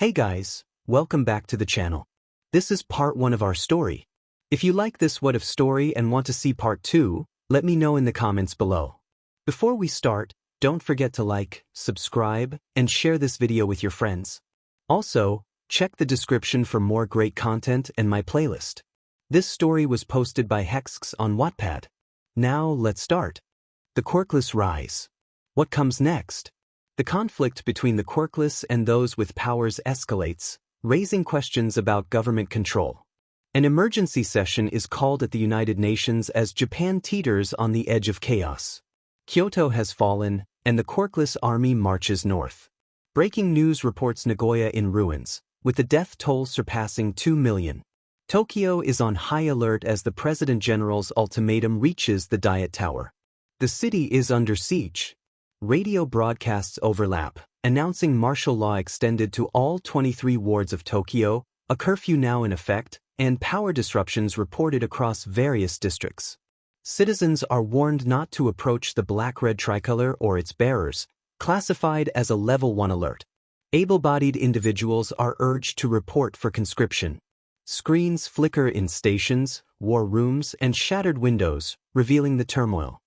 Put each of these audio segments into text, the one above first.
Hey guys, welcome back to the channel. This is part 1 of our story. If you like this What If story and want to see part 2, let me know in the comments below. Before we start, don't forget to like, subscribe, and share this video with your friends. Also, check the description for more great content and my playlist. This story was posted by 𝐒𝐮𝐸𝐻 on Wattpad. Now let's start. The Quirkless rise. What comes next? The conflict between the Quirkless and those with powers escalates, raising questions about government control. An emergency session is called at the United Nations as Japan teeters on the edge of chaos. Kyoto has fallen, and the Quirkless army marches north. Breaking news reports Nagoya in ruins, with the death toll surpassing 2 million. Tokyo is on high alert as the President General's ultimatum reaches the Diet Tower. The city is under siege. Radio broadcasts overlap, announcing martial law extended to all 23 wards of Tokyo, a curfew now in effect, and power disruptions reported across various districts. Citizens are warned not to approach the black-red tricolor or its bearers, classified as a Level 1 alert. Able-bodied individuals are urged to report for conscription. Screens flicker in stations, war rooms, and shattered windows, revealing the turmoil.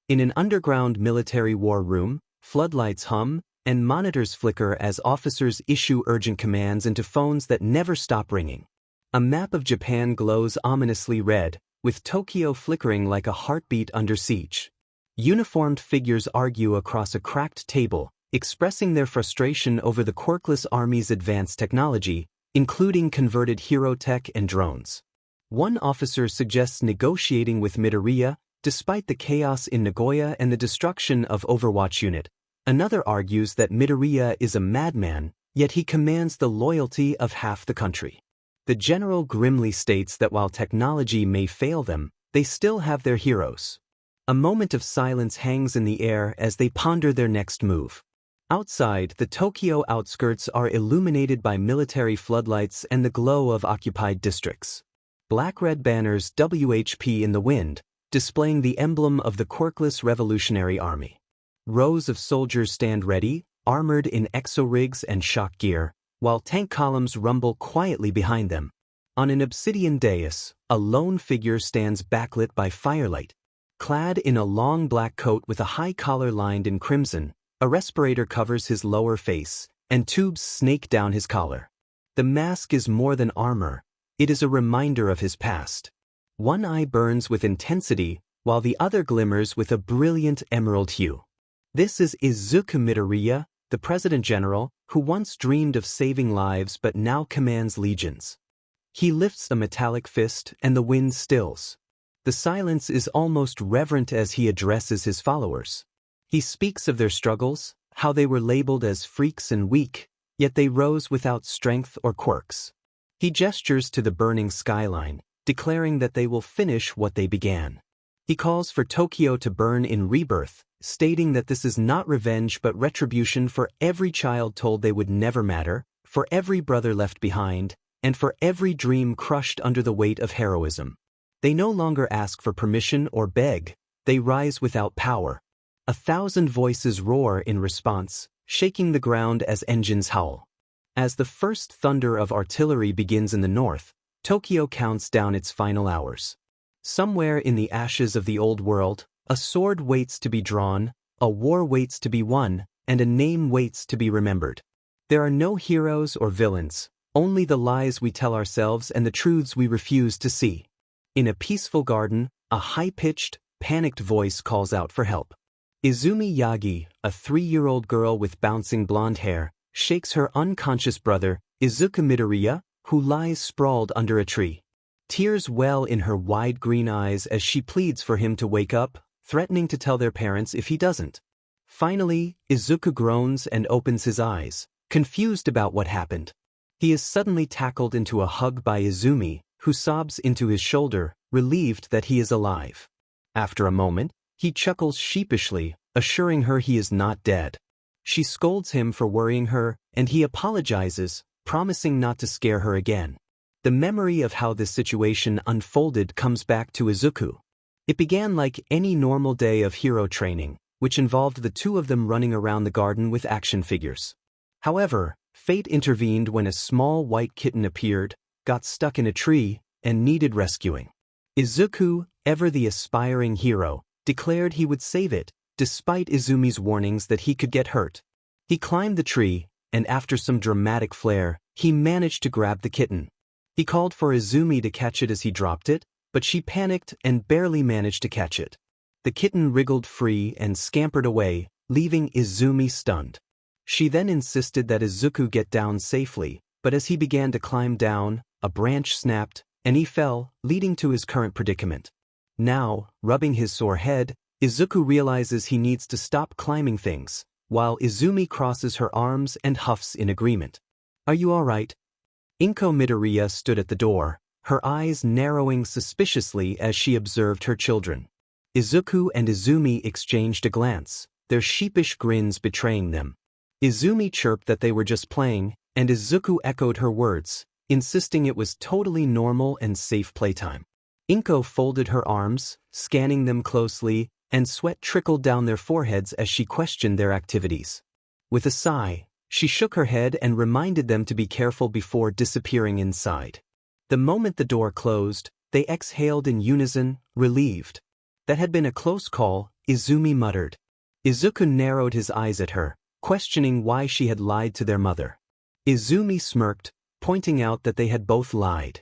In an underground military war room, floodlights hum, and monitors flicker as officers issue urgent commands into phones that never stop ringing. A map of Japan glows ominously red, with Tokyo flickering like a heartbeat under siege. Uniformed figures argue across a cracked table, expressing their frustration over the Quirkless army's advanced technology, including converted hero tech and drones. One officer suggests negotiating with Midoriya, despite the chaos in Nagoya and the destruction of Overwatch Unit. Another argues that Midoriya is a madman, yet he commands the loyalty of half the country. The general grimly states that while technology may fail them, they still have their heroes. A moment of silence hangs in the air as they ponder their next move. Outside, the Tokyo outskirts are illuminated by military floodlights and the glow of occupied districts. Black-red banners WHP in the wind, displaying the emblem of the Quirkless Revolutionary Army. Rows of soldiers stand ready, armored in exo-rigs and shock gear, while tank columns rumble quietly behind them. On an obsidian dais, a lone figure stands backlit by firelight. Clad in a long black coat with a high collar lined in crimson, a respirator covers his lower face, and tubes snake down his collar. The mask is more than armor, it is a reminder of his past. One eye burns with intensity, while the other glimmers with a brilliant emerald hue. This is Izuku Midoriya, the President General, who once dreamed of saving lives but now commands legions. He lifts a metallic fist and the wind stills. The silence is almost reverent as he addresses his followers. He speaks of their struggles, how they were labeled as freaks and weak, yet they rose without strength or quirks. He gestures to the burning skyline, declaring that they will finish what they began. He calls for Tokyo to burn in rebirth, stating that this is not revenge but retribution for every child told they would never matter, for every brother left behind, and for every dream crushed under the weight of heroism. They no longer ask for permission or beg, they rise without power. 1,000 voices roar in response, shaking the ground as engines howl. As the first thunder of artillery begins in the north, Tokyo counts down its final hours. Somewhere in the ashes of the old world, a sword waits to be drawn, a war waits to be won, and a name waits to be remembered. There are no heroes or villains, only the lies we tell ourselves and the truths we refuse to see. In a peaceful garden, a high-pitched, panicked voice calls out for help. Izumi Yagi, a 3-year-old girl with bouncing blonde hair, shakes her unconscious brother, Izuku Midoriya, who lies sprawled under a tree. Tears well in her wide green eyes as she pleads for him to wake up, threatening to tell their parents if he doesn't. Finally, Izuku groans and opens his eyes, confused about what happened. He is suddenly tackled into a hug by Izumi, who sobs into his shoulder, relieved that he is alive. After a moment, he chuckles sheepishly, assuring her he is not dead. She scolds him for worrying her, and he apologizes, promising not to scare her again. The memory of how this situation unfolded comes back to Izuku. It began like any normal day of hero training, which involved the two of them running around the garden with action figures. However, Fate intervened when a small white kitten appeared, got stuck in a tree, and needed rescuing. Izuku, ever the aspiring hero, declared he would save it, despite Izumi's warnings that he could get hurt. He climbed the tree, and after some dramatic flair, he managed to grab the kitten. He called for Izumi to catch it as he dropped it, but she panicked and barely managed to catch it. The kitten wriggled free and scampered away, leaving Izumi stunned. She then insisted that Izuku get down safely, but as he began to climb down, a branch snapped, and he fell, leading to his current predicament. Now, rubbing his sore head, Izuku realizes he needs to stop climbing things, while Izumi crosses her arms and huffs in agreement. "Are you all right?" Izuku Midoriya stood at the door, her eyes narrowing suspiciously as she observed her children. Izuku and Izumi exchanged a glance, their sheepish grins betraying them. Izumi chirped that they were just playing, and Izuku echoed her words, insisting it was totally normal and safe playtime. Izuku folded her arms, scanning them closely, and sweat trickled down their foreheads as she questioned their activities. With a sigh, she shook her head and reminded them to be careful before disappearing inside. The moment the door closed, they exhaled in unison, relieved. "That had been a close call," Izumi muttered. Izuku narrowed his eyes at her, questioning why she had lied to their mother. Izumi smirked, pointing out that they had both lied.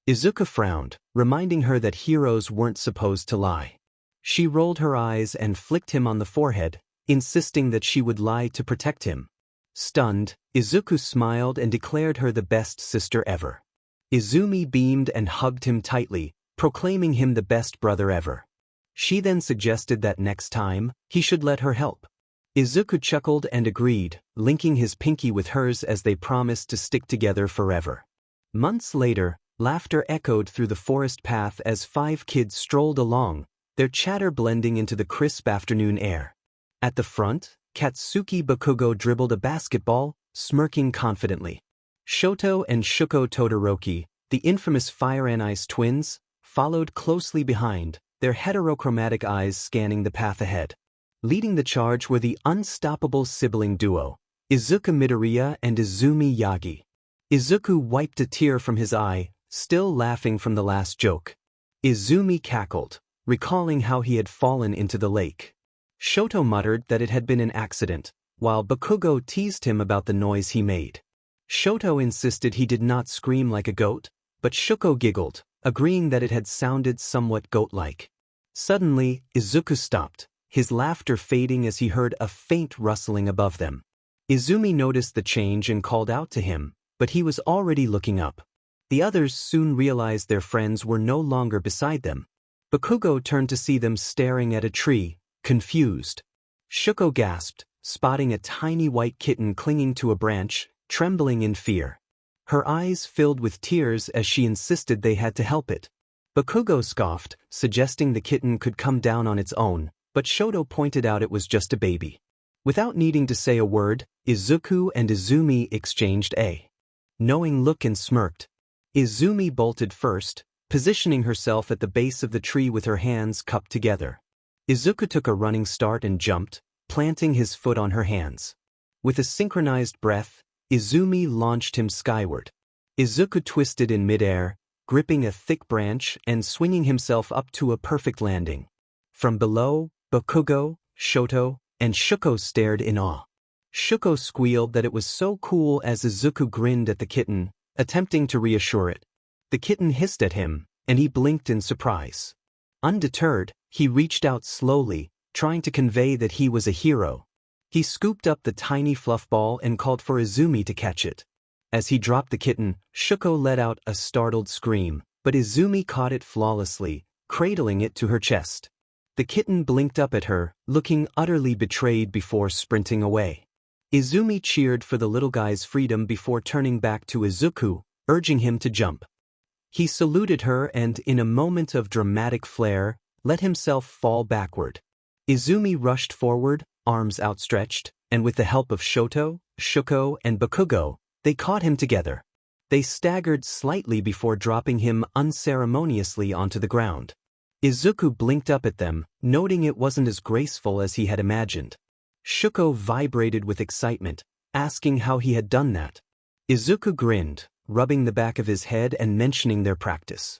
Izuku frowned, reminding her that heroes weren't supposed to lie. She rolled her eyes and flicked him on the forehead, insisting that she would lie to protect him. Stunned, Izuku smiled and declared her the best sister ever. Izumi beamed and hugged him tightly, proclaiming him the best brother ever. She then suggested that next time, he should let her help. Izuku chuckled and agreed, linking his pinky with hers as they promised to stick together forever. Months later, laughter echoed through the forest path as 5 kids strolled along, their chatter blending into the crisp afternoon air. At the front, Katsuki Bakugo dribbled a basketball, smirking confidently. Shoto and Shuko Todoroki, the infamous Fire and Ice twins, followed closely behind, their heterochromatic eyes scanning the path ahead. Leading the charge were the unstoppable sibling duo, Izuku Midoriya and Izumi Yagi. Izuku wiped a tear from his eye, still laughing from the last joke. Izumi cackled, recalling how he had fallen into the lake. Shoto muttered that it had been an accident, while Bakugo teased him about the noise he made. Shoto insisted he did not scream like a goat, but Shuko giggled, agreeing that it had sounded somewhat goat-like. Suddenly, Izuku stopped, his laughter fading as he heard a faint rustling above them. Izumi noticed the change and called out to him, but he was already looking up. The others soon realized their friends were no longer beside them. Bakugo turned to see them staring at a tree, confused. Shuko gasped, spotting a tiny white kitten clinging to a branch, trembling in fear. Her eyes filled with tears as she insisted they had to help it. Bakugo scoffed, suggesting the kitten could come down on its own, but Shoto pointed out it was just a baby. Without needing to say a word, Izuku and Izumi exchanged a knowing look and smirked. Izumi bolted first, positioning herself at the base of the tree with her hands cupped together. Izuku took a running start and jumped, planting his foot on her hands. With a synchronized breath, Izumi launched him skyward. Izuku twisted in midair, gripping a thick branch and swinging himself up to a perfect landing. From below, Bakugo, Shoto, and Shuko stared in awe. Shuko squealed that it was so cool as Izuku grinned at the kitten, attempting to reassure it. The kitten hissed at him, and he blinked in surprise. Undeterred, he reached out slowly, trying to convey that he was a hero. He scooped up the tiny fluff ball and called for Izumi to catch it. As he dropped the kitten, Shuko let out a startled scream, but Izumi caught it flawlessly, cradling it to her chest. The kitten blinked up at her, looking utterly betrayed before sprinting away. Izumi cheered for the little guy's freedom before turning back to Izuku, urging him to jump. He saluted her and, in a moment of dramatic flair, let himself fall backward. Izumi rushed forward, arms outstretched, and with the help of Shoto, Shuko, and Bakugo, they caught him together. They staggered slightly before dropping him unceremoniously onto the ground. Izuku blinked up at them, noting it wasn't as graceful as he had imagined. Shuko vibrated with excitement, asking how he had done that. Izuku grinned, rubbing the back of his head and mentioning their practice.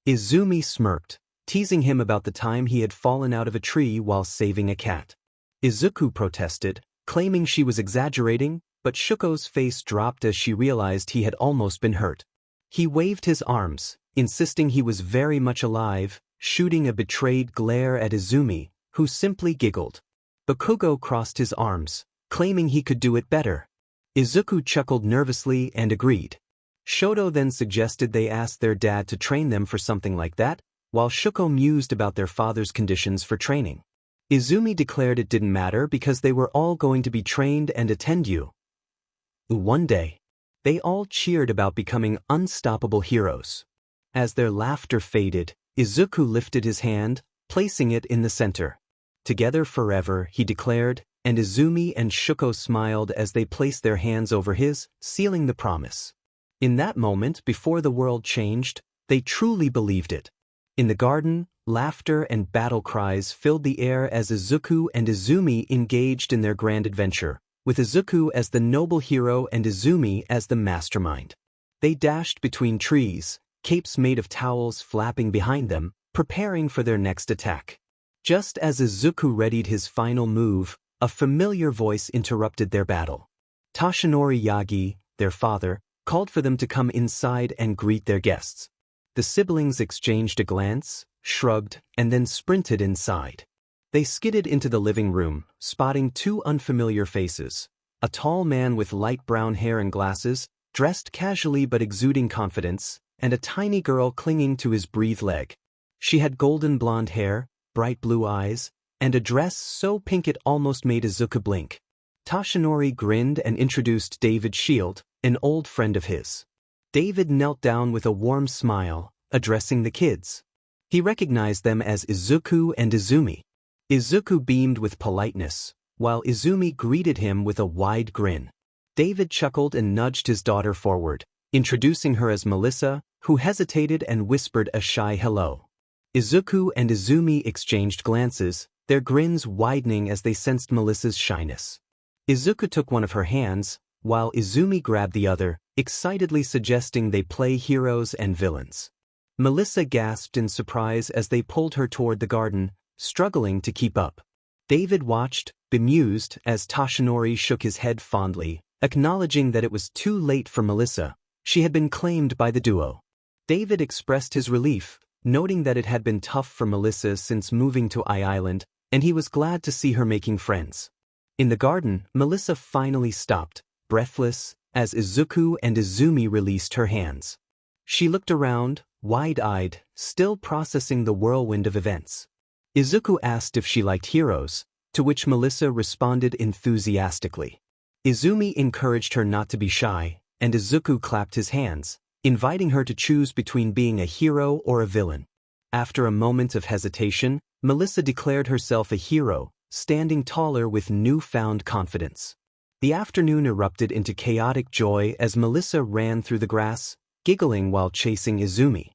Izumi smirked, teasing him about the time he had fallen out of a tree while saving a cat. Izuku protested, claiming she was exaggerating, but Shuko's face dropped as she realized he had almost been hurt. He waved his arms, insisting he was very much alive, shooting a betrayed glare at Izumi, who simply giggled. Bakugo crossed his arms, claiming he could do it better. Izuku chuckled nervously and agreed. Shoto then suggested they ask their dad to train them for something like that, while Shuko mused about their father's conditions for training. Izumi declared it didn't matter because they were all going to be trained and attend you. One day, they all cheered about becoming unstoppable heroes. As their laughter faded, Izuku lifted his hand, placing it in the center. Together forever, he declared, and Izumi and Shuko smiled as they placed their hands over his, sealing the promise. In that moment, before the world changed, they truly believed it. In the garden, laughter and battle cries filled the air as Izuku and Izumi engaged in their grand adventure, with Izuku as the noble hero and Izumi as the mastermind. They dashed between trees, capes made of towels flapping behind them, preparing for their next attack. Just as Izuku readied his final move, a familiar voice interrupted their battle. Toshinori Yagi, their father, called for them to come inside and greet their guests. The siblings exchanged a glance, shrugged, and then sprinted inside. They skidded into the living room, spotting two unfamiliar faces. A tall man with light brown hair and glasses, dressed casually but exuding confidence, and a tiny girl clinging to his breathed leg. She had golden blonde hair, bright blue eyes, and a dress so pink it almost made Izuku blink. Toshinori grinned and introduced David Shield, an old friend of his. David knelt down with a warm smile, addressing the kids. He recognized them as Izuku and Izumi. Izuku beamed with politeness, while Izumi greeted him with a wide grin. David chuckled and nudged his daughter forward, introducing her as Melissa, who hesitated and whispered a shy hello. Izuku and Izumi exchanged glances, their grins widening as they sensed Melissa's shyness. Izuku took one of her hands, while Izumi grabbed the other, excitedly suggesting they play heroes and villains. Melissa gasped in surprise as they pulled her toward the garden, struggling to keep up. David watched, bemused, as Toshinori shook his head fondly, acknowledging that it was too late for Melissa. She had been claimed by the duo. David expressed his relief, noting that it had been tough for Melissa since moving to Island, and he was glad to see her making friends. In the garden, Melissa finally stopped, breathless, as Izuku and Izumi released her hands. She looked around, wide-eyed, still processing the whirlwind of events. Izuku asked if she liked heroes, to which Melissa responded enthusiastically. Izumi encouraged her not to be shy, and Izuku clapped his hands, inviting her to choose between being a hero or a villain. After a moment of hesitation, Melissa declared herself a hero, standing taller with newfound confidence. The afternoon erupted into chaotic joy as Melissa ran through the grass, giggling while chasing Izumi.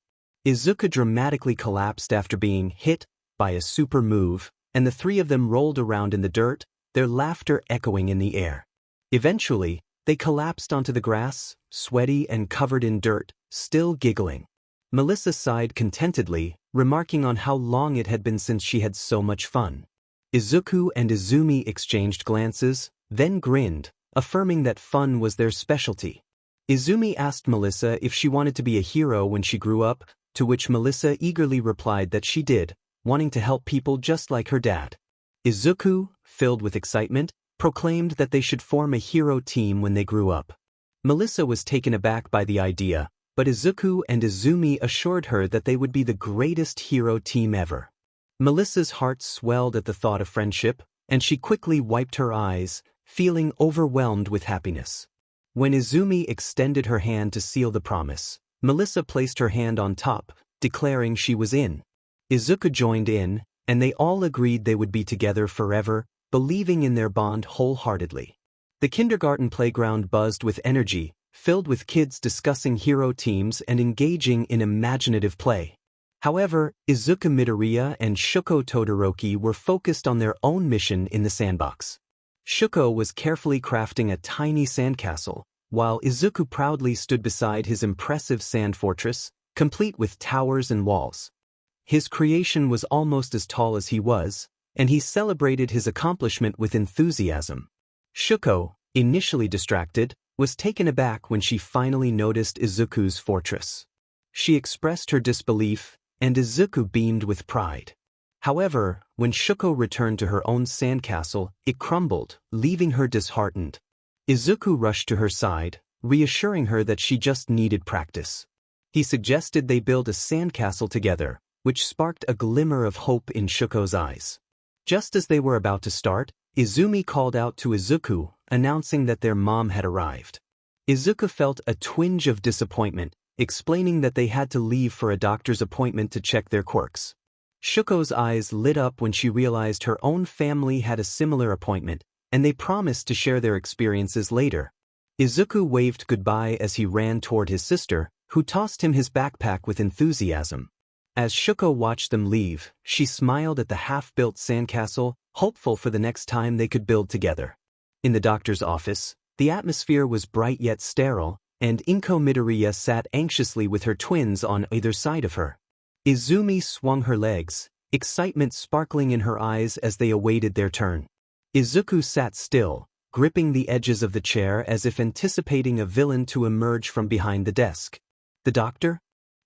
Izuku dramatically collapsed after being hit by a super move, and the three of them rolled around in the dirt, their laughter echoing in the air. Eventually, they collapsed onto the grass, sweaty and covered in dirt, still giggling. Melissa sighed contentedly, remarking on how long it had been since she had so much fun. Izuku and Izumi exchanged glances, then grinned, affirming that fun was their specialty. Izumi asked Melissa if she wanted to be a hero when she grew up, to which Melissa eagerly replied that she did, wanting to help people just like her dad. Izuku, filled with excitement, proclaimed that they should form a hero team when they grew up. Melissa was taken aback by the idea, but Izuku and Izumi assured her that they would be the greatest hero team ever. Melissa's heart swelled at the thought of friendship, and she quickly wiped her eyes, feeling overwhelmed with happiness. When Izumi extended her hand to seal the promise, Melissa placed her hand on top, declaring she was in. Izuku joined in, and they all agreed they would be together forever, believing in their bond wholeheartedly. The kindergarten playground buzzed with energy, filled with kids discussing hero teams and engaging in imaginative play. However, Izuku Midoriya and Shuko Todoroki were focused on their own mission in the sandbox. Shuko was carefully crafting a tiny sandcastle, while Izuku proudly stood beside his impressive sand fortress, complete with towers and walls. His creation was almost as tall as he was, and he celebrated his accomplishment with enthusiasm. Shuko, initially distracted, was taken aback when she finally noticed Izuku's fortress. She expressed her disbelief, and Izuku beamed with pride. However, when Shuko returned to her own sandcastle, it crumbled, leaving her disheartened. Izuku rushed to her side, reassuring her that she just needed practice. He suggested they build a sandcastle together, which sparked a glimmer of hope in Shuko's eyes. Just as they were about to start, Izumi called out to Izuku, announcing that their mom had arrived. Izuku felt a twinge of disappointment, explaining that they had to leave for a doctor's appointment to check their quirks. Shuko's eyes lit up when she realized her own family had a similar appointment, and they promised to share their experiences later. Izuku waved goodbye as he ran toward his sister, who tossed him his backpack with enthusiasm. As Shuko watched them leave, she smiled at the half-built sandcastle, hopeful for the next time they could build together. In the doctor's office, the atmosphere was bright yet sterile, and Izuku Midoriya sat anxiously with her twins on either side of her. Izumi swung her legs, excitement sparkling in her eyes as they awaited their turn. Izuku sat still, gripping the edges of the chair as if anticipating a villain to emerge from behind the desk. The doctor?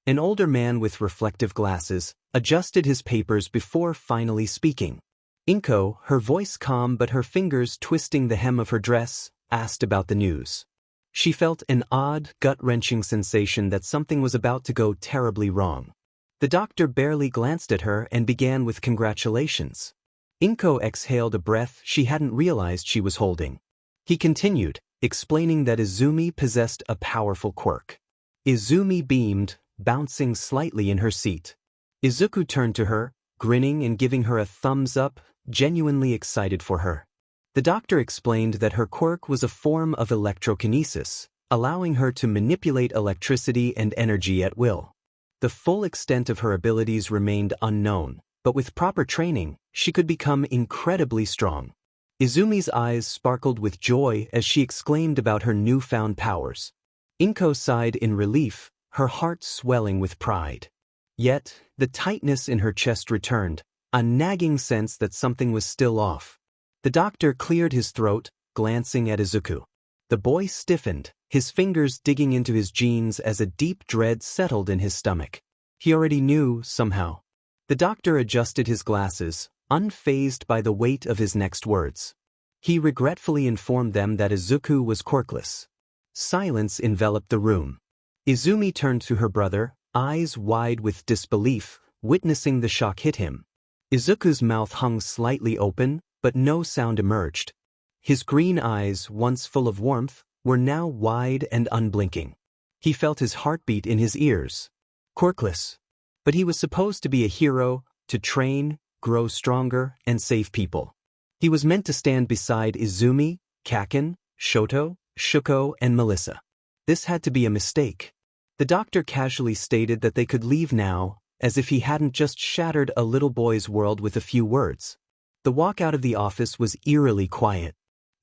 An older man with reflective glasses, adjusted his papers before finally speaking. Inko, her voice calm but her fingers twisting the hem of her dress, asked about the news. She felt an odd, gut-wrenching sensation that something was about to go terribly wrong. The doctor barely glanced at her and began with congratulations. Inko exhaled a breath she hadn't realized she was holding. He continued, explaining that Izumi possessed a powerful quirk. Izumi beamed, bouncing slightly in her seat. Izuku turned to her, grinning and giving her a thumbs up, genuinely excited for her. The doctor explained that her quirk was a form of electrokinesis, allowing her to manipulate electricity and energy at will. The full extent of her abilities remained unknown, but with proper training, she could become incredibly strong. Izumi's eyes sparkled with joy as she exclaimed about her newfound powers. Inko sighed in relief, her heart swelling with pride. Yet, the tightness in her chest returned, a nagging sense that something was still off. The doctor cleared his throat, glancing at Izuku. The boy stiffened, his fingers digging into his jeans as a deep dread settled in his stomach. He already knew, somehow. The doctor adjusted his glasses, unfazed by the weight of his next words. He regretfully informed them that Izuku was quirkless. Silence enveloped the room. Izumi turned to her brother, eyes wide with disbelief, witnessing the shock hit him. Izuku's mouth hung slightly open, but no sound emerged. His green eyes, once full of warmth, were now wide and unblinking. He felt his heartbeat in his ears. Quirkless. But he was supposed to be a hero, to train, grow stronger, and save people. He was meant to stand beside Izumi, Kaken, Shoto, Shuko, and Melissa. This had to be a mistake. The doctor casually stated that they could leave now, as if he hadn't just shattered a little boy's world with a few words. The walk out of the office was eerily quiet.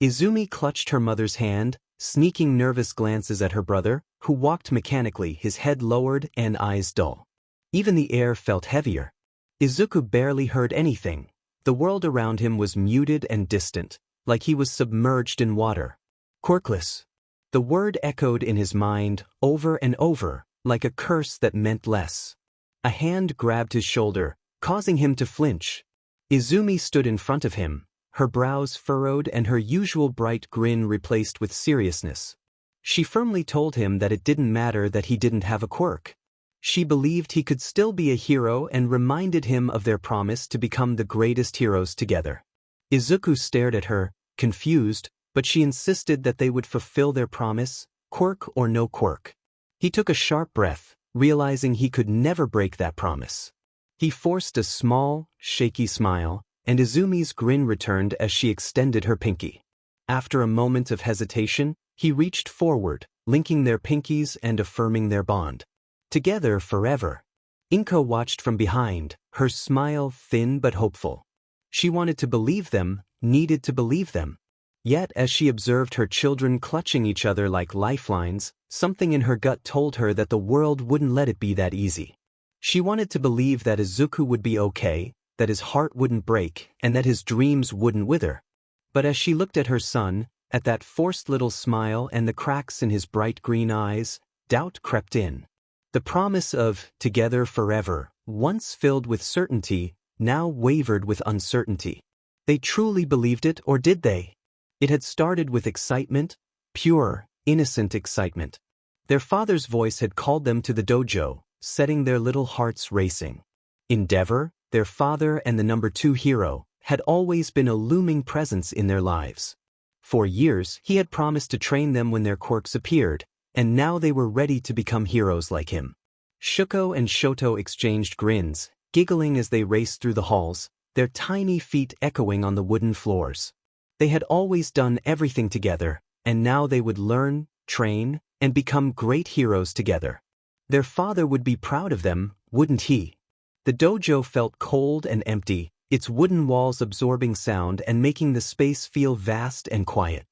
Izumi clutched her mother's hand, sneaking nervous glances at her brother, who walked mechanically, his head lowered and eyes dull. Even the air felt heavier. Izuku barely heard anything. The world around him was muted and distant, like he was submerged in water. Quirkless. The word echoed in his mind, over and over, like a curse that meant less. A hand grabbed his shoulder, causing him to flinch. Izumi stood in front of him, her brows furrowed and her usual bright grin replaced with seriousness. She firmly told him that it didn't matter that he didn't have a quirk. She believed he could still be a hero and reminded him of their promise to become the greatest heroes together. Izuku stared at her, confused, but she insisted that they would fulfill their promise, quirk or no quirk. He took a sharp breath, realizing he could never break that promise. He forced a small, shaky smile, and Izumi's grin returned as she extended her pinky. After a moment of hesitation, he reached forward, linking their pinkies and affirming their bond. Together forever. Inko watched from behind, her smile thin but hopeful. She wanted to believe them, needed to believe them. Yet as she observed her children clutching each other like lifelines, something in her gut told her that the world wouldn't let it be that easy. She wanted to believe that Izuku would be okay, that his heart wouldn't break, and that his dreams wouldn't wither. But as she looked at her son, at that forced little smile and the cracks in his bright green eyes, doubt crept in. The promise of together forever, once filled with certainty, now wavered with uncertainty. They truly believed it, or did they? It had started with excitement, pure, innocent excitement. Their father's voice had called them to the dojo, setting their little hearts racing. Endeavor, their father and the number 2 hero, had always been a looming presence in their lives. For years, he had promised to train them when their quirks appeared, and now they were ready to become heroes like him. Shuko and Shoto exchanged grins, giggling as they raced through the halls, their tiny feet echoing on the wooden floors. They had always done everything together, and now they would learn, train, and become great heroes together. Their father would be proud of them, wouldn't he? The dojo felt cold and empty, its wooden walls absorbing sound and making the space feel vast and quiet.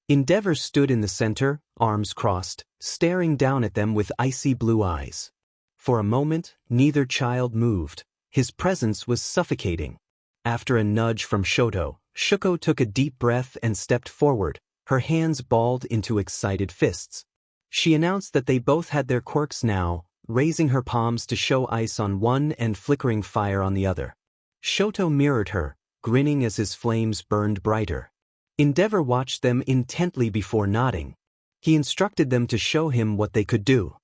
Endeavor stood in the center, arms crossed, staring down at them with icy blue eyes. For a moment, neither child moved. His presence was suffocating. After a nudge from Shoto, Shuko took a deep breath and stepped forward, her hands balled into excited fists. She announced that they both had their quirks now, raising her palms to show ice on one and flickering fire on the other. Shoto mirrored her, grinning as his flames burned brighter. Endeavor watched them intently before nodding. He instructed them to show him what they could do.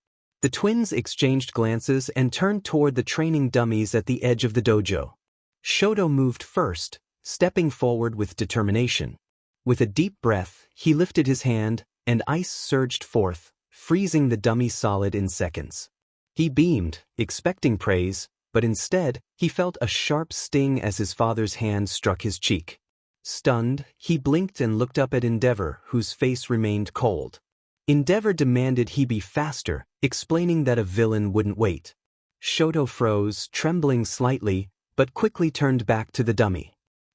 The twins exchanged glances and turned toward the training dummies at the edge of the dojo. Shoto moved first, stepping forward with determination. With a deep breath, he lifted his hand, and ice surged forth, freezing the dummy solid in seconds. He beamed, expecting praise, but instead, he felt a sharp sting as his father's hand struck his cheek. Stunned, he blinked and looked up at Endeavor, whose face remained cold. Endeavor demanded he be faster, explaining that a villain wouldn't wait. Shoto froze, trembling slightly, but quickly turned back to the dummy.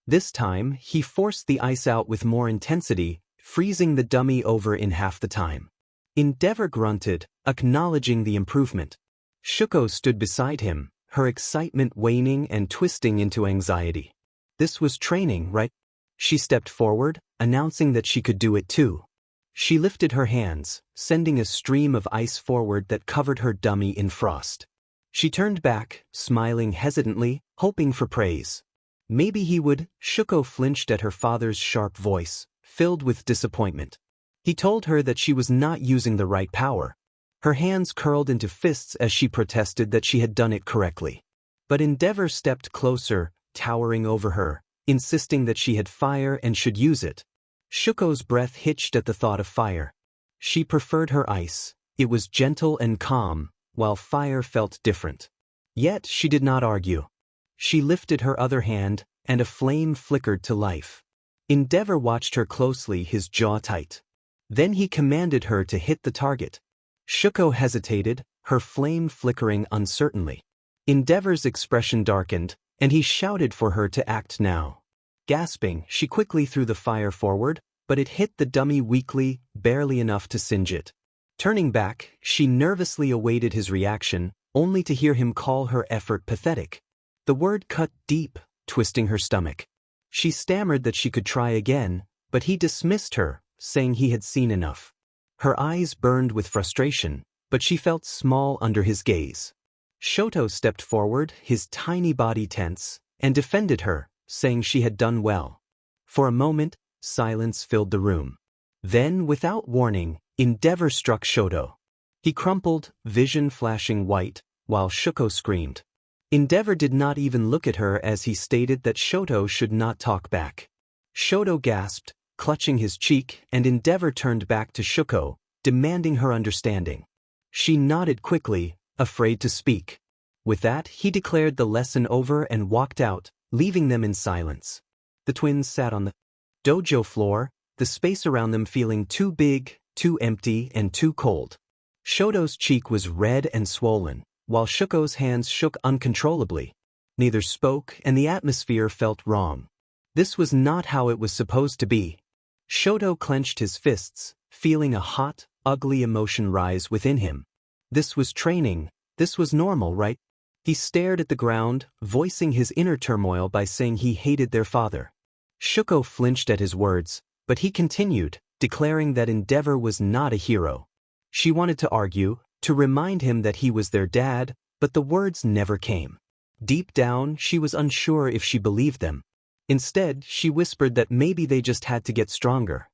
This time, he forced the ice out with more intensity, freezing the dummy over in half the time. Endeavor grunted, acknowledging the improvement. Shuko stood beside him, her excitement waning and twisting into anxiety. This was training, right? She stepped forward, announcing that she could do it too. She lifted her hands, sending a stream of ice forward that covered her dummy in frost. She turned back, smiling hesitantly, hoping for praise. Maybe he would. Shuko flinched at her father's sharp voice, filled with disappointment. He told her that she was not using the right power. Her hands curled into fists as she protested that she had done it correctly. But Endeavor stepped closer, towering over her, insisting that she had fire and should use it. Shuko's breath hitched at the thought of fire. She preferred her ice. It was gentle and calm, while fire felt different. Yet she did not argue. She lifted her other hand, and a flame flickered to life. Endeavor watched her closely, his jaw tight. Then he commanded her to hit the target. Shuko hesitated, her flame flickering uncertainly. Endeavor's expression darkened, and he shouted for her to act now. Gasping, she quickly threw the fire forward, but it hit the dummy weakly, barely enough to singe it. Turning back, she nervously awaited his reaction, only to hear him call her effort pathetic. The word cut deep, twisting her stomach. She stammered that she could try again, but he dismissed her, saying he had seen enough. Her eyes burned with frustration, but she felt small under his gaze. Shoto stepped forward, his tiny body tense, and defended her, saying she had done well. For a moment, silence filled the room. Then, without warning, Endeavor struck Shoto. He crumpled, vision flashing white, while Shuko screamed. Endeavor did not even look at her as he stated that Shoto should not talk back. Shoto gasped, clutching his cheek, and Endeavor turned back to Shuko, demanding her understanding. She nodded quickly, afraid to speak. With that, he declared the lesson over and walked out, leaving them in silence. The twins sat on the dojo floor, the space around them feeling too big, too empty, and too cold. Shoto's cheek was red and swollen, while Shuko's hands shook uncontrollably. Neither spoke, and the atmosphere felt wrong. This was not how it was supposed to be. Shoto clenched his fists, feeling a hot, ugly emotion rise within him. This was training, this was normal, right? He stared at the ground, voicing his inner turmoil by saying he hated their father. Shuko flinched at his words, but he continued, declaring that Endeavor was not a hero. She wanted to argue, to remind him that he was their dad, but the words never came. Deep down, she was unsure if she believed them. Instead, she whispered that maybe they just had to get stronger.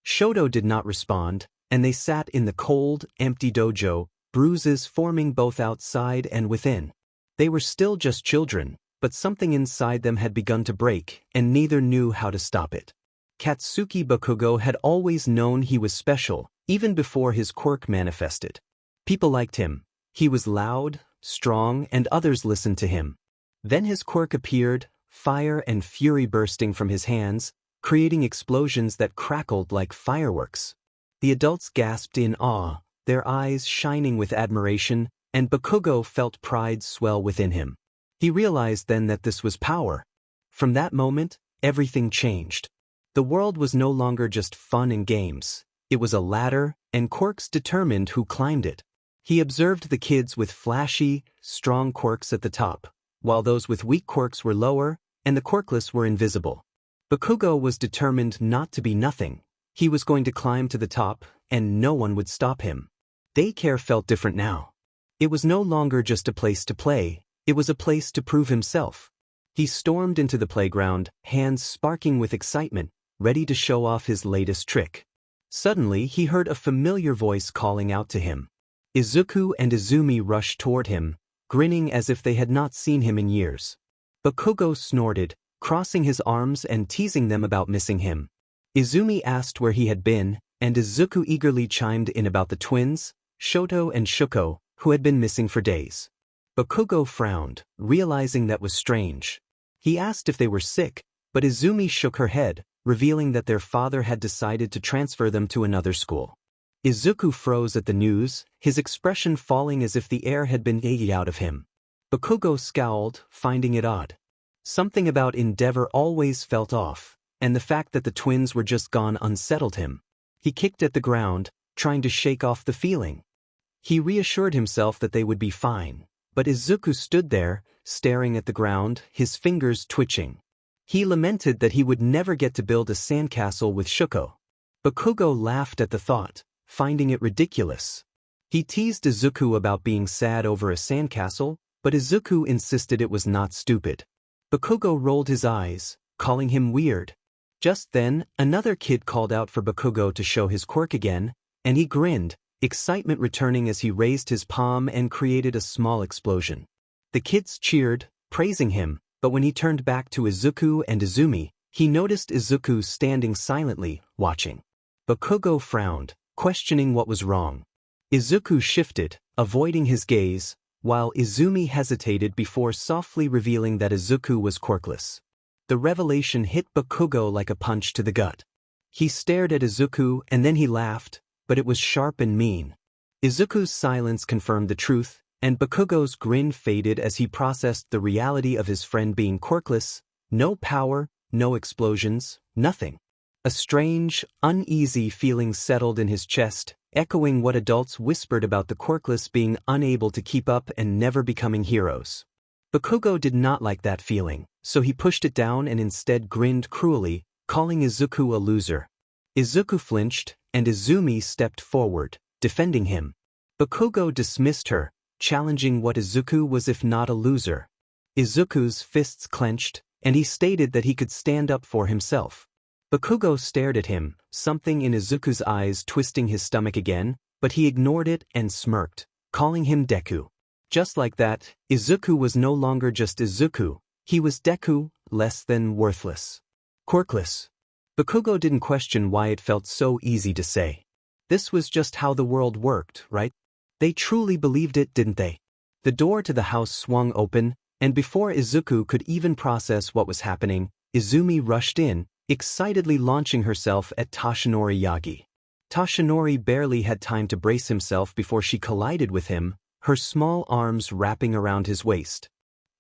Shoto did not respond, and they sat in the cold, empty dojo, bruises forming both outside and within. They were still just children, but something inside them had begun to break, and neither knew how to stop it. Katsuki Bakugo had always known he was special, even before his quirk manifested. People liked him. He was loud, strong, and others listened to him. Then his quirk appeared, fire and fury bursting from his hands, creating explosions that crackled like fireworks. The adults gasped in awe, their eyes shining with admiration, and Bakugo felt pride swell within him. He realized then that this was power. From that moment, everything changed. The world was no longer just fun and games. It was a ladder, and quirks determined who climbed it. He observed the kids with flashy, strong quirks at the top, while those with weak quirks were lower, and the quirkless were invisible. Bakugo was determined not to be nothing. He was going to climb to the top, and no one would stop him. Daycare felt different now. It was no longer just a place to play, it was a place to prove himself. He stormed into the playground, hands sparking with excitement, ready to show off his latest trick. Suddenly he heard a familiar voice calling out to him. Izuku and Izumi rushed toward him, grinning as if they had not seen him in years. Bakugo snorted, crossing his arms and teasing them about missing him. Izumi asked where he had been, and Izuku eagerly chimed in about the twins, Shoto and Shuko, who had been missing for days. Bakugo frowned, realizing that was strange. He asked if they were sick, but Izumi shook her head, revealing that their father had decided to transfer them to another school. Izuku froze at the news, his expression falling as if the air had been eaten out of him. Bakugo scowled, finding it odd. Something about Endeavor always felt off, and the fact that the twins were just gone unsettled him. He kicked at the ground, trying to shake off the feeling. He reassured himself that they would be fine, but Izuku stood there, staring at the ground, his fingers twitching. He lamented that he would never get to build a sandcastle with Shuko. Bakugo laughed at the thought, finding it ridiculous. He teased Izuku about being sad over a sandcastle, but Izuku insisted it was not stupid. Bakugo rolled his eyes, calling him weird. Just then, another kid called out for Bakugo to show his quirk again, and he grinned, excitement returning as he raised his palm and created a small explosion. The kids cheered, praising him, but when he turned back to Izuku and Izumi, he noticed Izuku standing silently, watching. Bakugo frowned, questioning what was wrong. Izuku shifted, avoiding his gaze, while Izumi hesitated before softly revealing that Izuku was quirkless. The revelation hit Bakugo like a punch to the gut. He stared at Izuku and then he laughed, but it was sharp and mean. Izuku's silence confirmed the truth, and Bakugo's grin faded as he processed the reality of his friend being quirkless. No power, no explosions, nothing. A strange, uneasy feeling settled in his chest, echoing what adults whispered about the quirkless being unable to keep up and never becoming heroes. Bakugo did not like that feeling, so he pushed it down and instead grinned cruelly, calling Izuku a loser. Izuku flinched, and Izumi stepped forward, defending him. Bakugo dismissed her, challenging what Izuku was if not a loser. Izuku's fists clenched, and he stated that he could stand up for himself. Bakugo stared at him, something in Izuku's eyes twisting his stomach again, but he ignored it and smirked, calling him Deku. Just like that, Izuku was no longer just Izuku, he was Deku, less than worthless. Quirkless. Bakugo didn't question why it felt so easy to say. This was just how the world worked, right? They truly believed it, didn't they? The door to the house swung open, and before Izuku could even process what was happening, Izumi rushed in, excitedly launching herself at Toshinori Yagi. Toshinori barely had time to brace himself before she collided with him, her small arms wrapping around his waist.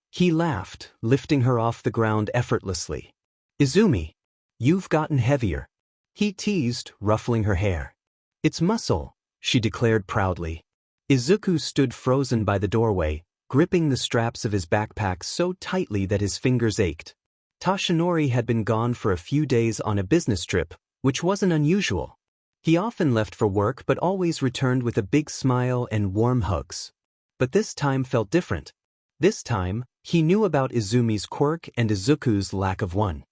He laughed, lifting her off the ground effortlessly. Izumi, you've gotten heavier. he teased, ruffling her hair. It's muscle, she declared proudly. Izuku stood frozen by the doorway, gripping the straps of his backpack so tightly that his fingers ached. Tashinori had been gone for a few days on a business trip, which wasn't unusual. He often left for work but always returned with a big smile and warm hugs. But this time felt different. This time, he knew about Izumi's quirk and Izuku's lack of one.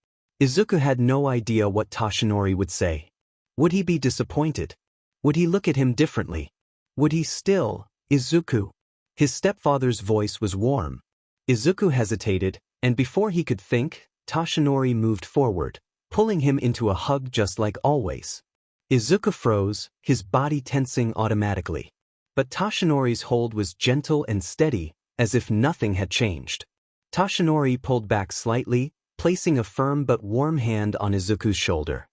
Izuku had no idea what Tashinori would say. Would he be disappointed? Would he look at him differently? Would he still, Izuku? His stepfather's voice was warm. Izuku hesitated, and before he could think, Tashinori moved forward, pulling him into a hug just like always. Izuku froze, his body tensing automatically. But Tashinori's hold was gentle and steady, as if nothing had changed. Tashinori pulled back slightly, placing a firm but warm hand on Izuku's shoulder.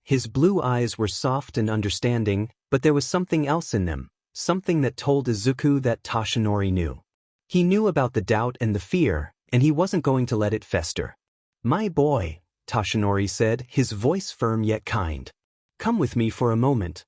His blue eyes were soft and understanding, but there was something else in them, something that told Izuku that Tashinori knew. He knew about the doubt and the fear, and he wasn't going to let it fester. "My boy," Tashinori said, his voice firm yet kind. "Come with me for a moment."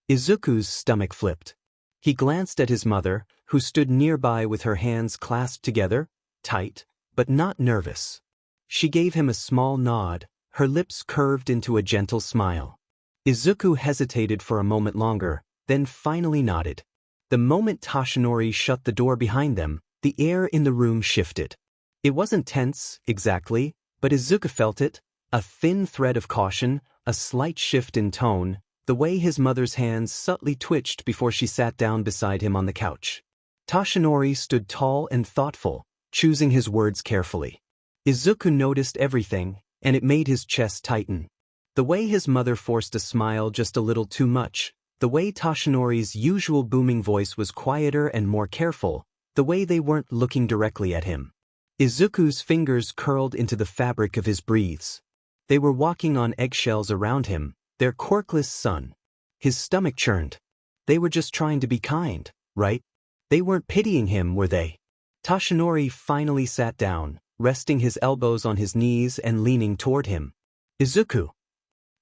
Izuku's stomach flipped. He glanced at his mother, who stood nearby with her hands clasped together, tight, but not nervous. She gave him a small nod, her lips curved into a gentle smile. Izuku hesitated for a moment longer, then finally nodded. The moment Tashinori shut the door behind them, the air in the room shifted. It wasn't tense, exactly, but Izuku felt it, a thin thread of caution, a slight shift in tone, the way his mother's hands subtly twitched before she sat down beside him on the couch. Tashinori stood tall and thoughtful, choosing his words carefully. Izuku noticed everything, and it made his chest tighten. The way his mother forced a smile just a little too much, the way Tashinori's usual booming voice was quieter and more careful, the way they weren't looking directly at him. Izuku's fingers curled into the fabric of his breathes. They were walking on eggshells around him, their quirkless son. His stomach churned. They were just trying to be kind, right? They weren't pitying him, were they? Tashinori finally sat down, resting his elbows on his knees and leaning toward him. "Izuku."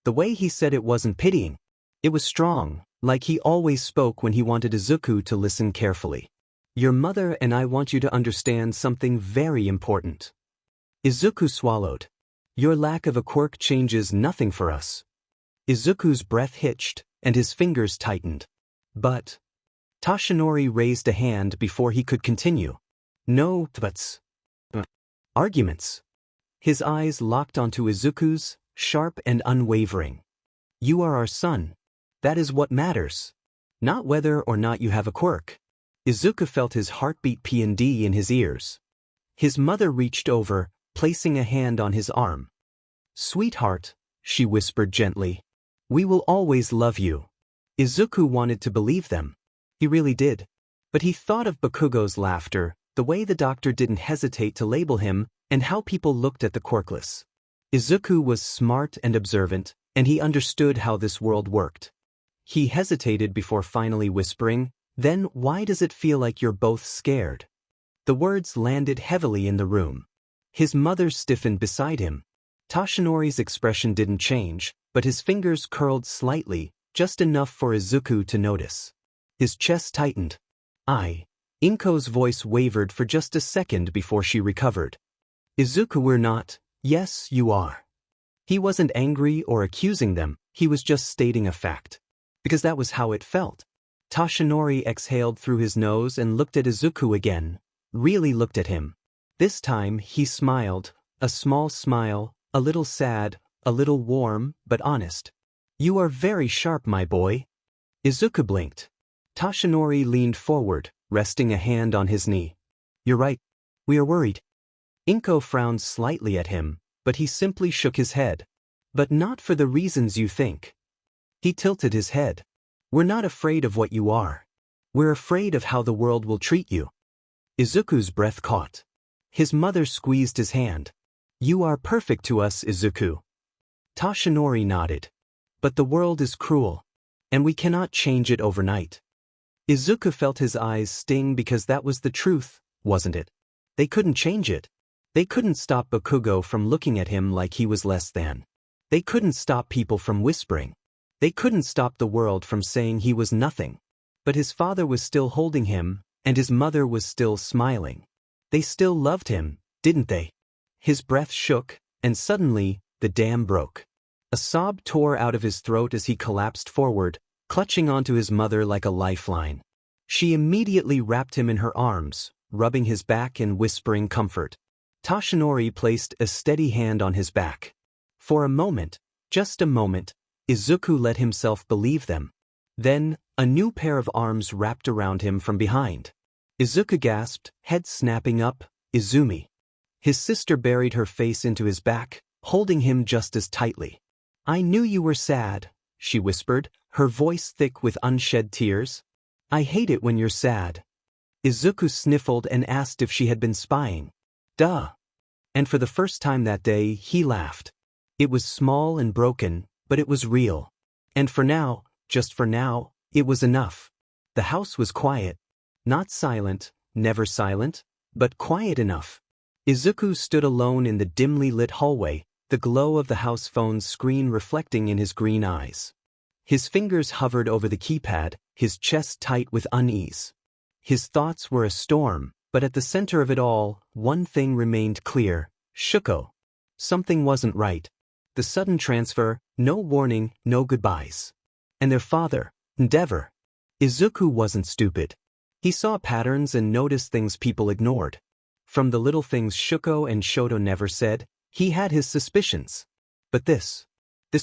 The way he said it wasn't pitying. It was strong, like he always spoke when he wanted Izuku to listen carefully. "Your mother and I want you to understand something very important." Izuku swallowed. "Your lack of a quirk changes nothing for us." Izuku's breath hitched, and his fingers tightened. "But..." Tashinori raised a hand before he could continue. "No buts. Arguments." His eyes locked onto Izuku's, sharp and unwavering. "You are our son. That is what matters. Not whether or not you have a quirk." Izuku felt his heartbeat P&D in his ears. His mother reached over, placing a hand on his arm. "Sweetheart," she whispered gently, "we will always love you." Izuku wanted to believe them. He really did. But he thought of Bakugo's laughter, the way the doctor didn't hesitate to label him, and how people looked at the quirkless. Izuku was smart and observant, and he understood how this world worked. He hesitated before finally whispering, "Then why does it feel like you're both scared?" The words landed heavily in the room. His mother stiffened beside him. Tashinori's expression didn't change, but his fingers curled slightly, just enough for Izuku to notice. His chest tightened. Inko's voice wavered for just a second before she recovered. "Izuku, we're not." "Yes, you are." He wasn't angry or accusing them, he was just stating a fact. Because that was how it felt. Tashinori exhaled through his nose and looked at Izuku again, really looked at him. This time he smiled, a small smile, a little sad, a little warm, but honest. "You are very sharp, my boy." Izuku blinked. Tashinori leaned forward, resting a hand on his knee. "You're right. We are worried." Inko frowned slightly at him, but he simply shook his head. "But not for the reasons you think." He tilted his head. "We're not afraid of what you are. We're afraid of how the world will treat you." Izuku's breath caught. His mother squeezed his hand. "You are perfect to us, Izuku." Tashinori nodded. "But the world is cruel. And we cannot change it overnight." Izuku felt his eyes sting because that was the truth, wasn't it? They couldn't change it. They couldn't stop Bakugo from looking at him like he was less than. They couldn't stop people from whispering. They couldn't stop the world from saying he was nothing. But his father was still holding him, and his mother was still smiling. They still loved him, didn't they? His breath shook, and suddenly, the dam broke. A sob tore out of his throat as he collapsed forward, clutching onto his mother like a lifeline. She immediately wrapped him in her arms, rubbing his back and whispering comfort. Toshinori placed a steady hand on his back. For a moment, just a moment, Izuku let himself believe them. Then, a new pair of arms wrapped around him from behind. Izuku gasped, head snapping up, "Izumi." His sister buried her face into his back, holding him just as tightly. "I knew you were sad," she whispered, her voice thick with unshed tears. "I hate it when you're sad." Izuku sniffled and asked if she had been spying. "Duh." And for the first time that day, he laughed. It was small and broken, but it was real. And for now, just for now, it was enough. The house was quiet. Not silent, never silent, but quiet enough. Izuku stood alone in the dimly lit hallway, the glow of the house phone's screen reflecting in his green eyes. His fingers hovered over the keypad, his chest tight with unease. His thoughts were a storm, but at the center of it all, one thing remained clear: Shuko. Something wasn't right. The sudden transfer, no warning, no goodbyes. And their father, Endeavor. Izuku wasn't stupid. He saw patterns and noticed things people ignored. From the little things Shuko and Shoto never said, he had his suspicions. But this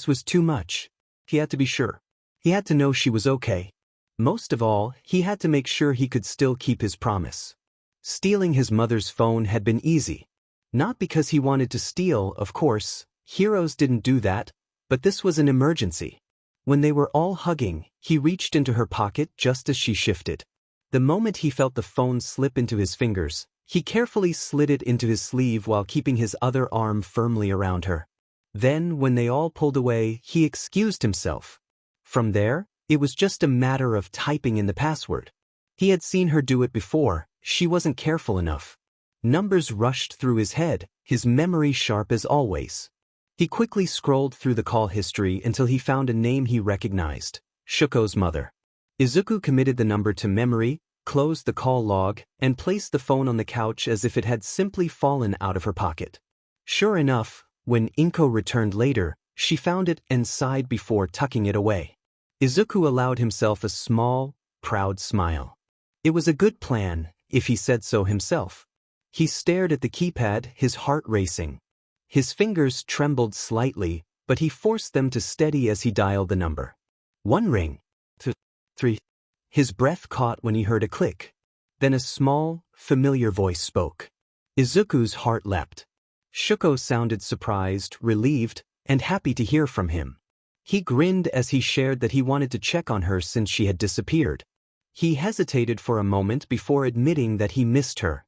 was too much. He had to be sure. He had to know she was okay. Most of all, he had to make sure he could still keep his promise. Stealing his mother's phone had been easy. Not because he wanted to steal, of course. Heroes didn't do that, but this was an emergency. When they were all hugging, he reached into her pocket just as she shifted. The moment he felt the phone slip into his fingers, he carefully slid it into his sleeve while keeping his other arm firmly around her. Then, when they all pulled away, he excused himself. From there, it was just a matter of typing in the password. He had seen her do it before, she wasn't careful enough. Numbers rushed through his head, his memory sharp as always. He quickly scrolled through the call history until he found a name he recognized: Shuko's mother. Izuku committed the number to memory, closed the call log, and placed the phone on the couch as if it had simply fallen out of her pocket. Sure enough, when Inko returned later, she found it and sighed before tucking it away. Izuku allowed himself a small, proud smile. It was a good plan, if he said so himself. He stared at the keypad, his heart racing. His fingers trembled slightly, but he forced them to steady as he dialed the number. 1 ring. 2, 3. His breath caught when he heard a click. Then a small, familiar voice spoke. Izuku's heart leapt. Shuko sounded surprised, relieved, and happy to hear from him. He grinned as he shared that he wanted to check on her since she had disappeared. He hesitated for a moment before admitting that he missed her.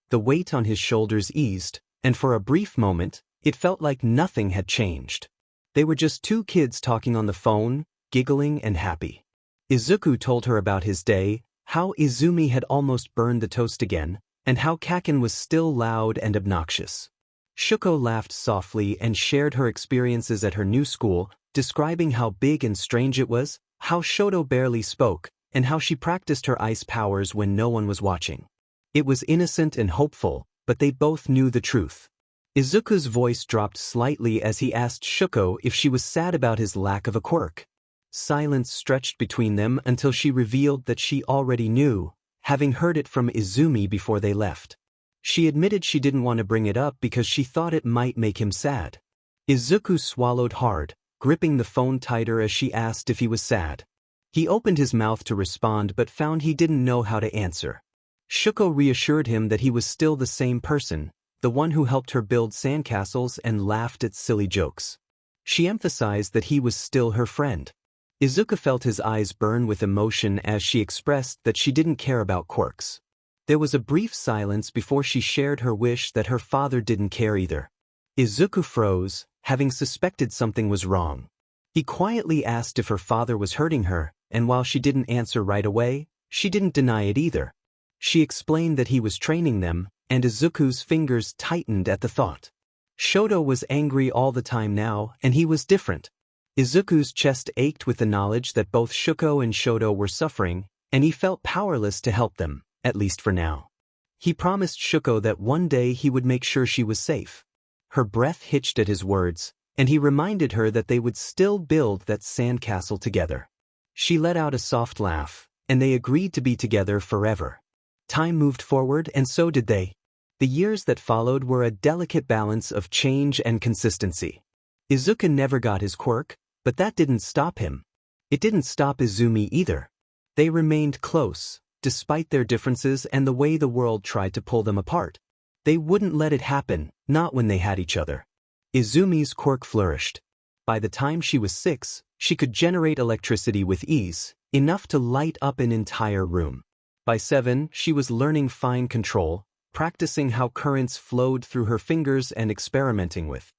The weight on his shoulders eased, and for a brief moment, it felt like nothing had changed. They were just two kids talking on the phone, giggling and happy. Izuku told her about his day, how Izumi had almost burned the toast again, and how Kaken was still loud and obnoxious. Shuko laughed softly and shared her experiences at her new school, describing how big and strange it was, how Shoto barely spoke, and how she practiced her ice powers when no one was watching. It was innocent and hopeful, but they both knew the truth. Izuku's voice dropped slightly as he asked Shuko if she was sad about his lack of a quirk. Silence stretched between them until she revealed that she already knew, having heard it from Izumi before they left. She admitted she didn't want to bring it up because she thought it might make him sad. Izuku swallowed hard, gripping the phone tighter as she asked if he was sad. He opened his mouth to respond but found he didn't know how to answer. Shuko reassured him that he was still the same person, the one who helped her build sandcastles and laughed at silly jokes. She emphasized that he was still her friend. Izuku felt his eyes burn with emotion as she expressed that she didn't care about quirks. There was a brief silence before she shared her wish that her father didn't care either. Izuku froze, having suspected something was wrong. He quietly asked if her father was hurting her, and while she didn't answer right away, she didn't deny it either. She explained that he was training them, and Izuku's fingers tightened at the thought. Shoto was angry all the time now, and he was different. Izuku's chest ached with the knowledge that both Shuko and Shoto were suffering, and he felt powerless to help them, at least for now. He promised Shuko that one day he would make sure she was safe. Her breath hitched at his words, and he reminded her that they would still build that sandcastle together. She let out a soft laugh, and they agreed to be together forever. Time moved forward, and so did they. The years that followed were a delicate balance of change and consistency. Izuku never got his quirk, but that didn't stop him. It didn't stop Izumi either. They remained close, despite their differences and the way the world tried to pull them apart. They wouldn't let it happen, not when they had each other. Izumi's quirk flourished. By the time she was 6, she could generate electricity with ease, enough to light up an entire room. By 7, she was learning fine control, practicing how currents flowed through her fingers and experimenting with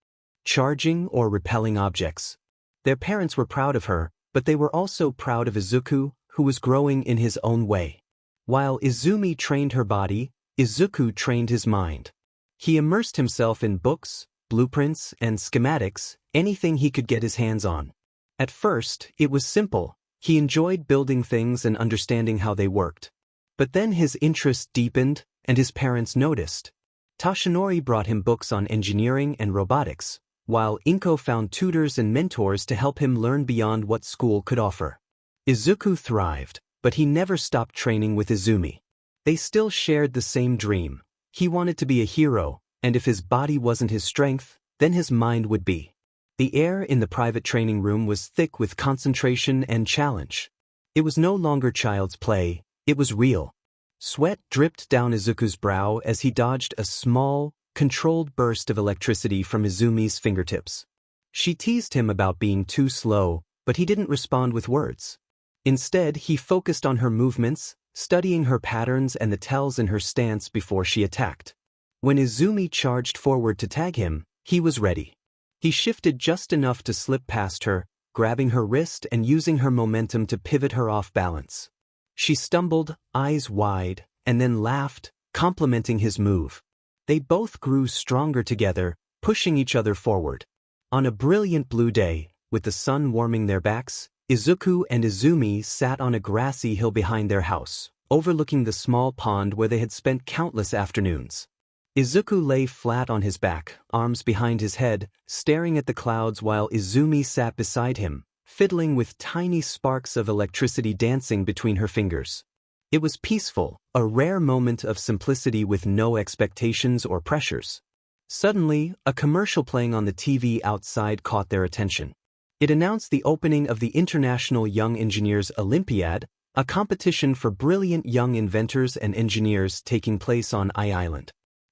charging or repelling objects. Their parents were proud of her, but they were also proud of Izuku, who was growing in his own way. While Izumi trained her body, Izuku trained his mind. He immersed himself in books, blueprints, and schematics, anything he could get his hands on. At first, it was simple. He enjoyed building things and understanding how they worked. But then his interest deepened, and his parents noticed. Toshinori brought him books on engineering and robotics, while Inko found tutors and mentors to help him learn beyond what school could offer. Izuku thrived, but he never stopped training with Izumi. They still shared the same dream. He wanted to be a hero, and if his body wasn't his strength, then his mind would be. The air in the private training room was thick with concentration and challenge. It was no longer child's play, it was real. Sweat dripped down Izuku's brow as he dodged a small, controlled burst of electricity from Izumi's fingertips. She teased him about being too slow, but he didn't respond with words. Instead, he focused on her movements, studying her patterns and the tells in her stance before she attacked. When Izumi charged forward to tag him, he was ready. He shifted just enough to slip past her, grabbing her wrist and using her momentum to pivot her off balance. She stumbled, eyes wide, and then laughed, complimenting his move. They both grew stronger together, pushing each other forward. On a brilliant blue day, with the sun warming their backs, Izuku and Izumi sat on a grassy hill behind their house, overlooking the small pond where they had spent countless afternoons. Izuku lay flat on his back, arms behind his head, staring at the clouds while Izumi sat beside him, fiddling with tiny sparks of electricity dancing between her fingers. It was peaceful, a rare moment of simplicity with no expectations or pressures. Suddenly, a commercial playing on the TV outside caught their attention. It announced the opening of the International Young Engineers Olympiad, a competition for brilliant young inventors and engineers taking place on Island.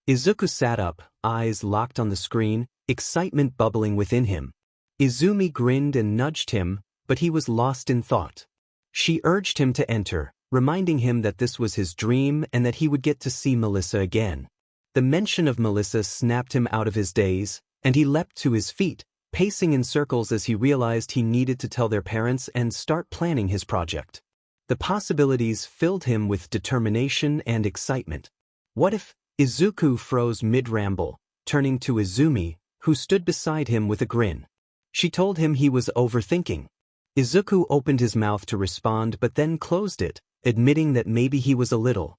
Izuku sat up, eyes locked on the screen, excitement bubbling within him. Izumi grinned and nudged him, but he was lost in thought. She urged him to enter, reminding him that this was his dream and that he would get to see Melissa again. The mention of Melissa snapped him out of his daze, and he leapt to his feet, pacing in circles as he realized he needed to tell their parents and start planning his project. The possibilities filled him with determination and excitement. What if? Izuku froze mid-ramble, turning to Izumi, who stood beside him with a grin. She told him he was overthinking. Izuku opened his mouth to respond but then closed it, admitting that maybe he was a little.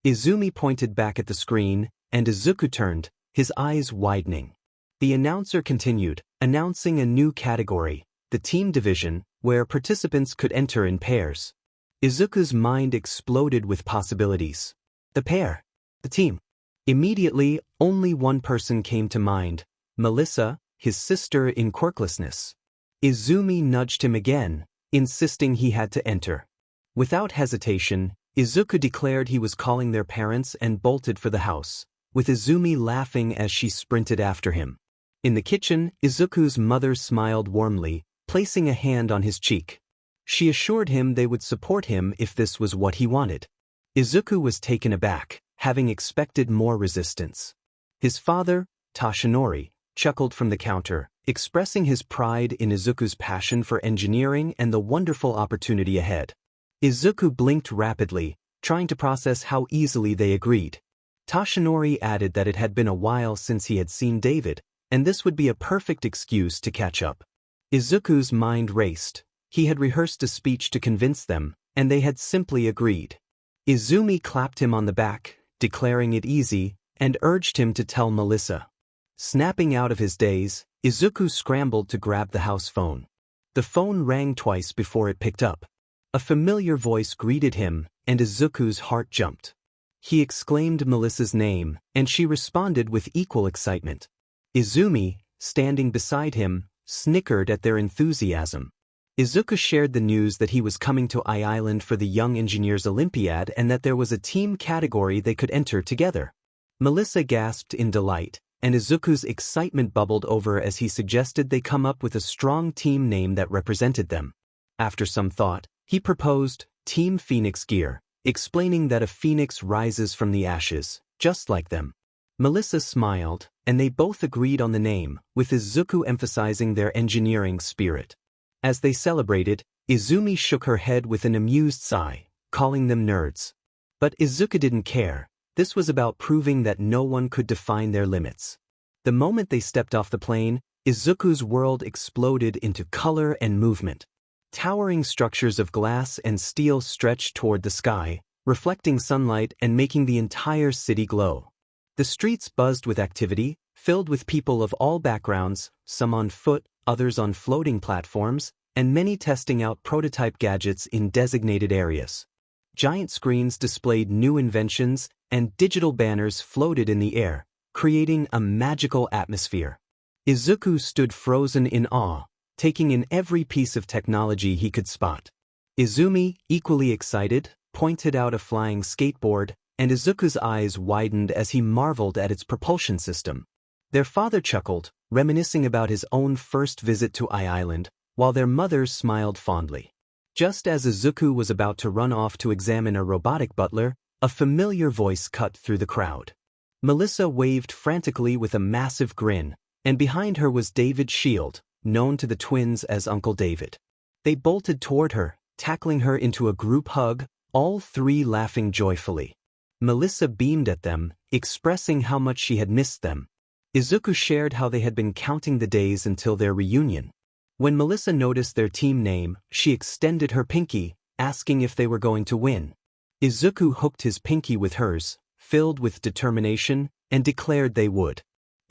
Izumi pointed back at the screen, and Izuku turned, his eyes widening. The announcer continued, announcing a new category, the team division, where participants could enter in pairs. Izuku's mind exploded with possibilities. The pair. The team. Immediately, only one person came to mind, Melissa, his sister in quirklessness. Izumi nudged him again, insisting he had to enter. Without hesitation, Izuku declared he was calling their parents and bolted for the house, with Izumi laughing as she sprinted after him. In the kitchen, Izuku's mother smiled warmly, placing a hand on his cheek. She assured him they would support him if this was what he wanted. Izuku was taken aback, having expected more resistance. His father, Toshinori, chuckled from the counter, expressing his pride in Izuku's passion for engineering and the wonderful opportunity ahead. Izuku blinked rapidly, trying to process how easily they agreed. Toshinori added that it had been a while since he had seen David, and this would be a perfect excuse to catch up. Izuku's mind raced. He had rehearsed a speech to convince them, and they had simply agreed. Izumi clapped him on the back, declaring it easy, and urged him to tell Melissa. Snapping out of his daze, Izuku scrambled to grab the house phone. The phone rang twice before it picked up. A familiar voice greeted him, and Izuku's heart jumped. He exclaimed Melissa's name, and she responded with equal excitement. Izumi, standing beside him, snickered at their enthusiasm. Izuku shared the news that he was coming to 𝐻 for the Young Engineers Olympiad and that there was a team category they could enter together. Melissa gasped in delight, and Izuku's excitement bubbled over as he suggested they come up with a strong team name that represented them. After some thought, he proposed Team Phoenix Gear, explaining that a phoenix rises from the ashes, just like them. Melissa smiled, and they both agreed on the name, with Izuku emphasizing their engineering spirit. As they celebrated, Izumi shook her head with an amused sigh, calling them nerds. But Izuku didn't care. This was about proving that no one could define their limits. The moment they stepped off the plane, Izuku's world exploded into color and movement. Towering structures of glass and steel stretched toward the sky, reflecting sunlight and making the entire city glow. The streets buzzed with activity, filled with people of all backgrounds, some on foot, others on floating platforms, and many testing out prototype gadgets in designated areas. Giant screens displayed new inventions, and digital banners floated in the air, creating a magical atmosphere. Izuku stood frozen in awe, taking in every piece of technology he could spot. Izumi, equally excited, pointed out a flying skateboard, and Izuku's eyes widened as he marveled at its propulsion system. Their father chuckled, reminiscing about his own first visit to 𝐻, while their mother smiled fondly. Just as Izuku was about to run off to examine a robotic butler, a familiar voice cut through the crowd. Melissa waved frantically with a massive grin, and behind her was David Shield, known to the twins as Uncle David. They bolted toward her, tackling her into a group hug, all three laughing joyfully. Melissa beamed at them, expressing how much she had missed them. Izuku shared how they had been counting the days until their reunion. When Melissa noticed their team name, she extended her pinky, asking if they were going to win. Izuku hooked his pinky with hers, filled with determination, and declared they would.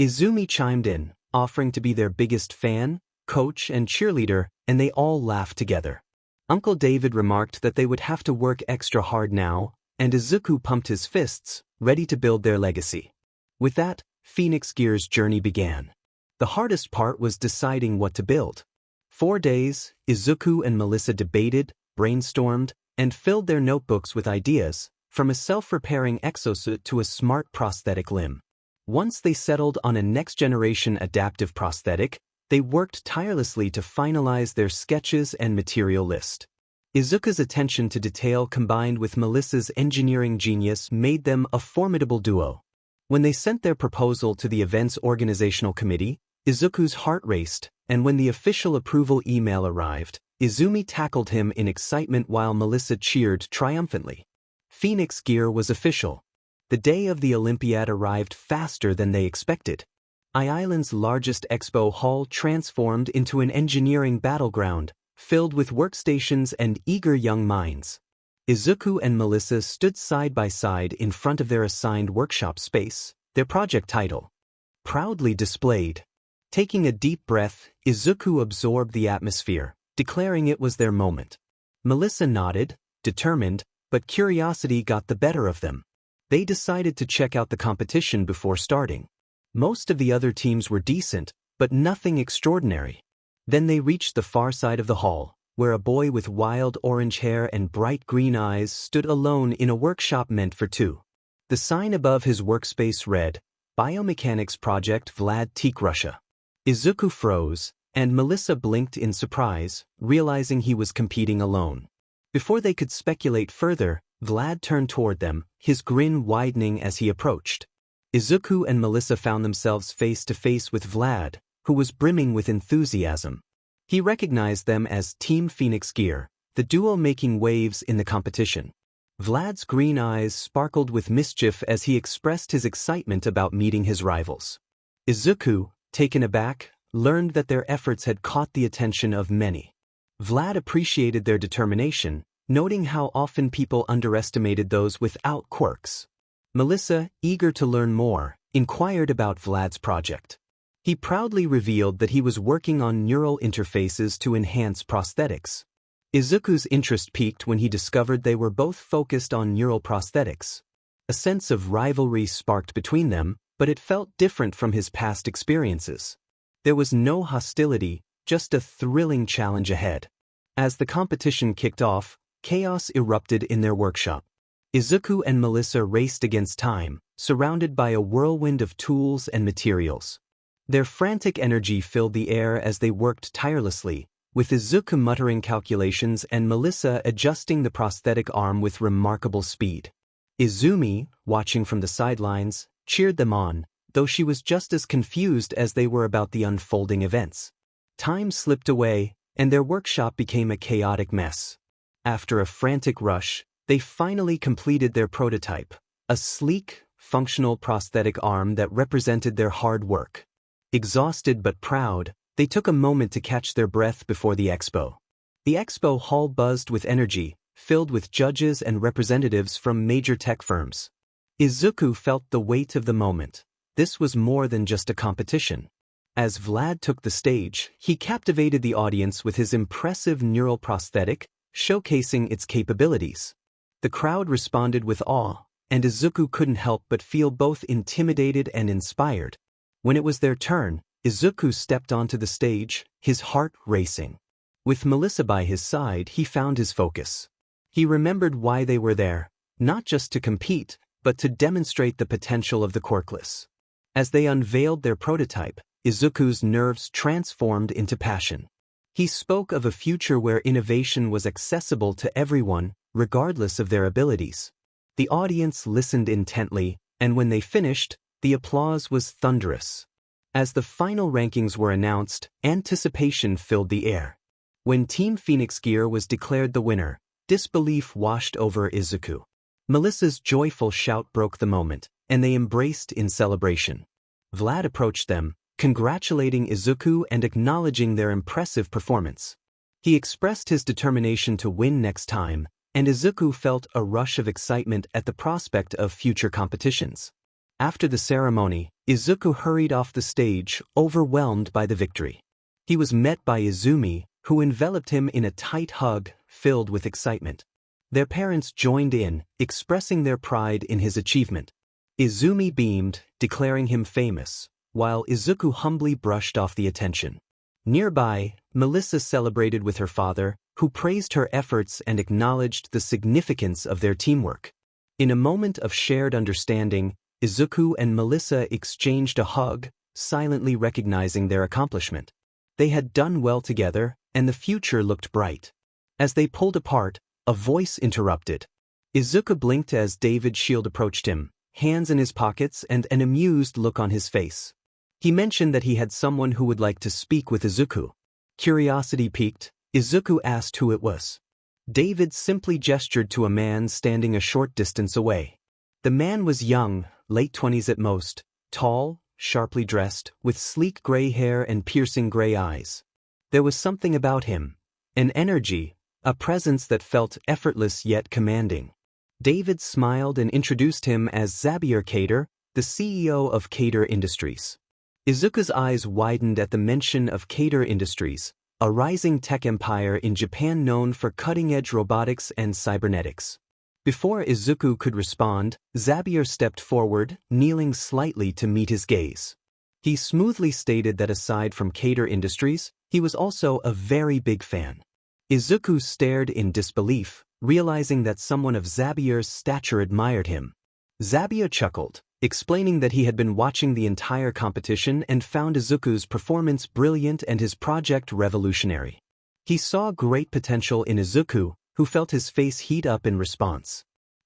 Izumi chimed in, offering to be their biggest fan, coach, and cheerleader, and they all laughed together. Uncle David remarked that they would have to work extra hard now, and Izuku pumped his fists, ready to build their legacy. With that, Phoenix Gear's journey began. The hardest part was deciding what to build. 4 days, Izuku and Melissa debated, brainstormed, and filled their notebooks with ideas, from a self-repairing exosuit to a smart prosthetic limb. Once they settled on a next-generation adaptive prosthetic, they worked tirelessly to finalize their sketches and material list. Izuku's attention to detail combined with Melissa's engineering genius made them a formidable duo. When they sent their proposal to the event's organizational committee, Izuku's heart raced, and when the official approval email arrived, Izumi tackled him in excitement while Melissa cheered triumphantly. Phoenix Gear was official. The day of the Olympiad arrived faster than they expected. 𝐻's largest expo hall transformed into an engineering battleground, filled with workstations and eager young minds. Izuku and Melissa stood side by side in front of their assigned workshop space, their project title proudly displayed. Taking a deep breath, Izuku absorbed the atmosphere, declaring it was their moment. Melissa nodded, determined, but curiosity got the better of them. They decided to check out the competition before starting. Most of the other teams were decent, but nothing extraordinary. Then they reached the far side of the hall, where a boy with wild orange hair and bright green eyes stood alone in a workshop meant for two. The sign above his workspace read, Biomechanics Project Vlad Teak Russia. Izuku froze, and Melissa blinked in surprise, realizing he was competing alone. Before they could speculate further, Vlad turned toward them, his grin widening as he approached. Izuku and Melissa found themselves face to face with Vlad, who was brimming with enthusiasm. He recognized them as Team Phoenix Gear, the duo making waves in the competition. Vlad's green eyes sparkled with mischief as he expressed his excitement about meeting his rivals. Izuku, taken aback, learned that their efforts had caught the attention of many. Vlad appreciated their determination, noting how often people underestimated those without quirks. Melissa, eager to learn more, inquired about Vlad's project. He proudly revealed that he was working on neural interfaces to enhance prosthetics. Izuku's interest peaked when he discovered they were both focused on neural prosthetics. A sense of rivalry sparked between them, but it felt different from his past experiences. There was no hostility, just a thrilling challenge ahead. As the competition kicked off, chaos erupted in their workshop. Izuku and Melissa raced against time, surrounded by a whirlwind of tools and materials. Their frantic energy filled the air as they worked tirelessly, with Izuku muttering calculations and Melissa adjusting the prosthetic arm with remarkable speed. Izumi, watching from the sidelines, cheered them on, though she was just as confused as they were about the unfolding events. Time slipped away, and their workshop became a chaotic mess. After a frantic rush, they finally completed their prototype, a sleek, functional prosthetic arm that represented their hard work. Exhausted but proud, they took a moment to catch their breath before the expo. The expo hall buzzed with energy, filled with judges and representatives from major tech firms. Izuku felt the weight of the moment. This was more than just a competition. As Vlad took the stage, he captivated the audience with his impressive neural prosthetic, showcasing its capabilities. The crowd responded with awe, and Izuku couldn't help but feel both intimidated and inspired. When it was their turn, Izuku stepped onto the stage, his heart racing. With Melissa by his side, he found his focus. He remembered why they were there, not just to compete, but to demonstrate the potential of the Quirkless. As they unveiled their prototype, Izuku's nerves transformed into passion. He spoke of a future where innovation was accessible to everyone, regardless of their abilities. The audience listened intently, and when they finished, the applause was thunderous. As the final rankings were announced, anticipation filled the air. When Team Phoenix Gear was declared the winner, disbelief washed over Izuku. Melissa's joyful shout broke the moment, and they embraced in celebration. Vlad approached them, congratulating Izuku and acknowledging their impressive performance. He expressed his determination to win next time, and Izuku felt a rush of excitement at the prospect of future competitions. After the ceremony, Izuku hurried off the stage, overwhelmed by the victory. He was met by Izumi, who enveloped him in a tight hug, filled with excitement. Their parents joined in, expressing their pride in his achievement. Izumi beamed, declaring him famous, while Izuku humbly brushed off the attention. Nearby, Melissa celebrated with her father, who praised her efforts and acknowledged the significance of their teamwork. In a moment of shared understanding, Izuku and Melissa exchanged a hug, silently recognizing their accomplishment. They had done well together, and the future looked bright. As they pulled apart, a voice interrupted. Izuku blinked as David Shield approached him, hands in his pockets and an amused look on his face. He mentioned that he had someone who would like to speak with Izuku. Curiosity piqued, Izuku asked who it was. David simply gestured to a man standing a short distance away. The man was young, late 20s at most, tall, sharply dressed, with sleek gray hair and piercing gray eyes. There was something about him, an energy, a presence that felt effortless yet commanding. David smiled and introduced him as Xavier Cater, the CEO of Cater Industries. Izuku's eyes widened at the mention of Cater Industries, a rising tech empire in Japan known for cutting-edge robotics and cybernetics. Before Izuku could respond, Xavier stepped forward, kneeling slightly to meet his gaze. He smoothly stated that aside from Cater Industries, he was also a very big fan. Izuku stared in disbelief, realizing that someone of Xavier's stature admired him. Xavier chuckled, explaining that he had been watching the entire competition and found Izuku's performance brilliant and his project revolutionary. He saw great potential in Izuku, who felt his face heat up in response.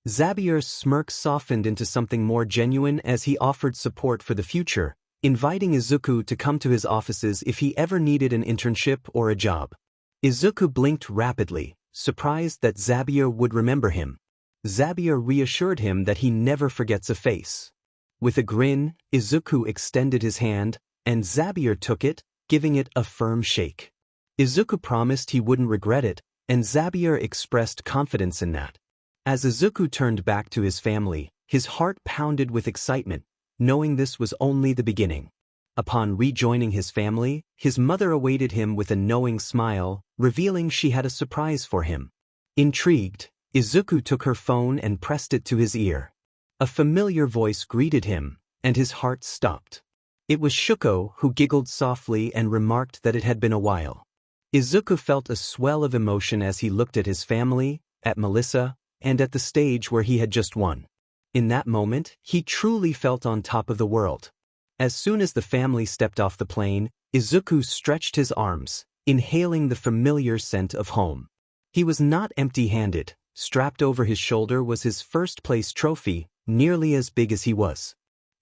Xavier's smirk softened into something more genuine as he offered support for the future, inviting Izuku to come to his offices if he ever needed an internship or a job. Izuku blinked rapidly, surprised that Xavier would remember him. Xavier reassured him that he never forgets a face. With a grin, Izuku extended his hand, and Zabier took it, giving it a firm shake. Izuku promised he wouldn't regret it, and Zabier expressed confidence in that. As Izuku turned back to his family, his heart pounded with excitement, knowing this was only the beginning. Upon rejoining his family, his mother awaited him with a knowing smile, revealing she had a surprise for him. Intrigued, Izuku took her phone and pressed it to his ear. A familiar voice greeted him, and his heart stopped. It was Shuko, who giggled softly and remarked that it had been a while. Izuku felt a swell of emotion as he looked at his family, at Melissa, and at the stage where he had just won. In that moment, he truly felt on top of the world. As soon as the family stepped off the plane, Izuku stretched his arms, inhaling the familiar scent of home. He was not empty-handed. Strapped over his shoulder was his first-place trophy, nearly as big as he was.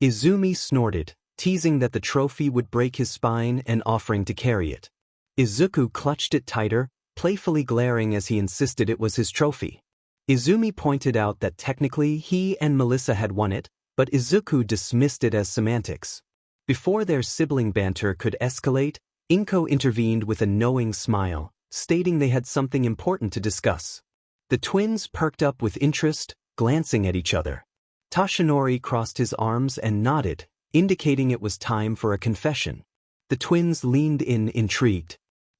Izumi snorted, teasing that the trophy would break his spine and offering to carry it. Izuku clutched it tighter, playfully glaring as he insisted it was his trophy. Izumi pointed out that technically he and Melissa had won it, but Izuku dismissed it as semantics. Before their sibling banter could escalate, Inko intervened with a knowing smile, stating they had something important to discuss. The twins perked up with interest, glancing at each other. Toshinori crossed his arms and nodded, indicating it was time for a confession. The twins leaned in, intrigued.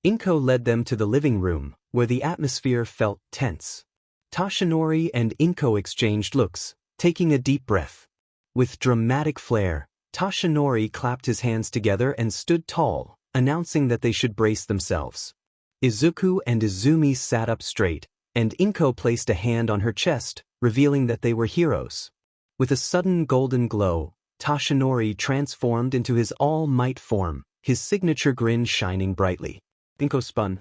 Inko led them to the living room, where the atmosphere felt tense. Toshinori and Inko exchanged looks, taking a deep breath. With dramatic flair, Toshinori clapped his hands together and stood tall, announcing that they should brace themselves. Izuku and Izumi sat up straight, and Inko placed a hand on her chest, revealing that they were heroes. With a sudden golden glow, Toshinori transformed into his all-might form, his signature grin shining brightly. Inko spun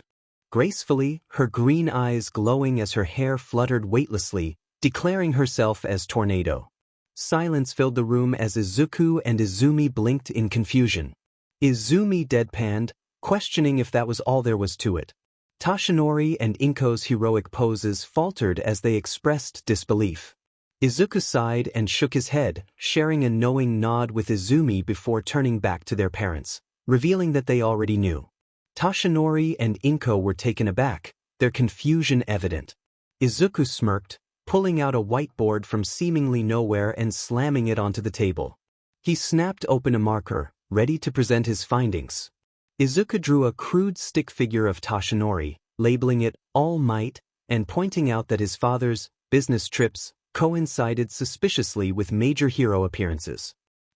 gracefully, her green eyes glowing as her hair fluttered weightlessly, declaring herself as Tornado. Silence filled the room as Izuku and Izumi blinked in confusion. Izumi deadpanned, questioning if that was all there was to it. Toshinori and Inko's heroic poses faltered as they expressed disbelief. Izuku sighed and shook his head, sharing a knowing nod with Izumi before turning back to their parents, revealing that they already knew. Toshinori and Inko were taken aback, their confusion evident. Izuku smirked, pulling out a whiteboard from seemingly nowhere and slamming it onto the table. He snapped open a marker, ready to present his findings. Izuku drew a crude stick figure of Toshinori, labeling it All Might, and pointing out that his father's business trips coincided suspiciously with major hero appearances.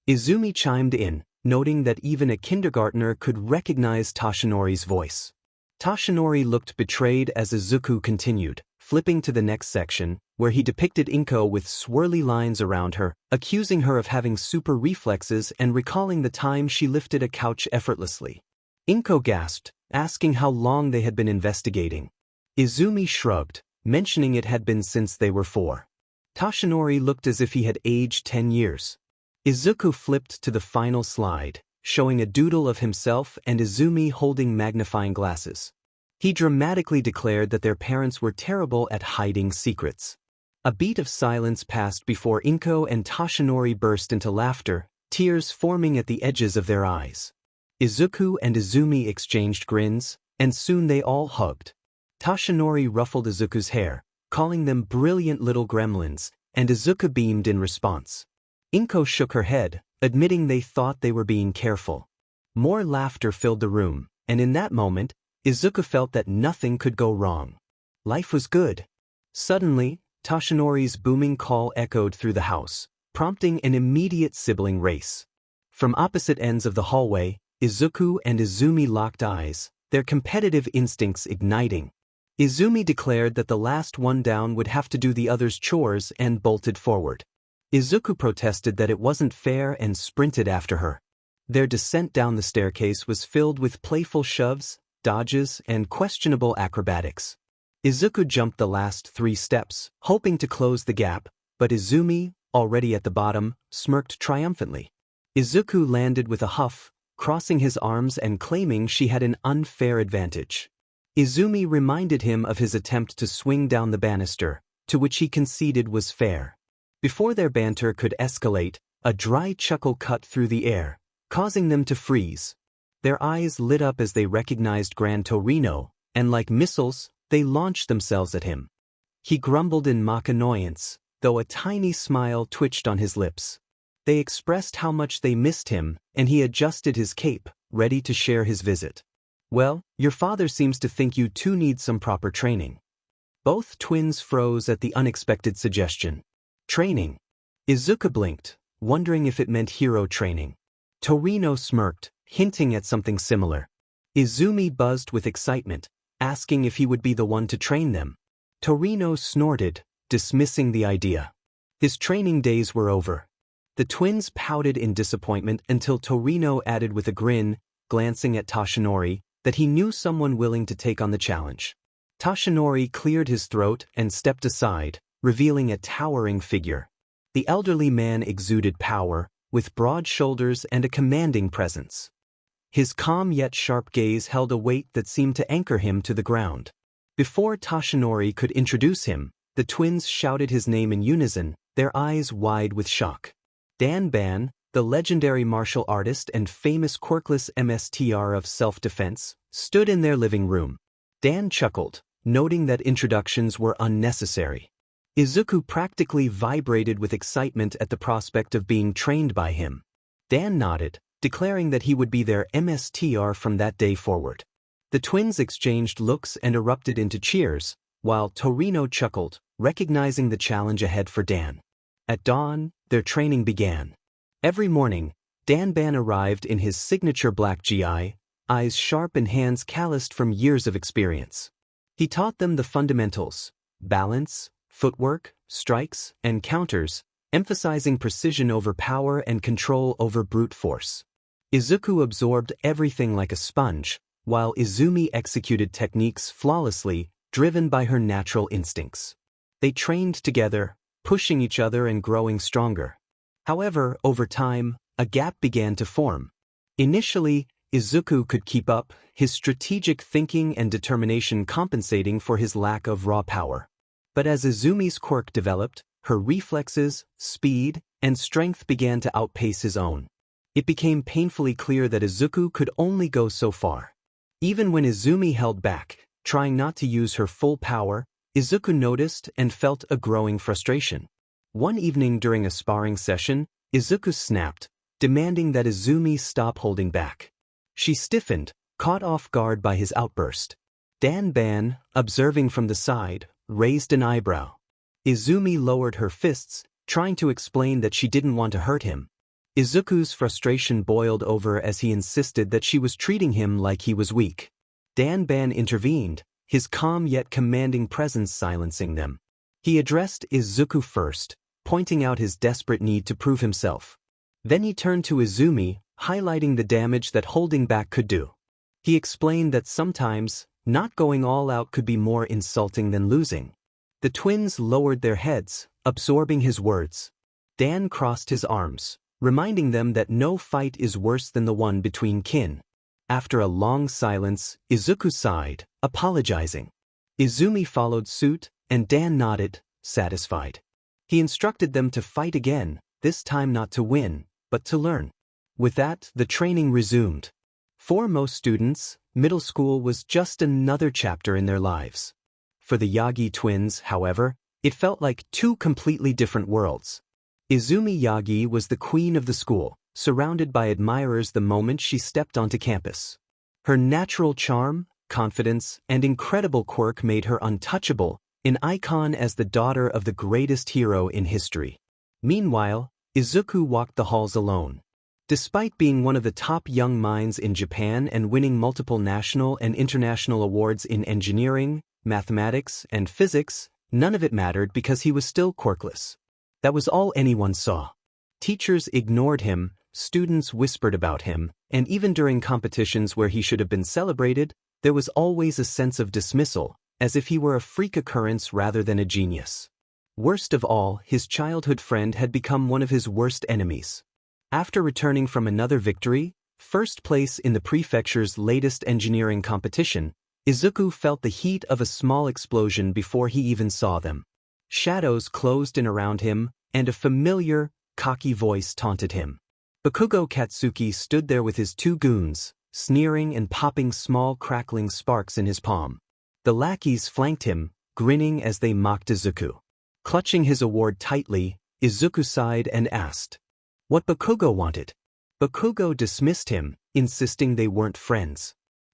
Izumi chimed in, noting that even a kindergartner could recognize Toshinori's voice. Toshinori looked betrayed as Izuku continued, flipping to the next section, where he depicted Inko with swirly lines around her, accusing her of having super reflexes and recalling the time she lifted a couch effortlessly. Inko gasped, asking how long they had been investigating. Izumi shrugged, mentioning it had been since they were 4. Toshinori looked as if he had aged 10 years. Izuku flipped to the final slide, showing a doodle of himself and Izumi holding magnifying glasses. He dramatically declared that their parents were terrible at hiding secrets. A beat of silence passed before Inko and Toshinori burst into laughter, tears forming at the edges of their eyes. Izuku and Izumi exchanged grins, and soon they all hugged. Toshinori ruffled Izuku's hair, calling them brilliant little gremlins, and Izuku beamed in response. Inko shook her head, admitting they thought they were being careful. More laughter filled the room, and in that moment, Izuku felt that nothing could go wrong. Life was good. Suddenly, Toshinori's booming call echoed through the house, prompting an immediate sibling race. From opposite ends of the hallway, Izuku and Izumi locked eyes, their competitive instincts igniting. Izumi declared that the last one down would have to do the other's chores and bolted forward. Izuku protested that it wasn't fair and sprinted after her. Their descent down the staircase was filled with playful shoves, dodges, and questionable acrobatics. Izuku jumped the last 3 steps, hoping to close the gap, but Izumi, already at the bottom, smirked triumphantly. Izuku landed with a huff, crossing his arms and claiming she had an unfair advantage. Izumi reminded him of his attempt to swing down the banister, to which he conceded was fair. Before their banter could escalate, a dry chuckle cut through the air, causing them to freeze. Their eyes lit up as they recognized Gran Torino, and like missiles, they launched themselves at him. He grumbled in mock annoyance, though a tiny smile twitched on his lips. They expressed how much they missed him, and he adjusted his cape, ready to share his visit. "Well, your father seems to think you two need some proper training." Both twins froze at the unexpected suggestion. Training? Izuku blinked, wondering if it meant hero training. Torino smirked, hinting at something similar. Izumi buzzed with excitement, asking if he would be the one to train them. Torino snorted, dismissing the idea. His training days were over. The twins pouted in disappointment until Torino added with a grin, glancing at Toshinori, that he knew someone willing to take on the challenge. Toshinori cleared his throat and stepped aside, revealing a towering figure. The elderly man exuded power, with broad shoulders and a commanding presence. His calm yet sharp gaze held a weight that seemed to anchor him to the ground. Before Toshinori could introduce him, the twins shouted his name in unison, their eyes wide with shock. Danban, the legendary martial artist and famous Quirkless MSTR of self-defense, stood in their living room. Dan chuckled, noting that introductions were unnecessary. Izuku practically vibrated with excitement at the prospect of being trained by him. Dan nodded, declaring that he would be their MSTR from that day forward. The twins exchanged looks and erupted into cheers, while Torino chuckled, recognizing the challenge ahead for Dan. At dawn, their training began. Every morning, Danban arrived in his signature black gi, eyes sharp and hands calloused from years of experience. He taught them the fundamentals: balance, footwork, strikes, and counters, emphasizing precision over power and control over brute force. Izuku absorbed everything like a sponge, while Izumi executed techniques flawlessly, driven by her natural instincts. They trained together, pushing each other and growing stronger. However, over time, a gap began to form. Initially, Izuku could keep up, his strategic thinking and determination compensating for his lack of raw power. But as Izumi's quirk developed, her reflexes, speed, and strength began to outpace his own. It became painfully clear that Izuku could only go so far. Even when Izumi held back, trying not to use her full power, Izuku noticed and felt a growing frustration. One evening during a sparring session, Izuku snapped, demanding that Izumi stop holding back. She stiffened, caught off guard by his outburst. Danban, observing from the side, raised an eyebrow. Izumi lowered her fists, trying to explain that she didn't want to hurt him. Izuku's frustration boiled over as he insisted that she was treating him like he was weak. Danban intervened, his calm yet commanding presence silencing them. He addressed Izuku first, pointing out his desperate need to prove himself. Then he turned to Izumi, highlighting the damage that holding back could do. He explained that sometimes, not going all out could be more insulting than losing. The twins lowered their heads, absorbing his words. Dan crossed his arms, reminding them that no fight is worse than the one between kin. After a long silence, Izuku sighed, apologizing. Izumi followed suit, and Dan nodded, satisfied. He instructed them to fight again, this time not to win, but to learn. With that, the training resumed. For most students, middle school was just another chapter in their lives. For the Yagi twins, however, it felt like two completely different worlds. Izumi Yagi was the queen of the school, surrounded by admirers the moment she stepped onto campus. Her natural charm, confidence, and incredible quirk made her untouchable, an icon as the daughter of the greatest hero in history. Meanwhile, Izuku walked the halls alone. Despite being one of the top young minds in Japan and winning multiple national and international awards in engineering, mathematics, and physics, none of it mattered because he was still quirkless. That was all anyone saw. Teachers ignored him, students whispered about him, and even during competitions where he should have been celebrated, there was always a sense of dismissal, as if he were a freak occurrence rather than a genius. Worst of all, his childhood friend had become one of his worst enemies. After returning from another victory, first place in the prefecture's latest engineering competition, Izuku felt the heat of a small explosion before he even saw them. Shadows closed in around him, and a familiar, cocky voice taunted him. Bakugo Katsuki stood there with his two goons, sneering and popping small crackling sparks in his palm. The lackeys flanked him, grinning as they mocked Izuku. Clutching his award tightly, Izuku sighed and asked what Bakugo wanted. Bakugo dismissed him, insisting they weren't friends.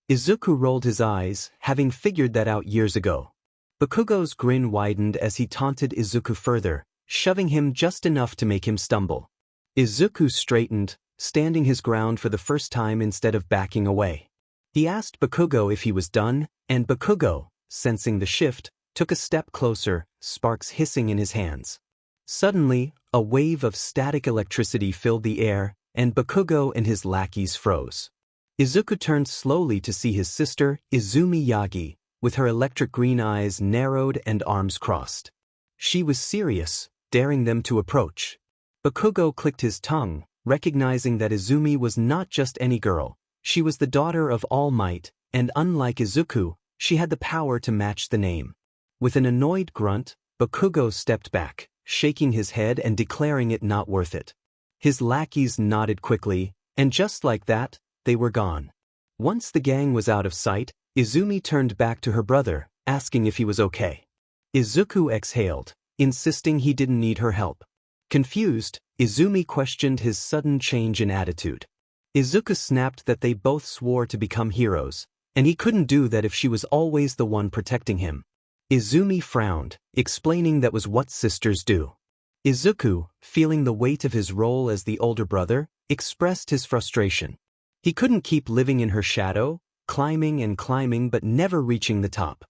Izuku rolled his eyes, having figured that out years ago. Bakugo's grin widened as he taunted Izuku further, shoving him just enough to make him stumble. Izuku straightened, standing his ground for the first time instead of backing away. He asked Bakugo if he was done, and Bakugo, sensing the shift, took a step closer, sparks hissing in his hands. Suddenly, a wave of static electricity filled the air, and Bakugo and his lackeys froze. Izuku turned slowly to see his sister, Izumi Yagi, with her electric green eyes narrowed and arms crossed. She was serious, daring them to approach. Bakugo clicked his tongue, recognizing that Izumi was not just any girl. She was the daughter of All Might, and unlike Izuku, she had the power to match the name. With an annoyed grunt, Bakugo stepped back, shaking his head and declaring it not worth it. His lackeys nodded quickly, and just like that, they were gone. Once the gang was out of sight, Izumi turned back to her brother, asking if he was okay. Izuku exhaled, insisting he didn't need her help. Confused, Izumi questioned his sudden change in attitude. Izuku snapped that they both swore to become heroes, and he couldn't do that if she was always the one protecting him. Izumi frowned, explaining that was what sisters do. Izuku, feeling the weight of his role as the older brother, expressed his frustration. He couldn't keep living in her shadow, climbing and climbing but never reaching the top.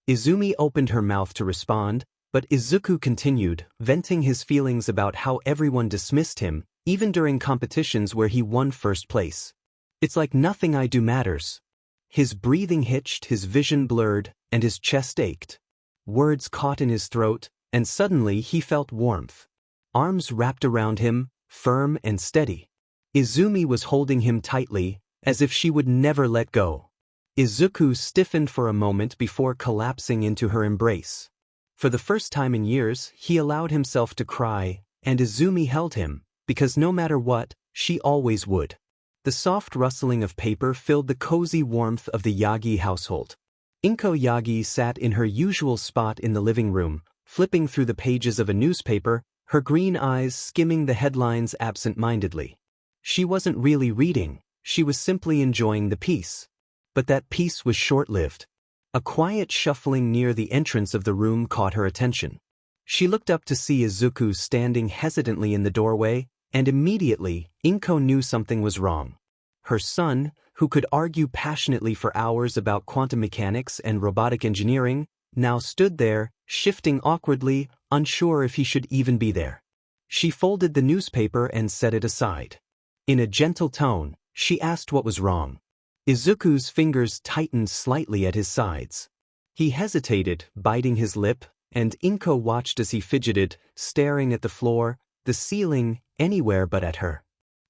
Izumi opened her mouth to respond, but Izuku continued, venting his feelings about how everyone dismissed him, even during competitions where he won first place. It's like nothing I do matters. His breathing hitched, his vision blurred, and his chest ached. Words caught in his throat, and suddenly he felt warmth. Arms wrapped around him, firm and steady. Izumi was holding him tightly, as if she would never let go. Izuku stiffened for a moment before collapsing into her embrace. For the first time in years, he allowed himself to cry, and Izumi held him, because no matter what, she always would. The soft rustling of paper filled the cozy warmth of the Yagi household. 𝐮𝐬𝐬𝐵 Yagi sat in her usual spot in the living room, flipping through the pages of a newspaper, her green eyes skimming the headlines absent-mindedly. She wasn't really reading, she was simply enjoying the peace. But that peace was short-lived. A quiet shuffling near the entrance of the room caught her attention. She looked up to see Izuku standing hesitantly in the doorway, and immediately, 𝐮𝐬𝐬𝐵 knew something was wrong. Her son, who could argue passionately for hours about quantum mechanics and robotic engineering, now stood there, shifting awkwardly, unsure if he should even be there. She folded the newspaper and set it aside. In a gentle tone, she asked what was wrong. Izuku's fingers tightened slightly at his sides. He hesitated, biting his lip, and 𝐮𝐬𝐬𝐵 watched as he fidgeted, staring at the floor, the ceiling, anywhere but at her.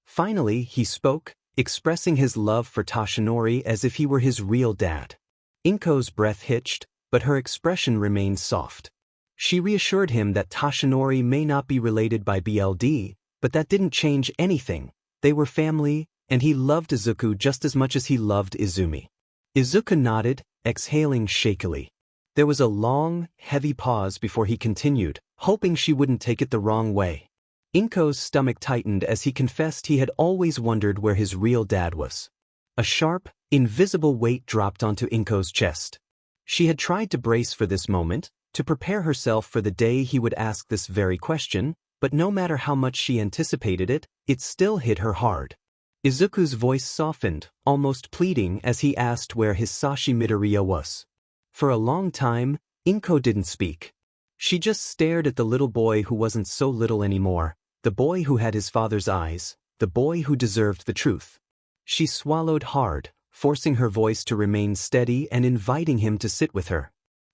Finally, he spoke, expressing his love for Tashinori as if he were his real dad. 𝐮𝐬𝐬𝐵's breath hitched, but her expression remained soft. She reassured him that Tashinori may not be related by blood, but that didn't change anything. They were family, and he loved Izuku just as much as he loved Izumi. Izuku nodded, exhaling shakily. There was a long, heavy pause before he continued, hoping she wouldn't take it the wrong way. 𝐮𝐬𝐬𝐵's stomach tightened as he confessed he had always wondered where his real dad was. A sharp, invisible weight dropped onto 𝐮𝐬𝐬𝐵's chest. She had tried to brace for this moment, to prepare herself for the day he would ask this very question, but no matter how much she anticipated it, it still hit her hard. Izuku's voice softened, almost pleading as he asked where Izuku Midoriya was. For a long time, 𝐮𝐬𝐬𝐵 didn't speak. She just stared at the little boy who wasn't so little anymore, the boy who had his father's eyes, the boy who deserved the truth. She swallowed hard, forcing her voice to remain steady and inviting him to sit with her.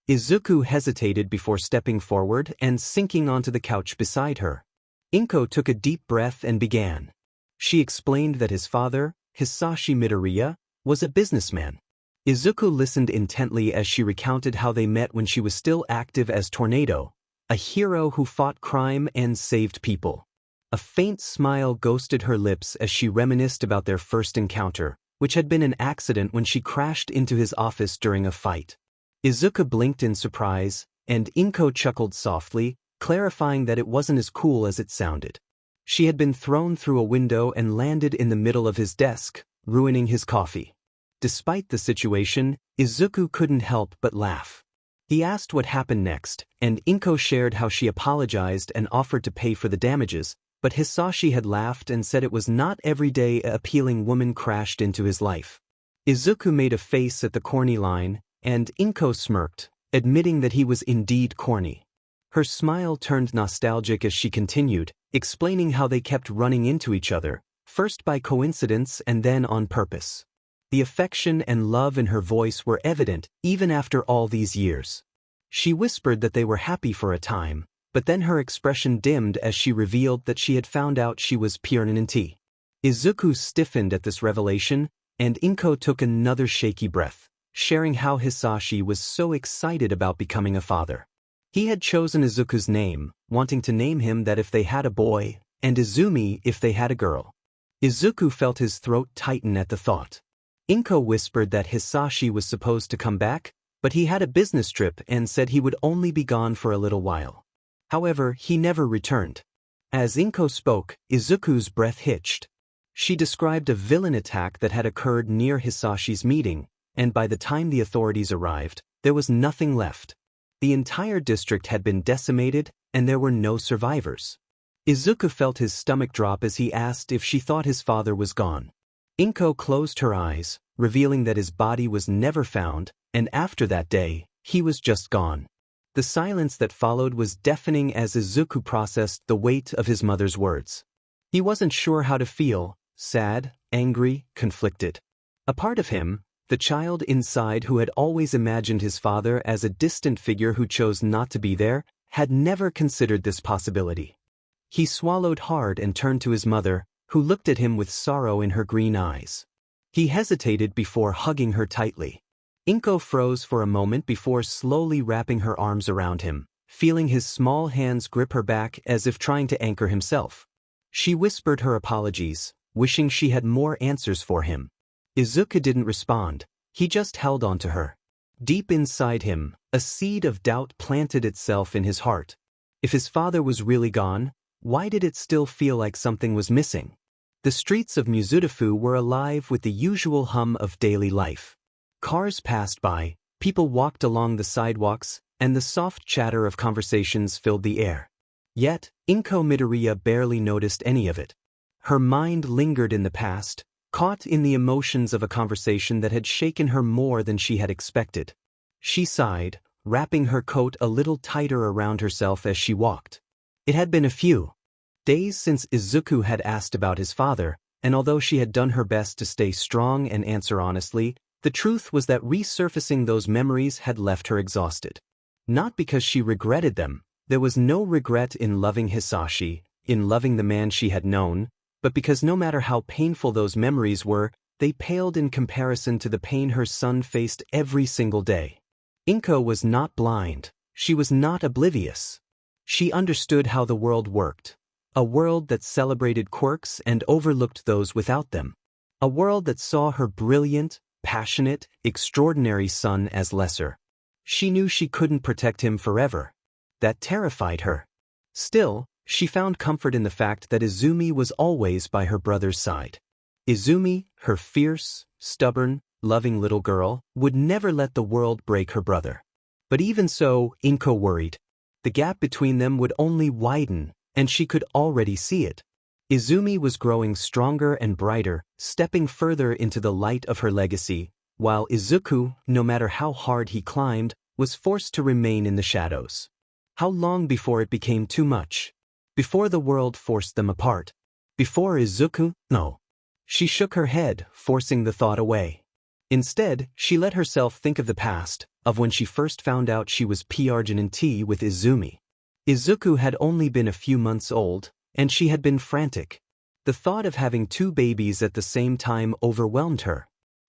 Izuku hesitated before stepping forward and sinking onto the couch beside her. 𝐮𝐬𝐬𝐵 took a deep breath and began. She explained that his father, Izuku Midoriya, was a businessman. Izuku listened intently as she recounted how they met when she was still active as Tornado, a hero who fought crime and saved people. A faint smile ghosted her lips as she reminisced about their first encounter, which had been an accident when she crashed into his office during a fight. Izuku blinked in surprise, and 𝐮𝐸𝐸 chuckled softly, clarifying that it wasn't as cool as it sounded. She had been thrown through a window and landed in the middle of his desk, ruining his coffee. Despite the situation, Izuku couldn't help but laugh. He asked what happened next, and 𝐮𝐸𝐸 shared how she apologized and offered to pay for the damages, but Hisashi had laughed and said it was not every day an appealing woman crashed into his life. Izuku made a face at the corny line, and 𝐮𝐸𝐸 smirked, admitting that he was indeed corny. Her smile turned nostalgic as she continued, explaining how they kept running into each other, first by coincidence and then on purpose. The affection and love in her voice were evident even after all these years. She whispered that they were happy for a time, but then her expression dimmed as she revealed that she had found out she was 𝐵. Izuku stiffened at this revelation, and 𝐮𝐸𝐸 took another shaky breath, sharing how Hisashi was so excited about becoming a father. He had chosen Izuku's name, wanting to name him that if they had a boy, and Izumi if they had a girl. Izuku felt his throat tighten at the thought. 𝐮𝐸𝐸 whispered that Hisashi was supposed to come back, but he had a business trip and said he would only be gone for a little while. However, he never returned. As 𝐮𝐸𝐸 spoke, Izuku's breath hitched. She described a villain attack that had occurred near Hisashi's meeting, and by the time the authorities arrived, there was nothing left. The entire district had been decimated, and there were no survivors. Izuku felt his stomach drop as he asked if she thought his father was gone. 𝐮𝐸𝐸 closed her eyes, revealing that his body was never found, and after that day, he was just gone. The silence that followed was deafening as Izuku processed the weight of his mother's words. He wasn't sure how to feel, sad, angry, conflicted. A part of him, the child inside who had always imagined his father as a distant figure who chose not to be there, had never considered this possibility. He swallowed hard and turned to his mother, who looked at him with sorrow in her green eyes. He hesitated before hugging her tightly. 𝐮𝐸𝐸 froze for a moment before slowly wrapping her arms around him, feeling his small hands grip her back as if trying to anchor himself. She whispered her apologies, wishing she had more answers for him. Izuku didn't respond, he just held on to her. Deep inside him, a seed of doubt planted itself in his heart. If his father was really gone, why did it still feel like something was missing? The streets of Mizudafu were alive with the usual hum of daily life. Cars passed by, people walked along the sidewalks, and the soft chatter of conversations filled the air. Yet, Izuku Midoriya barely noticed any of it. Her mind lingered in the past, caught in the emotions of a conversation that had shaken her more than she had expected. She sighed, wrapping her coat a little tighter around herself as she walked. It had been a few days since Izuku had asked about his father, and although she had done her best to stay strong and answer honestly, the truth was that resurfacing those memories had left her exhausted. Not because she regretted them, there was no regret in loving Hisashi, in loving the man she had known, but because no matter how painful those memories were, they paled in comparison to the pain her son faced every single day. 𝐮𝐸𝐸 was not blind, she was not oblivious. She understood how the world worked. A world that celebrated quirks and overlooked those without them. A world that saw her brilliant, passionate, extraordinary son as lesser. She knew she couldn't protect him forever. That terrified her. Still, she found comfort in the fact that Izumi was always by her brother's side. Izumi, her fierce, stubborn, loving little girl, would never let the world break her brother. But even so, 𝐮𝐸𝐸 worried. The gap between them would only widen, and she could already see it. Izumi was growing stronger and brighter, stepping further into the light of her legacy, while Izuku, no matter how hard he climbed, was forced to remain in the shadows. How long before it became too much? Before the world forced them apart? Before Izuku? No. She shook her head, forcing the thought away. Instead, she let herself think of the past, of when she first found out she was 𝐵 with Izumi. Izuku had only been a few months old, and she had been frantic. The thought of having two babies at the same time overwhelmed her.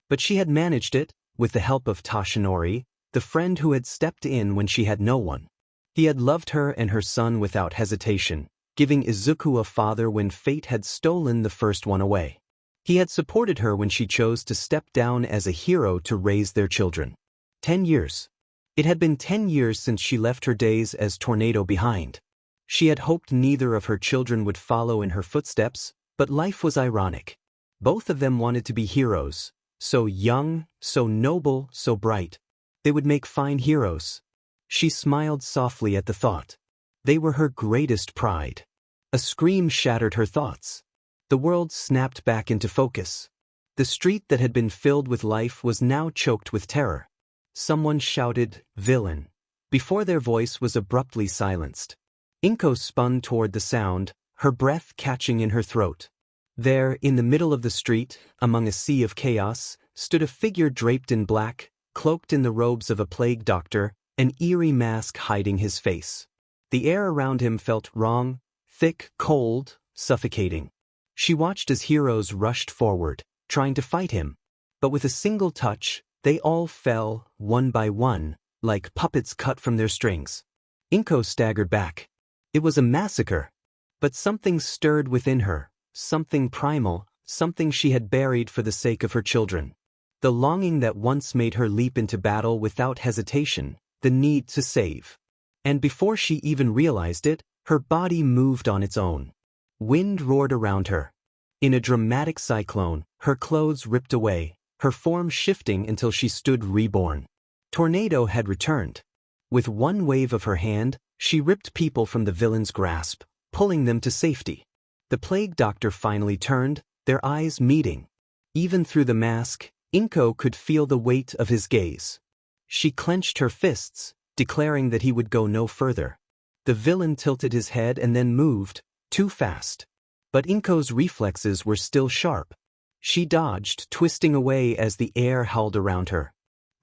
But she had managed it, with the help of Toshinori, the friend who had stepped in when she had no one. He had loved her and her son without hesitation, giving Izuku a father when fate had stolen the first one away. He had supported her when she chose to step down as a hero to raise their children. 10 years. It had been 10 years since she left her days as tornado behind. She had hoped neither of her children would follow in her footsteps, but life was ironic. Both of them wanted to be heroes, so young, so noble, so bright. They would make fine heroes. She smiled softly at the thought. They were her greatest pride. A scream shattered her thoughts. The world snapped back into focus. The street that had been filled with life was now choked with terror. Someone shouted, "Villain," before their voice was abruptly silenced. 𝐮𝐸𝐸 spun toward the sound, her breath catching in her throat. There, in the middle of the street, among a sea of chaos, stood a figure draped in black, cloaked in the robes of a plague doctor, an eerie mask hiding his face. The air around him felt wrong, thick, cold, suffocating. She watched as heroes rushed forward, trying to fight him. But with a single touch, they all fell, one by one, like puppets cut from their strings. 𝐮𝐸𝐸 staggered back. It was a massacre. But something stirred within her, something primal, something she had buried for the sake of her children. The longing that once made her leap into battle without hesitation, the need to save. And before she even realized it, her body moved on its own. Wind roared around her. In a dramatic cyclone, her clothes ripped away, her form shifting until she stood reborn. Tornado had returned. With one wave of her hand, she ripped people from the villain's grasp, pulling them to safety. The plague doctor finally turned, their eyes meeting. Even through the mask, 𝐮𝐸𝐸 could feel the weight of his gaze. She clenched her fists, declaring that he would go no further. The villain tilted his head and then moved, too fast. But 𝐮𝐸𝐸𝐸's reflexes were still sharp. She dodged, twisting away as the air howled around her.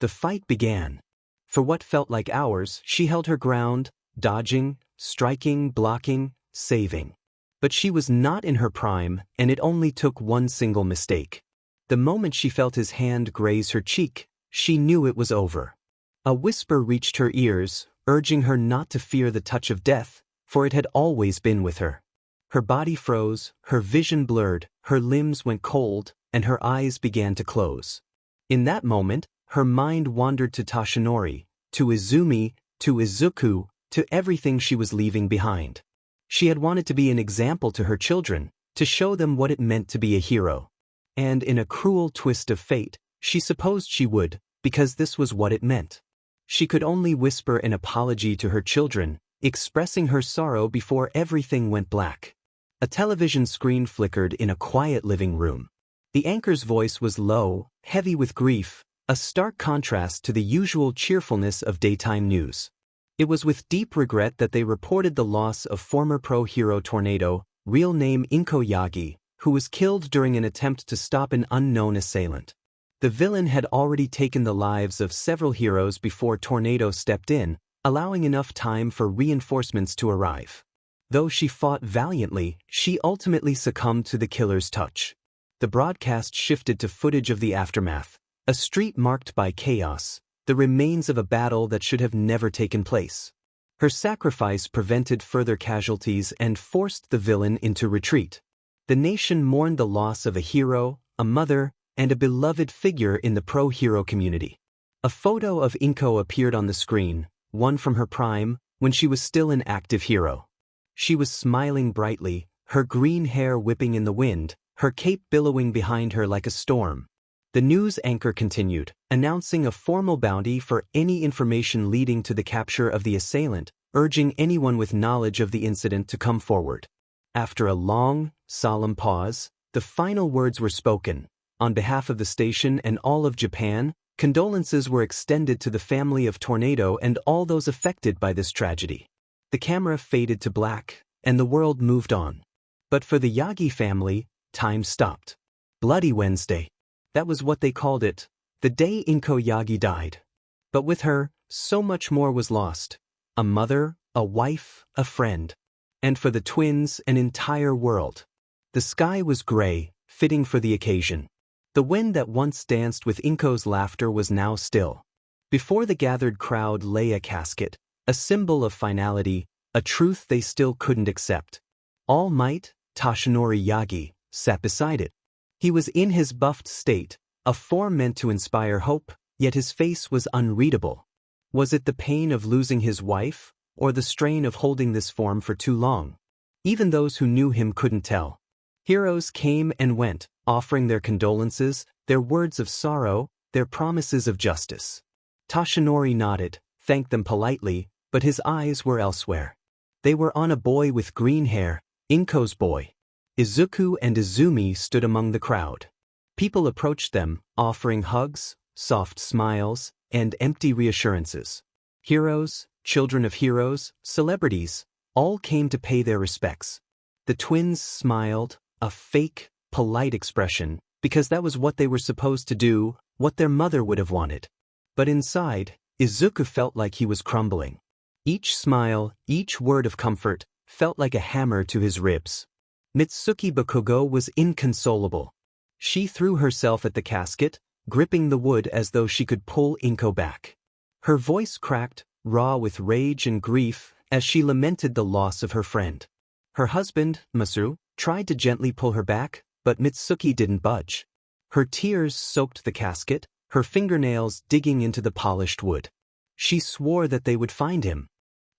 The fight began. For what felt like hours, she held her ground, dodging, striking, blocking, saving. But she was not in her prime, and it only took one single mistake. The moment she felt his hand graze her cheek, she knew it was over. A whisper reached her ears, urging her not to fear the touch of death, for it had always been with her. Her body froze, her vision blurred, her limbs went cold, and her eyes began to close. In that moment, her mind wandered to Tashinori, to Izumi, to Izuku, to everything she was leaving behind. She had wanted to be an example to her children, to show them what it meant to be a hero. And in a cruel twist of fate, she supposed she would, because this was what it meant. She could only whisper an apology to her children, expressing her sorrow before everything went black. A television screen flickered in a quiet living room. The anchor's voice was low, heavy with grief, a stark contrast to the usual cheerfulness of daytime news. It was with deep regret that they reported the loss of former pro hero Tornado, real name Izuku Yagi, who was killed during an attempt to stop an unknown assailant. The villain had already taken the lives of several heroes before Tornado stepped in, allowing enough time for reinforcements to arrive. Though she fought valiantly, she ultimately succumbed to the killer's touch. The broadcast shifted to footage of the aftermath, a street marked by chaos, the remains of a battle that should have never taken place. Her sacrifice prevented further casualties and forced the villain into retreat. The nation mourned the loss of a hero, a mother, and a beloved figure in the pro-hero community. A photo of 𝐮𝐸𝐸𝐸 appeared on the screen, one from her prime, when she was still an active hero. She was smiling brightly, her green hair whipping in the wind, her cape billowing behind her like a storm. The news anchor continued, announcing a formal bounty for any information leading to the capture of the assailant, urging anyone with knowledge of the incident to come forward. After a long, solemn pause, the final words were spoken. On behalf of the station and all of Japan, condolences were extended to the family of Tornado and all those affected by this tragedy. The camera faded to black, and the world moved on. But for the Yagi family, time stopped. Bloody Wednesday. That was what they called it, the day 𝐮𝐸𝐸𝐸 Yagi died. But with her, so much more was lost. A mother, a wife, a friend. And for the twins, an entire world. The sky was gray, fitting for the occasion. The wind that once danced with 𝐮𝐸𝐸𝐸's laughter was now still. Before the gathered crowd lay a casket, a symbol of finality, a truth they still couldn't accept. All Might, Toshinori Yagi, sat beside it. He was in his buffed state, a form meant to inspire hope, yet his face was unreadable. Was it the pain of losing his wife, or the strain of holding this form for too long? Even those who knew him couldn't tell. Heroes came and went, offering their condolences, their words of sorrow, their promises of justice. Toshinori nodded, thanked them politely, but his eyes were elsewhere. They were on a boy with green hair, 𝐮𝐬𝐽𝐻's boy. Izuku and Izumi stood among the crowd. People approached them, offering hugs, soft smiles, and empty reassurances. Heroes, children of heroes, celebrities, all came to pay their respects. The twins smiled, a fake, polite expression, because that was what they were supposed to do, what their mother would have wanted. But inside, Izuku felt like he was crumbling. Each smile, each word of comfort, felt like a hammer to his ribs. Mitsuki Bakugo was inconsolable. She threw herself at the casket, gripping the wood as though she could pull 𝐮𝐬𝐽𝐻 back. Her voice cracked, raw with rage and grief, as she lamented the loss of her friend. Her husband, Masaru, tried to gently pull her back, but Mitsuki didn't budge. Her tears soaked the casket, her fingernails digging into the polished wood. She swore that they would find him.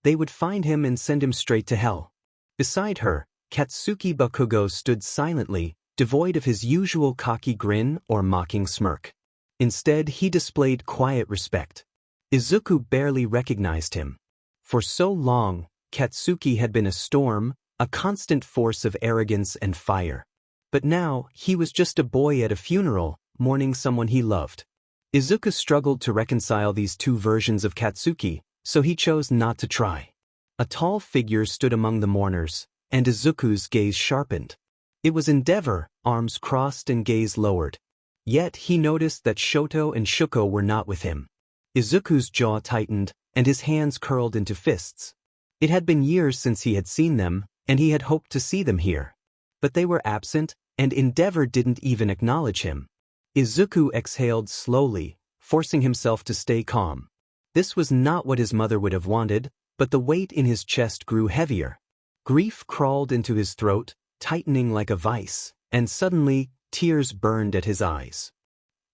They would find him and send him straight to hell. Beside her, Katsuki Bakugo stood silently, devoid of his usual cocky grin or mocking smirk. Instead, he displayed quiet respect. Izuku barely recognized him. For so long, Katsuki had been a storm, a constant force of arrogance and fire. But now, he was just a boy at a funeral, mourning someone he loved. Izuku struggled to reconcile these two versions of Katsuki, so he chose not to try. A tall figure stood among the mourners, and Izuku's gaze sharpened. It was Endeavor, arms crossed and gaze lowered. Yet he noticed that Shoto and Shuko were not with him. Izuku's jaw tightened, and his hands curled into fists. It had been years since he had seen them, and he had hoped to see them here. But they were absent, and Endeavor didn't even acknowledge him. Izuku exhaled slowly, forcing himself to stay calm. This was not what his mother would have wanted, but the weight in his chest grew heavier. Grief crawled into his throat, tightening like a vice, and suddenly, tears burned at his eyes.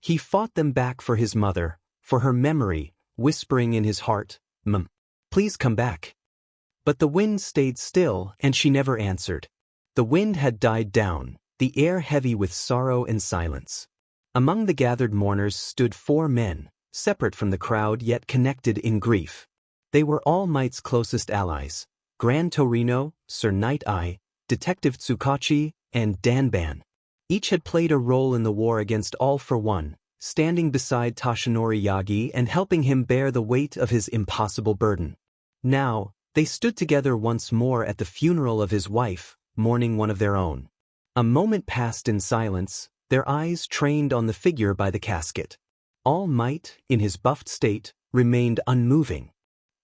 He fought them back for his mother, for her memory, whispering in his heart, please come back." But the wind stayed still, and she never answered. The wind had died down, the air heavy with sorrow and silence. Among the gathered mourners stood 4 men, separate from the crowd yet connected in grief. They were All Might's closest allies: Grand Torino, Sir Night-Eye, Detective Tsukachi, and Danban. Each had played a role in the war against All for One, standing beside Toshinori Yagi and helping him bear the weight of his impossible burden. Now, they stood together once more at the funeral of his wife, mourning one of their own. A moment passed in silence, their eyes trained on the figure by the casket. All Might, in his buffed state, remained unmoving.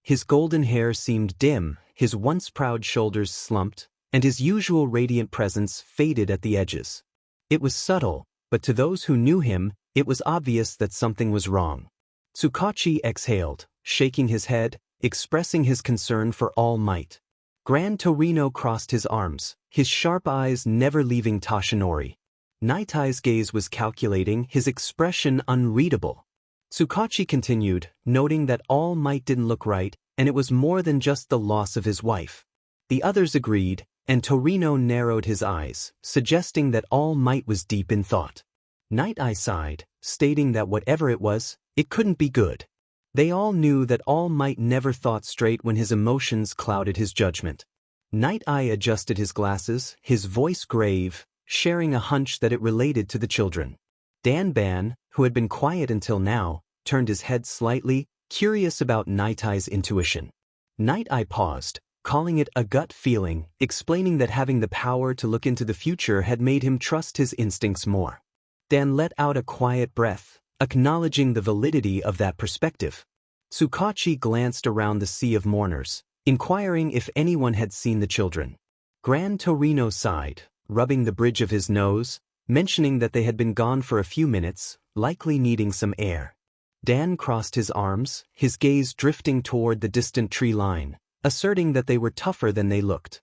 His golden hair seemed dim, his once proud shoulders slumped, and his usual radiant presence faded at the edges. It was subtle, but to those who knew him, it was obvious that something was wrong. Tsukachi exhaled, shaking his head, expressing his concern for All Might. Grand Torino crossed his arms, his sharp eyes never leaving Toshinori. Night-Eye's gaze was calculating, his expression unreadable. Tsukachi continued, noting that All Might didn't look right, and it was more than just the loss of his wife. The others agreed, and Torino narrowed his eyes, suggesting that All Might was deep in thought. Night-Eye sighed, stating that whatever it was, it couldn't be good. They all knew that All Might never thought straight when his emotions clouded his judgment. Night-Eye adjusted his glasses, his voice grave, sharing a hunch that it related to the children. Danban, who had been quiet until now, turned his head slightly, curious about Night-Eye's intuition. Night-Eye paused, calling it a gut feeling, explaining that having the power to look into the future had made him trust his instincts more. Dan let out a quiet breath, acknowledging the validity of that perspective. Tsukachi glanced around the sea of mourners, inquiring if anyone had seen the children. Grand Torino sighed, rubbing the bridge of his nose, mentioning that they had been gone for a few minutes, likely needing some air. Dan crossed his arms, his gaze drifting toward the distant tree line, asserting that they were tougher than they looked.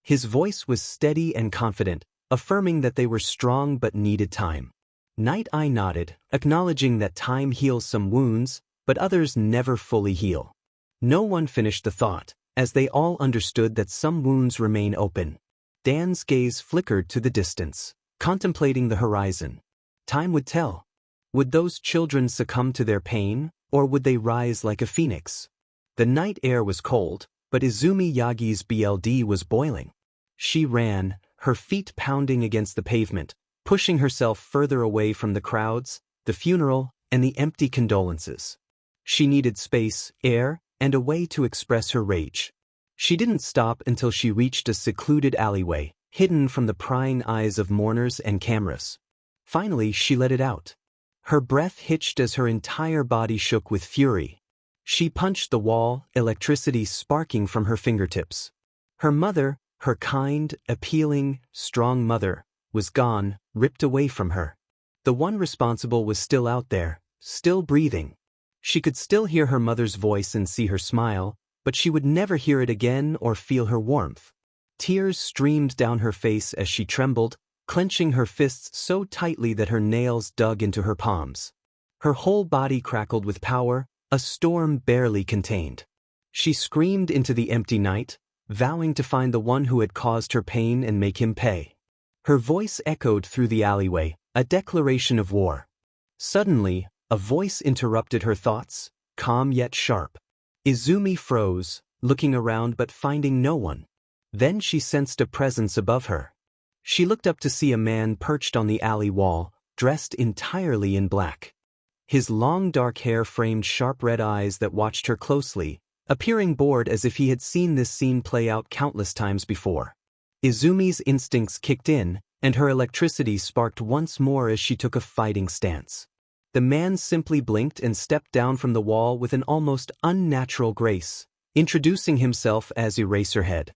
His voice was steady and confident, affirming that they were strong but needed time. Night Eye nodded, acknowledging that time heals some wounds, but others never fully heal. No one finished the thought, as they all understood that some wounds remain open. Dan's gaze flickered to the distance, contemplating the horizon. Time would tell. Would those children succumb to their pain, or would they rise like a phoenix? The night air was cold, but Izumi Yagi's blood was boiling. She ran, her feet pounding against the pavement, pushing herself further away from the crowds, the funeral, and the empty condolences. She needed space, air, and a way to express her rage. She didn't stop until she reached a secluded alleyway, hidden from the prying eyes of mourners and cameras. Finally, she let it out. Her breath hitched as her entire body shook with fury. She punched the wall, electricity sparking from her fingertips. Her mother, her kind, appealing, strong mother, was gone, ripped away from her. The one responsible was still out there, still breathing. She could still hear her mother's voice and see her smile, but she would never hear it again or feel her warmth. Tears streamed down her face as she trembled, clenching her fists so tightly that her nails dug into her palms. Her whole body crackled with power, a storm barely contained. She screamed into the empty night, vowing to find the one who had caused her pain and make him pay. Her voice echoed through the alleyway, a declaration of war. Suddenly, a voice interrupted her thoughts, calm yet sharp. Izumi froze, looking around but finding no one. Then she sensed a presence above her. She looked up to see a man perched on the alley wall, dressed entirely in black. His long dark hair framed sharp red eyes that watched her closely, appearing bored as if he had seen this scene play out countless times before. Izumi's instincts kicked in, and her electricity sparked once more as she took a fighting stance. The man simply blinked and stepped down from the wall with an almost unnatural grace, introducing himself as Eraserhead.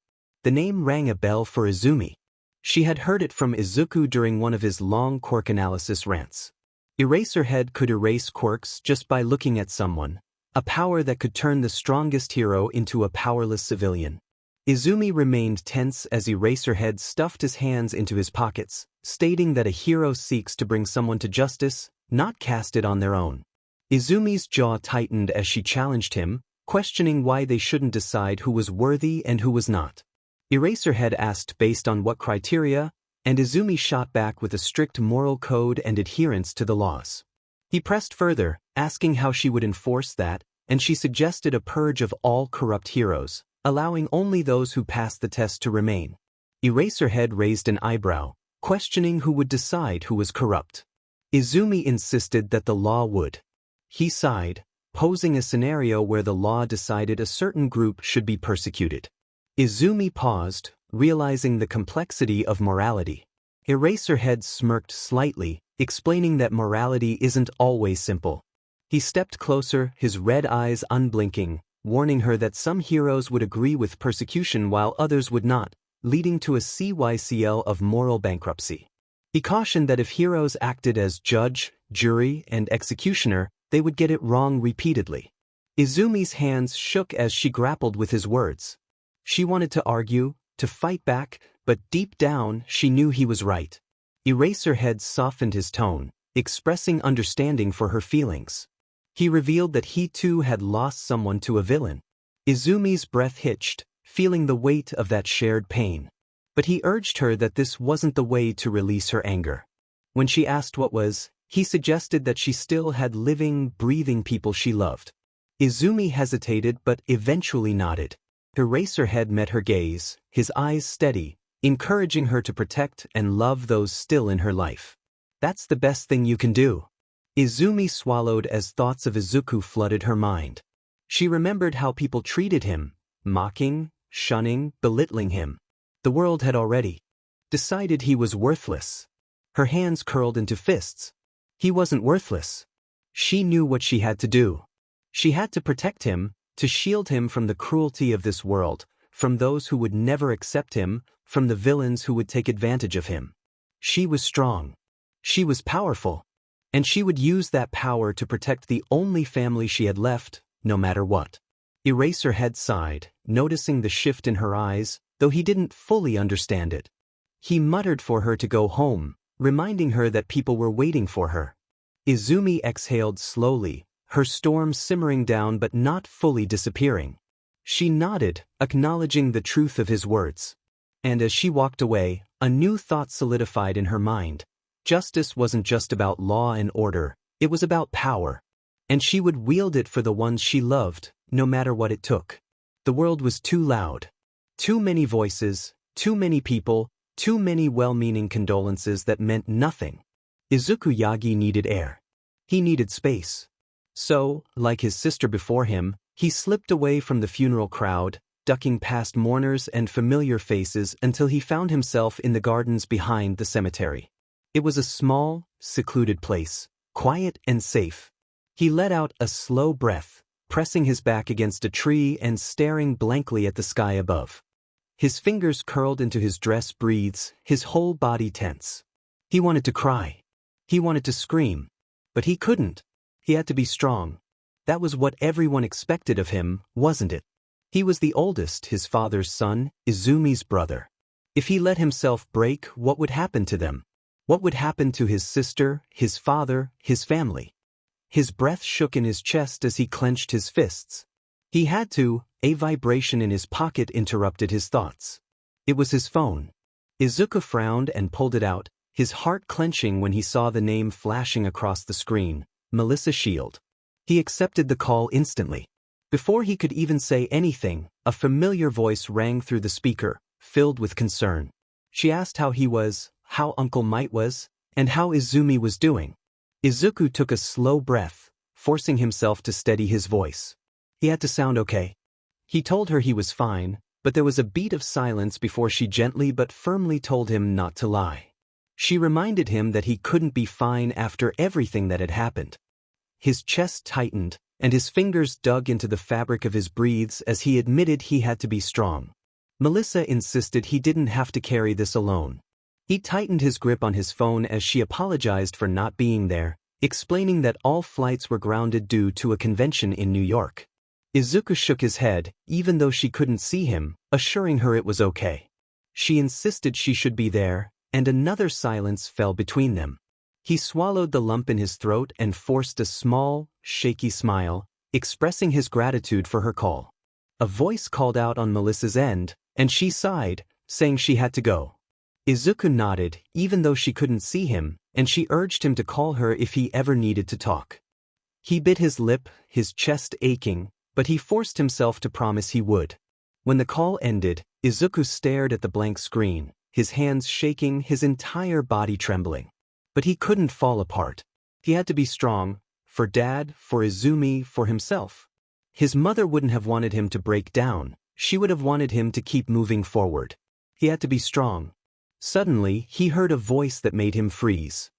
The name rang a bell for Izumi. She had heard it from Izuku during one of his long quirk analysis rants. Eraserhead could erase quirks just by looking at someone, a power that could turn the strongest hero into a powerless civilian. Izumi remained tense as Eraserhead stuffed his hands into his pockets, stating that a hero seeks to bring someone to justice, not cast it on their own. Izumi's jaw tightened as she challenged him, questioning why they shouldn't decide who was worthy and who was not. Eraserhead asked based on what criteria, and Izumi shot back with a strict moral code and adherence to the laws. He pressed further, asking how she would enforce that, and she suggested a purge of all corrupt heroes, allowing only those who passed the test to remain. Eraserhead raised an eyebrow, questioning who would decide who was corrupt. Izumi insisted that the law would. He sighed, posing a scenario where the law decided a certain group should be persecuted. Izumi paused, realizing the complexity of morality. Eraserhead smirked slightly, explaining that morality isn't always simple. He stepped closer, his red eyes unblinking, warning her that some heroes would agree with persecution while others would not, leading to a cycle of moral bankruptcy. He cautioned that if heroes acted as judge, jury, and executioner, they would get it wrong repeatedly. Izumi's hands shook as she grappled with his words. She wanted to argue, to fight back, but deep down she knew he was right. Eraserhead softened his tone, expressing understanding for her feelings. He revealed that he too had lost someone to a villain. Izumi's breath hitched, feeling the weight of that shared pain. But he urged her that this wasn't the way to release her anger. When she asked what was, he suggested that she still had living, breathing people she loved. Izumi hesitated but eventually nodded. Eraserhead met her gaze, his eyes steady, encouraging her to protect and love those still in her life. That's the best thing you can do. Izumi swallowed as thoughts of Izuku flooded her mind. She remembered how people treated him, mocking, shunning, belittling him. The world had already decided he was worthless. Her hands curled into fists. He wasn't worthless. She knew what she had to do. She had to protect him, to shield him from the cruelty of this world, from those who would never accept him, from the villains who would take advantage of him. She was strong. She was powerful. And she would use that power to protect the only family she had left, no matter what. Eraserhead sighed, noticing the shift in her eyes, though he didn't fully understand it. He muttered for her to go home, reminding her that people were waiting for her. Izumi exhaled slowly, her storm simmering down but not fully disappearing. She nodded, acknowledging the truth of his words. And as she walked away, a new thought solidified in her mind. Justice wasn't just about law and order, it was about power. And she would wield it for the ones she loved, no matter what it took. The world was too loud. Too many voices, too many people, too many well-meaning condolences that meant nothing. Izuku Yagi needed air. He needed space. So, like his sister before him, he slipped away from the funeral crowd, ducking past mourners and familiar faces until he found himself in the gardens behind the cemetery. It was a small, secluded place, quiet and safe. He let out a slow breath, pressing his back against a tree and staring blankly at the sky above. His fingers curled into his dress breathes, his whole body tense. He wanted to cry. He wanted to scream. But he couldn't. He had to be strong. That was what everyone expected of him, wasn't it? He was the oldest, his father's son, Izumi's brother. If he let himself break, what would happen to them? What would happen to his sister, his father, his family? His breath shook in his chest as he clenched his fists. He had to. A vibration in his pocket interrupted his thoughts. It was his phone. Izuku frowned and pulled it out, his heart clenching when he saw the name flashing across the screen, Melissa Shield. He accepted the call instantly. Before he could even say anything, a familiar voice rang through the speaker, filled with concern. She asked how he was, how Uncle Might was, and how Izumi was doing. Izuku took a slow breath, forcing himself to steady his voice. He had to sound okay. He told her he was fine, but there was a beat of silence before she gently but firmly told him not to lie. She reminded him that he couldn't be fine after everything that had happened. His chest tightened, and his fingers dug into the fabric of his breathes as he admitted he had to be strong. Melissa insisted he didn't have to carry this alone. He tightened his grip on his phone as she apologized for not being there, explaining that all flights were grounded due to a convention in New York. Izuku shook his head, even though she couldn't see him, assuring her it was okay. She insisted she should be there, and another silence fell between them. He swallowed the lump in his throat and forced a small, shaky smile, expressing his gratitude for her call. A voice called out on Melissa's end, and she sighed, saying she had to go. Izuku nodded, even though she couldn't see him, and she urged him to call her if he ever needed to talk. He bit his lip, his chest aching, but he forced himself to promise he would. When the call ended, Izuku stared at the blank screen, his hands shaking, his entire body trembling. But he couldn't fall apart. He had to be strong, for Dad, for Izumi, for himself. His mother wouldn't have wanted him to break down, she would have wanted him to keep moving forward. He had to be strong. Suddenly, he heard a voice that made him freeze.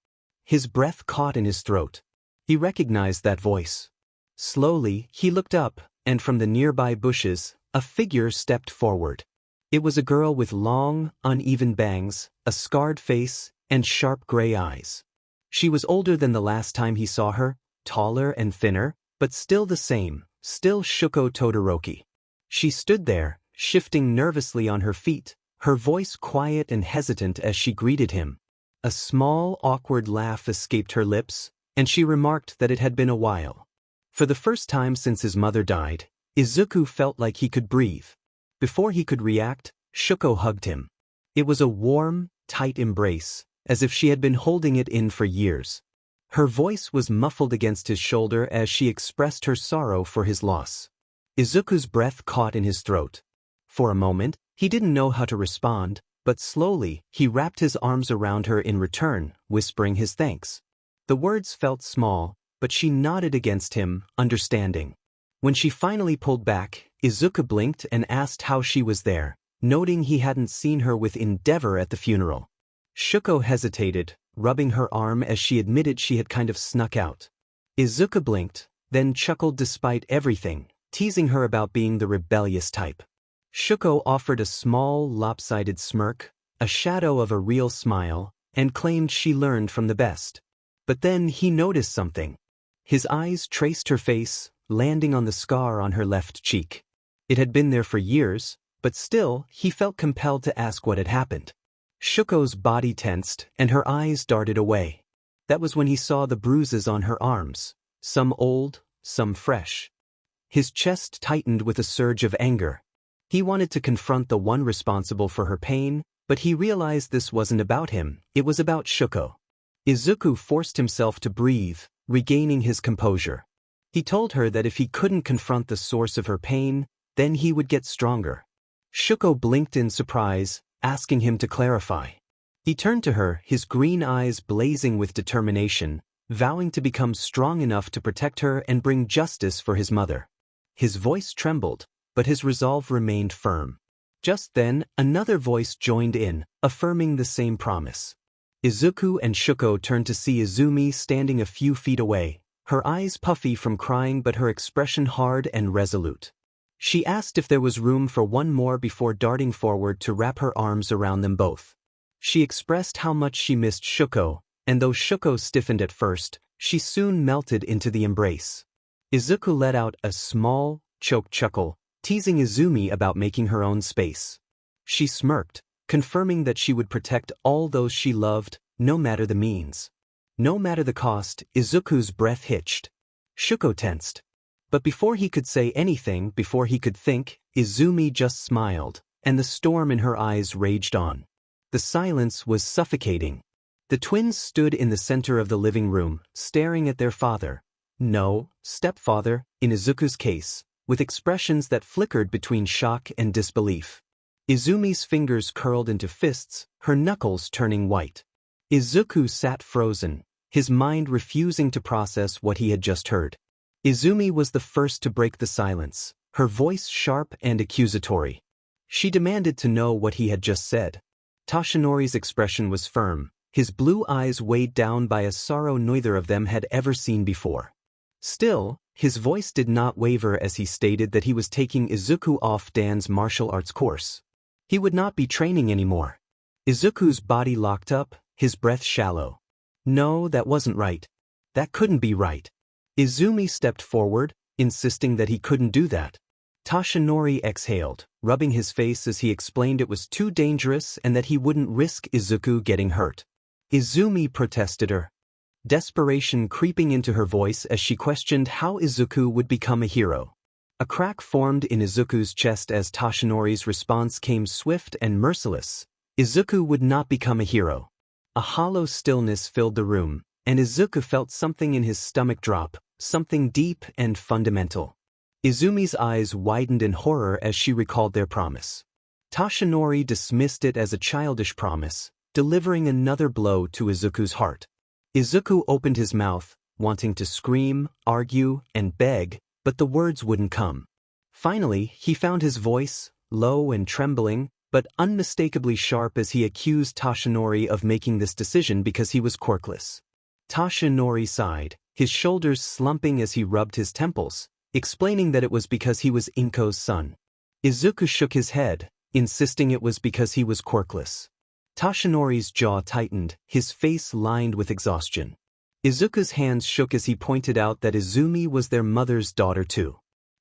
His breath caught in his throat. He recognized that voice. Slowly, he looked up, and from the nearby bushes, a figure stepped forward. It was a girl with long, uneven bangs, a scarred face, and sharp gray eyes. She was older than the last time he saw her, taller and thinner, but still the same, still Shuko Todoroki. She stood there, shifting nervously on her feet, her voice quiet and hesitant as she greeted him. A small, awkward laugh escaped her lips, and she remarked that it had been a while. For the first time since his mother died, Izuku felt like he could breathe. Before he could react, Shuko hugged him. It was a warm, tight embrace, as if she had been holding it in for years. Her voice was muffled against his shoulder as she expressed her sorrow for his loss. Izuku's breath caught in his throat. For a moment, he didn't know how to respond, but slowly, he wrapped his arms around her in return, whispering his thanks. The words felt small, but she nodded against him, understanding. When she finally pulled back, Izuku blinked and asked how she was there, noting he hadn't seen her with Endeavor at the funeral. Shuko hesitated, rubbing her arm as she admitted she had kind of snuck out. Izuku blinked, then chuckled despite everything, teasing her about being the rebellious type. Shuko offered a small, lopsided smirk, a shadow of a real smile, and claimed she learned from the best. But then he noticed something. His eyes traced her face, landing on the scar on her left cheek. It had been there for years, but still, he felt compelled to ask what had happened. Shuko's body tensed, and her eyes darted away. That was when he saw the bruises on her arms, some old, some fresh. His chest tightened with a surge of anger. He wanted to confront the one responsible for her pain, but he realized this wasn't about him, it was about Shuko. Izuku forced himself to breathe, regaining his composure. He told her that if he couldn't confront the source of her pain, then he would get stronger. Shuko blinked in surprise, asking him to clarify. He turned to her, his green eyes blazing with determination, vowing to become strong enough to protect her and bring justice for his mother. His voice trembled, but his resolve remained firm. Just then, another voice joined in, affirming the same promise. Izuku and Shuko turned to see Izumi standing a few feet away, her eyes puffy from crying but her expression hard and resolute. She asked if there was room for one more before darting forward to wrap her arms around them both. She expressed how much she missed Shuko, and though Shuko stiffened at first, she soon melted into the embrace. Izuku let out a small, choked chuckle, teasing Izumi about making her own space. She smirked, confirming that she would protect all those she loved, no matter the means. No matter the cost, Izuku's breath hitched. Shuko tensed. But before he could say anything, before he could think, Izumi just smiled, and the storm in her eyes raged on. The silence was suffocating. The twins stood in the center of the living room, staring at their father. No, stepfather, in Izuku's case, with expressions that flickered between shock and disbelief. Izumi's fingers curled into fists, her knuckles turning white. Izuku sat frozen, his mind refusing to process what he had just heard. Izumi was the first to break the silence, her voice sharp and accusatory. She demanded to know what he had just said. Toshinori's expression was firm, his blue eyes weighed down by a sorrow neither of them had ever seen before. Still, his voice did not waver as he stated that he was taking Izuku off Dan's martial arts course. He would not be training anymore. Izuku's body locked up, his breath shallow. No, that wasn't right. That couldn't be right. Izumi stepped forward, insisting that he couldn't do that. Toshinori exhaled, rubbing his face as he explained it was too dangerous and that he wouldn't risk Izuku getting hurt. Izumi protested her, desperation creeping into her voice as she questioned how Izuku would become a hero. A crack formed in Izuku's chest as Toshinori's response came swift and merciless. Izuku would not become a hero. A hollow stillness filled the room, and Izuku felt something in his stomach drop, something deep and fundamental. Izumi's eyes widened in horror as she recalled their promise. Toshinori dismissed it as a childish promise, delivering another blow to Izuku's heart. Izuku opened his mouth, wanting to scream, argue, and beg, but the words wouldn't come. Finally, he found his voice, low and trembling, but unmistakably sharp as he accused Toshinori of making this decision because he was quirkless. Toshinori sighed, his shoulders slumping as he rubbed his temples, explaining that it was because he was Inko's son. Izuku shook his head, insisting it was because he was quirkless. Toshinori's jaw tightened, his face lined with exhaustion. Izuku's hands shook as he pointed out that Izumi was their mother's daughter too.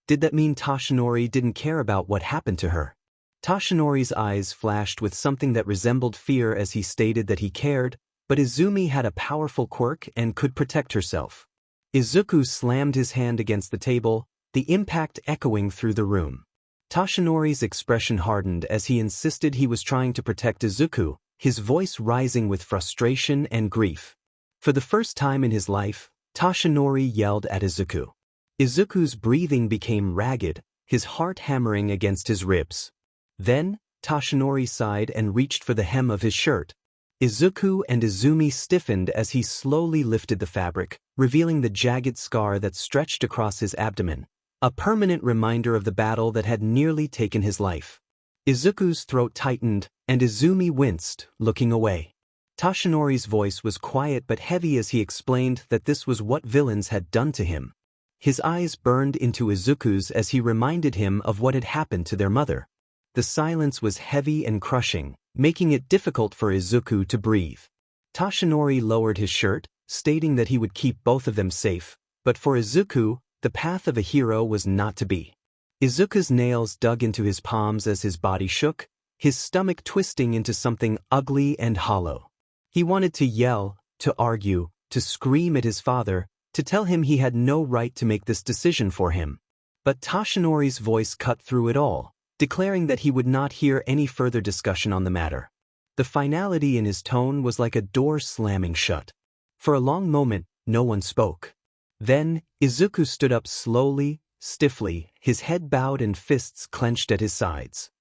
Did that mean Toshinori didn't care about what happened to her? Toshinori's eyes flashed with something that resembled fear as he stated that he cared, but Izumi had a powerful quirk and could protect herself. Izuku slammed his hand against the table, the impact echoing through the room. Toshinori's expression hardened as he insisted he was trying to protect Izuku, his voice rising with frustration and grief. For the first time in his life, Toshinori yelled at Izuku. Izuku's breathing became ragged, his heart hammering against his ribs. Then, Toshinori sighed and reached for the hem of his shirt. Izuku and Izumi stiffened as he slowly lifted the fabric, revealing the jagged scar that stretched across his abdomen, a permanent reminder of the battle that had nearly taken his life. Izuku's throat tightened, and Izumi winced, looking away. Toshinori's voice was quiet but heavy as he explained that this was what villains had done to him. His eyes burned into Izuku's as he reminded him of what had happened to their mother. The silence was heavy and crushing, making it difficult for Izuku to breathe. Toshinori lowered his shirt, stating that he would keep both of them safe, but for Izuku, the path of a hero was not to be. Izuku's nails dug into his palms as his body shook, his stomach twisting into something ugly and hollow. He wanted to yell, to argue, to scream at his father, to tell him he had no right to make this decision for him. But Toshinori's voice cut through it all, declaring that he would not hear any further discussion on the matter. The finality in his tone was like a door slamming shut. For a long moment, no one spoke. Then, Izuku stood up slowly, stiffly, his head bowed and fists clenched at his sides.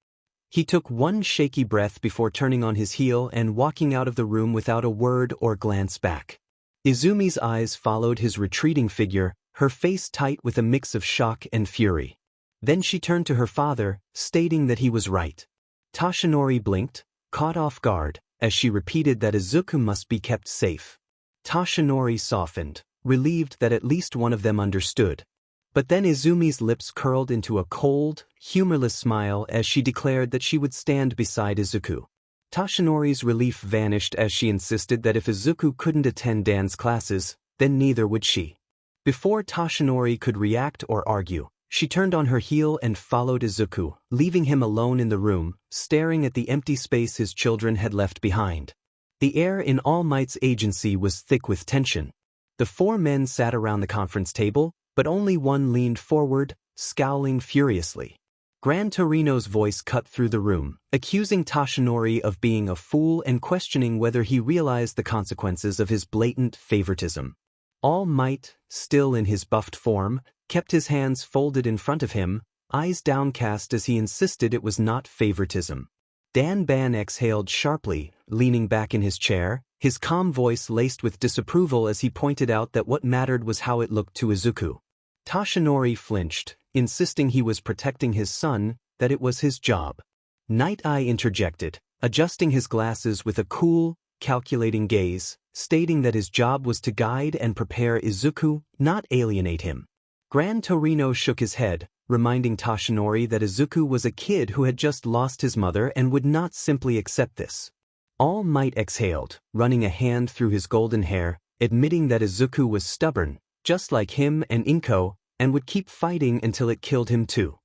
He took one shaky breath before turning on his heel and walking out of the room without a word or glance back. Izumi's eyes followed his retreating figure, her face tight with a mix of shock and fury. Then she turned to her father, stating that he was right. Toshinori blinked, caught off guard, as she repeated that Izuku must be kept safe. Toshinori softened, relieved that at least one of them understood. But then Izumi's lips curled into a cold, humorless smile as she declared that she would stand beside Izuku. Toshinori's relief vanished as she insisted that if Izuku couldn't attend dance classes, then neither would she. Before Toshinori could react or argue, she turned on her heel and followed Izuku, leaving him alone in the room, staring at the empty space his children had left behind. The air in All Might's agency was thick with tension. The four men sat around the conference table, but only one leaned forward, scowling furiously. Gran Torino's voice cut through the room, accusing Toshinori of being a fool and questioning whether he realized the consequences of his blatant favoritism. All Might, still in his buffed form, kept his hands folded in front of him, eyes downcast as he insisted it was not favoritism. Danban exhaled sharply, leaning back in his chair, his calm voice laced with disapproval as he pointed out that what mattered was how it looked to Izuku. Toshinori flinched, insisting he was protecting his son, that it was his job. Night Eye interjected, adjusting his glasses with a cool, calculating gaze, stating that his job was to guide and prepare Izuku, not alienate him. Gran Torino shook his head, reminding Toshinori that Izuku was a kid who had just lost his mother and would not simply accept this. All Might exhaled, running a hand through his golden hair, admitting that Izuku was stubborn, just like him and Inko, and would keep fighting until it killed him too.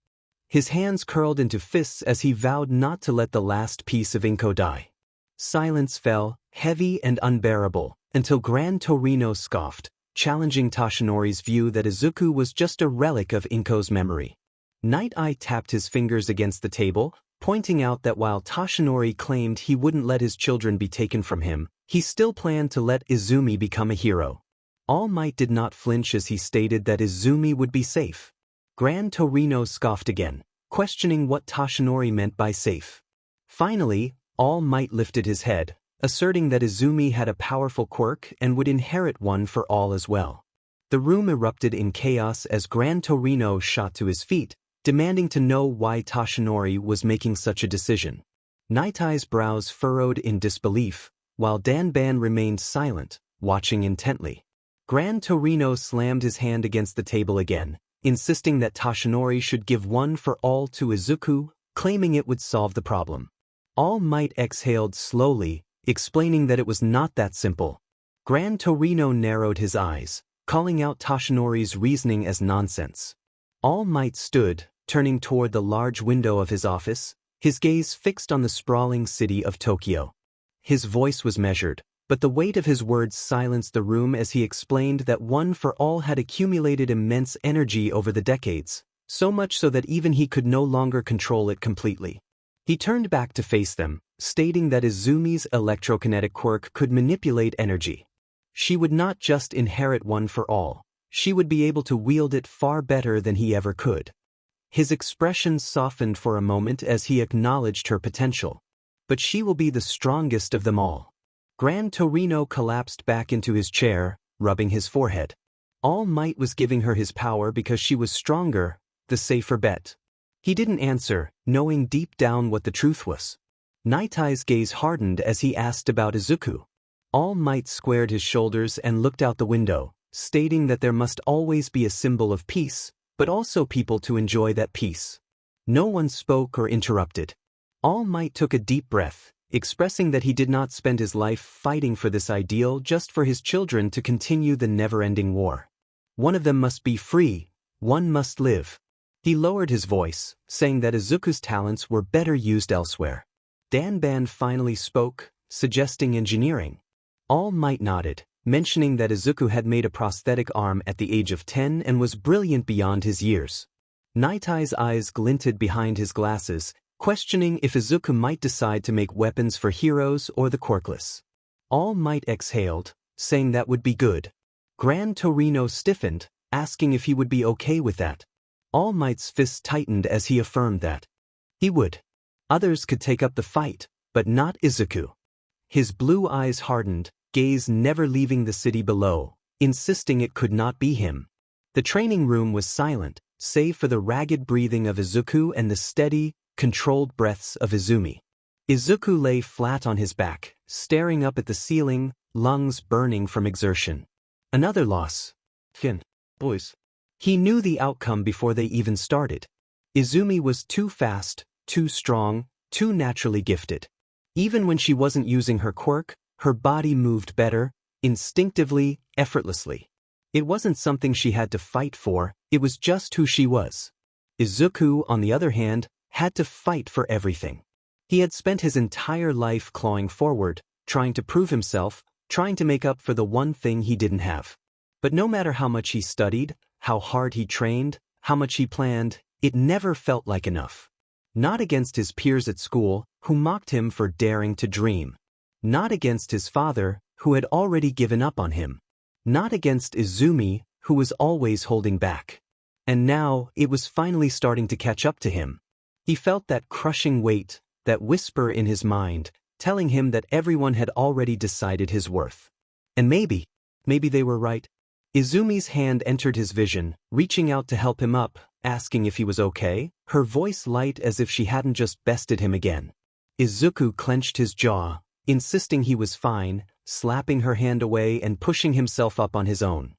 His hands curled into fists as he vowed not to let the last piece of Inko die. Silence fell, heavy and unbearable, until Gran Torino scoffed, challenging Toshinori's view that Izuku was just a relic of Inko's memory. Night Eye tapped his fingers against the table, pointing out that while Toshinori claimed he wouldn't let his children be taken from him, he still planned to let Izumi become a hero. All Might did not flinch as he stated that Izumi would be safe. Gran Torino scoffed again, questioning what Toshinori meant by safe. Finally, All Might lifted his head, asserting that Izumi had a powerful quirk and would inherit one for all as well. The room erupted in chaos as Gran Torino shot to his feet, demanding to know why Toshinori was making such a decision. Night Eye's brows furrowed in disbelief, while Danban remained silent, watching intently. Gran Torino slammed his hand against the table again, insisting that Toshinori should give one for all to Izuku, claiming it would solve the problem. All Might exhaled slowly, explaining that it was not that simple. Gran Torino narrowed his eyes, calling out Toshinori's reasoning as nonsense. All Might stood, turning toward the large window of his office, his gaze fixed on the sprawling city of Tokyo. His voice was measured, but the weight of his words silenced the room as he explained that One for All had accumulated immense energy over the decades, so much so that even he could no longer control it completely. He turned back to face them, stating that Izumi's electrokinetic quirk could manipulate energy. She would not just inherit One for All, she would be able to wield it far better than he ever could. His expression softened for a moment as he acknowledged her potential. But she will be the strongest of them all. Gran Torino collapsed back into his chair, rubbing his forehead. All Might was giving her his power because she was stronger, the safer bet. He didn't answer, knowing deep down what the truth was. Night Eye's gaze hardened as he asked about Izuku. All Might squared his shoulders and looked out the window, stating that there must always be a symbol of peace, but also people to enjoy that peace. No one spoke or interrupted. All Might took a deep breath, expressing that he did not spend his life fighting for this ideal just for his children to continue the never-ending war. One of them must be free, one must live. He lowered his voice, saying that Izuku's talents were better used elsewhere. Danban finally spoke, suggesting engineering. All Might nodded, mentioning that Izuku had made a prosthetic arm at the age of 10 and was brilliant beyond his years. Nightie's eyes glinted behind his glasses, questioning if Izuku might decide to make weapons for heroes or the Quirkless. All Might exhaled, saying that would be good. Gran Torino stiffened, asking if he would be okay with that. All Might's fists tightened as he affirmed that he would. Others could take up the fight, but not Izuku. His blue eyes hardened, gaze never leaving the city below, insisting it could not be him. The training room was silent, save for the ragged breathing of Izuku and the steady, controlled breaths of Izumi. Izuku lay flat on his back, staring up at the ceiling, lungs burning from exertion. Another loss. Boys. He knew the outcome before they even started. Izumi was too fast, too strong, too naturally gifted. Even when she wasn't using her quirk, her body moved better, instinctively, effortlessly. It wasn't something she had to fight for, it was just who she was. Izuku, on the other hand, had to fight for everything. He had spent his entire life clawing forward, trying to prove himself, trying to make up for the one thing he didn't have. But no matter how much he studied, how hard he trained, how much he planned, it never felt like enough. Not against his peers at school, who mocked him for daring to dream. Not against his father, who had already given up on him. Not against Izumi, who was always holding back. And now, it was finally starting to catch up to him. He felt that crushing weight, that whisper in his mind, telling him that everyone had already decided his worth. And maybe they were right. Izumi's hand entered his vision, reaching out to help him up, asking if he was okay, her voice light as if she hadn't just bested him again. Izuku clenched his jaw, insisting he was fine, slapping her hand away and pushing himself up on his own.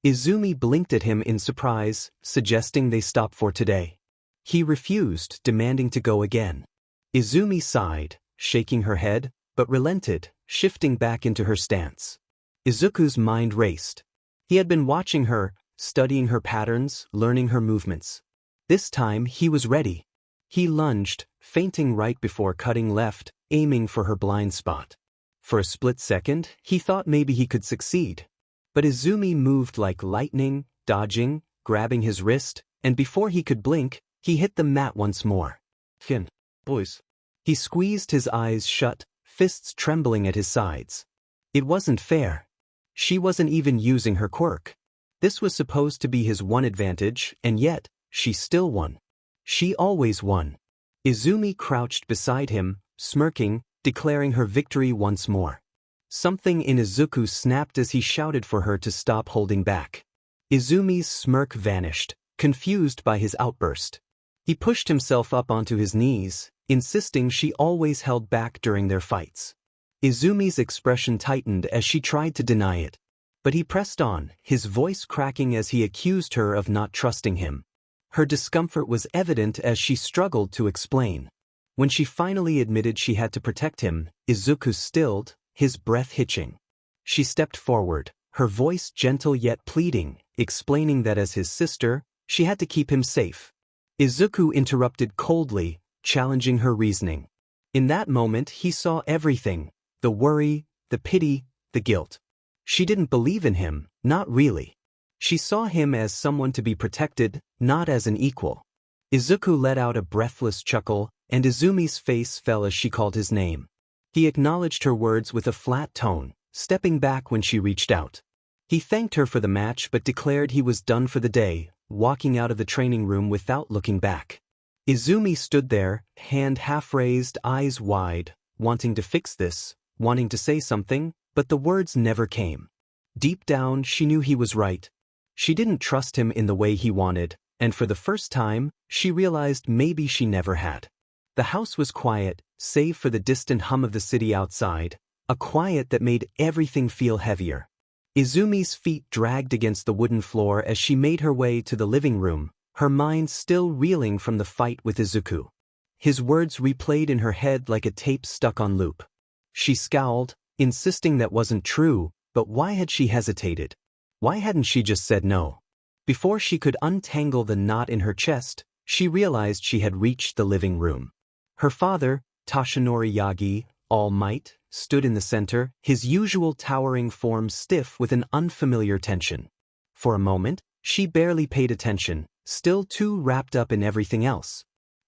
Izumi blinked at him in surprise, suggesting they stop for today. He refused, demanding to go again. Izumi sighed, shaking her head, but relented, shifting back into her stance. Izuku's mind raced. He had been watching her, studying her patterns, learning her movements. This time he was ready. He lunged, feinting right before cutting left, aiming for her blind spot. For a split second, he thought maybe he could succeed. But Izumi moved like lightning, dodging, grabbing his wrist, and before he could blink, he hit the mat once more. Boys. He squeezed his eyes shut, fists trembling at his sides. It wasn't fair. She wasn't even using her quirk. This was supposed to be his one advantage, and yet, she still won. She always won. Izumi crouched beside him, smirking, declaring her victory once more. Something in Izuku snapped as he shouted for her to stop holding back. Izumi's smirk vanished, confused by his outburst. He pushed himself up onto his knees, insisting she always held back during their fights. Izumi's expression tightened as she tried to deny it. But he pressed on, his voice cracking as he accused her of not trusting him. Her discomfort was evident as she struggled to explain. When she finally admitted she had to protect him, Izuku stilled, his breath hitching. She stepped forward, her voice gentle yet pleading, explaining that as his sister, she had to keep him safe. Izuku interrupted coldly, challenging her reasoning. In that moment he saw everything, the worry, the pity, the guilt. She didn't believe in him, not really. She saw him as someone to be protected, not as an equal. Izuku let out a breathless chuckle, and Izumi's face fell as she called his name. He acknowledged her words with a flat tone, stepping back when she reached out. He thanked her for the match but declared he was done for the day, walking out of the training room without looking back. Izumi stood there, hand half raised, eyes wide, wanting to fix this, wanting to say something, but the words never came. Deep down, she knew he was right. She didn't trust him in the way he wanted, and for the first time, she realized maybe she never had. The house was quiet, save for the distant hum of the city outside, a quiet that made everything feel heavier. Izumi's feet dragged against the wooden floor as she made her way to the living room, her mind still reeling from the fight with Izuku. His words replayed in her head like a tape stuck on loop. She scowled, insisting that wasn't true, but why had she hesitated? Why hadn't she just said no? Before she could untangle the knot in her chest, She realized she had reached the living room. Her father, Izumi Yagi, All Might, stood in the center, his usual towering form stiff with an unfamiliar tension. For a moment, she barely paid attention, still too wrapped up in everything else.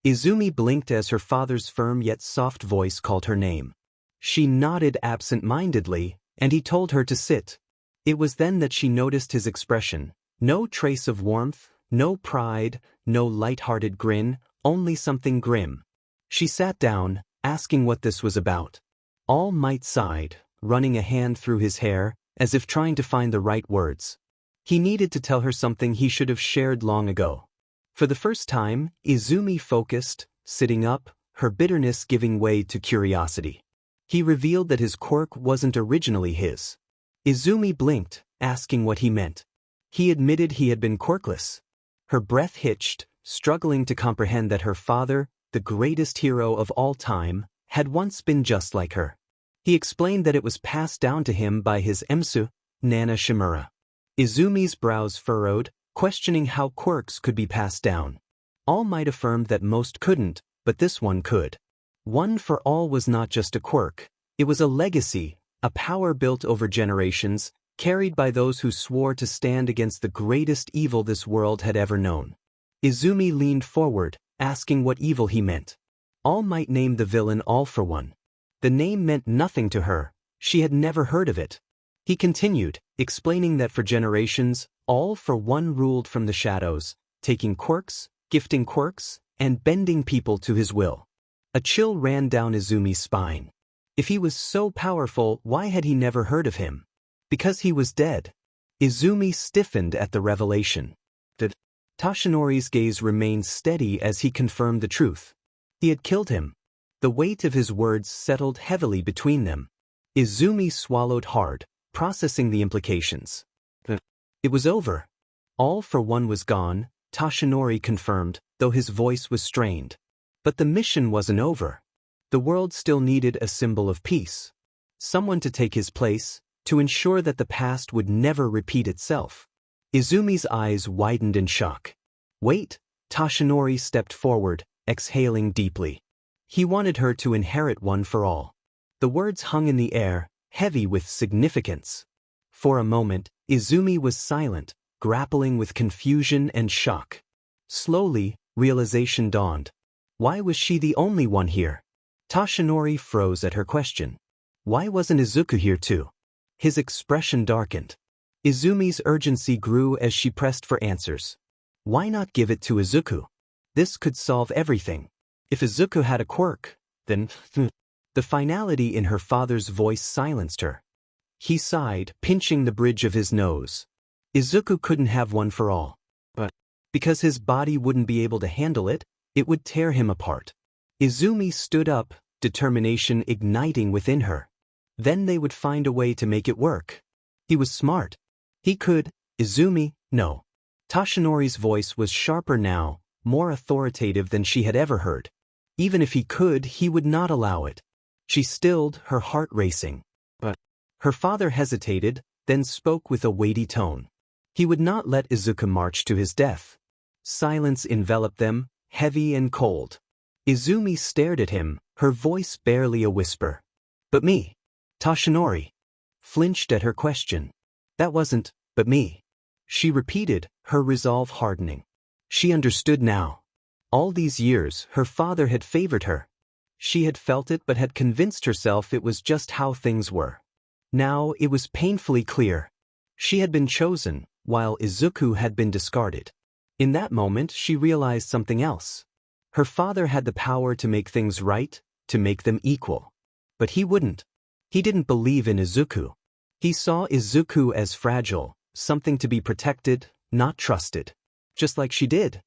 Izumi blinked as her father's firm yet soft voice called her name. She nodded absent-mindedly, and he told her to sit. It was then that she noticed his expression. No trace of warmth, no pride, no light-hearted grin, only something grim. She sat down, asking what this was about. All Might sighed, running a hand through his hair, as if trying to find the right words. He needed to tell her something he should have shared long ago. For the first time, Izumi focused, sitting up, her bitterness giving way to curiosity. He revealed that his quirk wasn't originally his. Izumi blinked, asking what he meant. He admitted he had been quirkless. Her breath hitched, struggling to comprehend that her father, the greatest hero of all time, had once been just like her. He explained that it was passed down to him by his emsu, Nana Shimura. Izumi's brows furrowed, questioning how quirks could be passed down. All Might affirmed that most couldn't, but this one could. One for All was not just a quirk, it was a legacy, a power built over generations, carried by those who swore to stand against the greatest evil this world had ever known. Izumi leaned forward, asking what evil he meant. All Might named the villain All for One. The name meant nothing to her, she had never heard of it. He continued, explaining that for generations, All for One ruled from the shadows, taking quirks, gifting quirks, and bending people to his will. A chill ran down Izumi's spine. If he was so powerful, why had he never heard of him? Because he was dead. Izumi stiffened at the revelation. Toshinori's gaze remained steady as he confirmed the truth. He had killed him. The weight of his words settled heavily between them. Izumi swallowed hard, processing the implications. It was over. All for One was gone, Toshinori confirmed, though his voice was strained. But the mission wasn't over. The world still needed a symbol of peace. Someone to take his place, to ensure that the past would never repeat itself. Izumi's eyes widened in shock. Wait, Toshinori stepped forward, exhaling deeply. He wanted her to inherit One for All. The words hung in the air, heavy with significance. For a moment, Izumi was silent, grappling with confusion and shock. Slowly, realization dawned. Why was she the only one here? Toshinori froze at her question. Why wasn't Izuku here too? His expression darkened. Izumi's urgency grew as she pressed for answers. Why not give it to Izuku? This could solve everything. If Izuku had a quirk, then the finality in her father's voice silenced her. He sighed, pinching the bridge of his nose. Izuku couldn't have One for All. But because his body wouldn't be able to handle it, it would tear him apart. Izumi stood up, determination igniting within her. Then they would find a way to make it work. He was smart. He could. Izumi, no. Toshinori's voice was sharper now, more authoritative than she had ever heard. Even if he could, he would not allow it. She stilled, her heart racing. But her father hesitated, then spoke with a weighty tone. He would not let Izuku march to his death. Silence enveloped them, heavy and cold. Izumi stared at him, her voice barely a whisper. But me. Toshinori flinched at her question. That wasn't, but me. She repeated, her resolve hardening. She understood now. All these years, her father had favored her. She had felt it but had convinced herself it was just how things were. Now it was painfully clear. She had been chosen, while Izuku had been discarded. In that moment, she realized something else. Her father had the power to make things right, to make them equal. But he wouldn't. He didn't believe in Izuku. He saw Izuku as fragile, something to be protected, not trusted. Just like she did.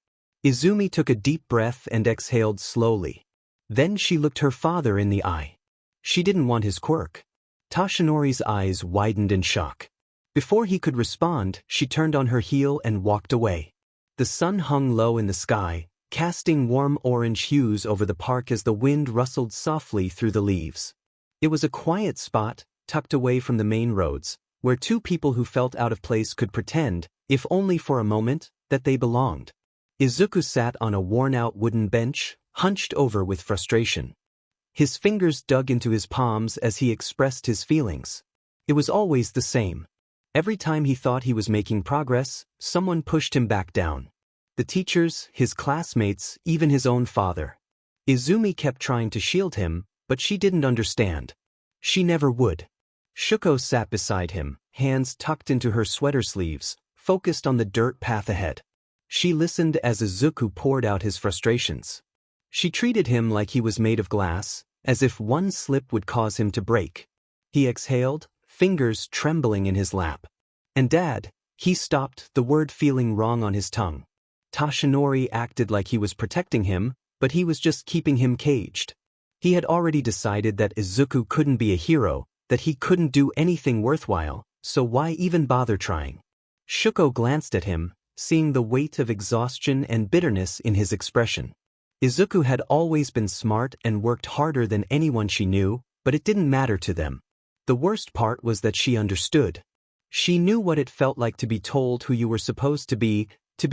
Izumi took a deep breath and exhaled slowly. Then she looked her father in the eye. She didn't want his quirk. Toshinori's eyes widened in shock. Before he could respond, she turned on her heel and walked away. The sun hung low in the sky, casting warm orange hues over the park as the wind rustled softly through the leaves. It was a quiet spot, tucked away from the main roads, where two people who felt out of place could pretend, if only for a moment, that they belonged. Izuku sat on a worn-out wooden bench, hunched over with frustration. His fingers dug into his palms as he expressed his feelings. It was always the same. Every time he thought he was making progress, someone pushed him back down. The teachers, his classmates, even his own father. Izumi kept trying to shield him, but she didn't understand. She never would. Shuko sat beside him, hands tucked into her sweater sleeves, focused on the dirt path ahead. She listened as Izuku poured out his frustrations. She treated him like he was made of glass, as if one slip would cause him to break. He exhaled, fingers trembling in his lap. And Dad, he stopped, the word feeling wrong on his tongue. Tashinori acted like he was protecting him, but he was just keeping him caged. He had already decided that Izuku couldn't be a hero, that he couldn't do anything worthwhile, so why even bother trying? Shuko glanced at him, seeing the weight of exhaustion and bitterness in his expression. Izuku had always been smart and worked harder than anyone she knew, but it didn't matter to them. The worst part was that she understood. She knew what it felt like to be told who you were supposed to be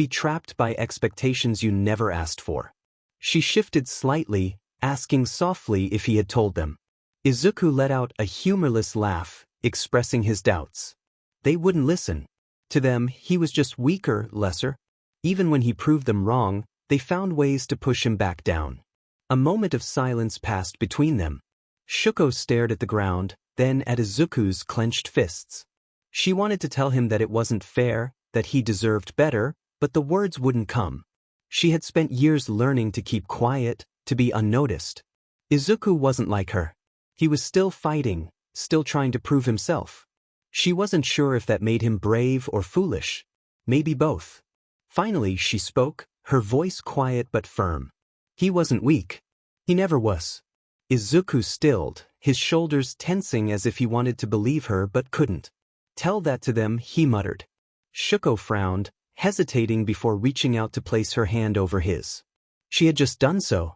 trapped by expectations you never asked for. She shifted slightly, asking softly if he had told them. Izuku let out a humorless laugh, expressing his doubts. They wouldn't listen. To them, he was just weaker, lesser. Even when he proved them wrong, they found ways to push him back down. A moment of silence passed between them. Shuko stared at the ground, then at Izuku's clenched fists. She wanted to tell him that it wasn't fair, that he deserved better, but the words wouldn't come. She had spent years learning to keep quiet, to be unnoticed. Izuku wasn't like her. He was still fighting, still trying to prove himself. She wasn't sure if that made him brave or foolish. Maybe both. Finally she spoke, her voice quiet but firm. He wasn't weak. He never was. Izuku stilled, his shoulders tensing as if he wanted to believe her but couldn't. Tell that to them, he muttered. Shuko frowned, hesitating before reaching out to place her hand over his. She had just done so.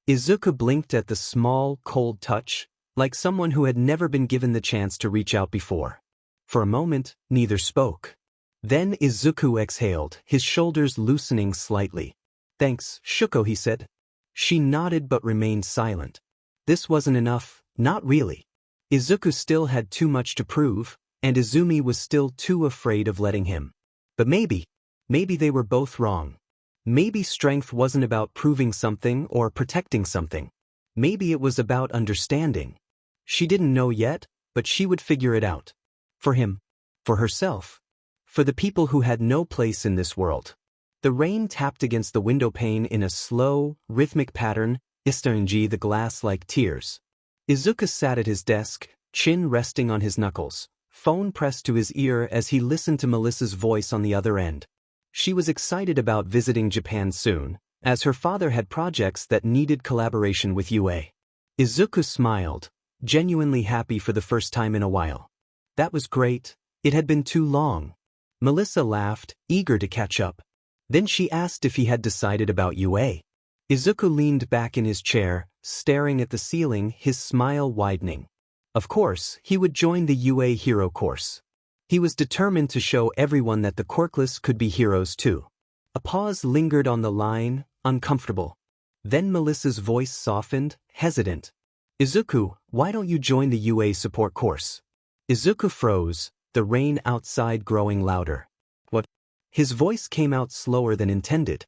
Izuku blinked at the small, cold touch, like someone who had never been given the chance to reach out before. For a moment, neither spoke. Then Izuku exhaled, his shoulders loosening slightly. Thanks, Shuko, he said. She nodded but remained silent. This wasn't enough, not really. Izuku still had too much to prove, and Izumi was still too afraid of letting him. But maybe they were both wrong. Maybe strength wasn't about proving something or protecting something. Maybe it was about understanding. She didn't know yet, but she would figure it out. For him. For herself. For the people who had no place in this world. The rain tapped against the window pane in a slow, rhythmic pattern, 𝐒𝐮𝐦𝐸𝐵 the glass like tears. Izuku sat at his desk, chin resting on his knuckles, phone pressed to his ear as he listened to Melissa's voice on the other end. She was excited about visiting Japan soon, as her father had projects that needed collaboration with UA. Izuku smiled, genuinely happy for the first time in a while. That was great, it had been too long. Melissa laughed, eager to catch up. Then she asked if he had decided about UA. Izuku leaned back in his chair, staring at the ceiling, his smile widening. Of course, he would join the UA hero course. He was determined to show everyone that the Quirkless could be heroes too. A pause lingered on the line, uncomfortable. Then Melissa's voice softened, hesitant. Izuku, why don't you join the UA support course? Izuku froze, the rain outside growing louder. What? His voice came out slower than intended.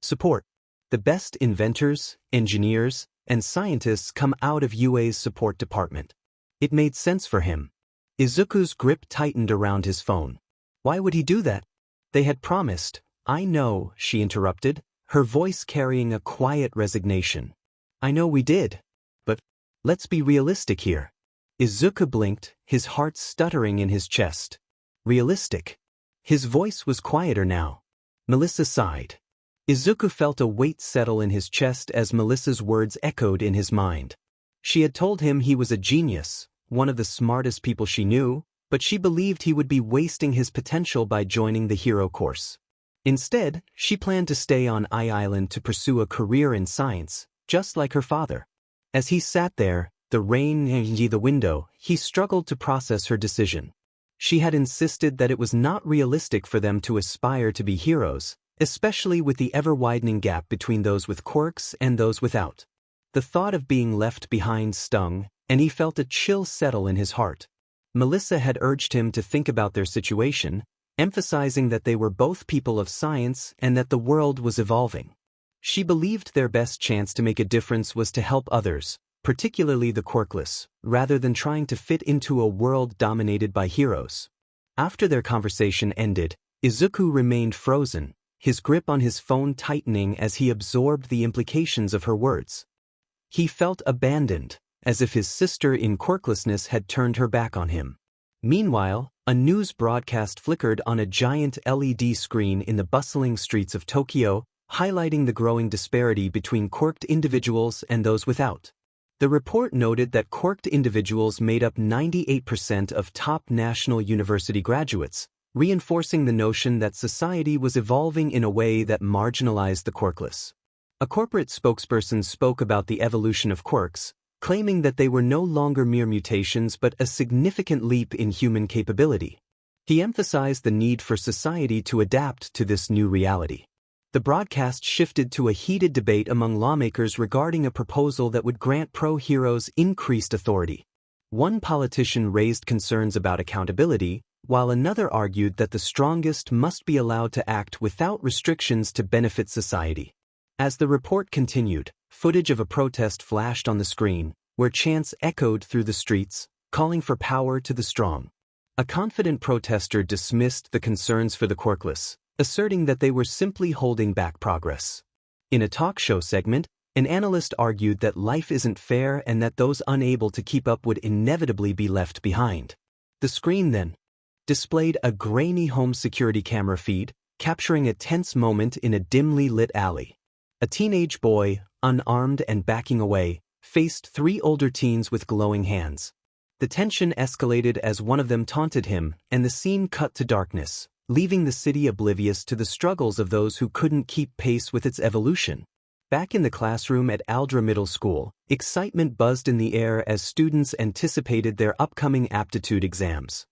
Support. The best inventors, engineers, and scientists come out of UA's support department. It made sense for him. Izuku's grip tightened around his phone. Why would he do that? They had promised. I know, she interrupted, her voice carrying a quiet resignation. I know we did. But let's be realistic here. Izuku blinked, his heart stuttering in his chest. Realistic. His voice was quieter now. Melissa sighed. Izuku felt a weight settle in his chest as Melissa's words echoed in his mind. She had told him he was a genius, one of the smartest people she knew, but she believed he would be wasting his potential by joining the hero course. Instead, she planned to stay on Island to pursue a career in science, just like her father. As he sat there, the rain in the window, he struggled to process her decision. She had insisted that it was not realistic for them to aspire to be heroes, especially with the ever-widening gap between those with quirks and those without. The thought of being left behind stung, and he felt a chill settle in his heart. Melissa had urged him to think about their situation, emphasizing that they were both people of science and that the world was evolving. She believed their best chance to make a difference was to help others, particularly the quirkless, rather than trying to fit into a world dominated by heroes. After their conversation ended, Izuku remained frozen, his grip on his phone tightening as he absorbed the implications of her words. He felt abandoned, as if his sister in quirklessness had turned her back on him. Meanwhile, a news broadcast flickered on a giant LED screen in the bustling streets of Tokyo, highlighting the growing disparity between quirked individuals and those without. The report noted that quirked individuals made up 98% of top national university graduates, reinforcing the notion that society was evolving in a way that marginalized the quirkless. A corporate spokesperson spoke about the evolution of quirks, claiming that they were no longer mere mutations but a significant leap in human capability. He emphasized the need for society to adapt to this new reality. The broadcast shifted to a heated debate among lawmakers regarding a proposal that would grant pro-heroes increased authority. One politician raised concerns about accountability, while another argued that the strongest must be allowed to act without restrictions to benefit society. As the report continued, footage of a protest flashed on the screen, where chants echoed through the streets, calling for power to the strong. A confident protester dismissed the concerns for the quirkless, asserting that they were simply holding back progress. In a talk show segment, an analyst argued that life isn't fair and that those unable to keep up would inevitably be left behind. The screen then displayed a grainy home security camera feed, capturing a tense moment in a dimly lit alley. A teenage boy, unarmed and backing away, faced three older teens with glowing hands. The tension escalated as one of them taunted him, and the scene cut to darkness, leaving the city oblivious to the struggles of those who couldn't keep pace with its evolution. Back in the classroom at Aldra Middle School, excitement buzzed in the air as students anticipated their upcoming aptitude exams.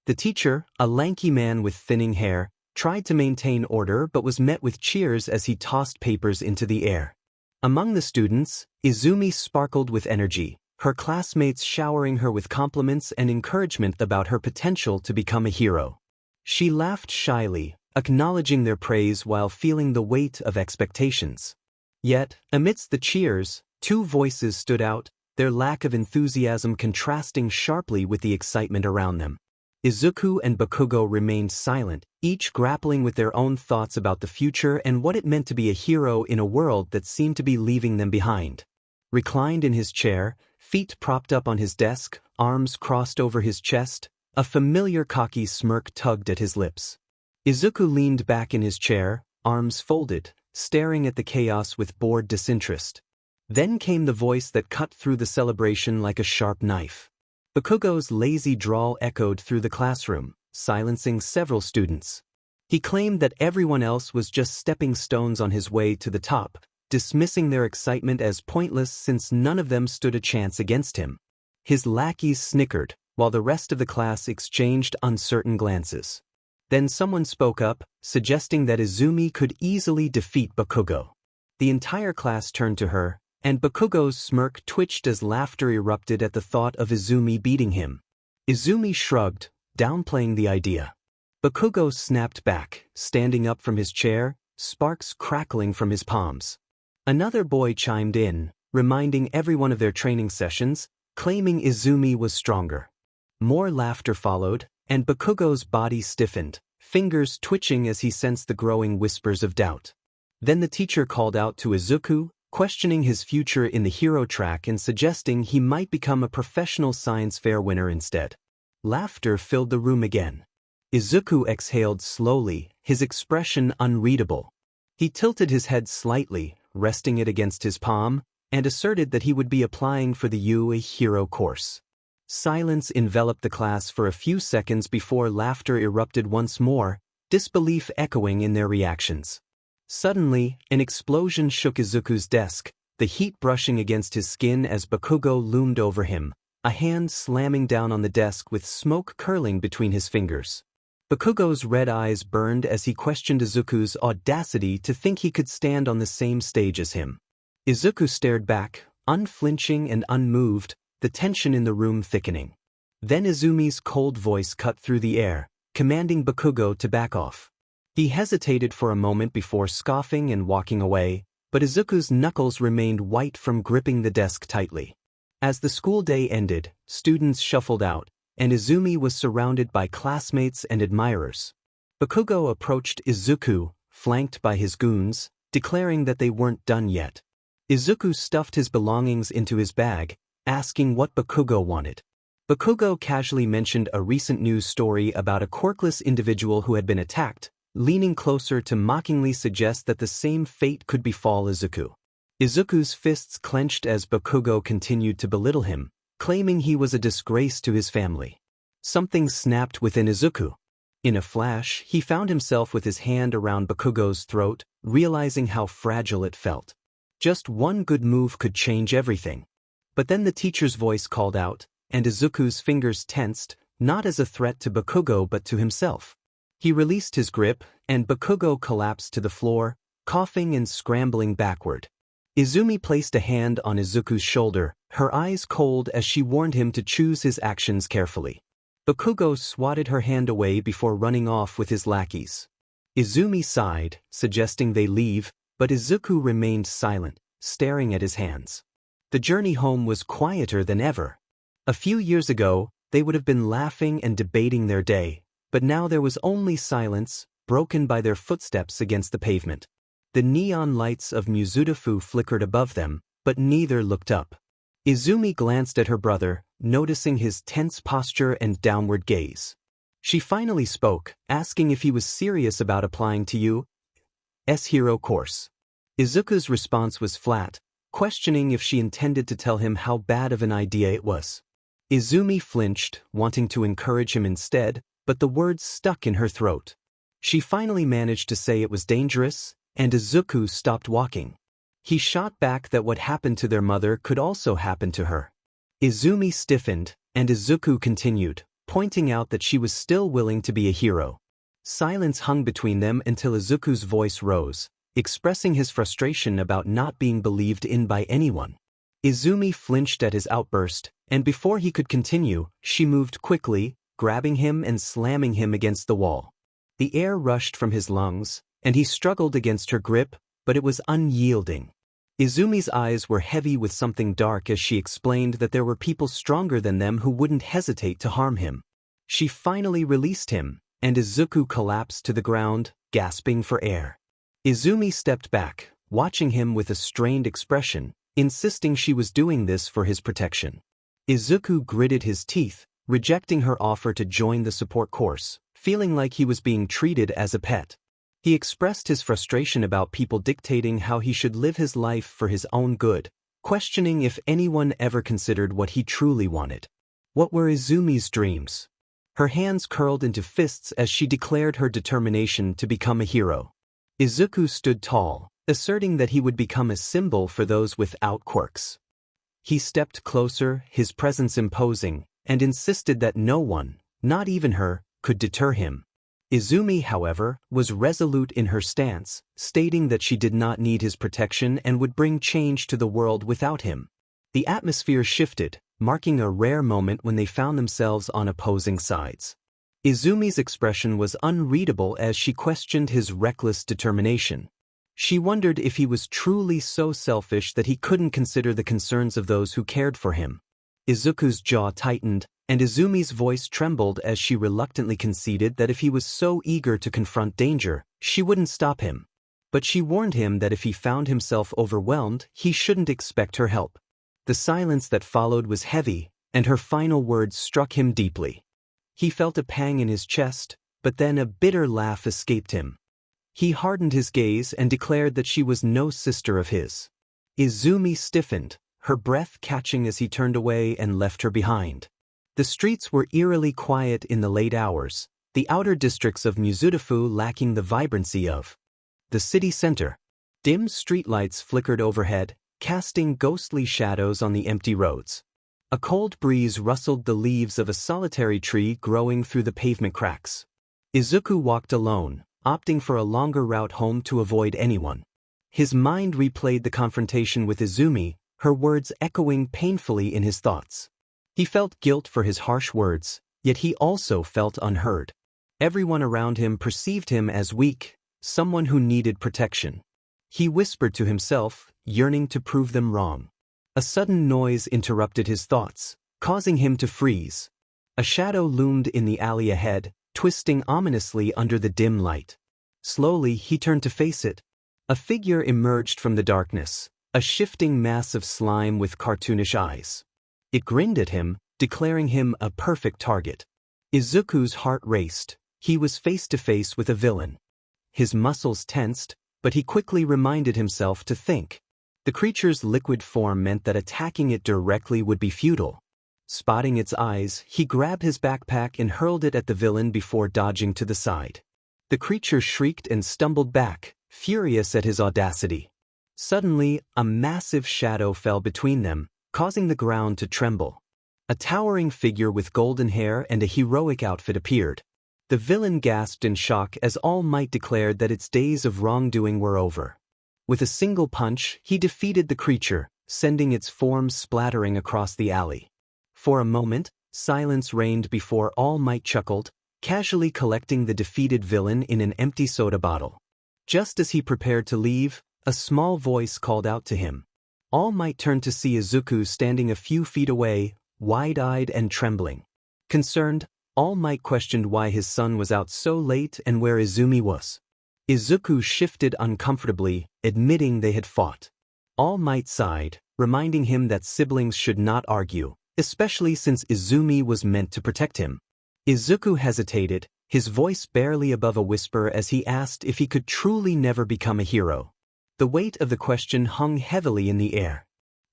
The teacher, a lanky man with thinning hair, tried to maintain order but was met with cheers as he tossed papers into the air. Among the students, Izumi sparkled with energy, her classmates showering her with compliments and encouragement about her potential to become a hero. She laughed shyly, acknowledging their praise while feeling the weight of expectations. Yet, amidst the cheers, two voices stood out, their lack of enthusiasm contrasting sharply with the excitement around them. Izuku and Bakugo remained silent, each grappling with their own thoughts about the future and what it meant to be a hero in a world that seemed to be leaving them behind. Reclined in his chair, feet propped up on his desk, arms crossed over his chest, a familiar cocky smirk tugged at his lips. Izuku leaned back in his chair, arms folded, staring at the chaos with bored disinterest. Then came the voice that cut through the celebration like a sharp knife. Bakugo's lazy drawl echoed through the classroom, silencing several students. He claimed that everyone else was just stepping stones on his way to the top, dismissing their excitement as pointless since none of them stood a chance against him. His lackeys snickered, while the rest of the class exchanged uncertain glances. Then someone spoke up, suggesting that Izumi could easily defeat Bakugo. The entire class turned to her, and Bakugo's smirk twitched as laughter erupted at the thought of Izumi beating him. Izumi shrugged, downplaying the idea. Bakugo snapped back, standing up from his chair, sparks crackling from his palms. Another boy chimed in, reminding everyone of their training sessions, claiming Izumi was stronger. More laughter followed, and Bakugo's body stiffened, fingers twitching as he sensed the growing whispers of doubt. Then the teacher called out to Izuku, questioning his future in the hero track and suggesting he might become a professional science fair winner instead. Laughter filled the room again. Izuku exhaled slowly, his expression unreadable. He tilted his head slightly, resting it against his palm, and asserted that he would be applying for the UA hero course. Silence enveloped the class for a few seconds before laughter erupted once more, disbelief echoing in their reactions. Suddenly, an explosion shook Izuku's desk, the heat brushing against his skin as Bakugo loomed over him, a hand slamming down on the desk with smoke curling between his fingers. Bakugo's red eyes burned as he questioned Izuku's audacity to think he could stand on the same stage as him. Izuku stared back, unflinching and unmoved, the tension in the room thickening. Then Izumi's cold voice cut through the air, commanding Bakugo to back off. He hesitated for a moment before scoffing and walking away, but Izuku's knuckles remained white from gripping the desk tightly. As the school day ended, students shuffled out, and Izumi was surrounded by classmates and admirers. Bakugo approached Izuku, flanked by his goons, declaring that they weren't done yet. Izuku stuffed his belongings into his bag, asking what Bakugo wanted. Bakugo casually mentioned a recent news story about a quirkless individual who had been attacked, leaning closer to mockingly suggest that the same fate could befall Izuku. Izuku's fists clenched as Bakugo continued to belittle him, claiming he was a disgrace to his family. Something snapped within Izuku. In a flash, he found himself with his hand around Bakugo's throat, realizing how fragile it felt. Just one good move could change everything. But then the teacher's voice called out, and Izuku's fingers tensed, not as a threat to Bakugo but to himself. He released his grip, and Bakugo collapsed to the floor, coughing and scrambling backward. Izumi placed a hand on Izuku's shoulder, her eyes cold as she warned him to choose his actions carefully. Bakugo swatted her hand away before running off with his lackeys. Izumi sighed, suggesting they leave, but Izuku remained silent, staring at his hands. The journey home was quieter than ever. A few years ago, they would have been laughing and debating their day, but now there was only silence, broken by their footsteps against the pavement. The neon lights of Mizudafu flickered above them, but neither looked up. Izumi glanced at her brother, noticing his tense posture and downward gaze. She finally spoke, asking if he was serious about applying to U.S. hero course. Izuku's response was flat, questioning if she intended to tell him how bad of an idea it was. Izumi flinched, wanting to encourage him instead, but the words stuck in her throat. She finally managed to say it was dangerous, and Izuku stopped walking. He shot back that what happened to their mother could also happen to her. Izumi stiffened, and Izuku continued, pointing out that she was still willing to be a hero. Silence hung between them until Izuku's voice rose, expressing his frustration about not being believed in by anyone. Izumi flinched at his outburst, and before he could continue, she moved quickly, grabbing him and slamming him against the wall. The air rushed from his lungs, and he struggled against her grip, but it was unyielding. Izumi's eyes were heavy with something dark as she explained that there were people stronger than them who wouldn't hesitate to harm him. She finally released him, and Izuku collapsed to the ground, gasping for air. Izumi stepped back, watching him with a strained expression, insisting she was doing this for his protection. Izuku gritted his teeth, rejecting her offer to join the support course, feeling like he was being treated as a pet. He expressed his frustration about people dictating how he should live his life for his own good, questioning if anyone ever considered what he truly wanted. What were Izumi's dreams? Her hands curled into fists as she declared her determination to become a hero. Izuku stood tall, asserting that he would become a symbol for those without quirks. He stepped closer, his presence imposing, and insisted that no one, not even her, could deter him. Izumi, however, was resolute in her stance, stating that she did not need his protection and would bring change to the world without him. The atmosphere shifted, marking a rare moment when they found themselves on opposing sides. Izumi's expression was unreadable as she questioned his reckless determination. She wondered if he was truly so selfish that he couldn't consider the concerns of those who cared for him. Izuku's jaw tightened, and Izumi's voice trembled as she reluctantly conceded that if he was so eager to confront danger, she wouldn't stop him. But she warned him that if he found himself overwhelmed, he shouldn't expect her help. The silence that followed was heavy, and her final words struck him deeply. He felt a pang in his chest, but then a bitter laugh escaped him. He hardened his gaze and declared that she was no sister of his. Izumi stiffened, her breath catching as he turned away and left her behind. The streets were eerily quiet in the late hours, the outer districts of Mizudafu lacking the vibrancy of the city center. Dim streetlights flickered overhead, casting ghostly shadows on the empty roads. A cold breeze rustled the leaves of a solitary tree growing through the pavement cracks. Izuku walked alone, opting for a longer route home to avoid anyone. His mind replayed the confrontation with Izumi, her words echoing painfully in his thoughts. He felt guilt for his harsh words, yet he also felt unheard. Everyone around him perceived him as weak, someone who needed protection. He whispered to himself, yearning to prove them wrong. A sudden noise interrupted his thoughts, causing him to freeze. A shadow loomed in the alley ahead, twisting ominously under the dim light. Slowly, he turned to face it. A figure emerged from the darkness, a shifting mass of slime with cartoonish eyes. It grinned at him, declaring him a perfect target. Izuku's heart raced. He was face to face with a villain. His muscles tensed, but he quickly reminded himself to think. The creature's liquid form meant that attacking it directly would be futile. Spotting its eyes, he grabbed his backpack and hurled it at the villain before dodging to the side. The creature shrieked and stumbled back, furious at his audacity. Suddenly, a massive shadow fell between them, causing the ground to tremble. A towering figure with golden hair and a heroic outfit appeared. The villain gasped in shock as All Might declared that its days of wrongdoing were over. With a single punch, he defeated the creature, sending its form splattering across the alley. For a moment, silence reigned before All Might chuckled, casually collecting the defeated villain in an empty soda bottle. Just as he prepared to leave, a small voice called out to him. All Might turned to see Izuku standing a few feet away, wide-eyed and trembling. Concerned, All Might questioned why his son was out so late and where Izumi was. Izuku shifted uncomfortably, admitting they had fought. All Might sighed, reminding him that siblings should not argue, especially since Izumi was meant to protect him. Izuku hesitated, his voice barely above a whisper as he asked if he could truly never become a hero. The weight of the question hung heavily in the air.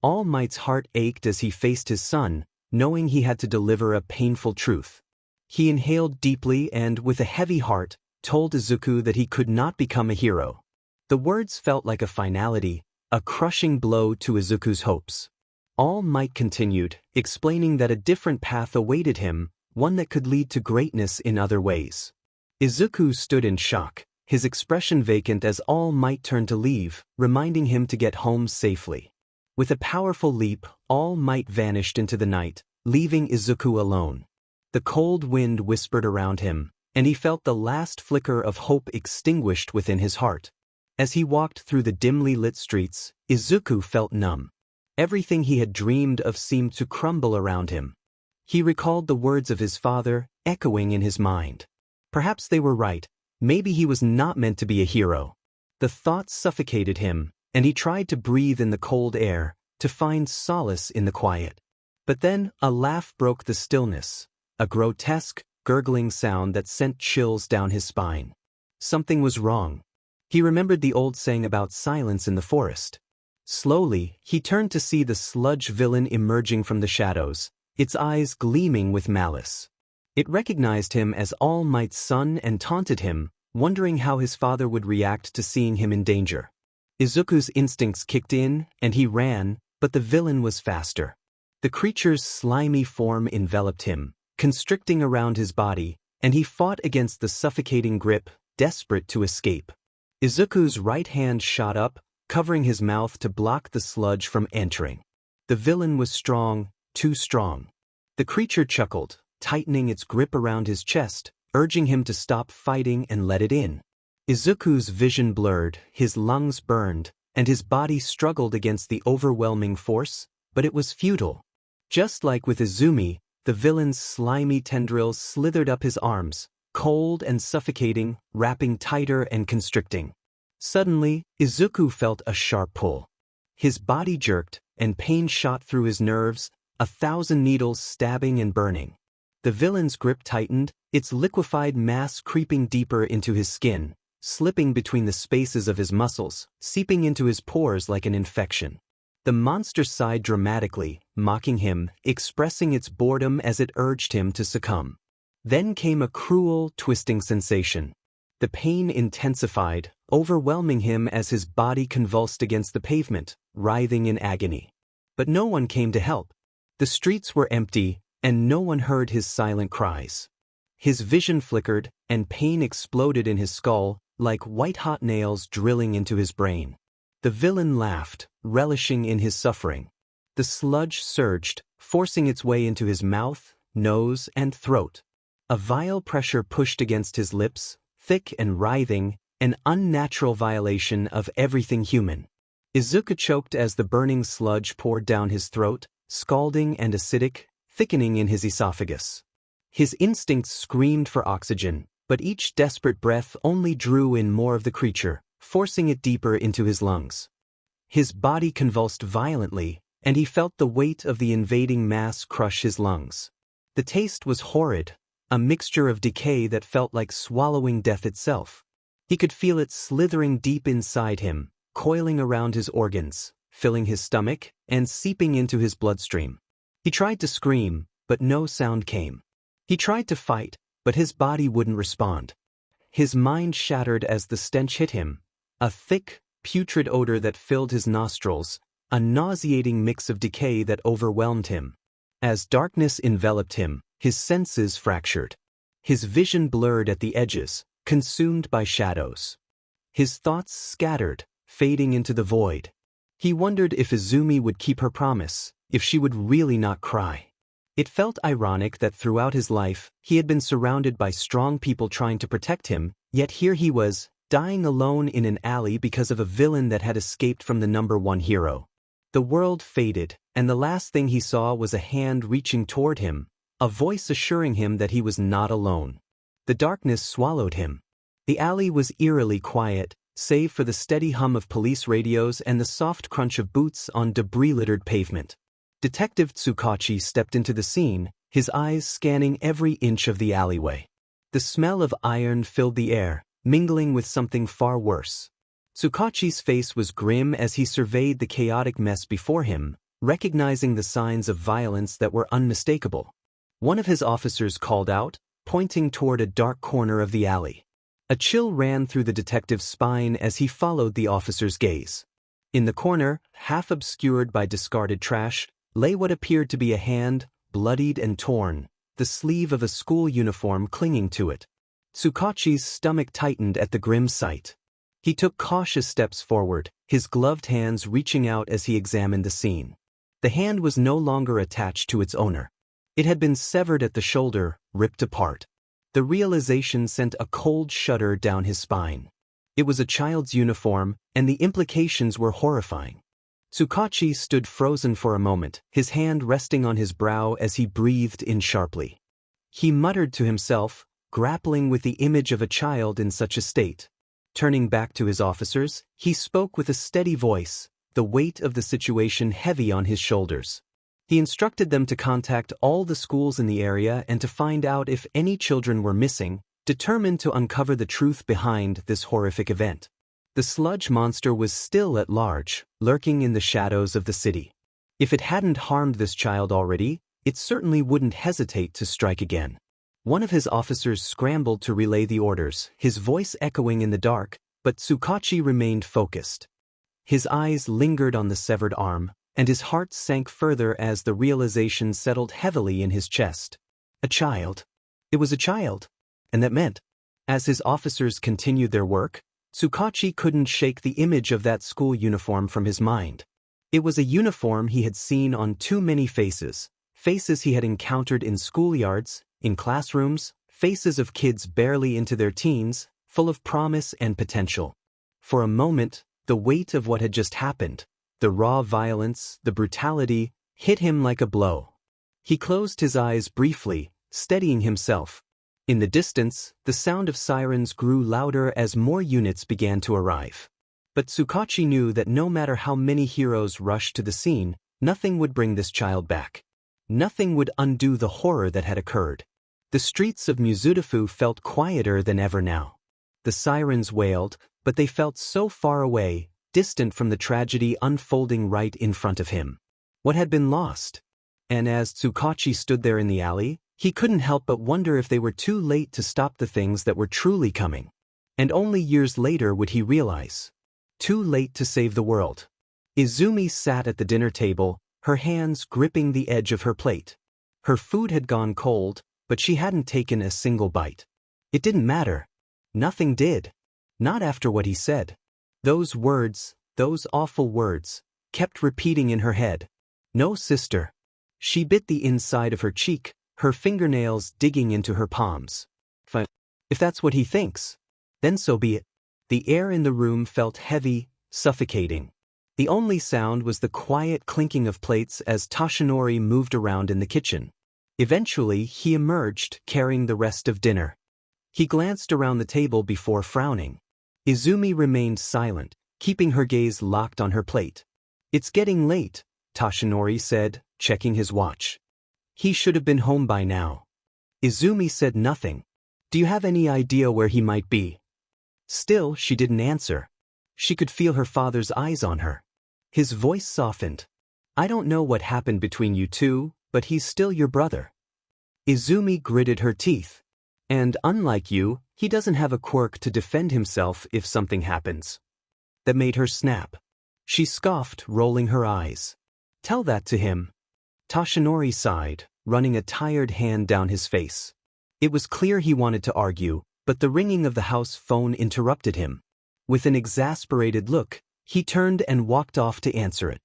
All Might's heart ached as he faced his son, knowing he had to deliver a painful truth. He inhaled deeply and, with a heavy heart, told Izuku that he could not become a hero. The words felt like a finality, a crushing blow to Izuku's hopes. All Might continued, explaining that a different path awaited him, one that could lead to greatness in other ways. Izuku stood in shock, his expression vacant as All Might turned to leave, reminding him to get home safely. With a powerful leap, All Might vanished into the night, leaving Izuku alone. The cold wind whispered around him, and he felt the last flicker of hope extinguished within his heart. As he walked through the dimly lit streets, Izuku felt numb. Everything he had dreamed of seemed to crumble around him. He recalled the words of his father, echoing in his mind. Perhaps they were right, maybe he was not meant to be a hero. The thoughts suffocated him, and he tried to breathe in the cold air, to find solace in the quiet. But then, a laugh broke the stillness. A grotesque, gurgling sound that sent chills down his spine. Something was wrong. He remembered the old saying about silence in the forest. Slowly, he turned to see the sludge villain emerging from the shadows, its eyes gleaming with malice. It recognized him as All Might's son and taunted him, wondering how his father would react to seeing him in danger. Izuku's instincts kicked in, and he ran, but the villain was faster. The creature's slimy form enveloped him, constricting around his body, and he fought against the suffocating grip, desperate to escape. Izuku's right hand shot up, covering his mouth to block the sludge from entering. The villain was strong, too strong. The creature chuckled, tightening its grip around his chest, urging him to stop fighting and let it in. Izuku's vision blurred, his lungs burned, and his body struggled against the overwhelming force, but it was futile. Just like with Izumi, the villain's slimy tendrils slithered up his arms, cold and suffocating, wrapping tighter and constricting. Suddenly, Izuku felt a sharp pull. His body jerked, and pain shot through his nerves, 1,000 needles stabbing and burning. The villain's grip tightened, its liquefied mass creeping deeper into his skin, slipping between the spaces of his muscles, seeping into his pores like an infection. The monster sighed dramatically, mocking him, expressing its boredom as it urged him to succumb. Then came a cruel, twisting sensation. The pain intensified, overwhelming him as his body convulsed against the pavement, writhing in agony. But no one came to help. The streets were empty, and no one heard his silent cries. His vision flickered, and pain exploded in his skull, like white-hot nails drilling into his brain. The villain laughed, relishing in his suffering. The sludge surged, forcing its way into his mouth, nose, and throat. A vile pressure pushed against his lips, thick and writhing, an unnatural violation of everything human. Izuku choked as the burning sludge poured down his throat, scalding and acidic, thickening in his esophagus. His instincts screamed for oxygen, but each desperate breath only drew in more of the creature, forcing it deeper into his lungs. His body convulsed violently, and he felt the weight of the invading mass crush his lungs. The taste was horrid, a mixture of decay that felt like swallowing death itself. He could feel it slithering deep inside him, coiling around his organs, filling his stomach, and seeping into his bloodstream. He tried to scream, but no sound came. He tried to fight, but his body wouldn't respond. His mind shattered as the stench hit him, a thick, putrid odor that filled his nostrils, a nauseating mix of decay that overwhelmed him. As darkness enveloped him, his senses fractured. His vision blurred at the edges, consumed by shadows. His thoughts scattered, fading into the void. He wondered if Izumi would keep her promise, if she would really not cry. It felt ironic that throughout his life, he had been surrounded by strong people trying to protect him, yet here he was, dying alone in an alley because of a villain that had escaped from the #1 hero. The world faded, and the last thing he saw was a hand reaching toward him, a voice assuring him that he was not alone. The darkness swallowed him. The alley was eerily quiet, save for the steady hum of police radios and the soft crunch of boots on debris-littered pavement. Detective Tsukachi stepped into the scene, his eyes scanning every inch of the alleyway. The smell of iron filled the air, mingling with something far worse. Tsukachi's face was grim as he surveyed the chaotic mess before him, recognizing the signs of violence that were unmistakable. One of his officers called out, pointing toward a dark corner of the alley. A chill ran through the detective's spine as he followed the officer's gaze. In the corner, half obscured by discarded trash, lay what appeared to be a hand, bloodied and torn, the sleeve of a school uniform clinging to it. Tsukachi's stomach tightened at the grim sight. He took cautious steps forward, his gloved hands reaching out as he examined the scene. The hand was no longer attached to its owner. It had been severed at the shoulder, ripped apart. The realization sent a cold shudder down his spine. It was a child's uniform, and the implications were horrifying. Tsukachi stood frozen for a moment, his hand resting on his brow as he breathed in sharply. He muttered to himself, grappling with the image of a child in such a state. Turning back to his officers, he spoke with a steady voice, the weight of the situation heavy on his shoulders. He instructed them to contact all the schools in the area and to find out if any children were missing, determined to uncover the truth behind this horrific event. The sludge monster was still at large, lurking in the shadows of the city. If it hadn't harmed this child already, it certainly wouldn't hesitate to strike again. One of his officers scrambled to relay the orders, his voice echoing in the dark, but Tsukachi remained focused. His eyes lingered on the severed arm, and his heart sank further as the realization settled heavily in his chest. A child. It was a child. And that meant, as his officers continued their work, Tsukachi couldn't shake the image of that school uniform from his mind. It was a uniform he had seen on too many faces, faces he had encountered in schoolyards, in classrooms, faces of kids barely into their teens, full of promise and potential. For a moment, the weight of what had just happened, the raw violence, the brutality, hit him like a blow. He closed his eyes briefly, steadying himself. In the distance, the sound of sirens grew louder as more units began to arrive. But Tsukachi knew that no matter how many heroes rushed to the scene, nothing would bring this child back. Nothing would undo the horror that had occurred. The streets of Mizudafu felt quieter than ever now. The sirens wailed, but they felt so far away, distant from the tragedy unfolding right in front of him. What had been lost? And as Tsukachi stood there in the alley, he couldn't help but wonder if they were too late to stop the things that were truly coming. And only years later would he realize. Too late to save the world. Izumi sat at the dinner table, her hands gripping the edge of her plate. Her food had gone cold, but she hadn't taken a single bite. It didn't matter. Nothing did. Not after what he said. Those words, those awful words, kept repeating in her head. No, sister. She bit the inside of her cheek, her fingernails digging into her palms. If that's what he thinks, then so be it. The air in the room felt heavy, suffocating. The only sound was the quiet clinking of plates as Toshinori moved around in the kitchen. Eventually, he emerged, carrying the rest of dinner. He glanced around the table before frowning. Izumi remained silent, keeping her gaze locked on her plate. It's getting late, Toshinori said, checking his watch. He should have been home by now. Izumi said nothing. Do you have any idea where he might be? Still, she didn't answer. She could feel her father's eyes on her. His voice softened. I don't know what happened between you two, but he's still your brother. Izumi gritted her teeth. And unlike you, he doesn't have a quirk to defend himself if something happens. That made her snap. She scoffed, rolling her eyes. Tell that to him. Toshinori sighed, running a tired hand down his face. It was clear he wanted to argue, but the ringing of the house phone interrupted him. With an exasperated look, he turned and walked off to answer it.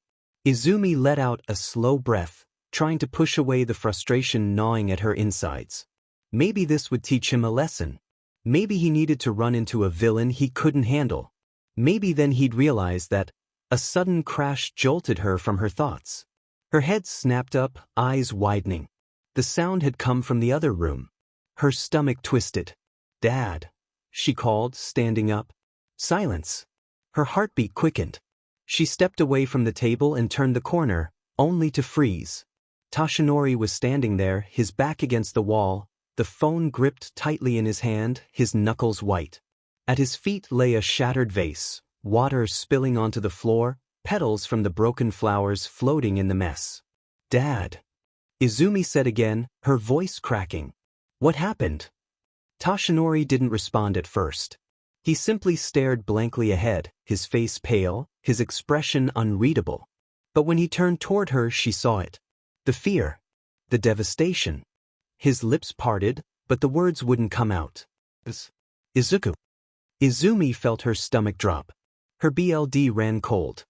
Izumi let out a slow breath, trying to push away the frustration gnawing at her insides. Maybe this would teach him a lesson. Maybe he needed to run into a villain he couldn't handle. Maybe then he'd realize that. A sudden crash jolted her from her thoughts. Her head snapped up, eyes widening. The sound had come from the other room. Her stomach twisted. Dad, she called, standing up. Silence. Her heartbeat quickened. She stepped away from the table and turned the corner, only to freeze. Toshinori was standing there, his back against the wall, the phone gripped tightly in his hand, his knuckles white. At his feet lay a shattered vase, water spilling onto the floor, petals from the broken flowers floating in the mess. Dad, Izumi said again, her voice cracking. What happened? Toshinori didn't respond at first. He simply stared blankly ahead, his face pale, his expression unreadable. But when he turned toward her, she saw it. The fear. The devastation. His lips parted, but the words wouldn't come out. Izuku. Izumi felt her stomach drop. Her BLD ran cold.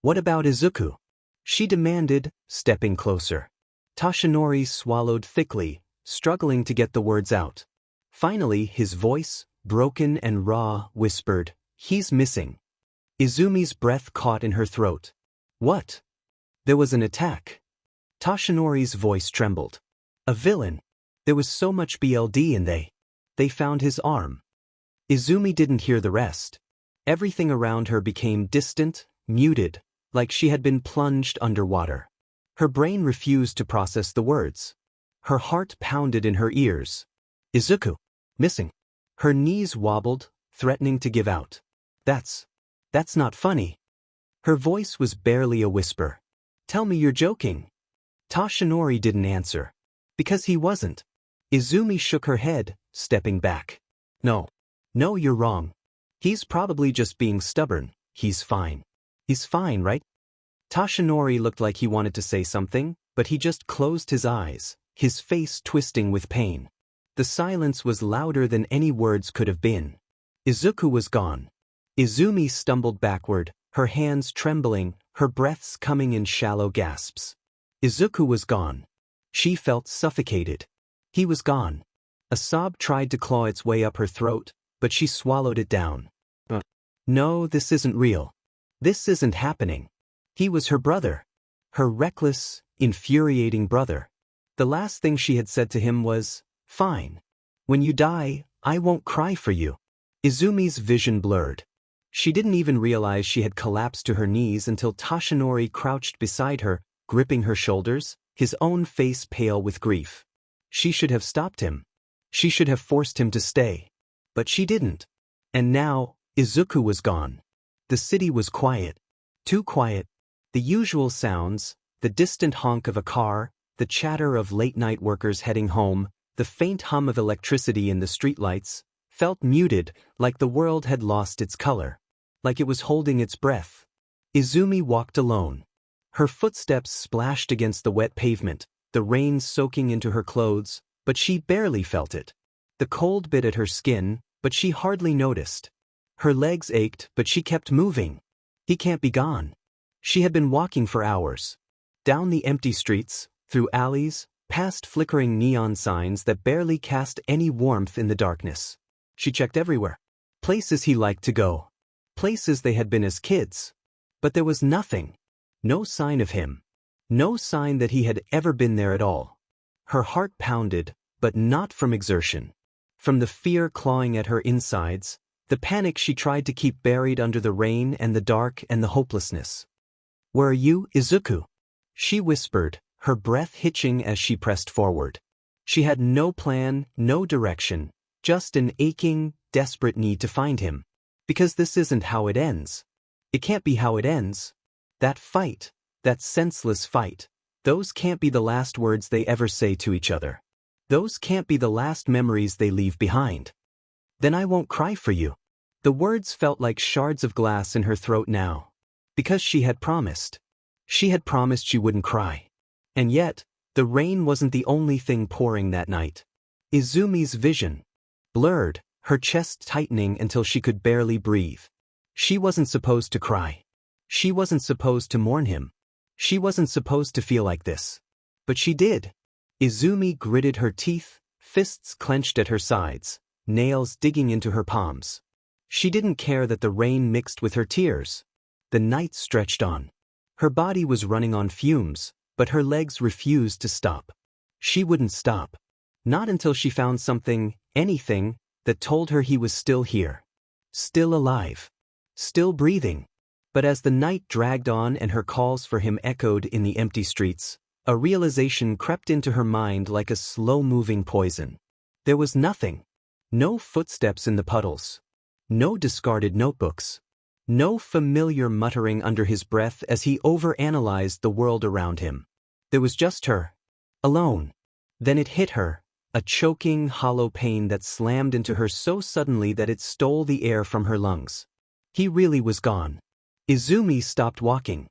What about Izuku? She demanded, stepping closer. Toshinori swallowed thickly, struggling to get the words out. Finally, his voice, broken and raw, whispered, He's missing. Izumi's breath caught in her throat. What? There was an attack. Toshinori's voice trembled. A villain. There was so much BLD in they found his arm. Izumi didn't hear the rest. Everything around her became distant, muted, like she had been plunged underwater. Her brain refused to process the words. Her heart pounded in her ears. Izuku. Missing. Her knees wobbled, threatening to give out. That's not funny. Her voice was barely a whisper. Tell me you're joking. Toshinori didn't answer. Because he wasn't. Izumi shook her head, stepping back. No, you're wrong. He's probably just being stubborn. He's fine. He's fine, right? Toshinori looked like he wanted to say something, but he just closed his eyes, his face twisting with pain. The silence was louder than any words could have been. Izuku was gone. Izumi stumbled backward, her hands trembling, her breaths coming in shallow gasps. Izuku was gone. She felt suffocated. He was gone. A sob tried to claw its way up her throat, but she swallowed it down. No, this isn't real. This isn't happening. He was her brother. Her reckless, infuriating brother. The last thing she had said to him was, Fine. When you die, I won't cry for you. Izumi's vision blurred. She didn't even realize she had collapsed to her knees until Toshinori crouched beside her, gripping her shoulders, his own face pale with grief. She should have stopped him. She should have forced him to stay. But she didn't. And now, Izuku was gone. The city was quiet. Too quiet. The usual sounds, the distant honk of a car, the chatter of late-night workers heading home, the faint hum of electricity in the streetlights, felt muted, like the world had lost its color. Like it was holding its breath. Izumi walked alone. Her footsteps splashed against the wet pavement, the rain soaking into her clothes, but she barely felt it. The cold bit at her skin, but she hardly noticed. Her legs ached, but she kept moving. He can't be gone. She had been walking for hours. Down the empty streets, through alleys, past flickering neon signs that barely cast any warmth in the darkness. She checked everywhere. Places he liked to go. Places they had been as kids. But there was nothing. No sign of him. No sign that he had ever been there at all. Her heart pounded, but not from exertion. From the fear clawing at her insides, the panic she tried to keep buried under the rain and the dark and the hopelessness. "Where are you, Izuku?" she whispered, her breath hitching as she pressed forward. She had no plan, no direction, just an aching, desperate need to find him. Because this isn't how it ends. It can't be how it ends. That fight, that senseless fight, those can't be the last words they ever say to each other. Those can't be the last memories they leave behind. "Then I won't cry for you." The words felt like shards of glass in her throat now. Because she had promised. She had promised she wouldn't cry. And yet, the rain wasn't the only thing pouring that night. Izumi's vision. Blurred, her chest tightening until she could barely breathe. She wasn't supposed to cry. She wasn't supposed to mourn him. She wasn't supposed to feel like this. But she did. Izumi gritted her teeth, fists clenched at her sides, nails digging into her palms. She didn't care that the rain mixed with her tears. The night stretched on. Her body was running on fumes, but her legs refused to stop. She wouldn't stop. Not until she found something, anything, that told her he was still here. Still alive. Still breathing. But as the night dragged on and her calls for him echoed in the empty streets, a realization crept into her mind like a slow-moving poison. There was nothing. No footsteps in the puddles. No discarded notebooks. No familiar muttering under his breath as he overanalyzed the world around him. There was just her. Alone. Then it hit her, a choking, hollow pain that slammed into her so suddenly that it stole the air from her lungs. He really was gone. Izumi stopped walking.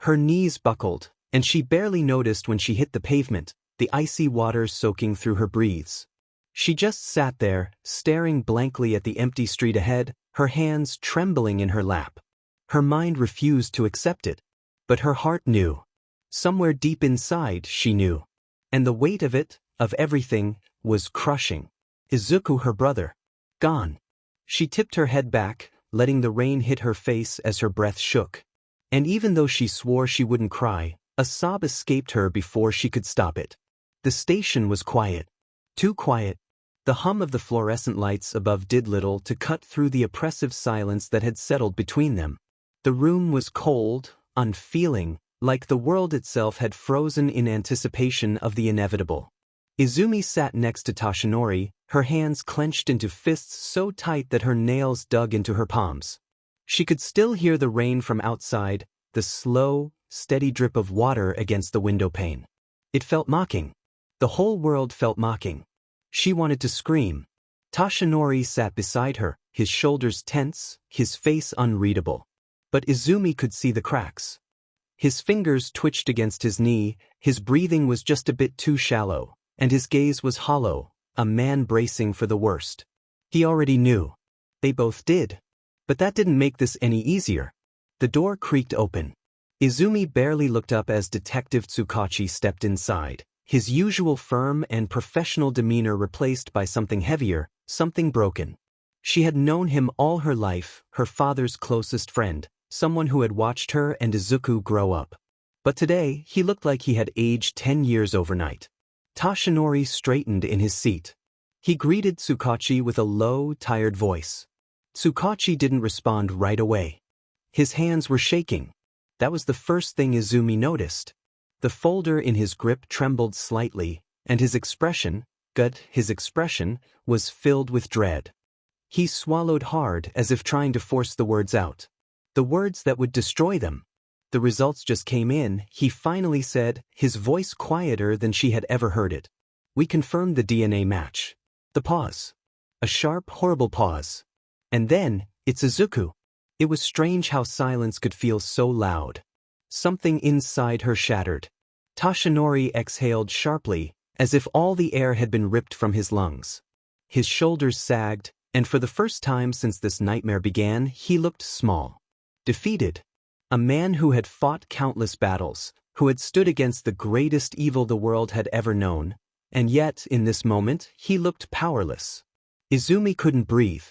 Her knees buckled, and she barely noticed when she hit the pavement, the icy water soaking through her breathes. She just sat there, staring blankly at the empty street ahead, her hands trembling in her lap. Her mind refused to accept it. But her heart knew. Somewhere deep inside, she knew. And the weight of it, of everything, was crushing. Izuku, her brother. Gone. She tipped her head back, letting the rain hit her face as her breath shook. And even though she swore she wouldn't cry, a sob escaped her before she could stop it. The station was quiet. Too quiet. The hum of the fluorescent lights above did little to cut through the oppressive silence that had settled between them. The room was cold, unfeeling, like the world itself had frozen in anticipation of the inevitable. Izumi sat next to Toshinori, her hands clenched into fists so tight that her nails dug into her palms. She could still hear the rain from outside, the slow, steady drip of water against the window pane. It felt mocking. The whole world felt mocking. She wanted to scream. Toshinori sat beside her, his shoulders tense, his face unreadable. But Izumi could see the cracks. His fingers twitched against his knee, his breathing was just a bit too shallow, and his gaze was hollow, a man bracing for the worst. He already knew. They both did. But that didn't make this any easier. The door creaked open. Izumi barely looked up as Detective Tsukachi stepped inside, his usual firm and professional demeanor replaced by something heavier, something broken. She had known him all her life, her father's closest friend, someone who had watched her and Izuku grow up. But today, he looked like he had aged 10 years overnight. Toshinori straightened in his seat. He greeted Tsukachi with a low, tired voice. Tsukachi didn't respond right away. His hands were shaking. That was the first thing Izumi noticed. The folder in his grip trembled slightly, and his expression, was filled with dread. He swallowed hard as if trying to force the words out. The words that would destroy them. The results just came in, he finally said, his voice quieter than she had ever heard it. "We confirmed the DNA match." The pause. A sharp, horrible pause. And then, "It's Izuku." It was strange how silence could feel so loud. Something inside her shattered. Toshinori exhaled sharply, as if all the air had been ripped from his lungs. His shoulders sagged, and for the first time since this nightmare began, he looked small. Defeated. A man who had fought countless battles, who had stood against the greatest evil the world had ever known, and yet, in this moment, he looked powerless. Izumi couldn't breathe,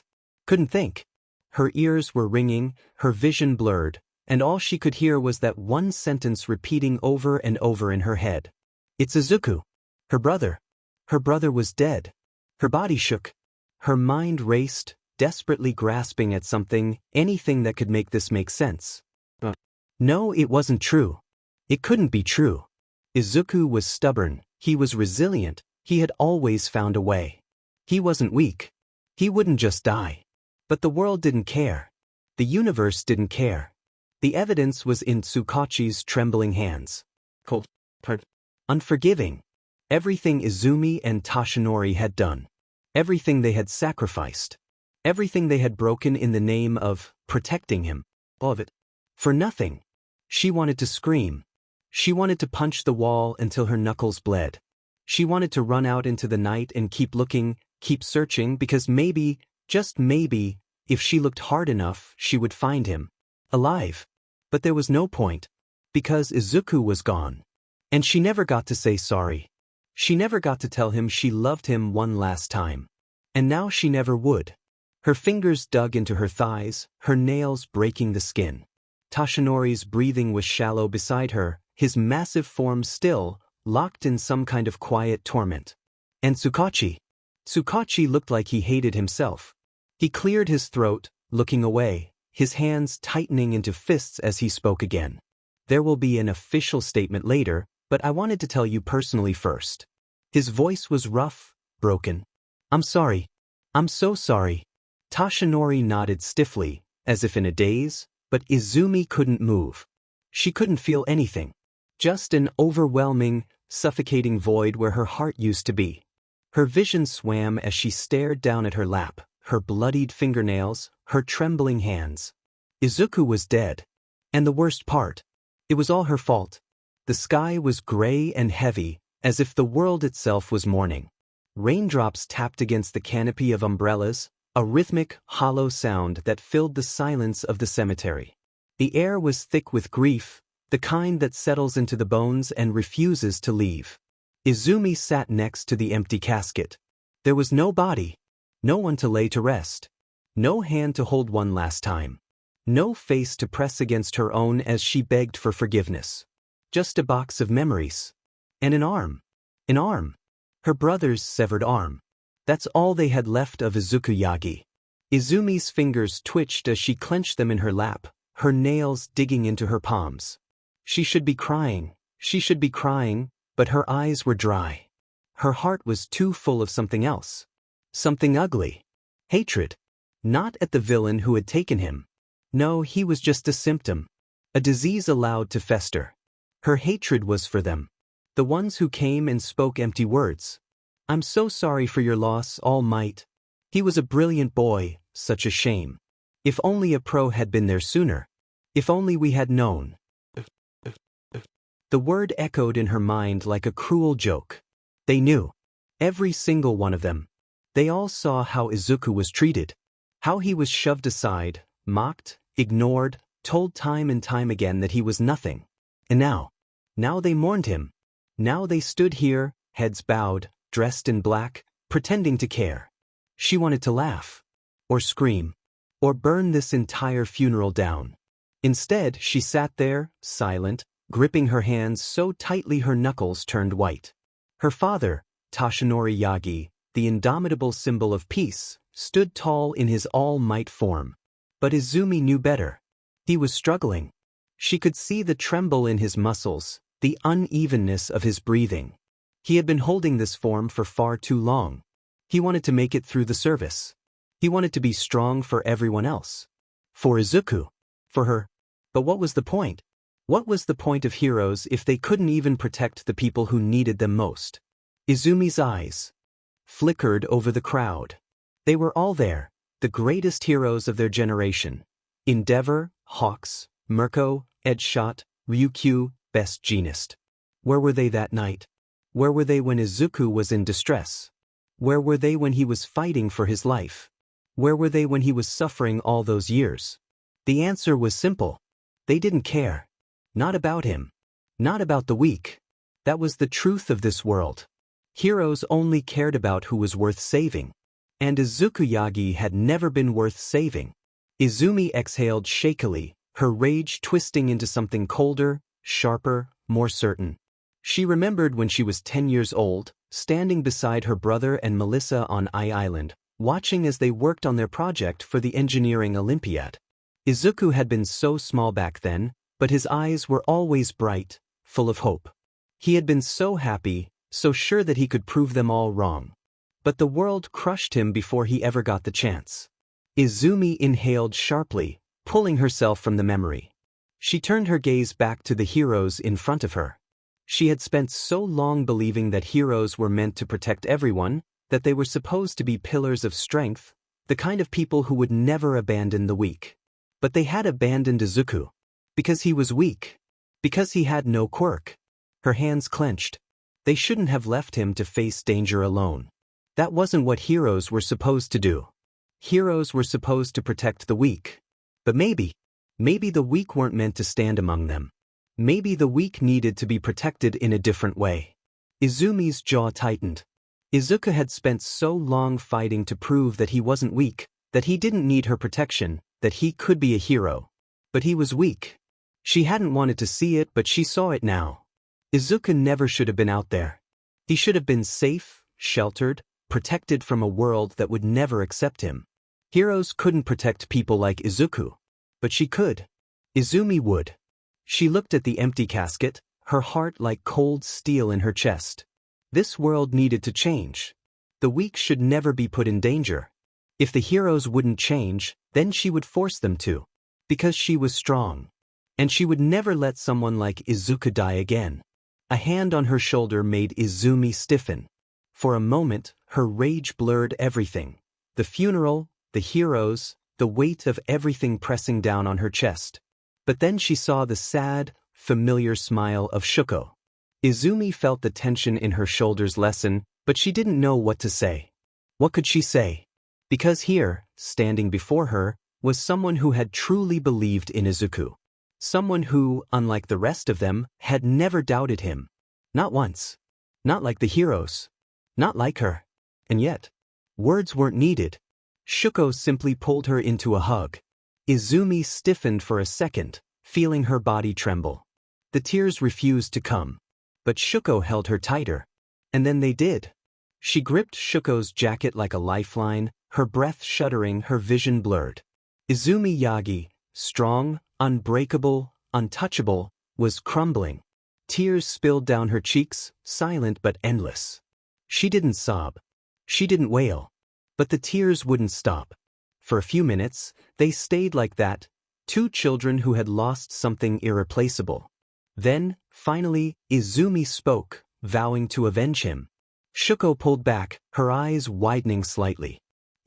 couldn't think. Her ears were ringing, her vision blurred, and all she could hear was that one sentence repeating over and over in her head. It's Izuku. Her brother. Her brother was dead. Her body shook. Her mind raced, desperately grasping at something, anything that could make this make sense. No, it wasn't true. It couldn't be true. Izuku was stubborn, he was resilient, he had always found a way. He wasn't weak. He wouldn't just die. But the world didn't care. The universe didn't care. The evidence was in Tsukachi's trembling hands. Cold, hard, unforgiving. Everything Izumi and Tashinori had done. Everything they had sacrificed. Everything they had broken in the name of protecting him. All of it. For nothing. She wanted to scream. She wanted to punch the wall until her knuckles bled. She wanted to run out into the night and keep looking, keep searching, because maybe, just maybe, if she looked hard enough, she would find him. Alive. But there was no point. Because Izuku was gone. And she never got to say sorry. She never got to tell him she loved him one last time. And now she never would. Her fingers dug into her thighs, her nails breaking the skin. Tashinori's breathing was shallow beside her, his massive form still, locked in some kind of quiet torment. And Tsukachi. Tsukachi looked like he hated himself. He cleared his throat, looking away, his hands tightening into fists as he spoke again. There will be an official statement later, but I wanted to tell you personally first. His voice was rough, broken. I'm sorry. I'm so sorry. Tashinori nodded stiffly, as if in a daze, but Izumi couldn't move. She couldn't feel anything. Just an overwhelming, suffocating void where her heart used to be. Her vision swam as she stared down at her lap, her bloodied fingernails, her trembling hands. Izuku was dead. And the worst part, it was all her fault. The sky was gray and heavy, as if the world itself was mourning. Raindrops tapped against the canopy of umbrellas, a rhythmic, hollow sound that filled the silence of the cemetery. The air was thick with grief, the kind that settles into the bones and refuses to leave. Izumi sat next to the empty casket. There was no body, no one to lay to rest, no hand to hold one last time, no face to press against her own as she begged for forgiveness. Just a box of memories. And an arm. An arm. Her brother's severed arm. That's all they had left of Izuku Yagi. Izumi's fingers twitched as she clenched them in her lap, her nails digging into her palms. She should be crying, but her eyes were dry. Her heart was too full of something else. Something ugly. Hatred. Not at the villain who had taken him. No, he was just a symptom. A disease allowed to fester. Her hatred was for them. The ones who came and spoke empty words. I'm so sorry for your loss, All Might. He was a brilliant boy, such a shame. If only a pro had been there sooner. If only we had known. The word echoed in her mind like a cruel joke. They knew. Every single one of them. They all saw how Izuku was treated. How he was shoved aside, mocked, ignored, told time and time again that he was nothing. And now they mourned him. Now they stood here, heads bowed, dressed in black, pretending to care. She wanted to laugh. Or scream. Or burn this entire funeral down. Instead, she sat there, silent, gripping her hands so tightly her knuckles turned white. Her father, Tashinori Yagi, the indomitable symbol of peace, stood tall in his all-might form. But Izumi knew better. He was struggling. She could see the tremble in his muscles, the unevenness of his breathing. He had been holding this form for far too long. He wanted to make it through the service. He wanted to be strong for everyone else. For Izuku. For her. But what was the point? What was the point of heroes if they couldn't even protect the people who needed them most? Izumi's eyes flickered over the crowd. They were all there, the greatest heroes of their generation. Endeavor, Hawks, Mirko, Edgeshot, Ryukyu, Best Jeanist. Where were they that night? Where were they when Izuku was in distress? Where were they when he was fighting for his life? Where were they when he was suffering all those years? The answer was simple. They didn't care. Not about him. Not about the weak. That was the truth of this world. Heroes only cared about who was worth saving. And Izuku Yagi had never been worth saving. Izumi exhaled shakily, her rage twisting into something colder, sharper, more certain. She remembered when she was 10 years old, standing beside her brother and Melissa on Island, watching as they worked on their project for the engineering Olympiad. Izuku had been so small back then, but his eyes were always bright, full of hope. He had been so happy, so sure that he could prove them all wrong. But the world crushed him before he ever got the chance. Izumi inhaled sharply, pulling herself from the memory. She turned her gaze back to the heroes in front of her. She had spent so long believing that heroes were meant to protect everyone, that they were supposed to be pillars of strength, the kind of people who would never abandon the weak. But they had abandoned Izuku. Because he was weak. Because he had no quirk. Her hands clenched. They shouldn't have left him to face danger alone. That wasn't what heroes were supposed to do. Heroes were supposed to protect the weak. But maybe the weak weren't meant to stand among them. Maybe the weak needed to be protected in a different way. Izumi's jaw tightened. Izuku had spent so long fighting to prove that he wasn't weak, that he didn't need her protection, that he could be a hero. But he was weak. She hadn't wanted to see it, but she saw it now. Izuku never should have been out there. He should have been safe, sheltered, protected from a world that would never accept him. Heroes couldn't protect people like Izuku. But she could. Izumi would. She looked at the empty casket, her heart like cold steel in her chest. This world needed to change. The weak should never be put in danger. If the heroes wouldn't change, then she would force them to. Because she was strong. And she would never let someone like Izuku die again. A hand on her shoulder made Izumi stiffen. For a moment, her rage blurred everything. The funeral, the heroes, the weight of everything pressing down on her chest. But then she saw the sad, familiar smile of Shuko. Izumi felt the tension in her shoulders lessen, but she didn't know what to say. What could she say? Because here, standing before her, was someone who had truly believed in Izuku. Someone who, unlike the rest of them, had never doubted him. Not once. Not like the heroes. Not like her. And yet, words weren't needed. Shuko simply pulled her into a hug. Izumi stiffened for a second, feeling her body tremble. The tears refused to come. But Shuko held her tighter. And then they did. She gripped Shuko's jacket like a lifeline, her breath shuddering, her vision blurred. Izumi Yagi, strong, unbreakable, untouchable, was crumbling. Tears spilled down her cheeks, silent but endless. She didn't sob. She didn't wail. But the tears wouldn't stop. For a few minutes, they stayed like that, two children who had lost something irreplaceable. Then, finally, Izumi spoke, vowing to avenge him. Shuko pulled back, her eyes widening slightly.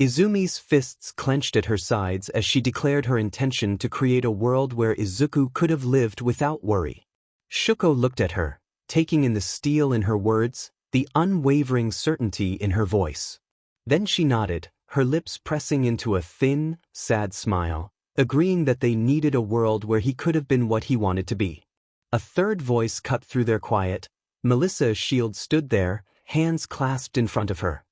Izumi's fists clenched at her sides as she declared her intention to create a world where Izuku could have lived without worry. Shuko looked at her, taking in the steel in her words, the unwavering certainty in her voice. Then she nodded, her lips pressing into a thin, sad smile, agreeing that they needed a world where he could have been what he wanted to be. A third voice cut through their quiet. Melissa's shield stood there, hands clasped in front of her.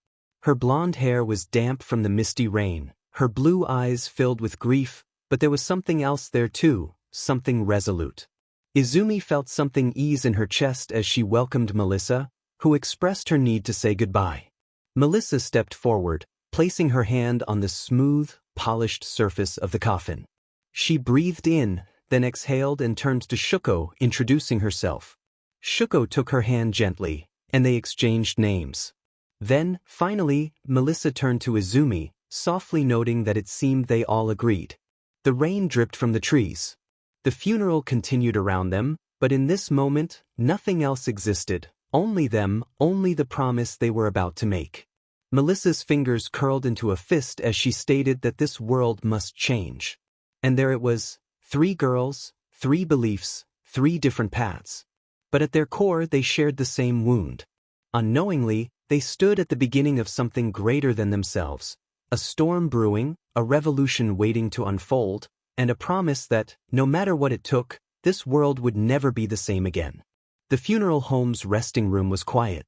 Her blonde hair was damp from the misty rain, her blue eyes filled with grief, but there was something else there too, something resolute. Izumi felt something ease in her chest as she welcomed Melissa, who expressed her need to say goodbye. Melissa stepped forward, placing her hand on the smooth, polished surface of the coffin. She breathed in, then exhaled and turned to Shuko, introducing herself. Shuko took her hand gently, and they exchanged names. Then, finally, Melissa turned to Izumi, softly noting that it seemed they all agreed. The rain dripped from the trees. The funeral continued around them, but in this moment, nothing else existed, only them, only the promise they were about to make. Melissa's fingers curled into a fist as she stated that this world must change. And there it was, 3 girls, 3 beliefs, 3 different paths. But at their core they shared the same wound. Unknowingly, they stood at the beginning of something greater than themselves. A storm brewing, a revolution waiting to unfold, and a promise that, no matter what it took, this world would never be the same again. The funeral home's resting room was quiet.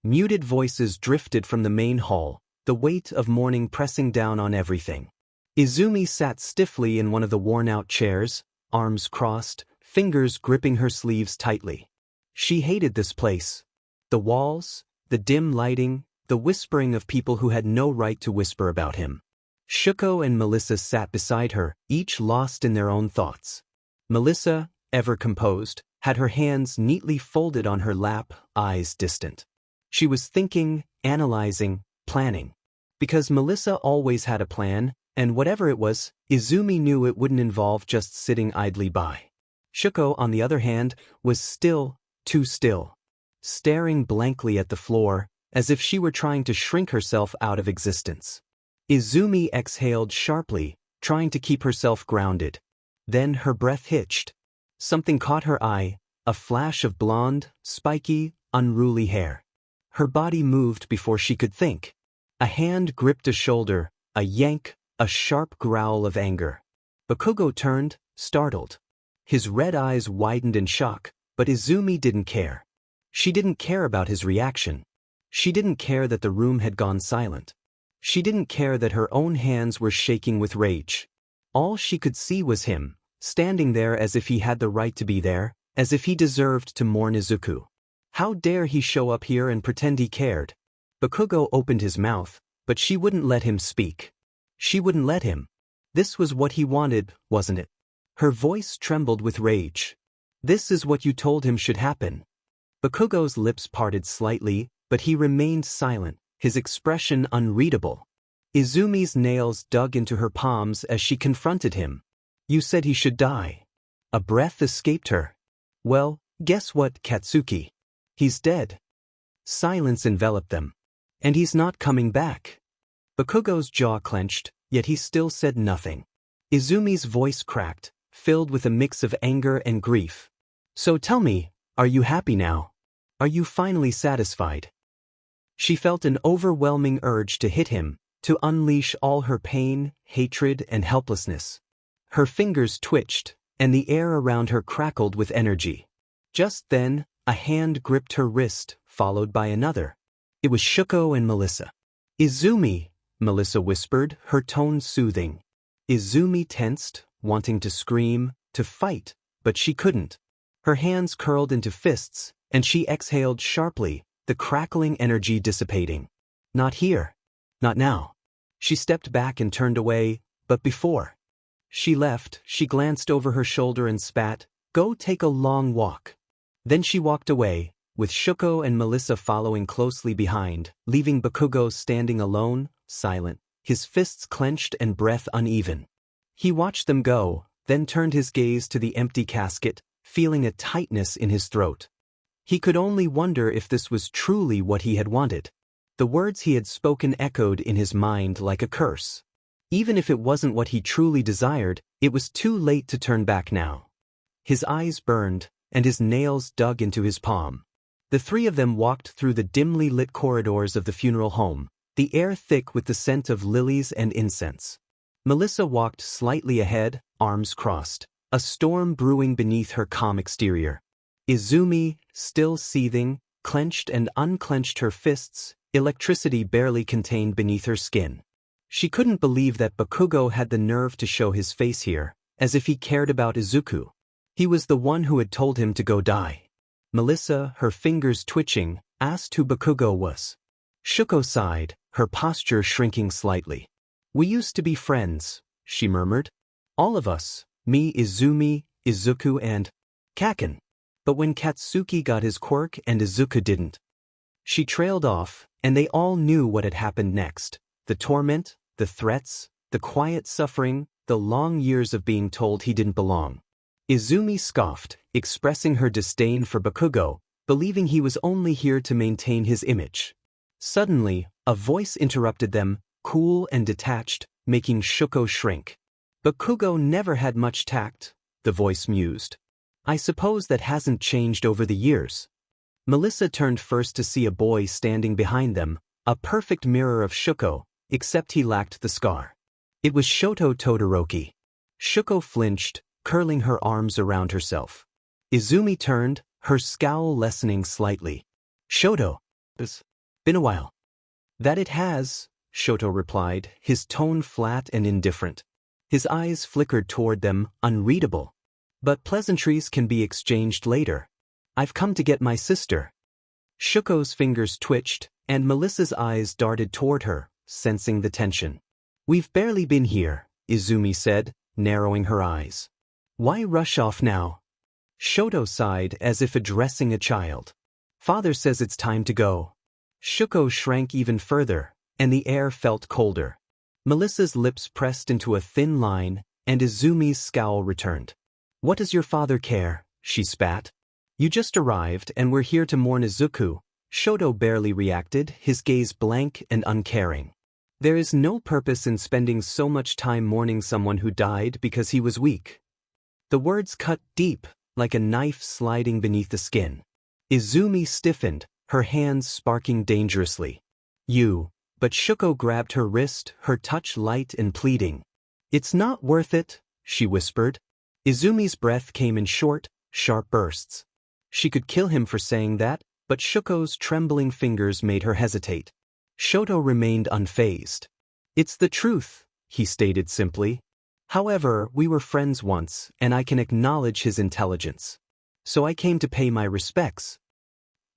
Muted voices drifted from the main hall, the weight of mourning pressing down on everything. Izumi sat stiffly in one of the worn-out chairs, arms crossed, fingers gripping her sleeves tightly. She hated this place. The walls, the dim lighting, the whispering of people who had no right to whisper about him. Shuko and Melissa sat beside her, each lost in their own thoughts. Melissa, ever composed, had her hands neatly folded on her lap, eyes distant. She was thinking, analyzing, planning. Because Melissa always had a plan, and whatever it was, Izumi knew it wouldn't involve just sitting idly by. Shuko, on the other hand, was still, too still, staring blankly at the floor, as if she were trying to shrink herself out of existence. Izumi exhaled sharply, trying to keep herself grounded. Then her breath hitched. Something caught her eye, a flash of blonde, spiky, unruly hair. Her body moved before she could think. A hand gripped a shoulder, a yank, a sharp growl of anger. Bakugo turned, startled. His red eyes widened in shock, but Izumi didn't care. She didn't care about his reaction. She didn't care that the room had gone silent. She didn't care that her own hands were shaking with rage. All she could see was him, standing there as if he had the right to be there, as if he deserved to mourn Izuku. How dare he show up here and pretend he cared? Bakugo opened his mouth, but she wouldn't let him speak. She wouldn't let him. This was what he wanted, wasn't it? Her voice trembled with rage. This is what you told him should happen. Bakugo's lips parted slightly, but he remained silent, his expression unreadable. Izumi's nails dug into her palms as she confronted him. You said he should die. A breath escaped her. Well, guess what, Katsuki? He's dead. Silence enveloped them. And he's not coming back. Bakugo's jaw clenched, yet he still said nothing. Izumi's voice cracked, filled with a mix of anger and grief. So tell me, are you happy now? Are you finally satisfied? She felt an overwhelming urge to hit him, to unleash all her pain, hatred, and helplessness. Her fingers twitched, and the air around her crackled with energy. Just then, a hand gripped her wrist, followed by another. It was Shuko and Melissa. Izumi, Melissa whispered, her tone soothing. Izumi tensed, wanting to scream, to fight, but she couldn't. Her hands curled into fists, and she exhaled sharply, the crackling energy dissipating. Not here. Not now. She stepped back and turned away, but before she left, she glanced over her shoulder and spat, "Go take a long walk." Then she walked away, with Shuko and Melissa following closely behind, leaving Bakugo standing alone, silent, his fists clenched and breath uneven. He watched them go, then turned his gaze to the empty casket, feeling a tightness in his throat. He could only wonder if this was truly what he had wanted. The words he had spoken echoed in his mind like a curse. Even if it wasn't what he truly desired, it was too late to turn back now. His eyes burned, and his nails dug into his palm. The three of them walked through the dimly lit corridors of the funeral home, the air thick with the scent of lilies and incense. Melissa walked slightly ahead, arms crossed, a storm brewing beneath her calm exterior. Izumi, still seething, clenched and unclenched her fists, electricity barely contained beneath her skin. She couldn't believe that Bakugo had the nerve to show his face here, as if he cared about Izuku. He was the one who had told him to go die. Melissa, her fingers twitching, asked who Bakugo was. Shuko sighed, her posture shrinking slightly. We used to be friends, she murmured. All of us, me, Izumi, Izuku, and Kaken. But when Katsuki got his quirk and Izuku didn't. She trailed off, and they all knew what had happened next. The torment, the threats, the quiet suffering, the long years of being told he didn't belong. Izumi scoffed, expressing her disdain for Bakugo, believing he was only here to maintain his image. Suddenly, a voice interrupted them, cool and detached, making Shuko shrink. Bakugo never had much tact, the voice mused. I suppose that hasn't changed over the years. Melissa turned first to see a boy standing behind them, a perfect mirror of Shuko, except he lacked the scar. It was Shoto Todoroki. Shuko flinched, curling her arms around herself. Izumi turned, her scowl lessening slightly. Shoto. It's been a while. That it has, Shoto replied, his tone flat and indifferent. His eyes flickered toward them, unreadable. But pleasantries can be exchanged later. I've come to get my sister. Shuko's fingers twitched, and Melissa's eyes darted toward her, sensing the tension. We've barely been here, Izumi said, narrowing her eyes. Why rush off now? Shoto sighed as if addressing a child. Father says it's time to go. Shuko shrank even further, and the air felt colder. Melissa's lips pressed into a thin line, and Izumi's scowl returned. What does your father care? She spat. You just arrived and we're here to mourn Izuku. Shoto barely reacted, his gaze blank and uncaring. There is no purpose in spending so much time mourning someone who died because he was weak. The words cut deep, like a knife sliding beneath the skin. Izumi stiffened, her hands sparking dangerously. But Shuko grabbed her wrist, her touch light and pleading. It's not worth it, she whispered. Izumi's breath came in short, sharp bursts. She could kill him for saying that, but Shuko's trembling fingers made her hesitate. Shoto remained unfazed. It's the truth, he stated simply. However, we were friends once, and I can acknowledge his intelligence. So I came to pay my respects.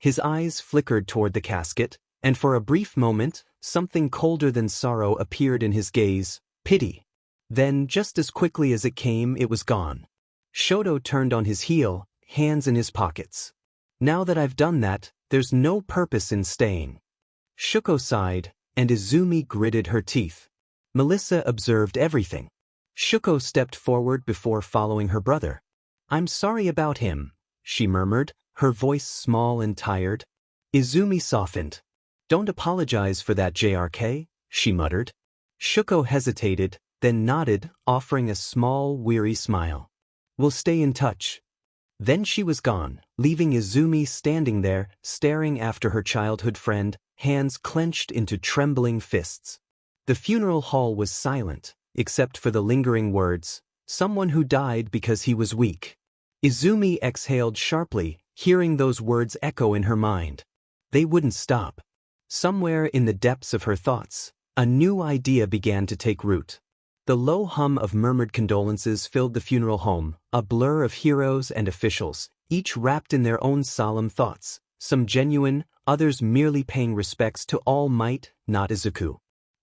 His eyes flickered toward the casket, and for a brief moment, something colder than sorrow appeared in his gaze, pity. Then, just as quickly as it came, it was gone. Shoto turned on his heel, hands in his pockets. Now that I've done that, there's no purpose in staying. Shuko sighed, and Izumi gritted her teeth. Melissa observed everything. Shuko stepped forward before following her brother. I'm sorry about him, she murmured, her voice small and tired. Izumi softened. Don't apologize for that, JRK, she muttered. Shuko hesitated, then nodded, offering a small, weary smile. We'll stay in touch. Then she was gone, leaving Izumi standing there, staring after her childhood friend, hands clenched into trembling fists. The funeral hall was silent, except for the lingering words, someone who died because he was weak. Izumi exhaled sharply, hearing those words echo in her mind. They wouldn't stop. Somewhere in the depths of her thoughts, a new idea began to take root. The low hum of murmured condolences filled the funeral home, a blur of heroes and officials, each wrapped in their own solemn thoughts, some genuine, others merely paying respects to All Might, not Izuku.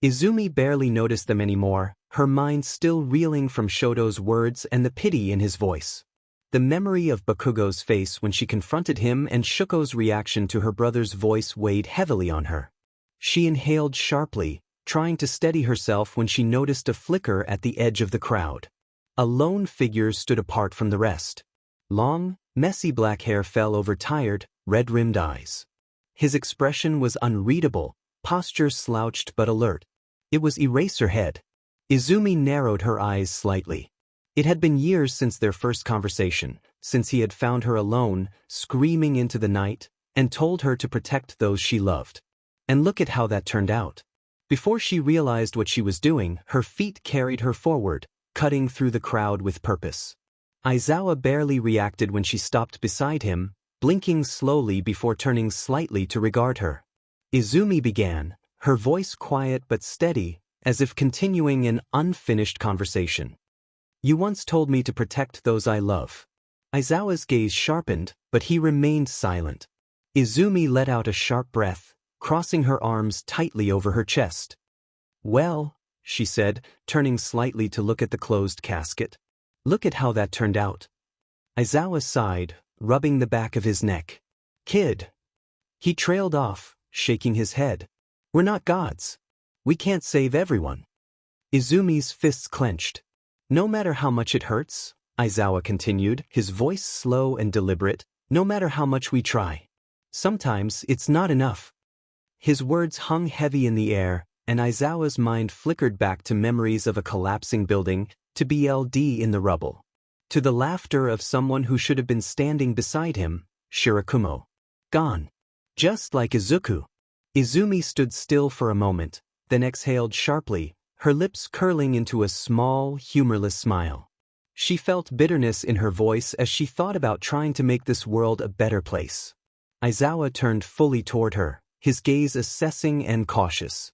Izumi barely noticed them anymore, her mind still reeling from Shoto's words and the pity in his voice. The memory of Bakugo's face when she confronted him and Shuko's reaction to her brother's voice weighed heavily on her. She inhaled sharply, trying to steady herself when she noticed a flicker at the edge of the crowd. A lone figure stood apart from the rest. Long, messy black hair fell over tired, red-rimmed eyes. His expression was unreadable, posture slouched but alert. It was Eraserhead. Izumi narrowed her eyes slightly. It had been years since their first conversation, since he had found her alone, screaming into the night, and told her to protect those she loved. And look at how that turned out. Before she realized what she was doing, her feet carried her forward, cutting through the crowd with purpose. Aizawa barely reacted when she stopped beside him, blinking slowly before turning slightly to regard her. Izumi began, her voice quiet but steady, as if continuing an unfinished conversation. You once told me to protect those I love. Aizawa's gaze sharpened, but he remained silent. Izumi let out a sharp breath, crossing her arms tightly over her chest. Well, she said, turning slightly to look at the closed casket. Look at how that turned out. Aizawa sighed, rubbing the back of his neck. Kid. He trailed off, shaking his head. We're not gods. We can't save everyone. Izumi's fists clenched. No matter how much it hurts, Aizawa continued, his voice slow and deliberate, no matter how much we try. Sometimes it's not enough. His words hung heavy in the air, and Aizawa's mind flickered back to memories of a collapsing building, to BLD in the rubble. To the laughter of someone who should have been standing beside him, Shirakumo. Gone. Just like Izuku. Izumi stood still for a moment, then exhaled sharply, her lips curling into a small, humorless smile. She felt bitterness in her voice as she thought about trying to make this world a better place. Aizawa turned fully toward her, his gaze assessing and cautious.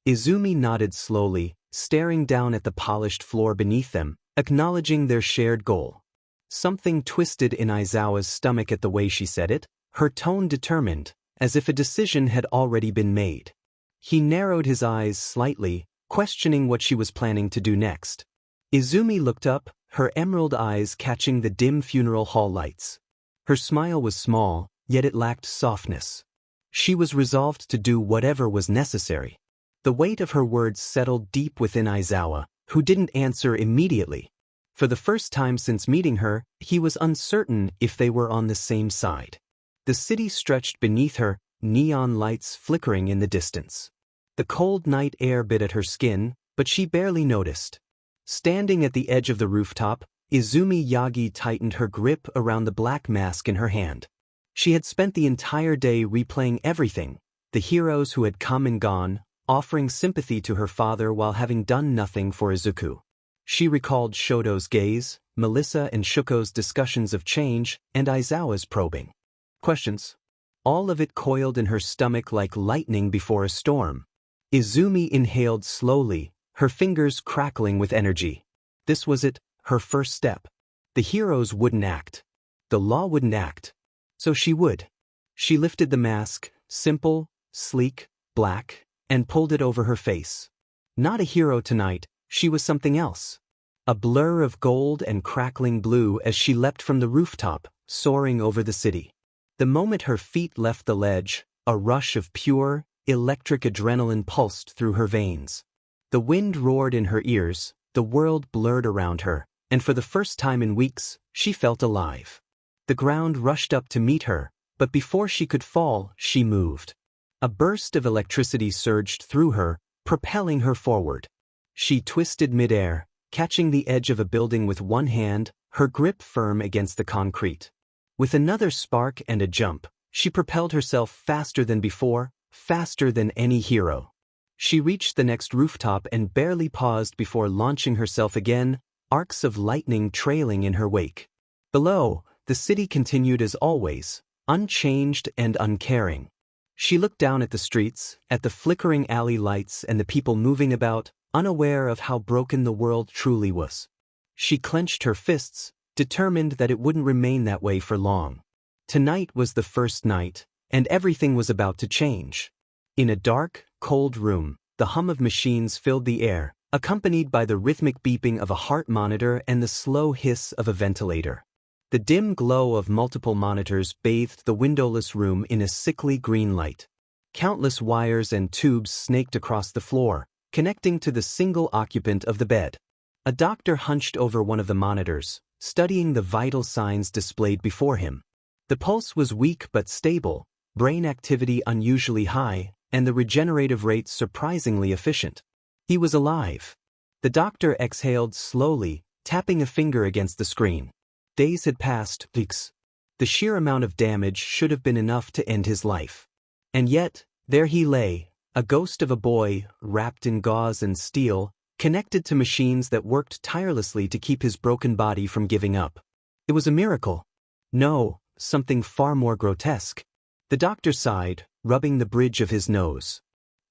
Izumi nodded slowly, staring down at the polished floor beneath them, acknowledging their shared goal. Something twisted in Aizawa's stomach at the way she said it, her tone determined, as if a decision had already been made. He narrowed his eyes slightly, questioning what she was planning to do next. Izumi looked up, her emerald eyes catching the dim funeral hall lights. Her smile was small, yet it lacked softness. She was resolved to do whatever was necessary. The weight of her words settled deep within Aizawa, who didn't answer immediately. For the first time since meeting her, he was uncertain if they were on the same side. The city stretched beneath her, neon lights flickering in the distance. The cold night air bit at her skin, but she barely noticed. Standing at the edge of the rooftop, Izumi Yagi tightened her grip around the black mask in her hand. She had spent the entire day replaying everything, the heroes who had come and gone, offering sympathy to her father while having done nothing for Izuku. She recalled Shoto's gaze, Melissa and Shuko's discussions of change, and Aizawa's probing questions. All of it coiled in her stomach like lightning before a storm. Izumi inhaled slowly, her fingers crackling with energy. This was it, her first step. The heroes wouldn't act. The law wouldn't act. So she would. She lifted the mask, simple, sleek, black, and pulled it over her face. Not a hero tonight, she was something else. A blur of gold and crackling blue as she leapt from the rooftop, soaring over the city. The moment her feet left the ledge, a rush of pure, electric adrenaline pulsed through her veins. The wind roared in her ears, the world blurred around her, and for the first time in weeks, she felt alive. The ground rushed up to meet her, but before she could fall, she moved. A burst of electricity surged through her, propelling her forward. She twisted midair, catching the edge of a building with one hand, her grip firm against the concrete. With another spark and a jump, she propelled herself faster than before, faster than any hero. She reached the next rooftop and barely paused before launching herself again, arcs of lightning trailing in her wake. Below, the city continued as always, unchanged and uncaring. She looked down at the streets, at the flickering alley lights and the people moving about, unaware of how broken the world truly was. She clenched her fists, determined that it wouldn't remain that way for long. Tonight was the first night, and everything was about to change. In a dark, cold room, the hum of machines filled the air, accompanied by the rhythmic beeping of a heart monitor and the slow hiss of a ventilator. The dim glow of multiple monitors bathed the windowless room in a sickly green light. Countless wires and tubes snaked across the floor, connecting to the single occupant of the bed. A doctor hunched over one of the monitors, studying the vital signs displayed before him. The pulse was weak but stable, brain activity unusually high, and the regenerative rate surprisingly efficient. He was alive. The doctor exhaled slowly, tapping a finger against the screen. Days had passed, weeks. The sheer amount of damage should have been enough to end his life. And yet, there he lay, a ghost of a boy, wrapped in gauze and steel, connected to machines that worked tirelessly to keep his broken body from giving up. It was a miracle. No, something far more grotesque. The doctor sighed, rubbing the bridge of his nose.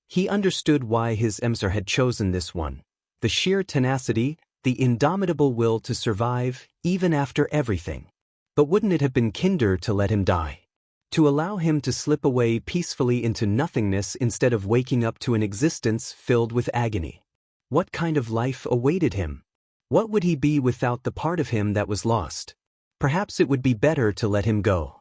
He understood why his emissary had chosen this one. The sheer tenacity, the indomitable will to survive, even after everything. But wouldn't it have been kinder to let him die? To allow him to slip away peacefully into nothingness instead of waking up to an existence filled with agony? What kind of life awaited him? What would he be without the part of him that was lost? Perhaps it would be better to let him go.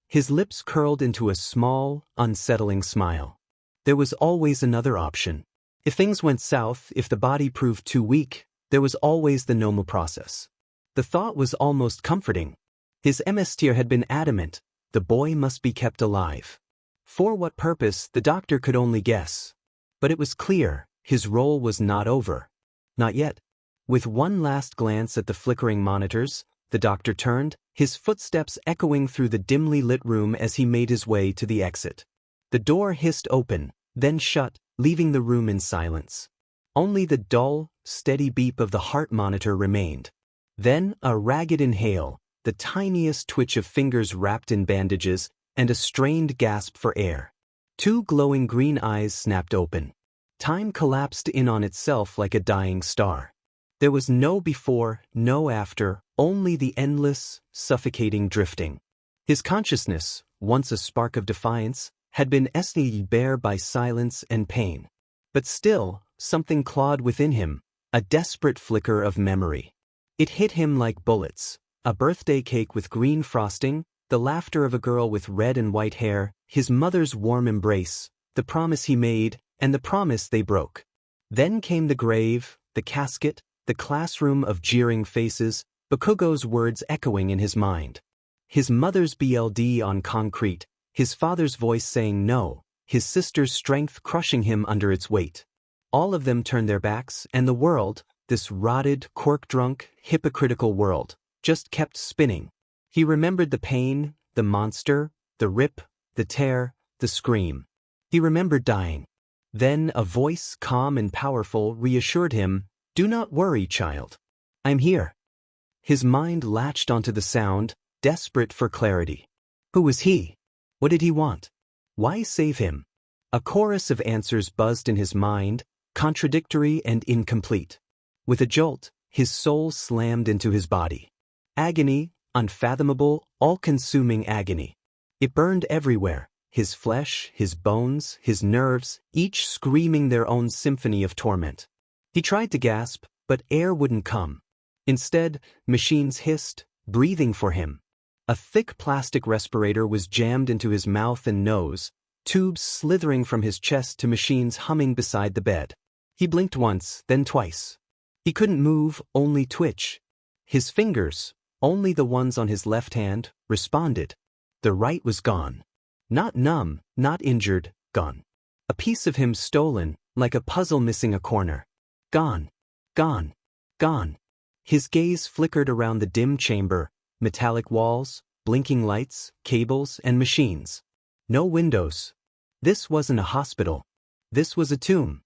His lips curled into a small, unsettling smile. There was always another option. If things went south, if the body proved too weak, there was always the normal process. The thought was almost comforting. His emissary had been adamant, the boy must be kept alive. For what purpose, the doctor could only guess. But it was clear, his role was not over. Not yet. With one last glance at the flickering monitors, The doctor turned, his footsteps echoing through the dimly lit room as he made his way to the exit. The door hissed open, then shut, leaving the room in silence. Only the dull, steady beep of the heart monitor remained. Then a ragged inhale, the tiniest twitch of fingers wrapped in bandages, and a strained gasp for air. 2 glowing green eyes snapped open. Time collapsed in on itself like a dying star. There was no before, no after, only the endless, suffocating drifting. His consciousness, once a spark of defiance, had been laid bare by silence and pain. But still, something clawed within him, a desperate flicker of memory. It hit him like bullets, a birthday cake with green frosting, the laughter of a girl with red and white hair, his mother's warm embrace, the promise he made, and the promise they broke. Then came the grave, the casket, the classroom of jeering faces, Bakugo's words echoing in his mind. His mother's BLD on concrete, his father's voice saying no, his sister's strength crushing him under its weight. All of them turned their backs, and the world, this rotted, cork-drunk, hypocritical world, just kept spinning. He remembered the pain, the monster, the rip, the tear, the scream. He remembered dying. Then a voice, calm and powerful, reassured him, "Do not worry, child. I'm here." His mind latched onto the sound, desperate for clarity. Who was he? What did he want? Why save him? A chorus of answers buzzed in his mind, contradictory and incomplete. With a jolt, his soul slammed into his body. Agony, unfathomable, all-consuming agony. It burned everywhere, his flesh, his bones, his nerves, each screaming their own symphony of torment. He tried to gasp, but air wouldn't come. Instead, machines hissed, breathing for him. A thick plastic respirator was jammed into his mouth and nose, tubes slithering from his chest to machines humming beside the bed. He blinked once, then twice. He couldn't move, only twitch. His fingers, only the ones on his left hand, responded. The right was gone. Not numb, not injured, gone. A piece of him stolen, like a puzzle missing a corner. Gone. Gone. Gone. His gaze flickered around the dim chamber, metallic walls, blinking lights, cables, and machines. No windows. This wasn't a hospital. This was a tomb.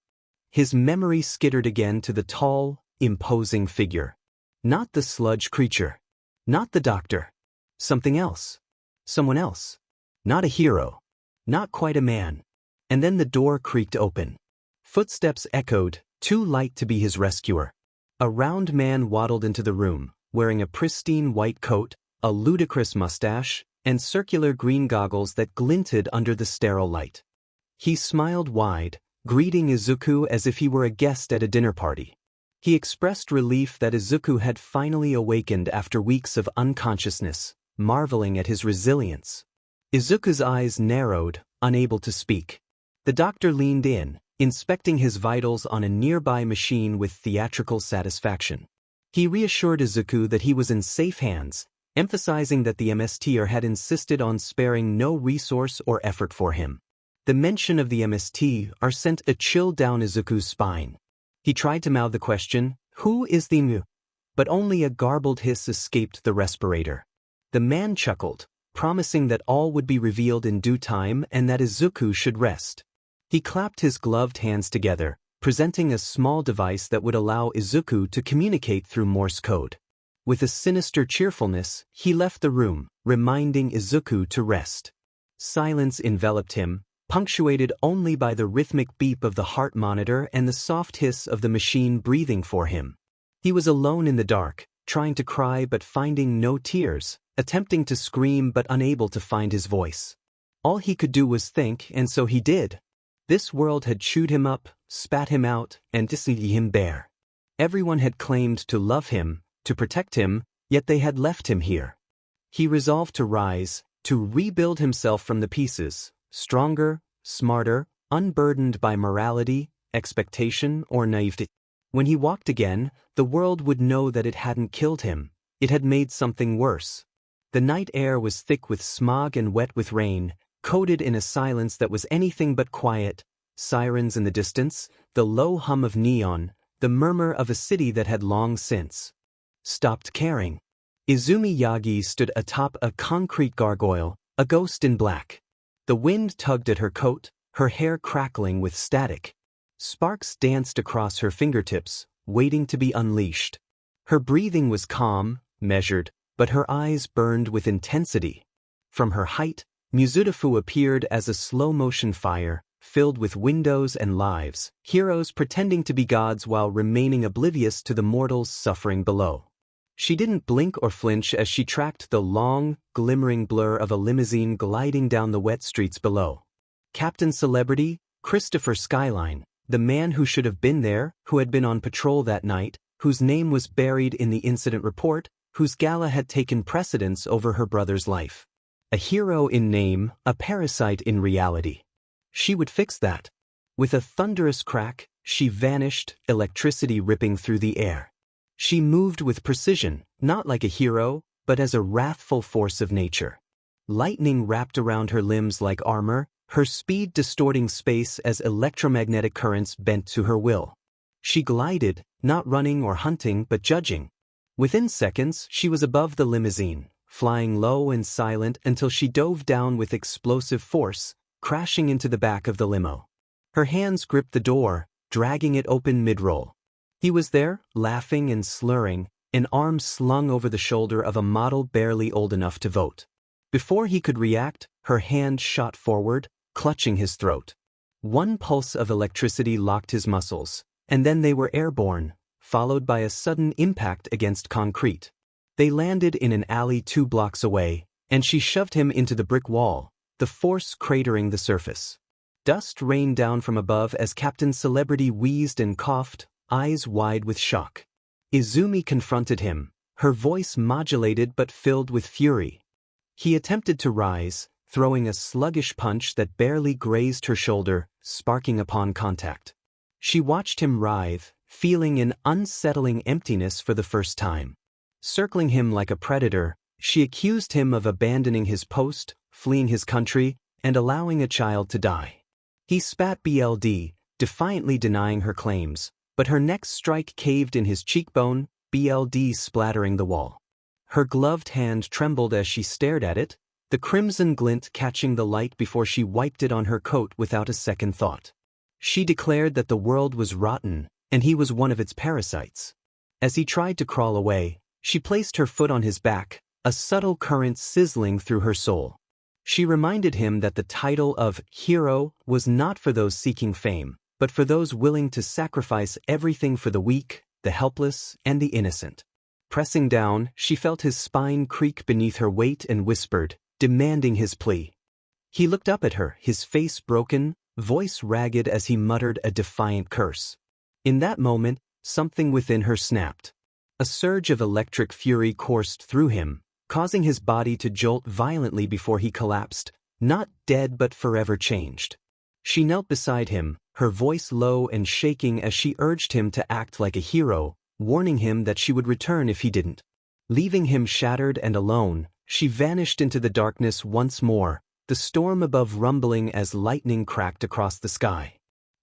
His memory skittered again to the tall, imposing figure. Not the sludge creature. Not the doctor. Something else. Someone else. Not a hero. Not quite a man. And then the door creaked open. Footsteps echoed, too light to be his rescuer. A round man waddled into the room, wearing a pristine white coat, a ludicrous mustache, and circular green goggles that glinted under the sterile light. He smiled wide, greeting Izuku as if he were a guest at a dinner party. He expressed relief that Izuku had finally awakened after weeks of unconsciousness, marveling at his resilience. Izuku's eyes narrowed, unable to speak. The doctor leaned in, inspecting his vitals on a nearby machine with theatrical satisfaction. He reassured Izuku that he was in safe hands, emphasizing that the MSTer had insisted on sparing no resource or effort for him. The mention of the MSTer sent a chill down Izuku's spine. He tried to mouth the question, "Who is the mu?" But only a garbled hiss escaped the respirator. The man chuckled, promising that all would be revealed in due time and that Izuku should rest. He clapped his gloved hands together, presenting a small device that would allow Izuku to communicate through Morse code. With a sinister cheerfulness, he left the room, reminding Izuku to rest. Silence enveloped him, punctuated only by the rhythmic beep of the heart monitor and the soft hiss of the machine breathing for him. He was alone in the dark, trying to cry but finding no tears, attempting to scream but unable to find his voice. All he could do was think, and so he did. This world had chewed him up, spat him out, and laid him bare. Everyone had claimed to love him, to protect him, yet they had left him here. He resolved to rise, to rebuild himself from the pieces, stronger, smarter, unburdened by morality, expectation, or naivety. When he walked again, the world would know that it hadn't killed him, it had made something worse. The night air was thick with smog and wet with rain, coated in a silence that was anything but quiet, sirens in the distance, the low hum of neon, the murmur of a city that had long since stopped caring. Izumi Yagi stood atop a concrete gargoyle, a ghost in black. The wind tugged at her coat, her hair crackling with static. Sparks danced across her fingertips, waiting to be unleashed. Her breathing was calm, measured, but her eyes burned with intensity. From her height, Mizudafu appeared as a slow-motion fire, filled with windows and lives, heroes pretending to be gods while remaining oblivious to the mortals suffering below. She didn't blink or flinch as she tracked the long, glimmering blur of a limousine gliding down the wet streets below. Captain Celebrity, Christopher Skyline, the man who should have been there, who had been on patrol that night, whose name was buried in the incident report, whose gala had taken precedence over her brother's life. A hero in name, a parasite in reality. She would fix that. With a thunderous crack, she vanished, electricity ripping through the air. She moved with precision, not like a hero, but as a wrathful force of nature. Lightning wrapped around her limbs like armor, her speed distorting space as electromagnetic currents bent to her will. She glided, not running or hunting but judging. Within seconds, she was above the limousine, flying low and silent until she dove down with explosive force, crashing into the back of the limo. Her hands gripped the door, dragging it open mid-roll. He was there, laughing and slurring, an arm slung over the shoulder of a model barely old enough to vote. Before he could react, her hand shot forward, clutching his throat. One pulse of electricity locked his muscles, and then they were airborne, followed by a sudden impact against concrete. They landed in an alley 2 blocks away, and she shoved him into the brick wall, the force cratering the surface. Dust rained down from above as Captain Celebrity wheezed and coughed, eyes wide with shock. Izumi confronted him, her voice modulated but filled with fury. He attempted to rise, throwing a sluggish punch that barely grazed her shoulder, sparking upon contact. She watched him writhe, feeling an unsettling emptiness for the first time. Circling him like a predator, she accused him of abandoning his post, fleeing his country, and allowing a child to die. He spat BLD, defiantly denying her claims, but her next strike caved in his cheekbone, BLD splattering the wall. Her gloved hand trembled as she stared at it, the crimson glint catching the light before she wiped it on her coat without a second thought. She declared that the world was rotten, and he was one of its parasites. As he tried to crawl away, she placed her foot on his back, a subtle current sizzling through her soul. She reminded him that the title of hero was not for those seeking fame, but for those willing to sacrifice everything for the weak, the helpless, and the innocent. Pressing down, she felt his spine creak beneath her weight and whispered, demanding his plea. He looked up at her, his face broken, voice ragged as he muttered a defiant curse. In that moment, something within her snapped. A surge of electric fury coursed through him, causing his body to jolt violently before he collapsed, not dead but forever changed. She knelt beside him, her voice low and shaking as she urged him to act like a hero, warning him that she would return if he didn't. Leaving him shattered and alone, she vanished into the darkness once more, the storm above rumbling as lightning cracked across the sky.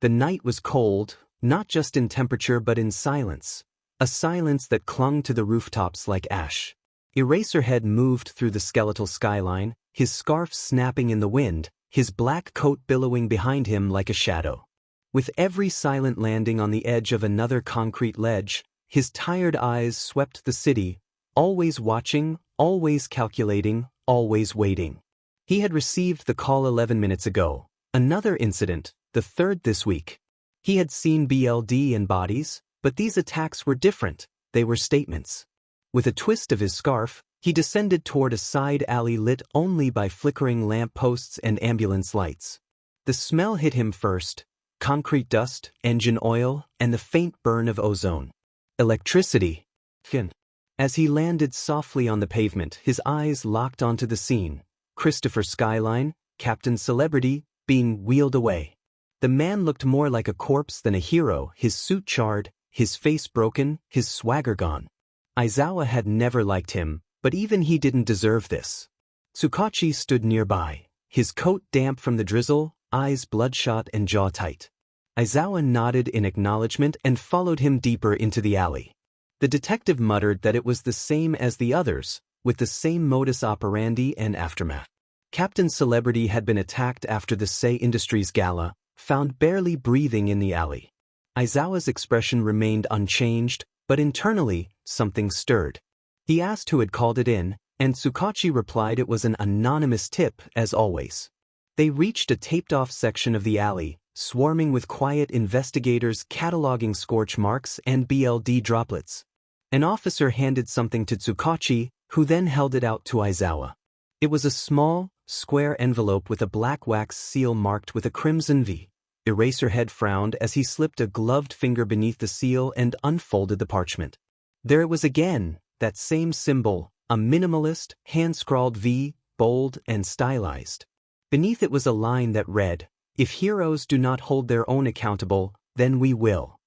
The night was cold, not just in temperature but in silence, a silence that clung to the rooftops like ash. Eraserhead moved through the skeletal skyline, his scarf snapping in the wind, his black coat billowing behind him like a shadow. With every silent landing on the edge of another concrete ledge, his tired eyes swept the city, always watching, always calculating, always waiting. He had received the call 11 minutes ago, another incident, the third this week. He had seen BLD and bodies, but these attacks were different, they were statements. With a twist of his scarf, he descended toward a side alley lit only by flickering lamp posts and ambulance lights. The smell hit him first, concrete dust, engine oil, and the faint burn of ozone. Electricity. As he landed softly on the pavement, his eyes locked onto the scene. Christopher Skyline, Captain Celebrity, being wheeled away. The man looked more like a corpse than a hero, his suit charred, his face broken, his swagger gone. Aizawa had never liked him, but even he didn't deserve this. Tsukachi stood nearby, his coat damp from the drizzle, eyes bloodshot and jaw tight. Aizawa nodded in acknowledgement and followed him deeper into the alley. The detective muttered that it was the same as the others, with the same modus operandi and aftermath. Captain Celebrity had been attacked after the Sei Industries gala, found barely breathing in the alley. Aizawa's expression remained unchanged, but internally, something stirred. He asked who had called it in, and Tsukachi replied it was an anonymous tip, as always. They reached a taped-off section of the alley, swarming with quiet investigators cataloging scorch marks and BLD droplets. An officer handed something to Tsukachi, who then held it out to Aizawa. It was a small, square envelope with a black wax seal marked with a crimson V. Eraserhead frowned as he slipped a gloved finger beneath the seal and unfolded the parchment. There it was again, that same symbol, a minimalist, hand-scrawled V, bold and stylized. Beneath it was a line that read, "If heroes do not hold their own accountable, then we will."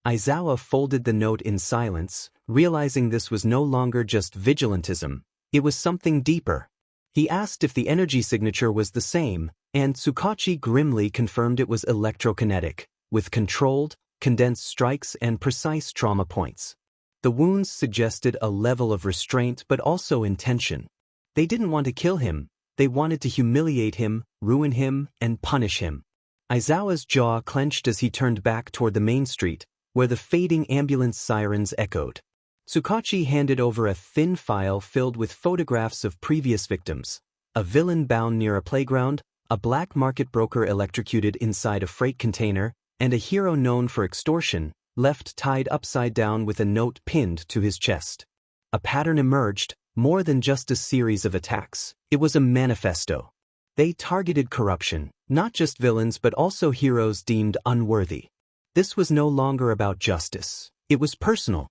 Aizawa folded the note in silence, realizing this was no longer just vigilantism, it was something deeper. He asked if the energy signature was the same, and Tsukachi grimly confirmed it was electrokinetic, with controlled, condensed strikes and precise trauma points. The wounds suggested a level of restraint but also intention. They didn't want to kill him, they wanted to humiliate him, ruin him, and punish him. Aizawa's jaw clenched as he turned back toward the main street, where the fading ambulance sirens echoed. Tsukachi handed over a thin file filled with photographs of previous victims, a villain bound near a playground, a black market broker electrocuted inside a freight container, and a hero known for extortion, left tied upside down with a note pinned to his chest. A pattern emerged, more than just a series of attacks, it was a manifesto. They targeted corruption, not just villains but also heroes deemed unworthy. This was no longer about justice, it was personal.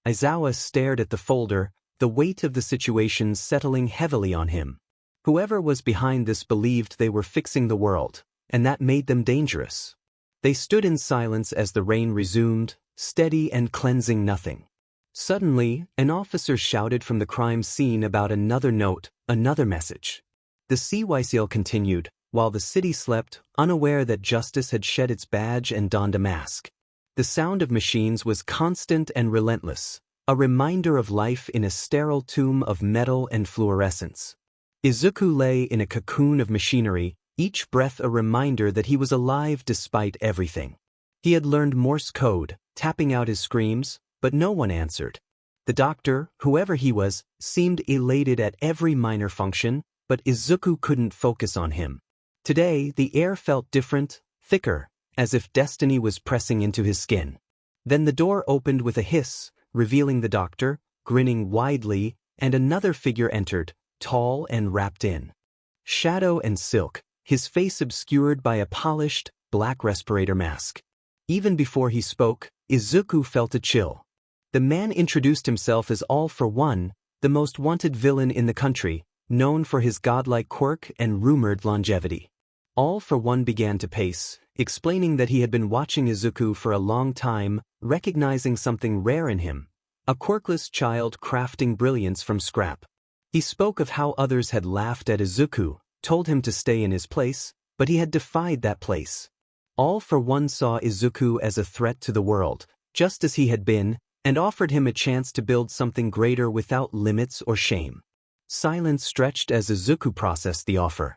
Aizawa stared at the folder, the weight of the situation settling heavily on him. Whoever was behind this believed they were fixing the world, and that made them dangerous. They stood in silence as the rain resumed, steady and cleansing nothing. Suddenly, an officer shouted from the crime scene about another note, another message. The 𝐒𝐮𝐦𝐸 continued, while the city slept, unaware that justice had shed its badge and donned a mask. The sound of machines was constant and relentless, a reminder of life in a sterile tomb of metal and fluorescence. Izuku lay in a cocoon of machinery, each breath a reminder that he was alive despite everything. He had learned Morse code, tapping out his screams, but no one answered. The doctor, whoever he was, seemed elated at every minor function, but Izuku couldn't focus on him. Today, the air felt different, thicker, as if destiny was pressing into his skin. Then the door opened with a hiss, revealing the doctor, grinning widely, and another figure entered, tall and wrapped in shadow and silk, his face obscured by a polished, black respirator mask. Even before he spoke, Izuku felt a chill. The man introduced himself as All for One, the most wanted villain in the country, known for his godlike quirk and rumored longevity. All for One began to pace, explaining that he had been watching Izuku for a long time, recognizing something rare in him, a quirkless child crafting brilliance from scrap. He spoke of how others had laughed at Izuku, told him to stay in his place, but he had defied that place. All for One saw Izuku as a threat to the world, just as he had been, and offered him a chance to build something greater without limits or shame. Silence stretched as Izuku processed the offer.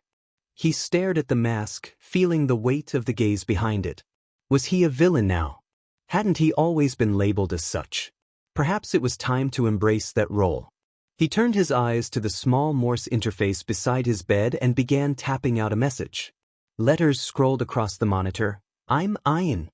He stared at the mask, feeling the weight of the gaze behind it. Was he a villain now? Hadn't he always been labeled as such? Perhaps it was time to embrace that role. He turned his eyes to the small Morse interface beside his bed and began tapping out a message. Letters scrolled across the monitor. "I'm Ian."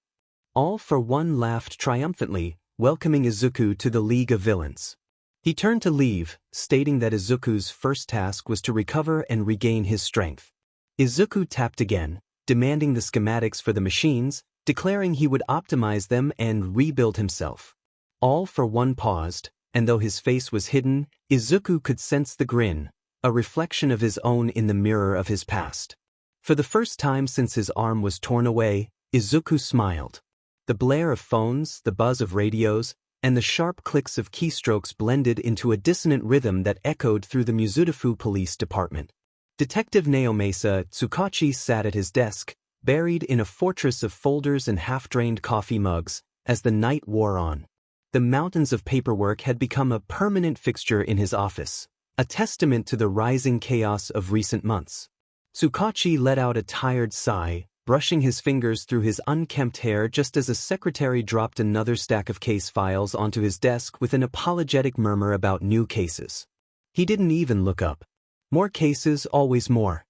All for One laughed triumphantly, welcoming Izuku to the League of Villains. He turned to leave, stating that Izuku's first task was to recover and regain his strength. Izuku tapped again, demanding the schematics for the machines, declaring he would optimize them and rebuild himself. All for One paused, and though his face was hidden, Izuku could sense the grin, a reflection of his own in the mirror of his past. For the first time since his arm was torn away, Izuku smiled. The blare of phones, the buzz of radios, and the sharp clicks of keystrokes blended into a dissonant rhythm that echoed through the Mizudafu Police Department. Detective Naomasa Tsukachi sat at his desk, buried in a fortress of folders and half-drained coffee mugs, as the night wore on. The mountains of paperwork had become a permanent fixture in his office, a testament to the rising chaos of recent months. 𝐒𝐮𝐦𝐬𝐵 let out a tired sigh, brushing his fingers through his unkempt hair just as a secretary dropped another stack of case files onto his desk with an apologetic murmur about new cases. He didn't even look up. More cases, always more.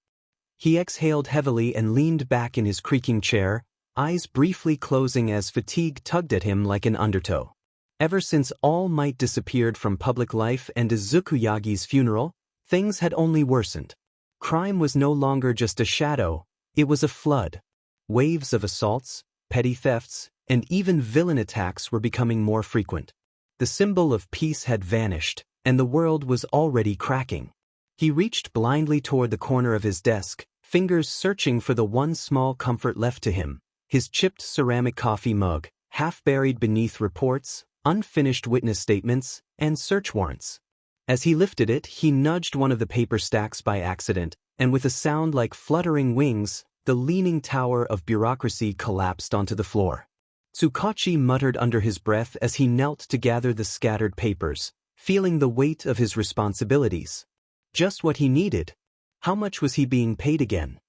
He exhaled heavily and leaned back in his creaking chair, eyes briefly closing as fatigue tugged at him like an undertow. Ever since All Might disappeared from public life and Izuku Yagi's funeral, things had only worsened. Crime was no longer just a shadow, it was a flood. Waves of assaults, petty thefts, and even villain attacks were becoming more frequent. The symbol of peace had vanished, and the world was already cracking. He reached blindly toward the corner of his desk, fingers searching for the one small comfort left to him, his chipped ceramic coffee mug, half buried beneath reports, unfinished witness statements, and search warrants. As he lifted it, he nudged one of the paper stacks by accident, and with a sound like fluttering wings, the leaning tower of bureaucracy collapsed onto the floor. 𝐒𝐮𝐬𝐵 muttered under his breath as he knelt to gather the scattered papers, feeling the weight of his responsibilities. Just what he needed. How much was he being paid again?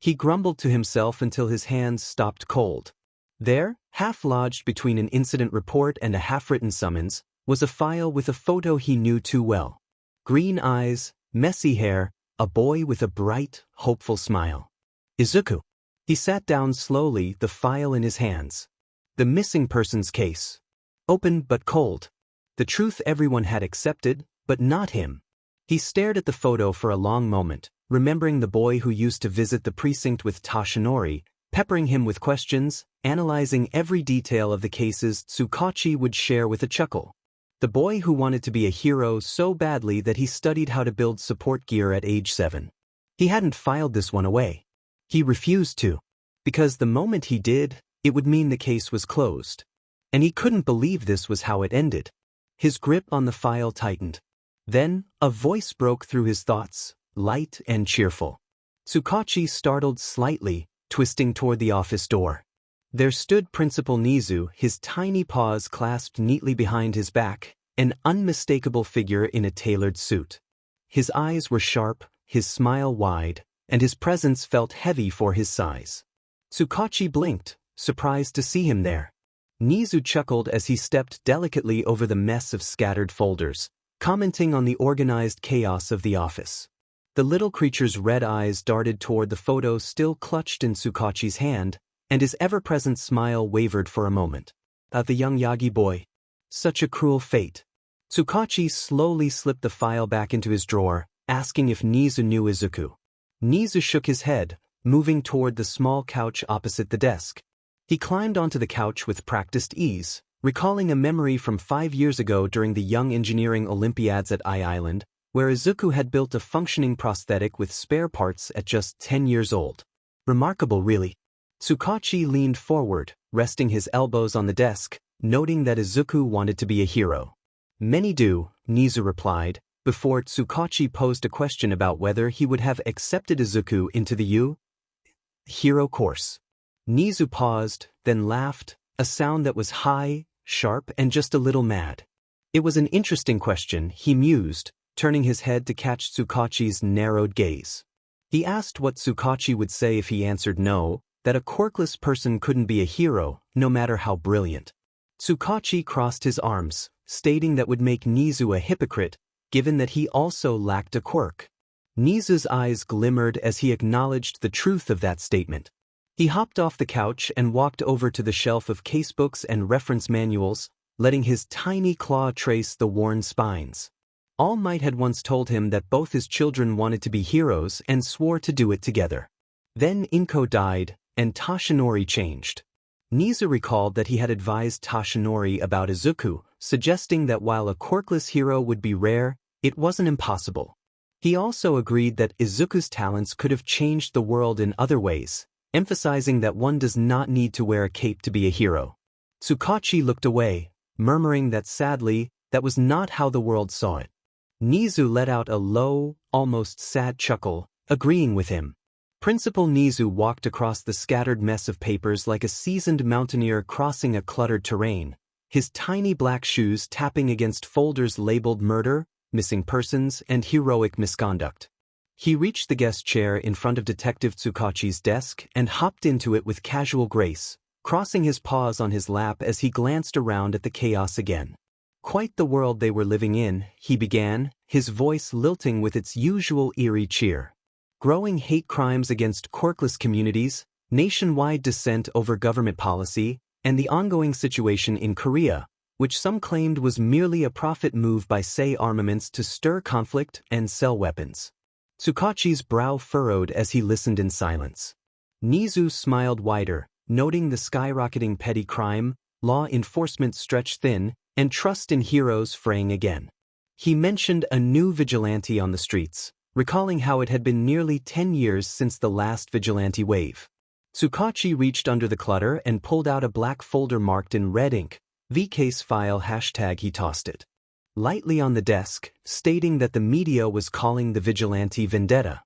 He grumbled to himself until his hands stopped cold. There, half lodged between an incident report and a half-written summons, was a file with a photo he knew too well. Green eyes, messy hair, a boy with a bright, hopeful smile. Izuku. He sat down slowly, the file in his hands. The missing persons case. Open but cold. The truth everyone had accepted, but not him. He stared at the photo for a long moment, remembering the boy who used to visit the precinct with Tashinori, peppering him with questions, analyzing every detail of the cases 𝐒𝐮𝐬𝐵 would share with a chuckle. The boy who wanted to be a hero so badly that he studied how to build support gear at age 7. He hadn't filed this one away. He refused to. Because the moment he did, it would mean the case was closed. And he couldn't believe this was how it ended. His grip on the file tightened. Then, a voice broke through his thoughts, light and cheerful. 𝐒𝐮𝐬𝐵 startled slightly, twisting toward the office door. There stood Principal Nizu, his tiny paws clasped neatly behind his back, an unmistakable figure in a tailored suit. His eyes were sharp, his smile wide, and his presence felt heavy for his size. 𝐒𝐮𝐬𝐵 blinked, surprised to see him there. Nizu chuckled as he stepped delicately over the mess of scattered folders, commenting on the organized chaos of the office. The little creature's red eyes darted toward the photo still clutched in 𝐒𝐮𝐬𝐵's hand, and his ever-present smile wavered for a moment. The young Yagi boy. Such a cruel fate. 𝐒𝐮𝐬𝐵 slowly slipped the file back into his drawer, asking if Nizu knew Izuku. Nizu shook his head, moving toward the small couch opposite the desk. He climbed onto the couch with practiced ease, recalling a memory from 5 years ago during the Young Engineering Olympiads at Island, where Izuku had built a functioning prosthetic with spare parts at just 10 years old. Remarkable, really. 𝐒𝐮𝐬𝐵 leaned forward, resting his elbows on the desk, noting that Izuku wanted to be a hero. Many do, Nizu replied, before 𝐒𝐮𝐬𝐵 posed a question about whether he would have accepted Izuku into the hero course. Nizu paused, then laughed, a sound that was high, sharp, and just a little mad. It was an interesting question, he mused, turning his head to catch 𝐒𝐮𝐬𝐵's narrowed gaze. He asked what 𝐒𝐮𝐬𝐵 would say if he answered no, that a quirkless person couldn't be a hero, no matter how brilliant. 𝐒𝐮𝐬𝐵 crossed his arms, stating that would make Nizu a hypocrite, given that he also lacked a quirk. Nizu's eyes glimmered as he acknowledged the truth of that statement. He hopped off the couch and walked over to the shelf of casebooks and reference manuals, letting his tiny claw trace the worn spines. All Might had once told him that both his children wanted to be heroes and swore to do it together. Then Inko died, and Tashinori changed. Nizu recalled that he had advised Tashinori about Izuku, suggesting that while a quirkless hero would be rare, it wasn't impossible. He also agreed that Izuku's talents could have changed the world in other ways, emphasizing that one does not need to wear a cape to be a hero. 𝐒𝐮𝐬𝐵 looked away, murmuring that sadly, that was not how the world saw it. Nizu let out a low, almost sad chuckle, agreeing with him. Principal Nizu walked across the scattered mess of papers like a seasoned mountaineer crossing a cluttered terrain, his tiny black shoes tapping against folders labeled murder, missing persons, and heroic misconduct. He reached the guest chair in front of Detective Tsukachi's desk and hopped into it with casual grace, crossing his paws on his lap as he glanced around at the chaos again. Quite the world they were living in, he began, his voice lilting with its usual eerie cheer. Growing hate crimes against Quirkless communities, nationwide dissent over government policy, and the ongoing situation in Korea, which some claimed was merely a profit move by Sei Armaments to stir conflict and sell weapons. Tsukachi's brow furrowed as he listened in silence. Nizu smiled wider, noting the skyrocketing petty crime, law enforcement stretched thin, and trust in heroes fraying again. He mentioned a new vigilante on the streets, recalling how it had been nearly 10 years since the last vigilante wave. Tsukachi reached under the clutter and pulled out a black folder marked in red ink, vcase file #. He tossed it lightly on the desk, stating that the media was calling the vigilante vendetta.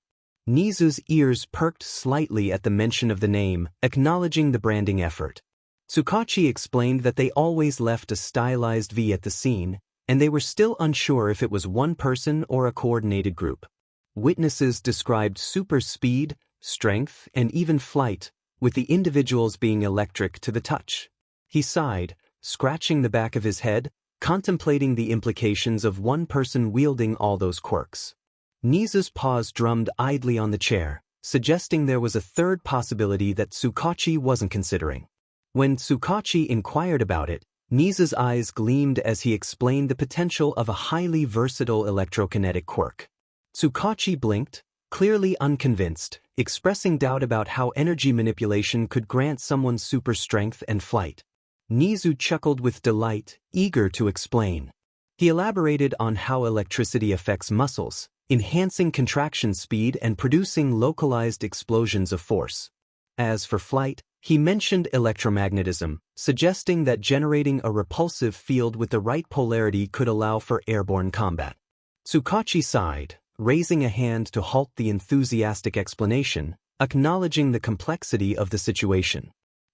Nizu's ears perked slightly at the mention of the name, acknowledging the branding effort. Tsukachi explained that they always left a stylized V at the scene, and they were still unsure if it was one person or a coordinated group. Witnesses described super speed, strength, and even flight, with the individuals being electric to the touch. He sighed, scratching the back of his head, contemplating the implications of one person wielding all those quirks. Nizu's paws drummed idly on the chair, suggesting there was a third possibility that Tsukachi wasn't considering. When Tsukachi inquired about it, Nizu's eyes gleamed as he explained the potential of a highly versatile electrokinetic quirk. Tsukachi blinked, clearly unconvinced, expressing doubt about how energy manipulation could grant someone super strength and flight. Nizu chuckled with delight, eager to explain. He elaborated on how electricity affects muscles, enhancing contraction speed and producing localized explosions of force. As for flight, he mentioned electromagnetism, suggesting that generating a repulsive field with the right polarity could allow for airborne combat. Tsukachi sighed, raising a hand to halt the enthusiastic explanation, acknowledging the complexity of the situation.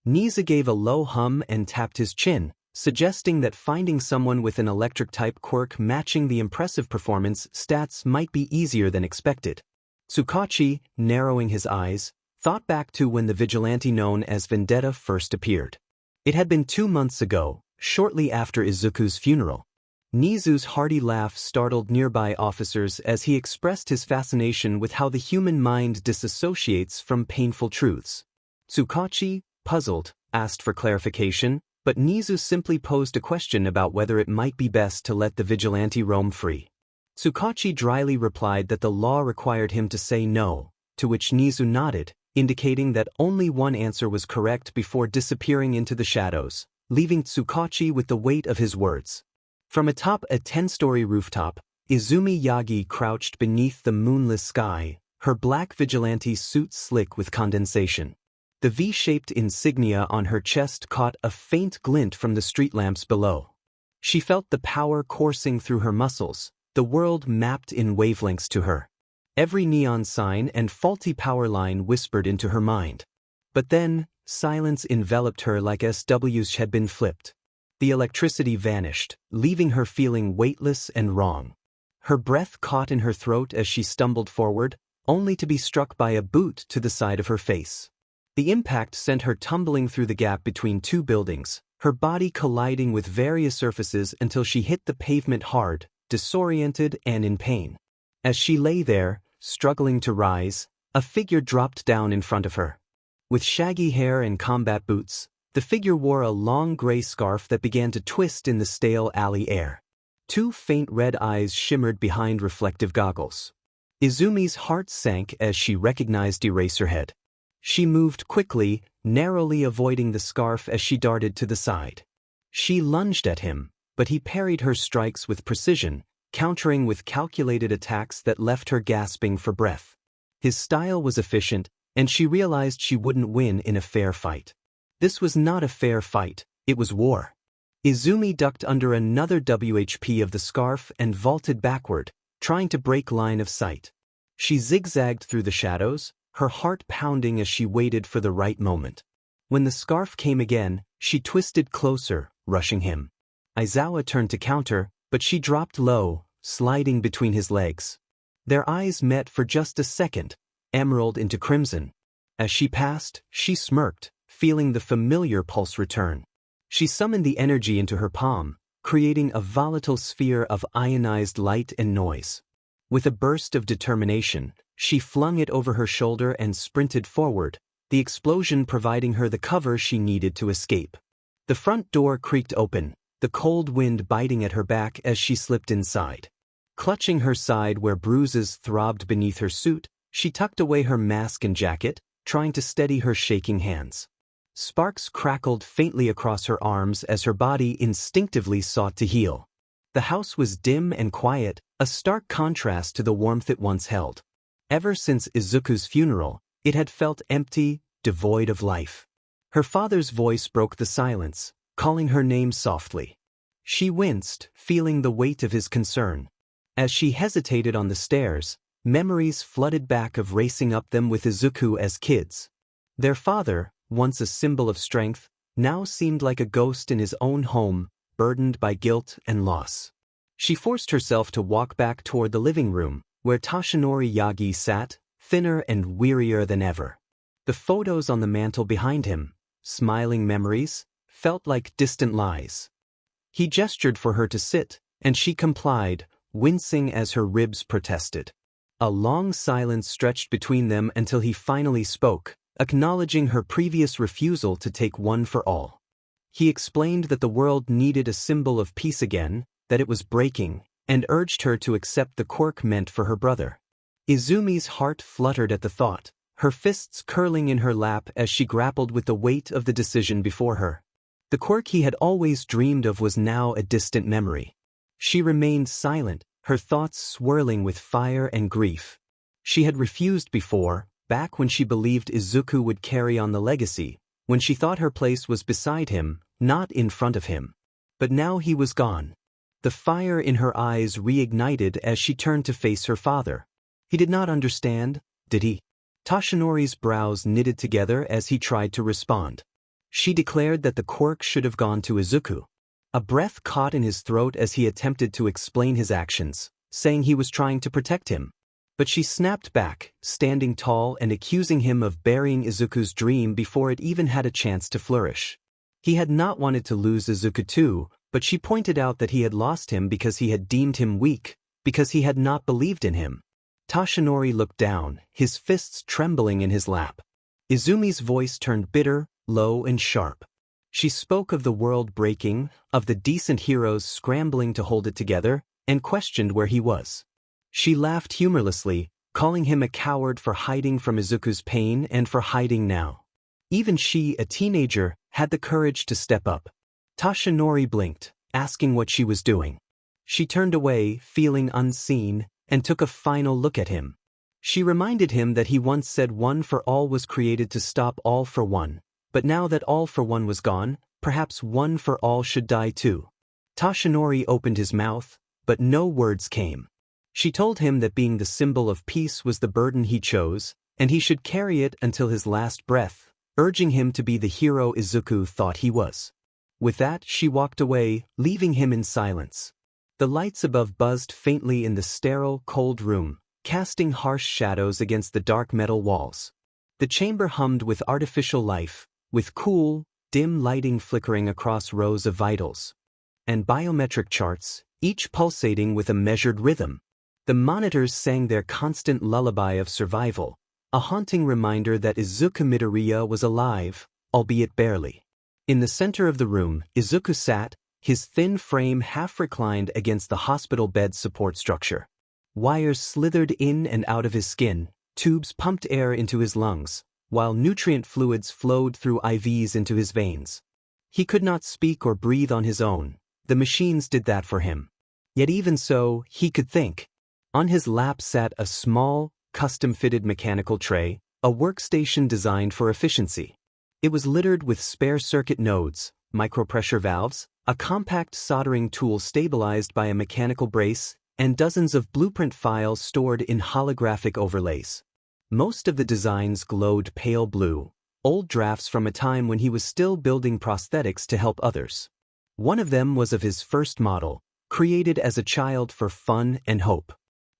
Nizu gave a low hum and tapped his chin, suggesting that finding someone with an electric-type quirk matching the impressive performance stats might be easier than expected. Tsukachi, narrowing his eyes, thought back to when the vigilante known as Vendetta first appeared. It had been 2 months ago, shortly after Izuku's funeral. Nizu's hearty laugh startled nearby officers as he expressed his fascination with how the human mind disassociates from painful truths. Tsukachi, puzzled, asked for clarification, but Nizu simply posed a question about whether it might be best to let the vigilante roam free. Tsukachi dryly replied that the law required him to say no, to which Nizu nodded, indicating that only one answer was correct before disappearing into the shadows, leaving Tsukachi with the weight of his words. From atop a 10-story rooftop, Izumi Yagi crouched beneath the moonless sky, her black vigilante suit slick with condensation. The V-shaped insignia on her chest caught a faint glint from the street lamps below. She felt the power coursing through her muscles, the world mapped in wavelengths to her. Every neon sign and faulty power line whispered into her mind. But then, silence enveloped her like SWs had been flipped. The electricity vanished, leaving her feeling weightless and wrong. Her breath caught in her throat as she stumbled forward, only to be struck by a boot to the side of her face. The impact sent her tumbling through the gap between two buildings, her body colliding with various surfaces until she hit the pavement hard, disoriented and in pain. As she lay there, struggling to rise, a figure dropped down in front of her. With shaggy hair and combat boots, the figure wore a long gray scarf that began to twist in the stale alley air. 2 faint red eyes shimmered behind reflective goggles. Izumi's heart sank as she recognized Eraserhead. She moved quickly, narrowly avoiding the scarf as she darted to the side. She lunged at him, but he parried her strikes with precision, countering with calculated attacks that left her gasping for breath. His style was efficient, and she realized she wouldn't win in a fair fight. This was not a fair fight, it was war. Izumi ducked under another WHP of the scarf and vaulted backward, trying to break line of sight. She zigzagged through the shadows, her heart pounding as she waited for the right moment. When the scarf came again, she twisted closer, rushing him. Aizawa turned to counter, but she dropped low, sliding between his legs. Their eyes met for just a second, emerald into crimson. As she passed, she smirked, feeling the familiar pulse return. She summoned the energy into her palm, creating a volatile sphere of ionized light and noise. With a burst of determination, she flung it over her shoulder and sprinted forward, the explosion providing her the cover she needed to escape. The front door creaked open, the cold wind biting at her back as she slipped inside. Clutching her side where bruises throbbed beneath her suit, she tucked away her mask and jacket, trying to steady her shaking hands. Sparks crackled faintly across her arms as her body instinctively sought to heal. The house was dim and quiet, a stark contrast to the warmth it once held. Ever since Izuku's funeral, it had felt empty, devoid of life. Her father's voice broke the silence, calling her name softly. She winced, feeling the weight of his concern. As she hesitated on the stairs, memories flooded back of racing up them with Izuku as kids. Their father, once a symbol of strength, now seemed like a ghost in his own home, burdened by guilt and loss. She forced herself to walk back toward the living room, where Toshinori Yagi sat, thinner and wearier than ever. The photos on the mantel behind him, smiling memories, felt like distant lies. He gestured for her to sit, and she complied, wincing as her ribs protested. A long silence stretched between them until he finally spoke, acknowledging her previous refusal to take one for all. He explained that the world needed a symbol of peace again, that it was breaking, and urged her to accept the quirk meant for her brother. Izumi's heart fluttered at the thought, her fists curling in her lap as she grappled with the weight of the decision before her. The quirk he had always dreamed of was now a distant memory. She remained silent, her thoughts swirling with fire and grief. She had refused before, back when she believed Izuku would carry on the legacy, when she thought her place was beside him, not in front of him. But now he was gone. The fire in her eyes reignited as she turned to face her father. He did not understand, did he? Toshinori's brows knitted together as he tried to respond. She declared that the quirk should have gone to Izuku. A breath caught in his throat as he attempted to explain his actions, saying he was trying to protect him. But she snapped back, standing tall and accusing him of burying Izuku's dream before it even had a chance to flourish. He had not wanted to lose Izuku too, but she pointed out that he had lost him because he had deemed him weak, because he had not believed in him. Toshinori looked down, his fists trembling in his lap. Izumi's voice turned bitter, low and sharp. She spoke of the world breaking, of the decent heroes scrambling to hold it together, and questioned where he was. She laughed humorlessly, calling him a coward for hiding from Izuku's pain and for hiding now. Even she, a teenager, had the courage to step up. Toshinori blinked, asking what she was doing. She turned away, feeling unseen, and took a final look at him. She reminded him that he once said one for all was created to stop all for one, but now that all for one was gone, perhaps one for all should die too. Toshinori opened his mouth, but no words came. She told him that being the symbol of peace was the burden he chose, and he should carry it until his last breath, urging him to be the hero Izuku thought he was. With that, she walked away, leaving him in silence. The lights above buzzed faintly in the sterile, cold room, casting harsh shadows against the dark metal walls. The chamber hummed with artificial life, with cool, dim lighting flickering across rows of vitals and biometric charts, each pulsating with a measured rhythm. The monitors sang their constant lullaby of survival, a haunting reminder that Izuku Midoriya was alive, albeit barely. In the center of the room, Izuku sat, his thin frame half reclined against the hospital bed support structure. Wires slithered in and out of his skin, tubes pumped air into his lungs, while nutrient fluids flowed through IVs into his veins. He could not speak or breathe on his own. The machines did that for him. Yet even so, he could think. On his lap sat a small, custom-fitted mechanical tray, a workstation designed for efficiency. It was littered with spare circuit nodes, micropressure valves, a compact soldering tool stabilized by a mechanical brace, and dozens of blueprint files stored in holographic overlays. Most of the designs glowed pale blue, old drafts from a time when he was still building prosthetics to help others. One of them was of his first model, created as a child for fun and hope.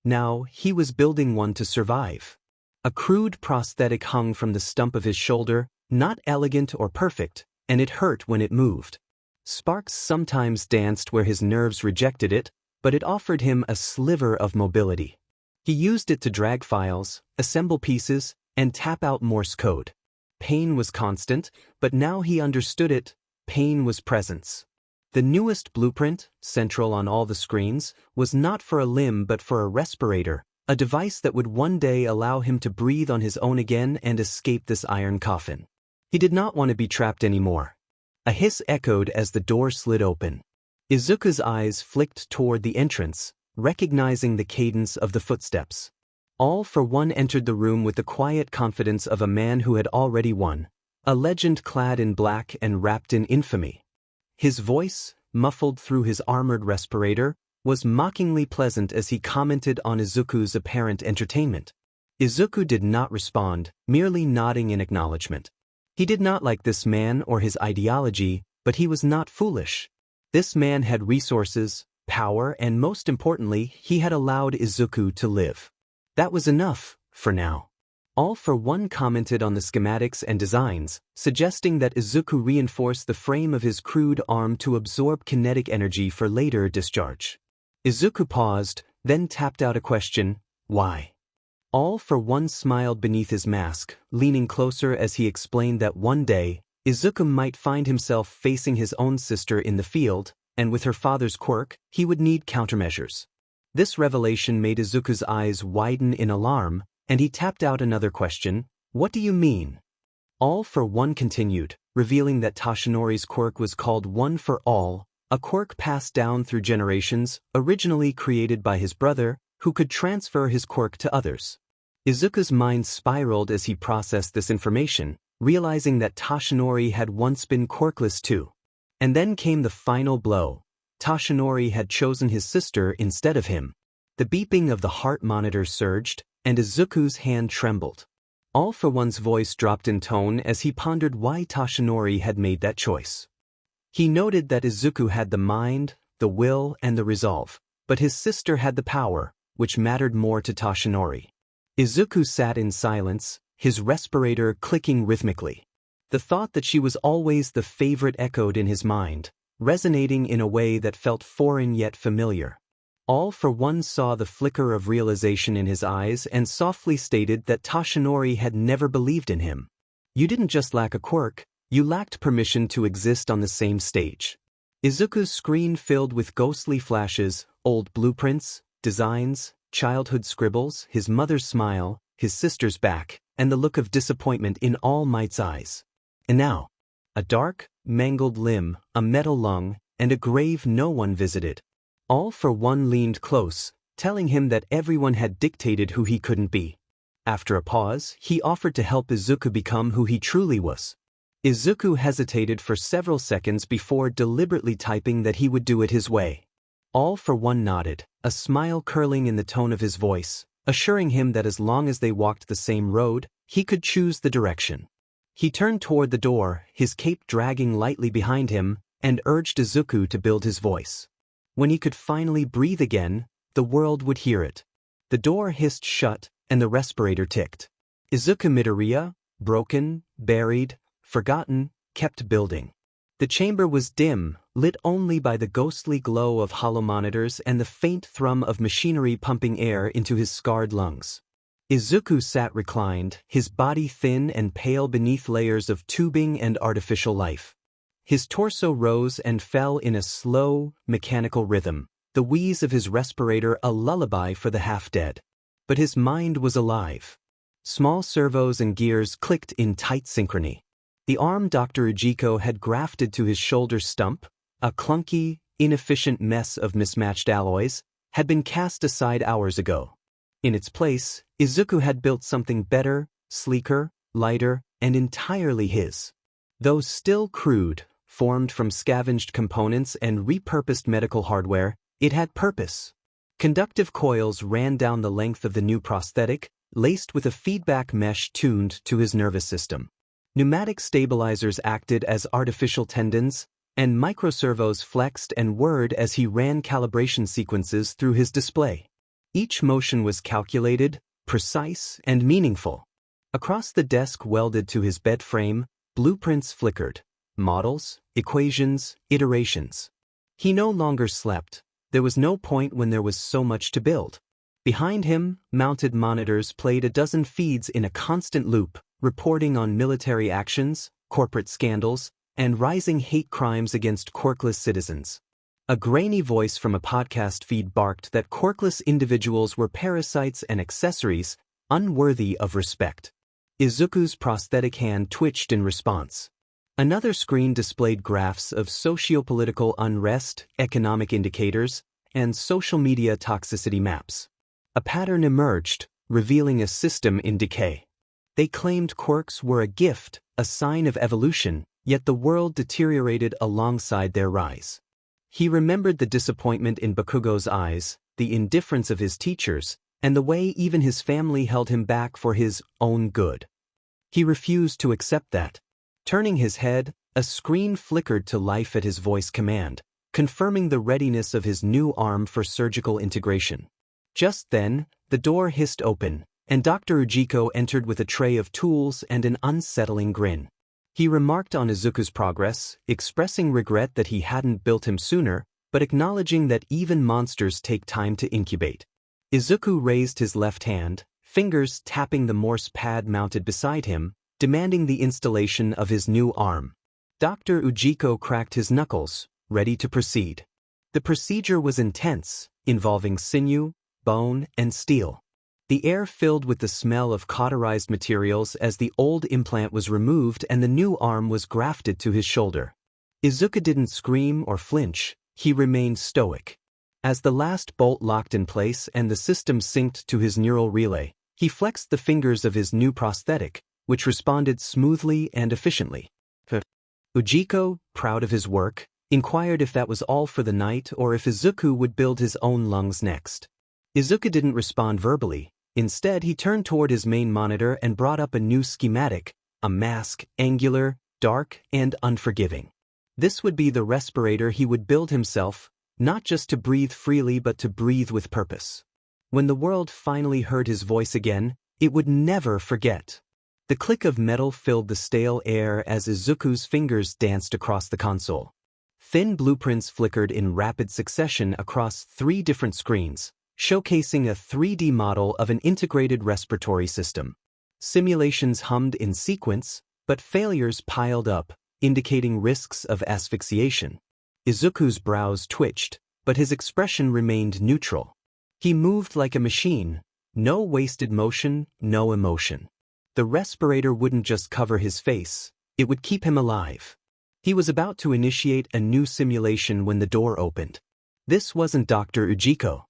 Now, he was building one to survive. A crude prosthetic hung from the stump of his shoulder, not elegant or perfect, and it hurt when it moved. Sparks sometimes danced where his nerves rejected it, but it offered him a sliver of mobility. He used it to drag files, assemble pieces, and tap out Morse code. Pain was constant, but now he understood it. Pain was presence. The newest blueprint, central on all the screens, was not for a limb but for a respirator, a device that would one day allow him to breathe on his own again and escape this iron coffin. He did not want to be trapped anymore. A hiss echoed as the door slid open. Izuku's eyes flicked toward the entrance, recognizing the cadence of the footsteps. All for one entered the room with the quiet confidence of a man who had already won, a legend clad in black and wrapped in infamy. His voice, muffled through his armored respirator, was mockingly pleasant as he commented on Izuku's apparent entertainment. Izuku did not respond, merely nodding in acknowledgement. He did not like this man or his ideology, but he was not foolish. This man had resources, power, and most importantly, he had allowed Izuku to live. That was enough, for now. All for one commented on the schematics and designs, suggesting that Izuku reinforce the frame of his crude arm to absorb kinetic energy for later discharge. Izuku paused, then tapped out a question, why? All for one smiled beneath his mask, leaning closer as he explained that one day, Izuku might find himself facing his own sister in the field, and with her father's quirk, he would need countermeasures. This revelation made Izuku's eyes widen in alarm, and he tapped out another question, what do you mean? All for one continued, revealing that Tashinori's quirk was called One for All, a quirk passed down through generations, originally created by his brother, who could transfer his quirk to others. Izuku's mind spiraled as he processed this information, realizing that Tashinori had once been quirkless too. And then came the final blow. Tashinori had chosen his sister instead of him. The beeping of the heart monitor surged, and Izuku's hand trembled. All for one's voice dropped in tone as he pondered why Tashinori had made that choice. He noted that Izuku had the mind, the will, and the resolve, but his sister had the power, which mattered more to Tashinori. Izuku sat in silence, his respirator clicking rhythmically. The thought that she was always the favorite echoed in his mind, resonating in a way that felt foreign yet familiar. All for one saw the flicker of realization in his eyes and softly stated that Tashinori had never believed in him. You didn't just lack a quirk, you lacked permission to exist on the same stage. Izuku's screen filled with ghostly flashes, old blueprints, designs, childhood scribbles, his mother's smile, his sister's back, and the look of disappointment in All Might's eyes. And now, a dark, mangled limb, a metal lung, and a grave no one visited. All for one leaned close, telling him that everyone had dictated who he couldn't be. After a pause, he offered to help Izuku become who he truly was. Izuku hesitated for several seconds before deliberately typing that he would do it his way. All for one nodded, a smile curling in the tone of his voice, assuring him that as long as they walked the same road, he could choose the direction. He turned toward the door, his cape dragging lightly behind him, and urged Izuku to build his voice. When he could finally breathe again, the world would hear it. The door hissed shut, and the respirator ticked. Izuku Midoriya, broken, buried, forgotten, kept building. The chamber was dim, lit only by the ghostly glow of hollow monitors and the faint thrum of machinery pumping air into his scarred lungs. Izuku sat reclined, his body thin and pale beneath layers of tubing and artificial life. His torso rose and fell in a slow, mechanical rhythm, the wheeze of his respirator a lullaby for the half-dead. But his mind was alive. Small servos and gears clicked in tight synchrony. The arm Dr. Ujiko had grafted to his shoulder stump, a clunky, inefficient mess of mismatched alloys, had been cast aside hours ago. In its place, Izuku had built something better, sleeker, lighter, and entirely his. Though still crude, formed from scavenged components and repurposed medical hardware, it had purpose. Conductive coils ran down the length of the new prosthetic, laced with a feedback mesh tuned to his nervous system. Pneumatic stabilizers acted as artificial tendons, and microservos flexed and whirred as he ran calibration sequences through his display. Each motion was calculated, precise, and meaningful. Across the desk welded to his bed frame, blueprints flickered. Models, equations, iterations. He no longer slept. There was no point when there was so much to build. Behind him, mounted monitors played a dozen feeds in a constant loop, reporting on military actions, corporate scandals, and rising hate crimes against Quirkless citizens. A grainy voice from a podcast feed barked that Quirkless individuals were parasites and accessories, unworthy of respect. Izuku's prosthetic hand twitched in response. Another screen displayed graphs of socio-political unrest, economic indicators, and social media toxicity maps. A pattern emerged, revealing a system in decay. They claimed quirks were a gift, a sign of evolution, yet the world deteriorated alongside their rise. He remembered the disappointment in Bakugo's eyes, the indifference of his teachers, and the way even his family held him back for his own good. He refused to accept that. Turning his head, a screen flickered to life at his voice command, confirming the readiness of his new arm for surgical integration. Just then, the door hissed open, and Dr. Ujiko entered with a tray of tools and an unsettling grin. He remarked on Izuku's progress, expressing regret that he hadn't built him sooner, but acknowledging that even monsters take time to incubate. Izuku raised his left hand, fingers tapping the Morse pad mounted beside him, demanding the installation of his new arm. Dr. Ujiko cracked his knuckles, ready to proceed. The procedure was intense, involving sinew, bone, and steel. The air filled with the smell of cauterized materials as the old implant was removed and the new arm was grafted to his shoulder. Izuku didn't scream or flinch, he remained stoic. As the last bolt locked in place and the system synced to his neural relay, he flexed the fingers of his new prosthetic, which responded smoothly and efficiently. Ujiko, proud of his work, inquired if that was all for the night or if Izuku would build his own lungs next. Izuku didn't respond verbally. Instead, he turned toward his main monitor and brought up a new schematic, a mask, angular, dark, and unforgiving. This would be the respirator he would build himself, not just to breathe freely but to breathe with purpose. When the world finally heard his voice again, it would never forget. The click of metal filled the stale air as Izuku's fingers danced across the console. Thin blueprints flickered in rapid succession across 3 different screens, showcasing a 3D model of an integrated respiratory system. Simulations hummed in sequence, but failures piled up, indicating risks of asphyxiation. Izuku's brows twitched, but his expression remained neutral. He moved like a machine, no wasted motion, no emotion. The respirator wouldn't just cover his face, it would keep him alive. He was about to initiate a new simulation when the door opened. This wasn't Dr. Ujiko.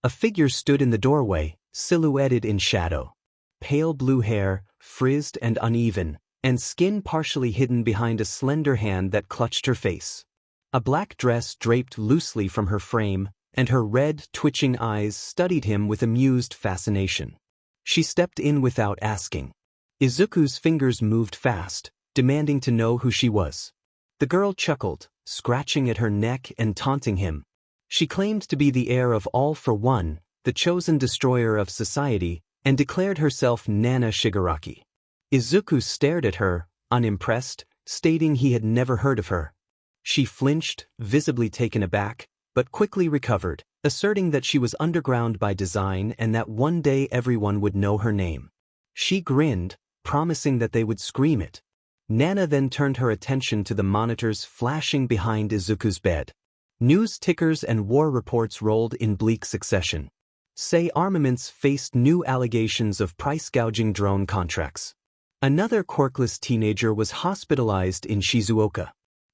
A figure stood in the doorway, silhouetted in shadow. Pale blue hair, frizzed and uneven, and skin partially hidden behind a slender hand that clutched her face. A black dress draped loosely from her frame, and her red, twitching eyes studied him with amused fascination. She stepped in without asking. Izuku's fingers moved fast, demanding to know who she was. The girl chuckled, scratching at her neck and taunting him. She claimed to be the heir of All for One, the chosen destroyer of society, and declared herself Nana Shigaraki. Izuku stared at her, unimpressed, stating he had never heard of her. She flinched, visibly taken aback, but quickly recovered, asserting that she was underground by design and that one day everyone would know her name. She grinned, promising that they would scream it. Nana then turned her attention to the monitors flashing behind Izuku's bed. News tickers and war reports rolled in bleak succession. Say Armaments faced new allegations of price-gouging drone contracts. Another quirkless teenager was hospitalized in Shizuoka.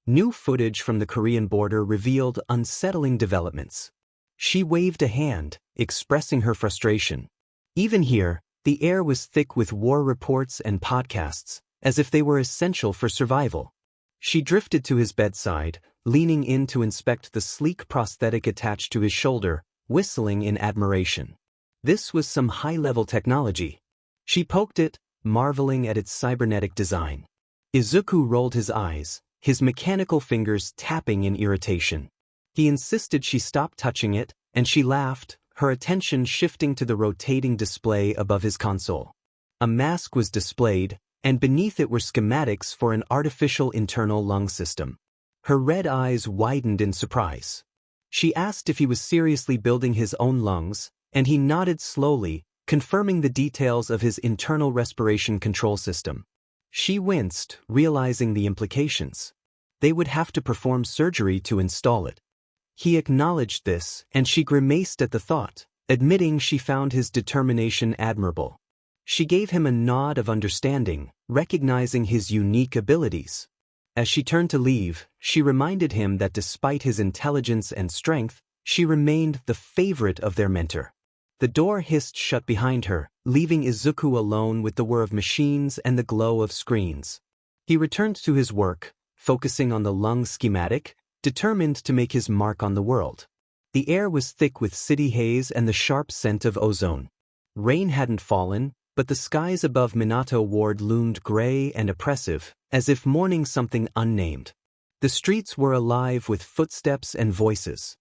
New footage from the Korean border revealed unsettling developments. She waved a hand, expressing her frustration. Even here, the air was thick with war reports and podcasts, as if they were essential for survival. She drifted to his bedside, leaning in to inspect the sleek prosthetic attached to his shoulder, whistling in admiration. This was some high-level technology. She poked it, marveling at its cybernetic design. Izuku rolled his eyes, his mechanical fingers tapping in irritation. He insisted she stop touching it, and she laughed, her attention shifting to the rotating display above his console. A mask was displayed, and beneath it were schematics for an artificial internal lung system. Her red eyes widened in surprise. She asked if he was seriously building his own lungs, and he nodded slowly, confirming the details of his internal respiration control system. She winced, realizing the implications. They would have to perform surgery to install it. He acknowledged this, and she grimaced at the thought, admitting she found his determination admirable. She gave him a nod of understanding, recognizing his unique abilities. As she turned to leave, she reminded him that despite his intelligence and strength, she remained the favorite of their mentor. The door hissed shut behind her, leaving Izuku alone with the whir of machines and the glow of screens. He returned to his work, focusing on the lung schematic, determined to make his mark on the world. The air was thick with city haze and the sharp scent of ozone. Rain hadn't fallen, but the skies above Minato Ward loomed gray and oppressive, as if mourning something unnamed. The streets were alive with footsteps and voices.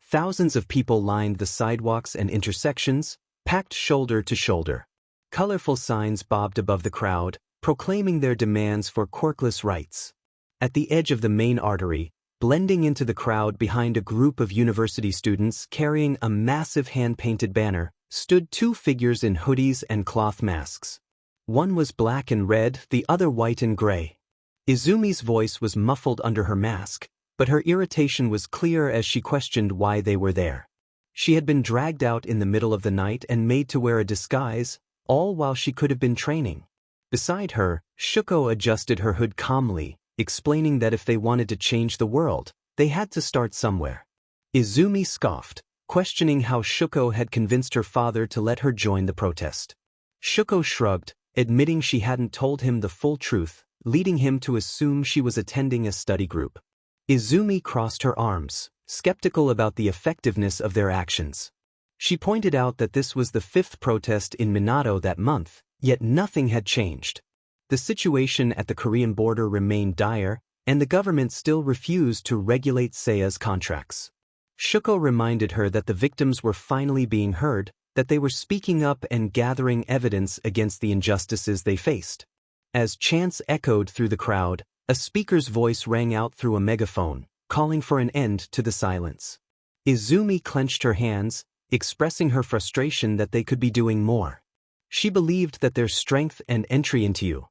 Thousands of people lined the sidewalks and intersections, packed shoulder to shoulder. Colorful signs bobbed above the crowd, proclaiming their demands for Quirkless rights. At the edge of the main artery, blending into the crowd behind a group of university students carrying a massive hand-painted banner, stood two figures in hoodies and cloth masks. One was black and red, the other white and gray. Izumi's voice was muffled under her mask, but her irritation was clear as she questioned why they were there. She had been dragged out in the middle of the night and made to wear a disguise, all while she could have been training. Beside her, Shuko adjusted her hood calmly, explaining that if they wanted to change the world, they had to start somewhere. Izumi scoffed, questioning how Shuko had convinced her father to let her join the protest. Shuko shrugged, admitting she hadn't told him the full truth, leading him to assume she was attending a study group. Izumi crossed her arms, skeptical about the effectiveness of their actions. She pointed out that this was the 5th protest in Minato that month, yet nothing had changed. The situation at the Korean border remained dire, and the government still refused to regulate Seiya's contracts. Shuko reminded her that the victims were finally being heard, that they were speaking up and gathering evidence against the injustices they faced. As chants echoed through the crowd, a speaker's voice rang out through a megaphone, calling for an end to the silence. Izumi clenched her hands, expressing her frustration that they could be doing more. She believed that their strength and entry into you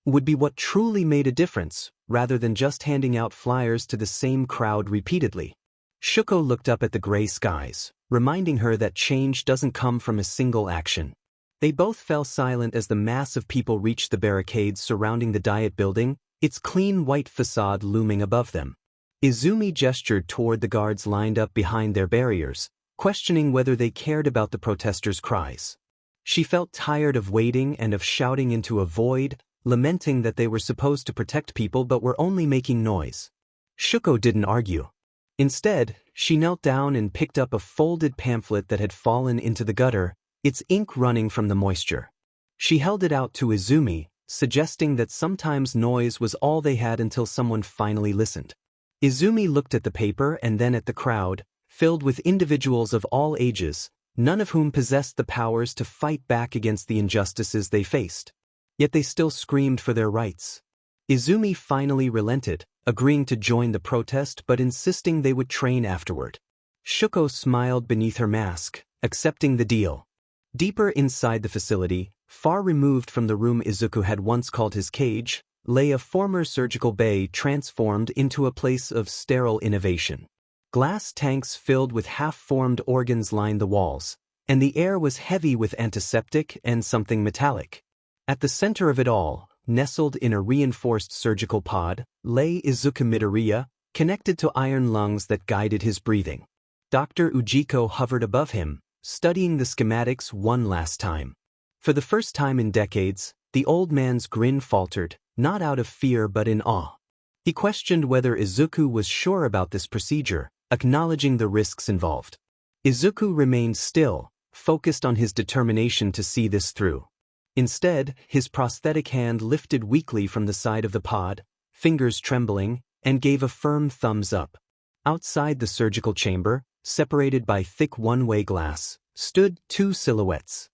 would be what truly made a difference, rather than just handing out flyers to the same crowd repeatedly. Shuko looked up at the gray skies, reminding her that change doesn't come from a single action. They both fell silent as the mass of people reached the barricades surrounding the Diet building, its clean white facade looming above them. Izumi gestured toward the guards lined up behind their barriers, questioning whether they cared about the protesters' cries. She felt tired of waiting and of shouting into a void, lamenting that they were supposed to protect people but were only making noise. Shuko didn't argue. Instead, she knelt down and picked up a folded pamphlet that had fallen into the gutter, its ink running from the moisture. She held it out to Izumi, suggesting that sometimes noise was all they had until someone finally listened. Izumi looked at the paper and then at the crowd, filled with individuals of all ages, none of whom possessed the powers to fight back against the injustices they faced. Yet they still screamed for their rights. Izumi finally relented, agreeing to join the protest but insisting they would train afterward. Shuko smiled beneath her mask, accepting the deal. Deeper inside the facility, far removed from the room Izuku had once called his cage, lay a former surgical bay transformed into a place of sterile innovation. Glass tanks filled with half-formed organs lined the walls, and the air was heavy with antiseptic and something metallic. At the center of it all, nestled in a reinforced surgical pod, lay Izuku Midoriya, connected to iron lungs that guided his breathing. Dr. Ujiko hovered above him, studying the schematics one last time. For the first time in decades, the old man's grin faltered, not out of fear but in awe. He questioned whether Izuku was sure about this procedure, acknowledging the risks involved. Izuku remained still, focused on his determination to see this through. Instead, his prosthetic hand lifted weakly from the side of the pod, fingers trembling, and gave a firm thumbs up. Outside the surgical chamber, separated by thick one-way glass, stood two silhouettes.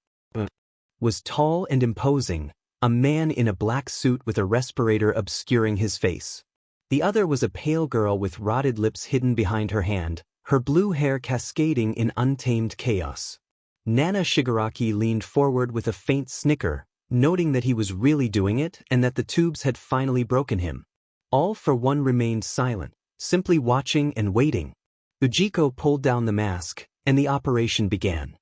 Was tall and imposing, a man in a black suit with a respirator obscuring his face. The other was a pale girl with rotted lips hidden behind her hand, her blue hair cascading in untamed chaos. Nana Shigaraki leaned forward with a faint snicker, noting that he was really doing it and that the tubes had finally broken him. All for one remained silent, simply watching and waiting. Ujiko pulled down the mask, and the operation began.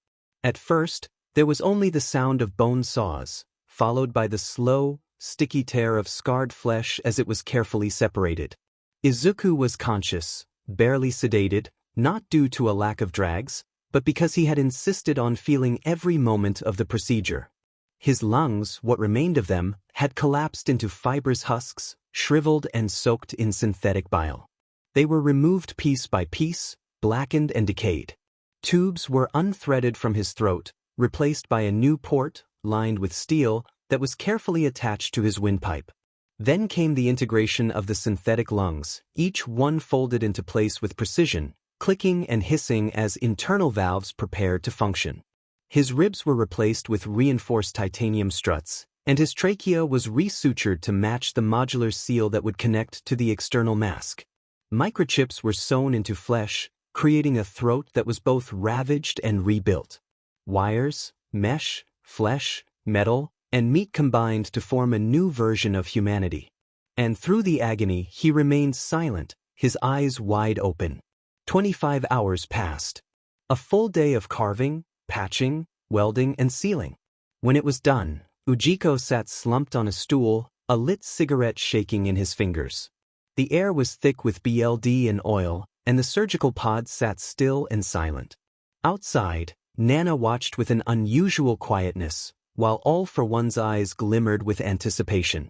At first, there was only the sound of bone saws, followed by the slow, sticky tear of scarred flesh as it was carefully separated. Izuku was conscious, barely sedated, not due to a lack of drags, but because he had insisted on feeling every moment of the procedure. His lungs, what remained of them, had collapsed into fibrous husks, shriveled and soaked in synthetic bile. They were removed piece by piece, blackened and decayed. Tubes were unthreaded from his throat, replaced by a new port, lined with steel, that was carefully attached to his windpipe. Then came the integration of the synthetic lungs, each one folded into place with precision, clicking and hissing as internal valves prepared to function. His ribs were replaced with reinforced titanium struts, and his trachea was resutured to match the modular seal that would connect to the external mask. Microchips were sewn into flesh, creating a throat that was both ravaged and rebuilt. Wires, mesh, flesh, metal, and meat combined to form a new version of humanity. And through the agony, he remained silent, his eyes wide open. 25 hours passed. A full day of carving, patching, welding, and sealing. When it was done, Ujiko sat slumped on a stool, a lit cigarette shaking in his fingers. The air was thick with BLD and oil, and the surgical pod sat still and silent. Outside, Nana watched with an unusual quietness, while all for one's eyes glimmered with anticipation.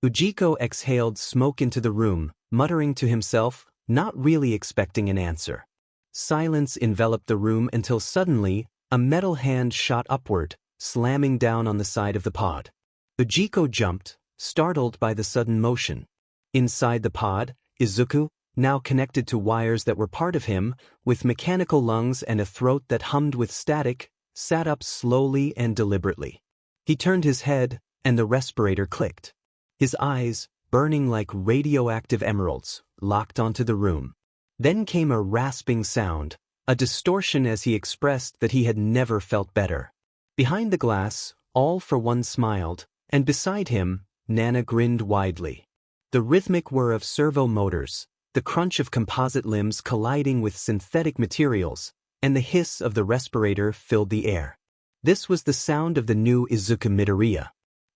Ujiko exhaled smoke into the room, muttering to himself, not really expecting an answer. Silence enveloped the room until suddenly, a metal hand shot upward, slamming down on the side of the pod. Ujiko jumped, startled by the sudden motion. Inside the pod, Izuku, now connected to wires that were part of him, with mechanical lungs and a throat that hummed with static, sat up slowly and deliberately. He turned his head, and the respirator clicked. His eyes, burning like radioactive emeralds, locked onto the room. Then came a rasping sound, a distortion as he expressed that he had never felt better. Behind the glass, all for one smiled, and beside him, Nana grinned widely. The rhythmic whir of servo motors, the crunch of composite limbs colliding with synthetic materials, and the hiss of the respirator filled the air. This was the sound of the new Izuku Midoriya.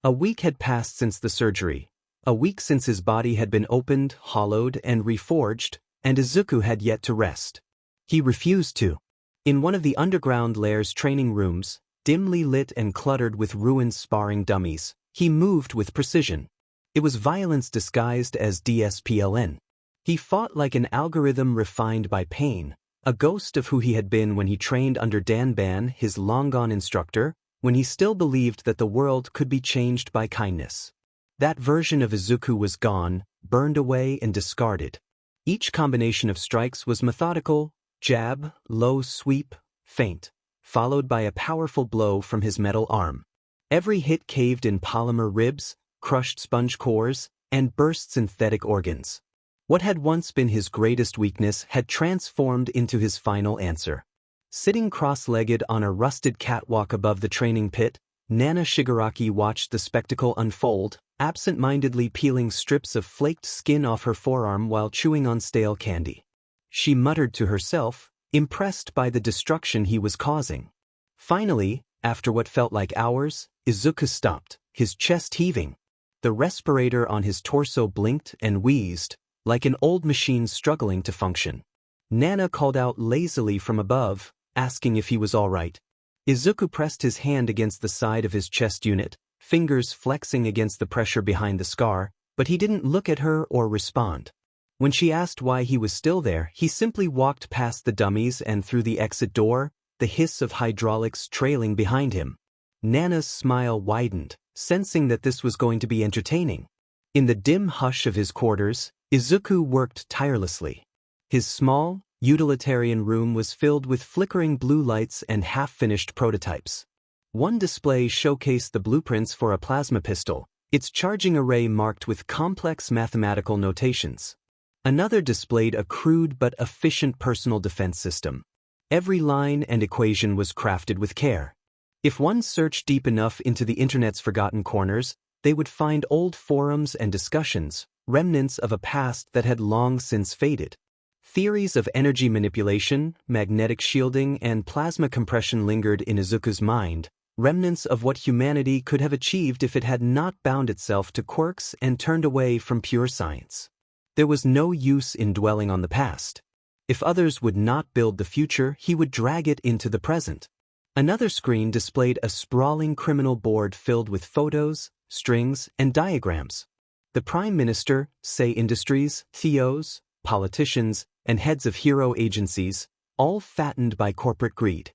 A week had passed since the surgery, a week since his body had been opened, hollowed, and reforged, and Izuku had yet to rest. He refused to. In one of the underground lair's training rooms, dimly lit and cluttered with ruined sparring dummies, he moved with precision. It was violence disguised as DSPLN. He fought like an algorithm refined by pain, a ghost of who he had been when he trained under Danban, his long-gone instructor, when he still believed that the world could be changed by kindness. That version of Izuku was gone, burned away and discarded. Each combination of strikes was methodical, jab, low sweep, feint, followed by a powerful blow from his metal arm. Every hit caved in polymer ribs, crushed sponge cores, and burst synthetic organs. What had once been his greatest weakness had transformed into his final answer. Sitting cross-legged on a rusted catwalk above the training pit, Nana Shigaraki watched the spectacle unfold, absent-mindedly peeling strips of flaked skin off her forearm while chewing on stale candy. She muttered to herself, impressed by the destruction he was causing. Finally, after what felt like hours, Izuku stopped, his chest heaving. The respirator on his torso blinked and wheezed, like an old machine struggling to function. Nana called out lazily from above, asking if he was all right. Izuku pressed his hand against the side of his chest unit, fingers flexing against the pressure behind the scar, but he didn't look at her or respond. When she asked why he was still there, he simply walked past the dummies and through the exit door, the hiss of hydraulics trailing behind him. Nana's smile widened, sensing that this was going to be entertaining. In the dim hush of his quarters, Izuku worked tirelessly. His small, utilitarian room was filled with flickering blue lights and half-finished prototypes. One display showcased the blueprints for a plasma pistol, its charging array marked with complex mathematical notations. Another displayed a crude but efficient personal defense system. Every line and equation was crafted with care. If one searched deep enough into the internet's forgotten corners, they would find old forums and discussions, remnants of a past that had long since faded. Theories of energy manipulation, magnetic shielding, and plasma compression lingered in Izuku's mind, remnants of what humanity could have achieved if it had not bound itself to quirks and turned away from pure science. There was no use in dwelling on the past. If others would not build the future, he would drag it into the present. Another screen displayed a sprawling criminal board filled with photos, strings, and diagrams. The Prime Minister, Say Industries, CEOs, politicians, and heads of hero agencies, all fattened by corporate greed.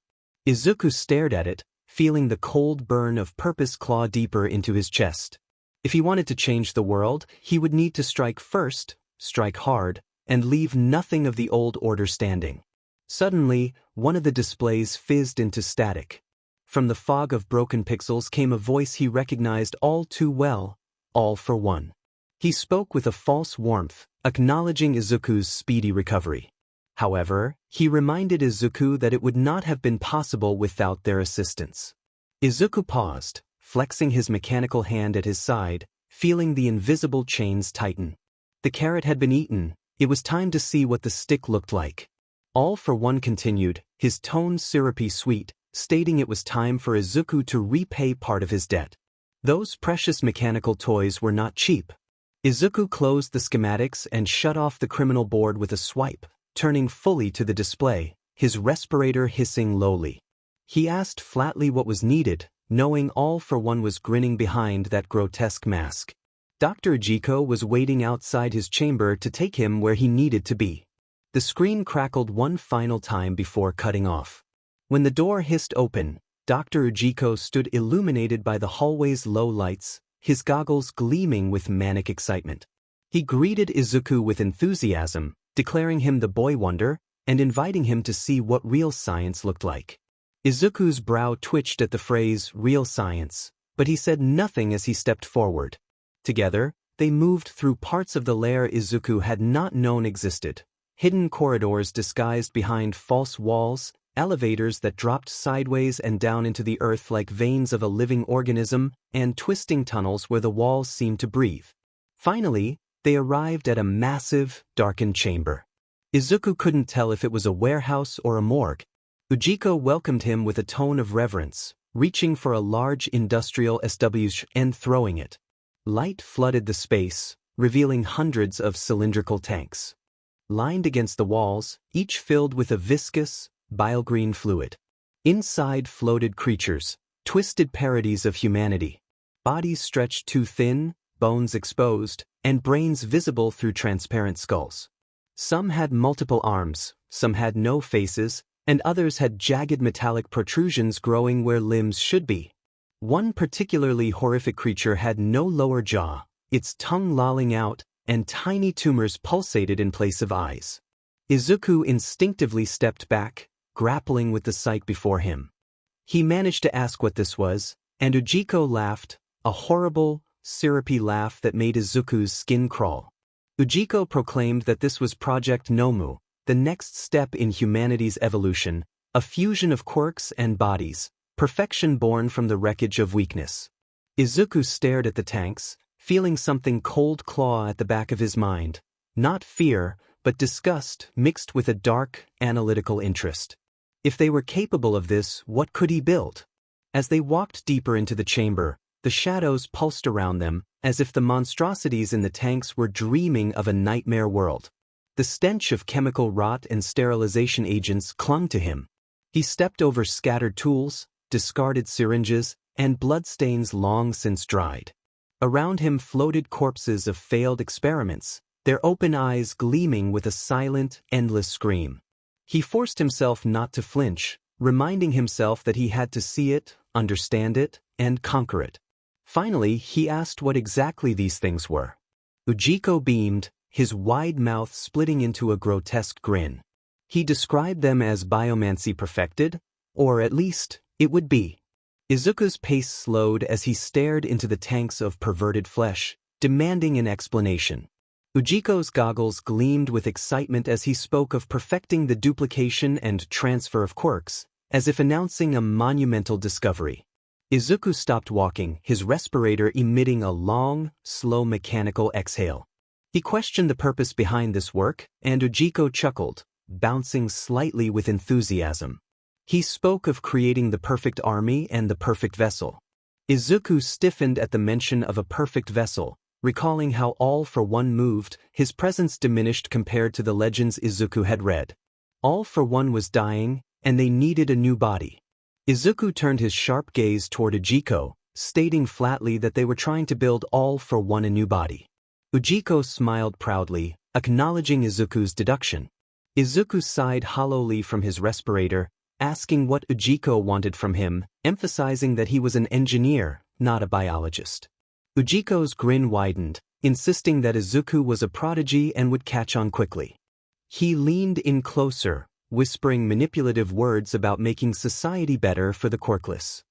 Izuku stared at it, feeling the cold burn of purpose claw deeper into his chest. If he wanted to change the world, he would need to strike first, strike hard, and leave nothing of the old order standing. Suddenly, one of the displays fizzed into static. From the fog of broken pixels came a voice he recognized all too well, all for one. He spoke with a false warmth, acknowledging Izuku's speedy recovery. However, he reminded Izuku that it would not have been possible without their assistance. Izuku paused, flexing his mechanical hand at his side, feeling the invisible chains tighten. The carrot had been eaten, it was time to see what the stick looked like. All for one continued, his tone syrupy sweet, stating it was time for Izuku to repay part of his debt. Those precious mechanical toys were not cheap. Izuku closed the schematics and shut off the criminal board with a swipe, turning fully to the display, his respirator hissing lowly. He asked flatly what was needed, knowing All for One was grinning behind that grotesque mask. Dr. Ujiko was waiting outside his chamber to take him where he needed to be. The screen crackled one final time before cutting off. When the door hissed open, Dr. Ujiko stood illuminated by the hallway's low lights, his goggles gleaming with manic excitement. He greeted Izuku with enthusiasm, declaring him the boy wonder, and inviting him to see what real science looked like. Izuku's brow twitched at the phrase, real science, but he said nothing as he stepped forward. Together, they moved through parts of the lair Izuku had not known existed. Hidden corridors disguised behind false walls, elevators that dropped sideways and down into the earth like veins of a living organism, and twisting tunnels where the walls seemed to breathe. Finally, they arrived at a massive, darkened chamber. Izuku couldn't tell if it was a warehouse or a morgue. Ujiko welcomed him with a tone of reverence, reaching for a large industrial SWS and throwing it. Light flooded the space, revealing hundreds of cylindrical tanks. Lined against the walls, each filled with a viscous, bile-green fluid. Inside floated creatures, twisted parodies of humanity. Bodies stretched too thin, bones exposed, and brains visible through transparent skulls. Some had multiple arms, some had no faces, and others had jagged metallic protrusions growing where limbs should be. One particularly horrific creature had no lower jaw, its tongue lolling out, and tiny tumors pulsated in place of eyes. Izuku instinctively stepped back, grappling with the sight before him. He managed to ask what this was, and Ujiko laughed, a horrible, syrupy laugh that made Izuku's skin crawl. Ujiko proclaimed that this was Project Nomu, the next step in humanity's evolution, a fusion of quirks and bodies, perfection born from the wreckage of weakness. Izuku stared at the tanks, feeling something cold claw at the back of his mind, not fear, but disgust mixed with a dark, analytical interest. If they were capable of this, what could he build? As they walked deeper into the chamber, the shadows pulsed around them, as if the monstrosities in the tanks were dreaming of a nightmare world. The stench of chemical rot and sterilization agents clung to him. He stepped over scattered tools, discarded syringes, and bloodstains long since dried. Around him floated corpses of failed experiments, their open eyes gleaming with a silent, endless scream. He forced himself not to flinch, reminding himself that he had to see it, understand it, and conquer it. Finally, he asked what exactly these things were. Ujiko beamed, his wide mouth splitting into a grotesque grin. He described them as biomancy perfected, or at least, it would be. Izuku's pace slowed as he stared into the tanks of perverted flesh, demanding an explanation. Ujiko's goggles gleamed with excitement as he spoke of perfecting the duplication and transfer of quirks, as if announcing a monumental discovery. Izuku stopped walking, his respirator emitting a long, slow mechanical exhale. He questioned the purpose behind this work, and Ujiko chuckled, bouncing slightly with enthusiasm. He spoke of creating the perfect army and the perfect vessel. Izuku stiffened at the mention of a perfect vessel, recalling how All for One moved, his presence diminished compared to the legends Izuku had read. All for One was dying, and they needed a new body. Izuku turned his sharp gaze toward Ujiko, stating flatly that they were trying to build All for One a new body. Ujiko smiled proudly, acknowledging Izuku's deduction. Izuku sighed hollowly from his respirator, asking what Ujiko wanted from him, emphasizing that he was an engineer, not a biologist. Ujiko's grin widened, insisting that Izuku was a prodigy and would catch on quickly. He leaned in closer, whispering manipulative words about making society better for the Quirkless.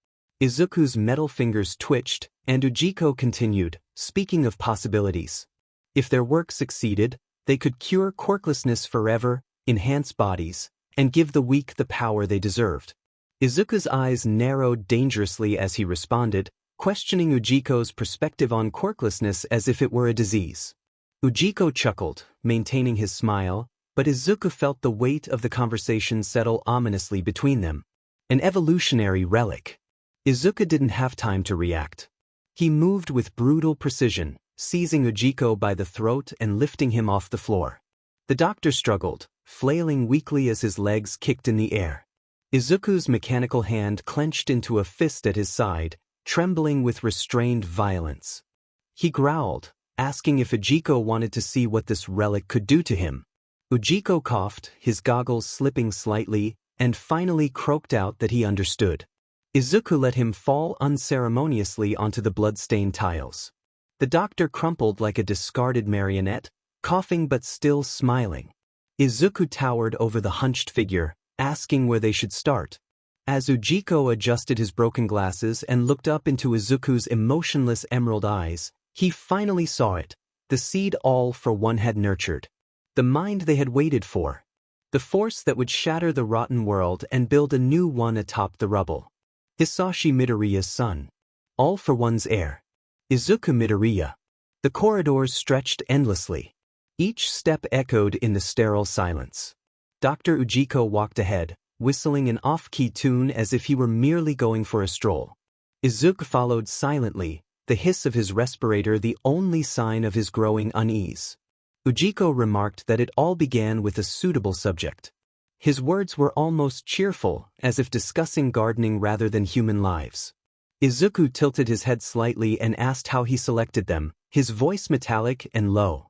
Izuku's metal fingers twitched, and Ujiko continued, speaking of possibilities. If their work succeeded, they could cure quirklessness forever, enhance bodies, and give the weak the power they deserved. Izuku's eyes narrowed dangerously as he responded, questioning Ujiko's perspective on quirklessness as if it were a disease. Ujiko chuckled, maintaining his smile, but Izuku felt the weight of the conversation settle ominously between them. An evolutionary relic. Izuku didn't have time to react. He moved with brutal precision, seizing Ujiko by the throat and lifting him off the floor. The doctor struggled, flailing weakly as his legs kicked in the air. Izuku's mechanical hand clenched into a fist at his side, trembling with restrained violence. He growled, asking if Ujiko wanted to see what this relic could do to him. Ujiko coughed, his goggles slipping slightly, and finally croaked out that he understood. Izuku let him fall unceremoniously onto the blood-stained tiles. The doctor crumpled like a discarded marionette, coughing but still smiling. Izuku towered over the hunched figure, asking where they should start. As Ujiko adjusted his broken glasses and looked up into Izuku's emotionless emerald eyes, he finally saw it, the seed All for One had nurtured. The mind they had waited for. The force that would shatter the rotten world and build a new one atop the rubble. Hisashi Midoriya's son. All for One's heir. Izuku Midoriya. The corridors stretched endlessly. Each step echoed in the sterile silence. Dr. Ujiko walked ahead, whistling an off-key tune as if he were merely going for a stroll. Izuku followed silently, the hiss of his respirator the only sign of his growing unease. Ujiko remarked that it all began with a suitable subject. His words were almost cheerful, as if discussing gardening rather than human lives. Izuku tilted his head slightly and asked how he selected them, his voice metallic and low.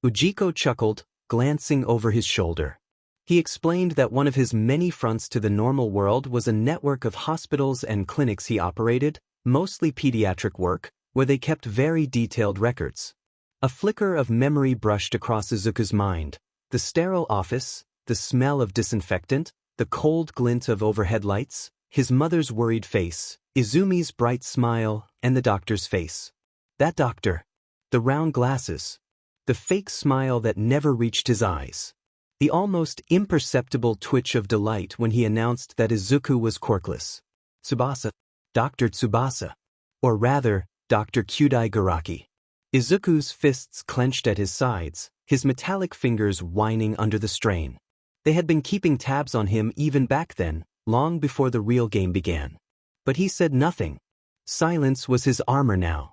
Ujiko chuckled, glancing over his shoulder. He explained that one of his many fronts to the normal world was a network of hospitals and clinics he operated, mostly pediatric work, where they kept very detailed records. A flicker of memory brushed across Izuku's mind. The sterile office, the smell of disinfectant, the cold glint of overhead lights, his mother's worried face, Izumi's bright smile, and the doctor's face. That doctor. The round glasses. The fake smile that never reached his eyes. The almost imperceptible twitch of delight when he announced that Izuku was quirkless. Tsubasa. Dr. Tsubasa. Or rather, Dr. Kyudai Garaki. Izuku's fists clenched at his sides, his metallic fingers whining under the strain. They had been keeping tabs on him even back then, long before the real game began. But he said nothing. Silence was his armor now.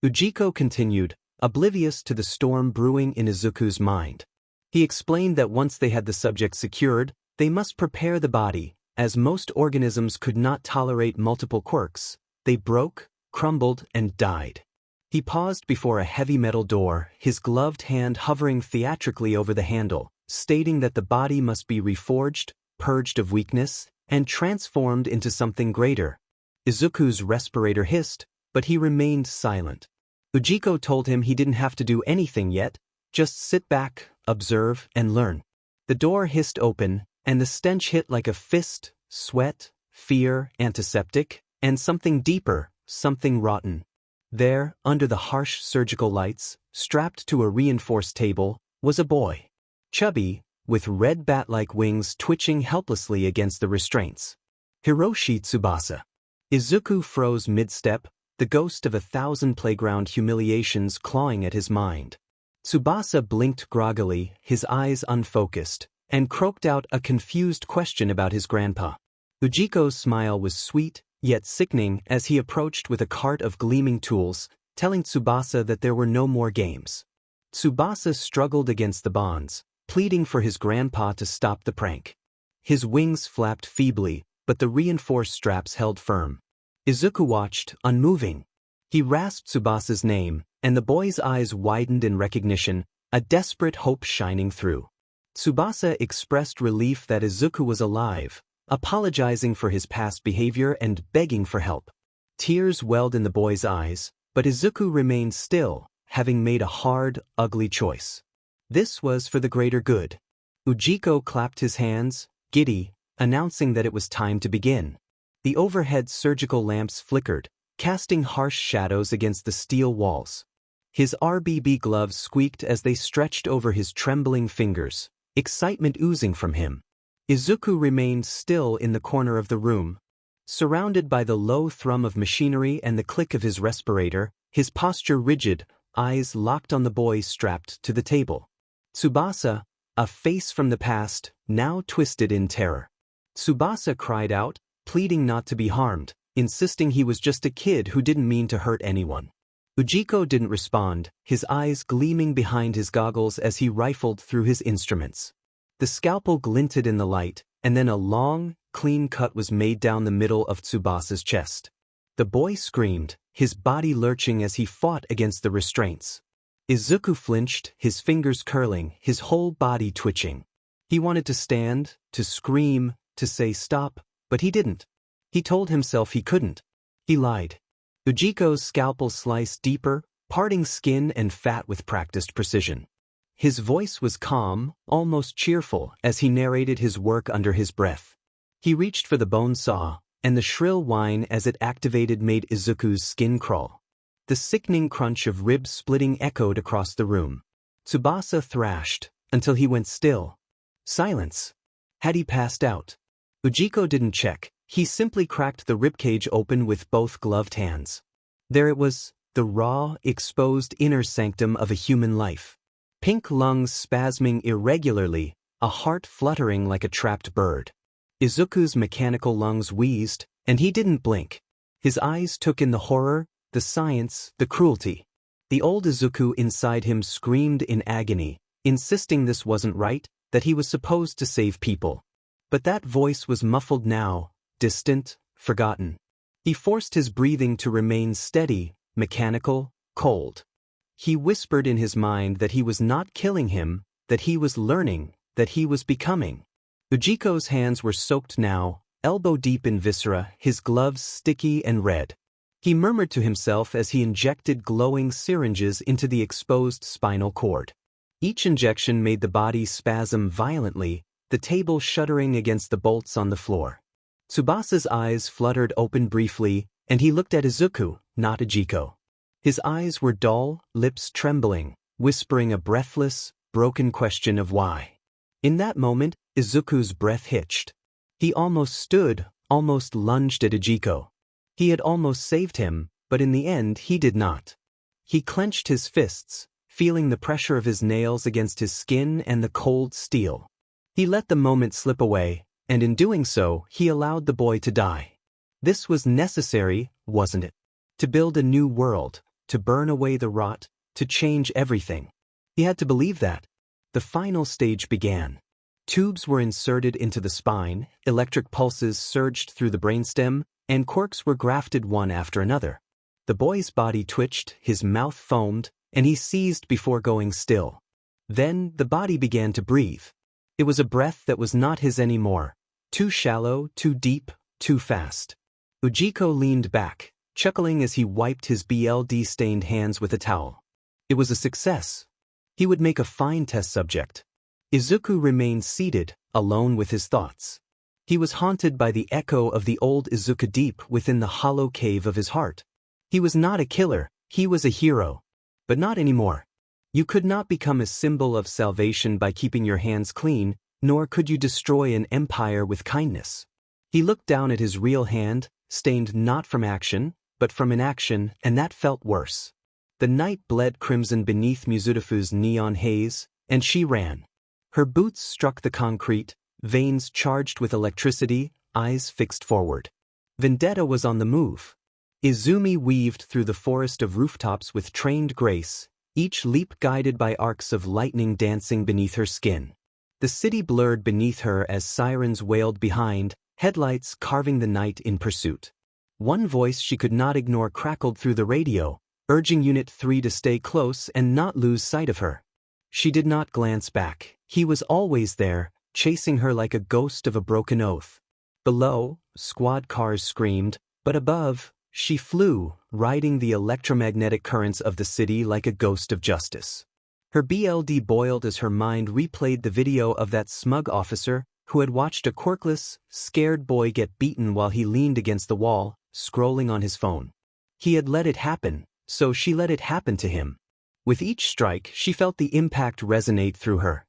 Ujiko continued, oblivious to the storm brewing in Izuku's mind. He explained that once they had the subject secured, they must prepare the body, as most organisms could not tolerate multiple quirks. They broke, crumbled, and died. He paused before a heavy metal door, his gloved hand hovering theatrically over the handle, stating that the body must be reforged, purged of weakness, and transformed into something greater. Izuku's respirator hissed, but he remained silent. Ujiko told him he didn't have to do anything yet, just sit back, observe, and learn. The door hissed open, and the stench hit like a fist: sweat, fear, antiseptic, and something deeper, something rotten. There, under the harsh surgical lights, strapped to a reinforced table, was a boy. Chubby, with red bat-like wings twitching helplessly against the restraints. Hiroshi Tsubasa. Izuku froze mid-step, the ghost of 1,000 playground humiliations clawing at his mind. Tsubasa blinked groggily, his eyes unfocused, and croaked out a confused question about his grandpa. Ujiko's smile was sweet, yet sickening as he approached with a cart of gleaming tools, telling Tsubasa that there were no more games. Tsubasa struggled against the bonds, pleading for his grandpa to stop the prank. His wings flapped feebly, but the reinforced straps held firm. Izuku watched, unmoving. He rasped Tsubasa's name, and the boy's eyes widened in recognition, a desperate hope shining through. Tsubasa expressed relief that Izuku was alive, apologizing for his past behavior and begging for help. Tears welled in the boy's eyes, but Izuku remained still, having made a hard, ugly choice. This was for the greater good. Ujiko clapped his hands, giddy, announcing that it was time to begin. The overhead surgical lamps flickered, casting harsh shadows against the steel walls. His RBB gloves squeaked as they stretched over his trembling fingers, excitement oozing from him. Izuku remained still in the corner of the room. Surrounded by the low thrum of machinery and the click of his respirator, his posture rigid, eyes locked on the boy strapped to the table. Tsubasa, a face from the past, now twisted in terror. Tsubasa cried out, pleading not to be harmed, insisting he was just a kid who didn't mean to hurt anyone. Ujiko didn't respond, his eyes gleaming behind his goggles as he rifled through his instruments. The scalpel glinted in the light, and then a long, clean cut was made down the middle of Tsubasa's chest. The boy screamed, his body lurching as he fought against the restraints. Izuku flinched, his fingers curling, his whole body twitching. He wanted to stand, to scream, to say stop, but he didn't. He told himself he couldn't. He lied. Ujiko's scalpel sliced deeper, parting skin and fat with practiced precision. His voice was calm, almost cheerful, as he narrated his work under his breath. He reached for the bone saw, and the shrill whine as it activated made Izuku's skin crawl. The sickening crunch of ribs splitting echoed across the room. Tsubasa thrashed, until he went still. Silence. Had he passed out? Ujiko didn't check, he simply cracked the ribcage open with both gloved hands. There it was, the raw, exposed inner sanctum of a human life. Pink lungs spasming irregularly, a heart fluttering like a trapped bird. Izuku's mechanical lungs wheezed, and he didn't blink. His eyes took in the horror, the science, the cruelty. The old Izuku inside him screamed in agony, insisting this wasn't right, that he was supposed to save people. But that voice was muffled now, distant, forgotten. He forced his breathing to remain steady, mechanical, cold. He whispered in his mind that he was not killing him, that he was learning, that he was becoming. Ujiko's hands were soaked now, elbow-deep in viscera, his gloves sticky and red. He murmured to himself as he injected glowing syringes into the exposed spinal cord. Each injection made the body spasm violently, the table shuddering against the bolts on the floor. Tsubasa's eyes fluttered open briefly, and he looked at Izuku, not Ujiko. His eyes were dull, lips trembling, whispering a breathless, broken question of why. In that moment, Izuku's breath hitched. He almost stood, almost lunged at Ujiko. He had almost saved him, but in the end he did not. He clenched his fists, feeling the pressure of his nails against his skin and the cold steel. He let the moment slip away, and in doing so, he allowed the boy to die. This was necessary, wasn't it? To build a new world, to burn away the rot, to change everything. He had to believe that. The final stage began. Tubes were inserted into the spine, electric pulses surged through the brainstem, and quirks were grafted one after another. The boy's body twitched, his mouth foamed, and he seized before going still. Then the body began to breathe. It was a breath that was not his anymore, too shallow, too deep, too fast. Ujiko leaned back, chuckling as he wiped his blood-stained hands with a towel. It was a success. He would make a fine test subject. Izuku remained seated, alone with his thoughts. He was haunted by the echo of the old Izuku deep within the hollow cave of his heart. He was not a killer, he was a hero. But not anymore. You could not become a symbol of salvation by keeping your hands clean, nor could you destroy an empire with kindness. He looked down at his real hand, stained not from action, but from inaction, and that felt worse. The night bled crimson beneath Mizurufu's neon haze, and she ran. Her boots struck the concrete, veins charged with electricity, eyes fixed forward. Vendetta was on the move. Izumi weaved through the forest of rooftops with trained grace, each leap guided by arcs of lightning dancing beneath her skin. The city blurred beneath her as sirens wailed behind, headlights carving the night in pursuit. One voice she could not ignore crackled through the radio, urging Unit 3 to stay close and not lose sight of her. She did not glance back. He was always there, chasing her like a ghost of a broken oath. Below, squad cars screamed, but above, she flew, riding the electromagnetic currents of the city like a ghost of justice. Her blood boiled as her mind replayed the video of that smug officer who had watched a quirkless, scared boy get beaten while he leaned against the wall, scrolling on his phone. He had let it happen, so she let it happen to him. With each strike, she felt the impact resonate through her.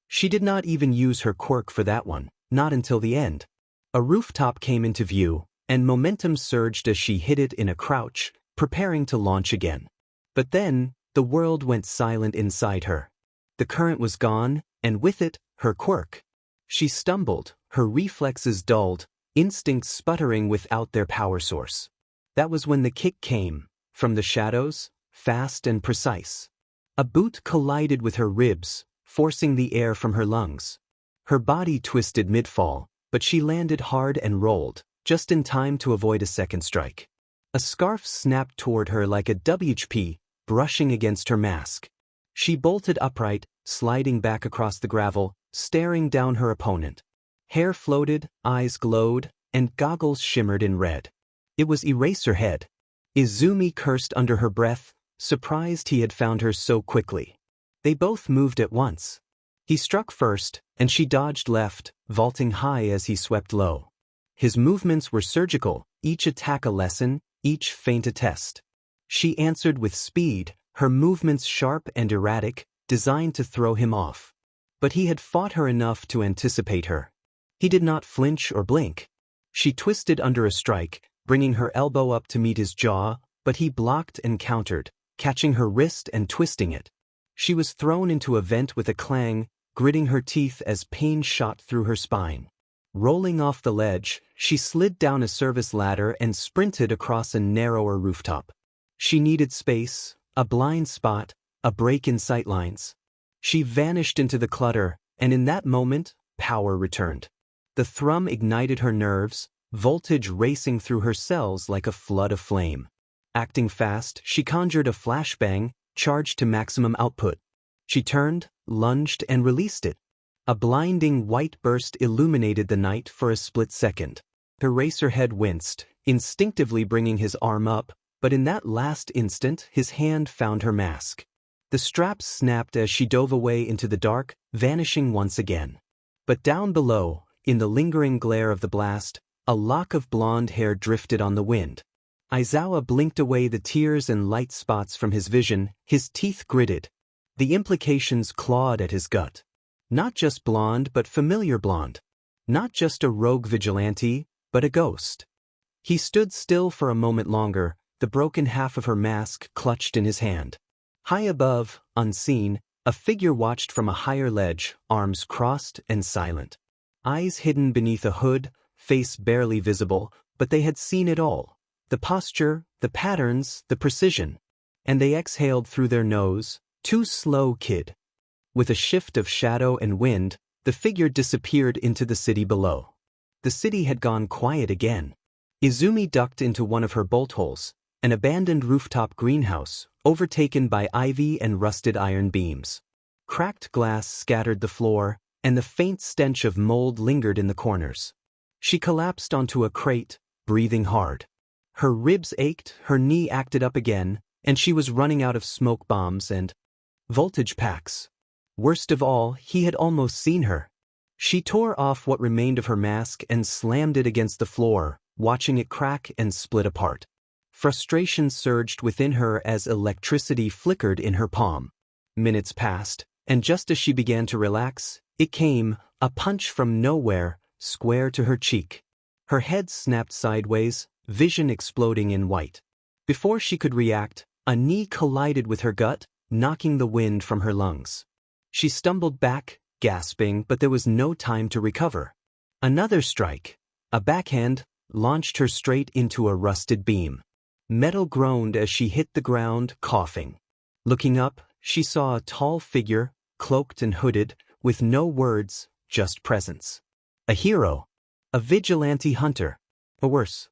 She did not even use her quirk for that one, not until the end. A rooftop came into view, and momentum surged as she hit it in a crouch, preparing to launch again. But then, the world went silent inside her. The current was gone, and with it, her quirk. She stumbled, her reflexes dulled, instincts sputtering without their power source. That was when the kick came, from the shadows, fast and precise. A boot collided with her ribs, forcing the air from her lungs. Her body twisted mid-fall, but she landed hard and rolled, just in time to avoid a second strike. A scarf snapped toward her like a WHP, brushing against her mask. She bolted upright, sliding back across the gravel, staring down her opponent. Hair floated, eyes glowed, and goggles shimmered in red. It was Eraserhead. Izumi cursed under her breath, surprised he had found her so quickly. They both moved at once. He struck first, and she dodged left, vaulting high as he swept low. His movements were surgical, each attack a lesson, each feint a test. She answered with speed, her movements sharp and erratic, designed to throw him off. But he had fought her enough to anticipate her. He did not flinch or blink. She twisted under a strike, bringing her elbow up to meet his jaw, but he blocked and countered, catching her wrist and twisting it. She was thrown into a vent with a clang, gritting her teeth as pain shot through her spine. Rolling off the ledge, she slid down a service ladder and sprinted across a narrower rooftop. She needed space, a blind spot, a break in sightlines. She vanished into the clutter, and in that moment, power returned. The thrum ignited her nerves, voltage racing through her cells like a flood of flame. Acting fast, she conjured a flashbang, charged to maximum output. She turned, lunged, and released it. A blinding white burst illuminated the night for a split second. Eraserhead winced, instinctively bringing his arm up, but in that last instant his hand found her mask. The straps snapped as she dove away into the dark, vanishing once again. But down below, in the lingering glare of the blast, a lock of blonde hair drifted on the wind. Aizawa blinked away the tears and light spots from his vision, his teeth gritted. The implications clawed at his gut. Not just blonde but familiar blonde. Not just a rogue vigilante, but a ghost. He stood still for a moment longer, the broken half of her mask clutched in his hand. High above, unseen, a figure watched from a higher ledge, arms crossed and silent. Eyes hidden beneath a hood, face barely visible, but they had seen it all. The posture, the patterns, the precision. And they exhaled through their nose, "Too slow, kid." With a shift of shadow and wind, the figure disappeared into the city below. The city had gone quiet again. Izumi ducked into one of her bolt holes, an abandoned rooftop greenhouse, overtaken by ivy and rusted iron beams. Cracked glass scattered the floor, and the faint stench of mold lingered in the corners. She collapsed onto a crate, breathing hard. Her ribs ached, her knee acted up again, and she was running out of smoke bombs and voltage packs. Worst of all, he had almost seen her. She tore off what remained of her mask and slammed it against the floor, watching it crack and split apart. Frustration surged within her as electricity flickered in her palm. Minutes passed, and just as she began to relax, it came, a punch from nowhere, square to her cheek. Her head snapped sideways, vision exploding in white. Before she could react, a knee collided with her gut, knocking the wind from her lungs. She stumbled back, gasping, but there was no time to recover. Another strike, a backhand, launched her straight into a rusted beam. Metal groaned as she hit the ground, coughing. Looking up, she saw a tall figure, cloaked and hooded, with no words, just presence. A hero. A vigilante hunter. Or worse.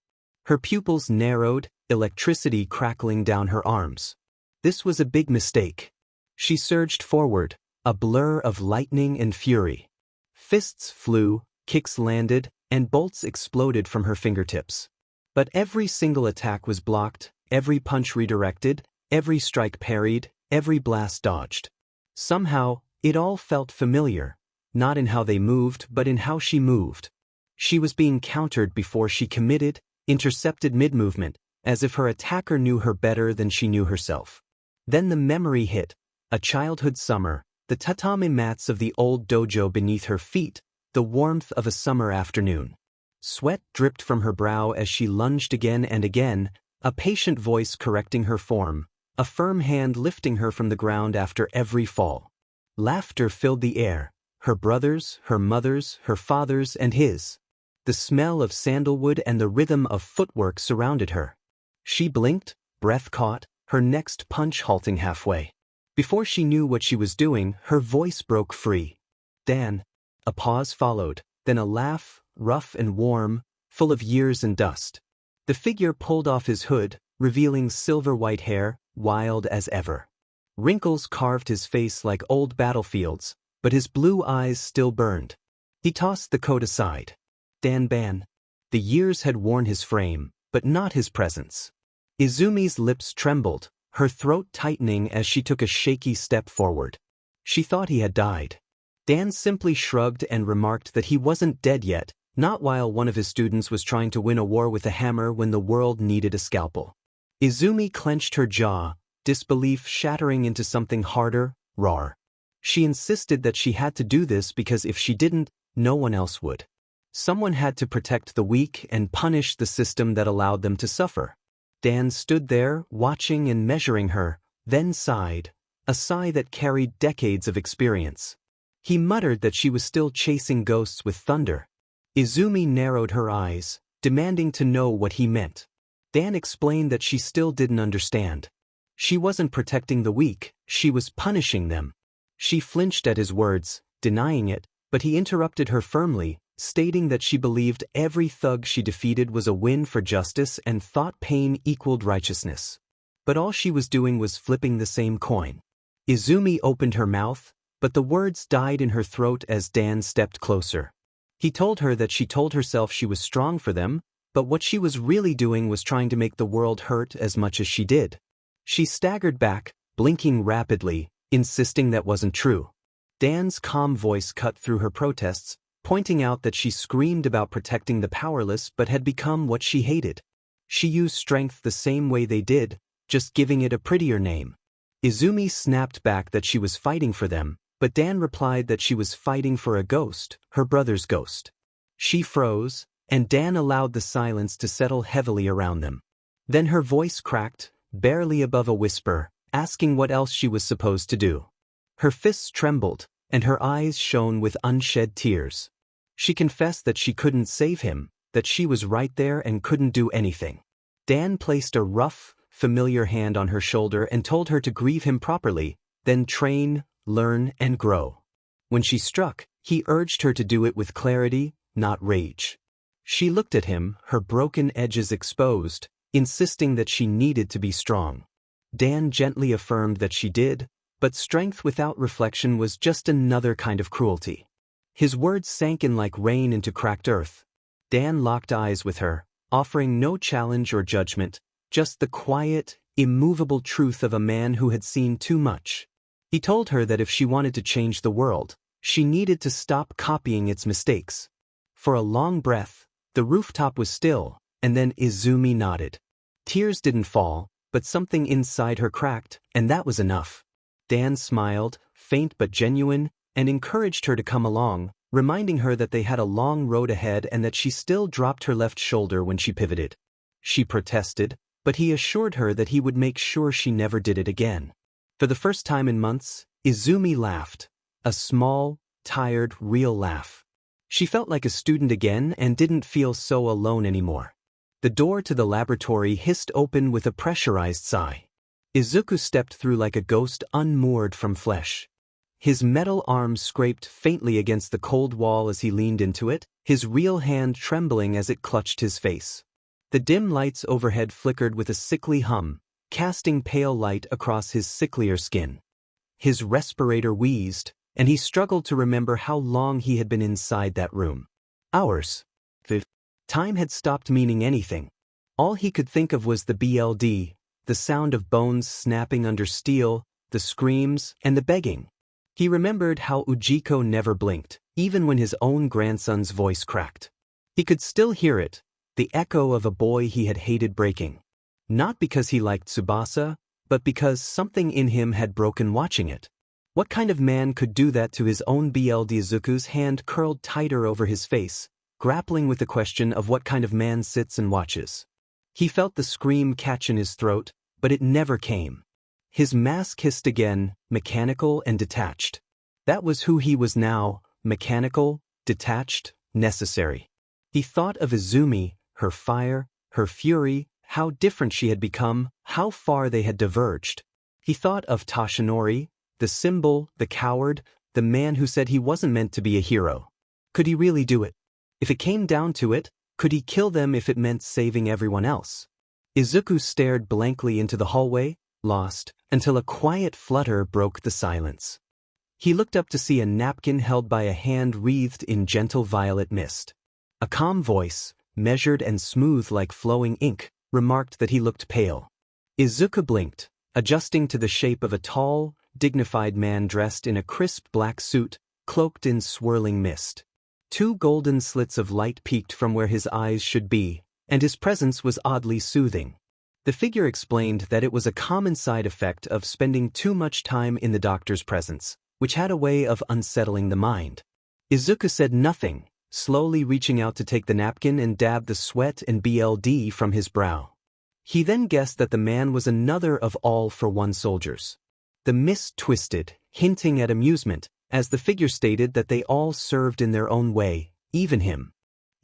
Her pupils narrowed, electricity crackling down her arms. This was a big mistake. She surged forward, a blur of lightning and fury. Fists flew, kicks landed, and bolts exploded from her fingertips. But every single attack was blocked, every punch redirected, every strike parried, every blast dodged. Somehow, it all felt familiar, not in how they moved but in how she moved. She was being countered before she committed, intercepted mid-movement, as if her attacker knew her better than she knew herself. Then the memory hit, a childhood summer, the tatami mats of the old dojo beneath her feet, the warmth of a summer afternoon. Sweat dripped from her brow as she lunged again and again, a patient voice correcting her form, a firm hand lifting her from the ground after every fall. Laughter filled the air, her brothers, her mothers, her fathers, and his. The smell of sandalwood and the rhythm of footwork surrounded her. She blinked, breath caught, her next punch halting halfway. Before she knew what she was doing, her voice broke free. Dan. A pause followed, then a laugh, rough and warm, full of years and dust. The figure pulled off his hood, revealing silver-white hair, wild as ever. Wrinkles carved his face like old battlefields, but his blue eyes still burned. He tossed the coat aside. Dan Ban. The years had worn his frame, but not his presence. Izumi's lips trembled, her throat tightening as she took a shaky step forward. She thought he had died. Dan simply shrugged and remarked that he wasn't dead yet, not while one of his students was trying to win a war with a hammer when the world needed a scalpel. Izumi clenched her jaw, disbelief shattering into something harder, raw. She insisted that she had to do this because if she didn't, no one else would. Someone had to protect the weak and punish the system that allowed them to suffer. Dan stood there, watching and measuring her, then sighed, a sigh that carried decades of experience. He muttered that she was still chasing ghosts with thunder. Izumi narrowed her eyes, demanding to know what he meant. Dan explained that she still didn't understand. She wasn't protecting the weak, she was punishing them. She flinched at his words, denying it, but he interrupted her firmly, stating that she believed every thug she defeated was a win for justice and thought pain equaled righteousness. But all she was doing was flipping the same coin. Izumi opened her mouth, but the words died in her throat as Dan stepped closer. He told her that she told herself she was strong for them, but what she was really doing was trying to make the world hurt as much as she did. She staggered back, blinking rapidly, insisting that wasn't true. Dan's calm voice cut through her protests, pointing out that she screamed about protecting the powerless but had become what she hated. She used strength the same way they did, just giving it a prettier name. Izumi snapped back that she was fighting for them, but Dan replied that she was fighting for a ghost, her brother's ghost. She froze, and Dan allowed the silence to settle heavily around them. Then her voice cracked, barely above a whisper, asking what else she was supposed to do. Her fists trembled, and her eyes shone with unshed tears. She confessed that she couldn't save him, that she was right there and couldn't do anything. Dan placed a rough, familiar hand on her shoulder and told her to grieve him properly, then train, learn, and grow. When she struck, he urged her to do it with clarity, not rage. She looked at him, her broken edges exposed, insisting that she needed to be strong. Dan gently affirmed that she did, but strength without reflection was just another kind of cruelty. His words sank in like rain into cracked earth. Dan locked eyes with her, offering no challenge or judgment, just the quiet, immovable truth of a man who had seen too much. He told her that if she wanted to change the world, she needed to stop copying its mistakes. For a long breath, the rooftop was still, and then Izumi nodded. Tears didn't fall, but something inside her cracked, and that was enough. Dan smiled, faint but genuine, and encouraged her to come along, reminding her that they had a long road ahead and that she still dropped her left shoulder when she pivoted. She protested, but he assured her that he would make sure she never did it again. For the first time in months, Izumi laughed. A small, tired, real laugh. She felt like a student again and didn't feel so alone anymore. The door to the laboratory hissed open with a pressurized sigh. Izuku stepped through like a ghost unmoored from flesh. His metal arm scraped faintly against the cold wall as he leaned into it, his real hand trembling as it clutched his face. The dim lights overhead flickered with a sickly hum, casting pale light across his sicklier skin. His respirator wheezed, and he struggled to remember how long he had been inside that room. Hours. Time had stopped meaning anything. All he could think of was the BLD, the sound of bones snapping under steel, the screams, and the begging. He remembered how Ujiko never blinked, even when his own grandson's voice cracked. He could still hear it, the echo of a boy he had hated breaking. Not because he liked Tsubasa, but because something in him had broken watching it. What kind of man could do that to his own BLD? Izuku's hand curled tighter over his face, grappling with the question of what kind of man sits and watches. He felt the scream catch in his throat, but it never came. His mask hissed again, mechanical and detached. That was who he was now, mechanical, detached, necessary. He thought of Izumi, her fire, her fury, how different she had become, how far they had diverged. He thought of Toshinori, the symbol, the coward, the man who said he wasn't meant to be a hero. Could he really do it? If it came down to it, could he kill them if it meant saving everyone else? Izuku stared blankly into the hallway, lost, until a quiet flutter broke the silence. He looked up to see a napkin held by a hand wreathed in gentle violet mist. A calm voice, measured and smooth like flowing ink, remarked that he looked pale. Izuku blinked, adjusting to the shape of a tall, dignified man dressed in a crisp black suit, cloaked in swirling mist. 2 golden slits of light peeked from where his eyes should be, and his presence was oddly soothing. The figure explained that it was a common side effect of spending too much time in the doctor's presence, which had a way of unsettling the mind. Izuku said nothing, slowly reaching out to take the napkin and dab the sweat and BLD from his brow. He then guessed that the man was another of All for One soldiers. The mist twisted, hinting at amusement, as the figure stated that they all served in their own way, even him.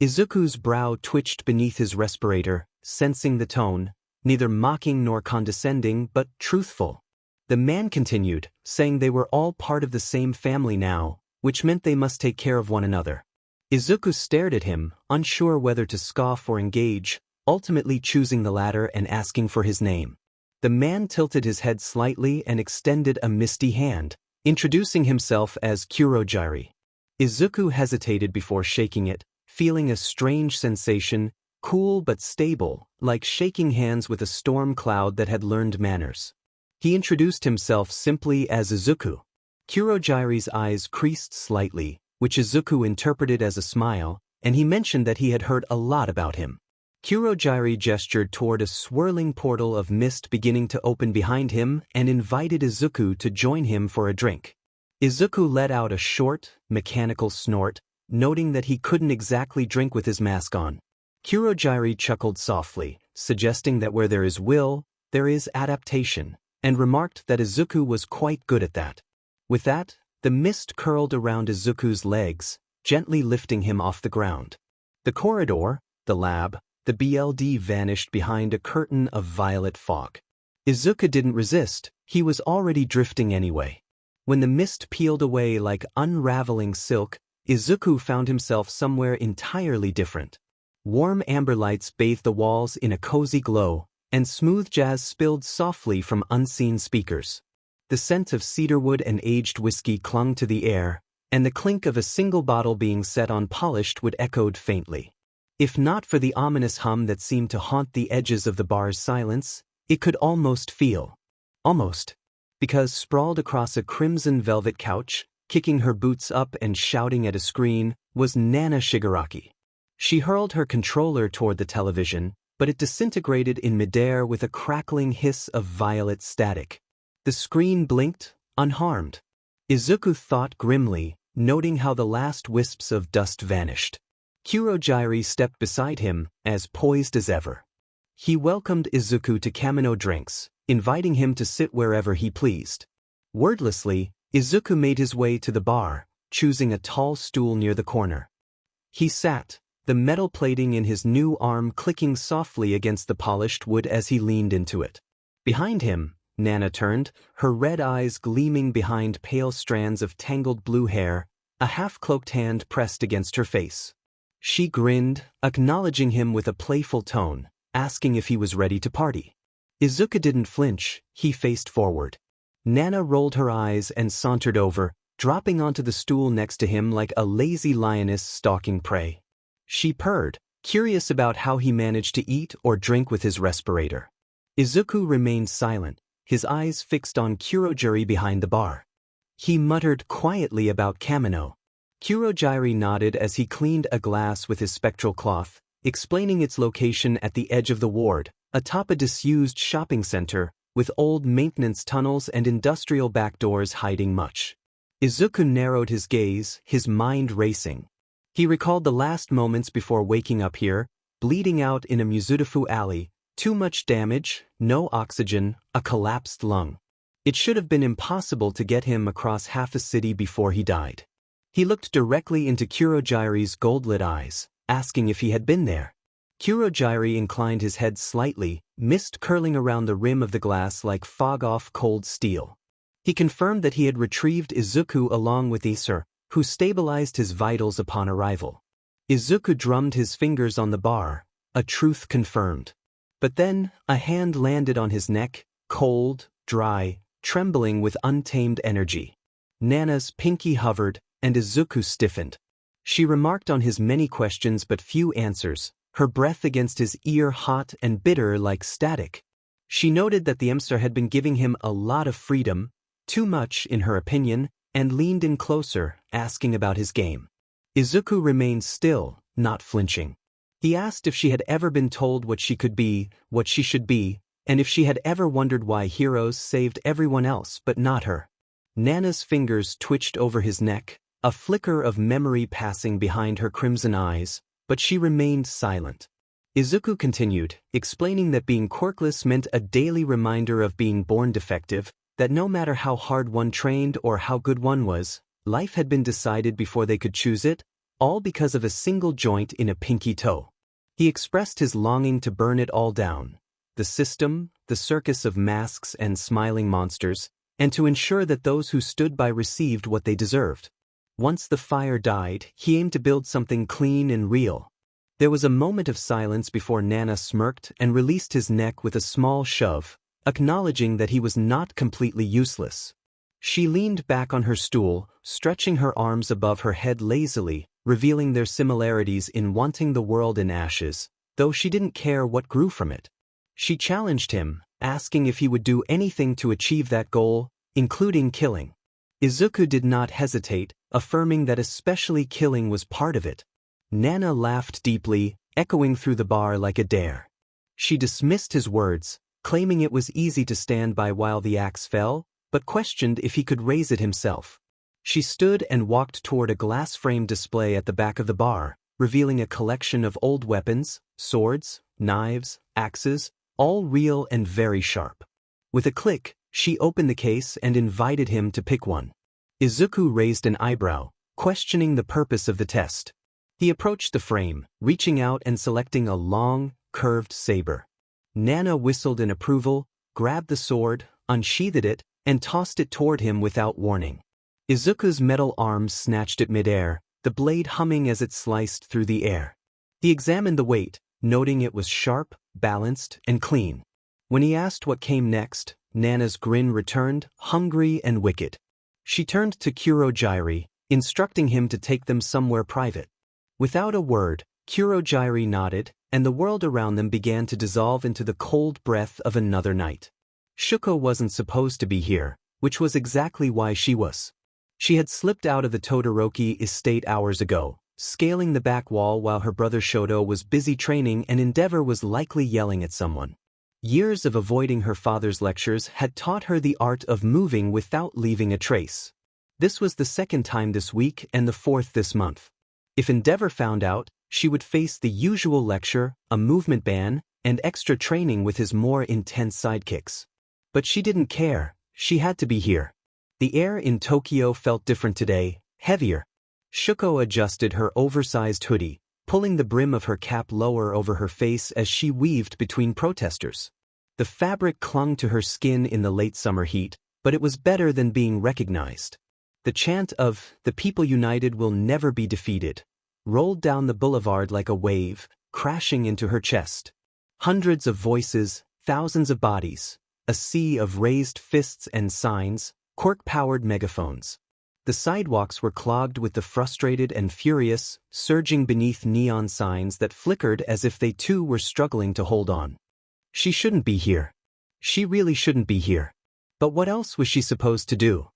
Izuku's brow twitched beneath his respirator, sensing the tone, neither mocking nor condescending but truthful. The man continued, saying they were all part of the same family now, which meant they must take care of one another. Izuku stared at him, unsure whether to scoff or engage, ultimately choosing the latter and asking for his name. The man tilted his head slightly and extended a misty hand, introducing himself as Kurojiri. Izuku hesitated before shaking it, feeling a strange sensation, cool but stable, like shaking hands with a storm cloud that had learned manners. He introduced himself simply as Izuku. Kurojiri's eyes creased slightly, which Izuku interpreted as a smile, and he mentioned that he had heard a lot about him. Kurojiri gestured toward a swirling portal of mist beginning to open behind him and invited Izuku to join him for a drink. Izuku let out a short, mechanical snort, noting that he couldn't exactly drink with his mask on. Kurojiri chuckled softly, suggesting that where there is will, there is adaptation, and remarked that Izuku was quite good at that. With that, the mist curled around Izuku's legs, gently lifting him off the ground. The corridor, the lab, the BLD vanished behind a curtain of violet fog. Izuku didn't resist, he was already drifting anyway. When the mist peeled away like unraveling silk, Izuku found himself somewhere entirely different. Warm amber lights bathed the walls in a cozy glow, and smooth jazz spilled softly from unseen speakers. The scent of cedarwood and aged whiskey clung to the air, and the clink of a single bottle being set on polished wood echoed faintly. If not for the ominous hum that seemed to haunt the edges of the bar's silence, it could almost, because sprawled across a crimson velvet couch, kicking her boots up and shouting at a screen, was Nana Shigaraki. She hurled her controller toward the television, but it disintegrated in midair with a crackling hiss of violet static. The screen blinked, unharmed. Izuku thought grimly, noting how the last wisps of dust vanished. 𝐒𝐮𝐦𝐸 stepped beside him, as poised as ever. He welcomed Izuku to 𝐒𝐮𝐸𝐸 drinks, inviting him to sit wherever he pleased. Wordlessly, Izuku made his way to the bar, choosing a tall stool near the corner. He sat, the metal plating in his new arm clicking softly against the polished wood as he leaned into it. Behind him, Nana turned, her red eyes gleaming behind pale strands of tangled blue hair, a half-cloaked hand pressed against her face. She grinned, acknowledging him with a playful tone, asking if he was ready to party. Izuku didn't flinch, he faced forward. Nana rolled her eyes and sauntered over, dropping onto the stool next to him like a lazy lioness stalking prey. She purred, curious about how he managed to eat or drink with his respirator. Izuku remained silent, his eyes fixed on 𝐒𝐮𝐸𝐸 behind the bar. He muttered quietly about 𝐒𝐻𝐻𝐸𝐸. 𝐒𝐮𝐸𝐸 nodded as he cleaned a glass with his spectral cloth, explaining its location at the edge of the ward, atop a disused shopping center, with old maintenance tunnels and industrial backdoors hiding much. Izuku narrowed his gaze, his mind racing. He recalled the last moments before waking up here, bleeding out in a Mizudafu alley, too much damage, no oxygen, a collapsed lung. It should have been impossible to get him across half a city before he died. He looked directly into 𝐒𝐮𝐸𝐸𝐸's gold-lit eyes, asking if he had been there. 𝐒𝐮𝐸𝐸𝐸 inclined his head slightly, mist curling around the rim of the glass like fog off cold steel. He confirmed that he had retrieved Izuku along with 𝐒𝐮𝐸𝐸, who stabilized his vitals upon arrival. Izuku drummed his fingers on the bar, a truth confirmed. But then, a hand landed on his neck, cold, dry, trembling with untamed energy. Nana's pinky hovered, and Izuku stiffened. She remarked on his many questions but few answers, her breath against his ear hot and bitter like static. She noted that the 𝐒𝐻𝐻𝐸𝐸 had been giving him a lot of freedom, too much in her opinion, and leaned in closer, asking about his game. Izuku remained still, not flinching. He asked if she had ever been told what she could be, what she should be, and if she had ever wondered why heroes saved everyone else but not her. Nana's fingers twitched over his neck, a flicker of memory passing behind her crimson eyes, but she remained silent. Izuku continued, explaining that being quirkless meant a daily reminder of being born defective, that no matter how hard one trained or how good one was, life had been decided before they could choose it, all because of a single joint in a pinky toe. He expressed his longing to burn it all down, the system, the circus of masks and smiling monsters, and to ensure that those who stood by received what they deserved. Once the fire died, he aimed to build something clean and real. There was a moment of silence before Nana smirked and released his neck with a small shove, acknowledging that he was not completely useless. She leaned back on her stool, stretching her arms above her head lazily, revealing their similarities in wanting the world in ashes, though she didn't care what grew from it. She challenged him, asking if he would do anything to achieve that goal, including killing. Izuku did not hesitate, affirming that especially killing was part of it. Nana laughed deeply, echoing through the bar like a dare. She dismissed his words, claiming it was easy to stand by while the axe fell, but questioned if he could raise it himself. She stood and walked toward a glass-framed display at the back of the bar, revealing a collection of old weapons, swords, knives, axes, all real and very sharp. With a click, she opened the case and invited him to pick one. Izuku raised an eyebrow, questioning the purpose of the test. He approached the frame, reaching out and selecting a long, curved saber. Nana whistled in approval, grabbed the sword, unsheathed it, and tossed it toward him without warning. Izuku's metal arms snatched it midair, the blade humming as it sliced through the air. He examined the weight, noting it was sharp, balanced, and clean. When he asked what came next, Nana's grin returned, hungry and wicked. She turned to 𝐒𝐮𝐸𝐸𝐸, instructing him to take them somewhere private. Without a word, Kurogyri nodded, and the world around them began to dissolve into the cold breath of another night. Shuko wasn't supposed to be here, which was exactly why she was. She had slipped out of the Todoroki estate hours ago, scaling the back wall while her brother Shoto was busy training and Endeavor was likely yelling at someone. Years of avoiding her father's lectures had taught her the art of moving without leaving a trace. This was the second time this week and the fourth this month. If Endeavor found out, she would face the usual lecture, a movement ban, and extra training with his more intense sidekicks. But she didn't care, she had to be here. The air in Tokyo felt different today, heavier. Shuko adjusted her oversized hoodie, pulling the brim of her cap lower over her face as she weaved between protesters. The fabric clung to her skin in the late summer heat, but it was better than being recognized. The chant of, "The people united will never be defeated," rolled down the boulevard like a wave, crashing into her chest. Hundreds of voices, thousands of bodies, a sea of raised fists and signs, quirk-powered megaphones. The sidewalks were clogged with the frustrated and furious, surging beneath neon signs that flickered as if they too were struggling to hold on. She shouldn't be here. She really shouldn't be here. But what else was she supposed to do?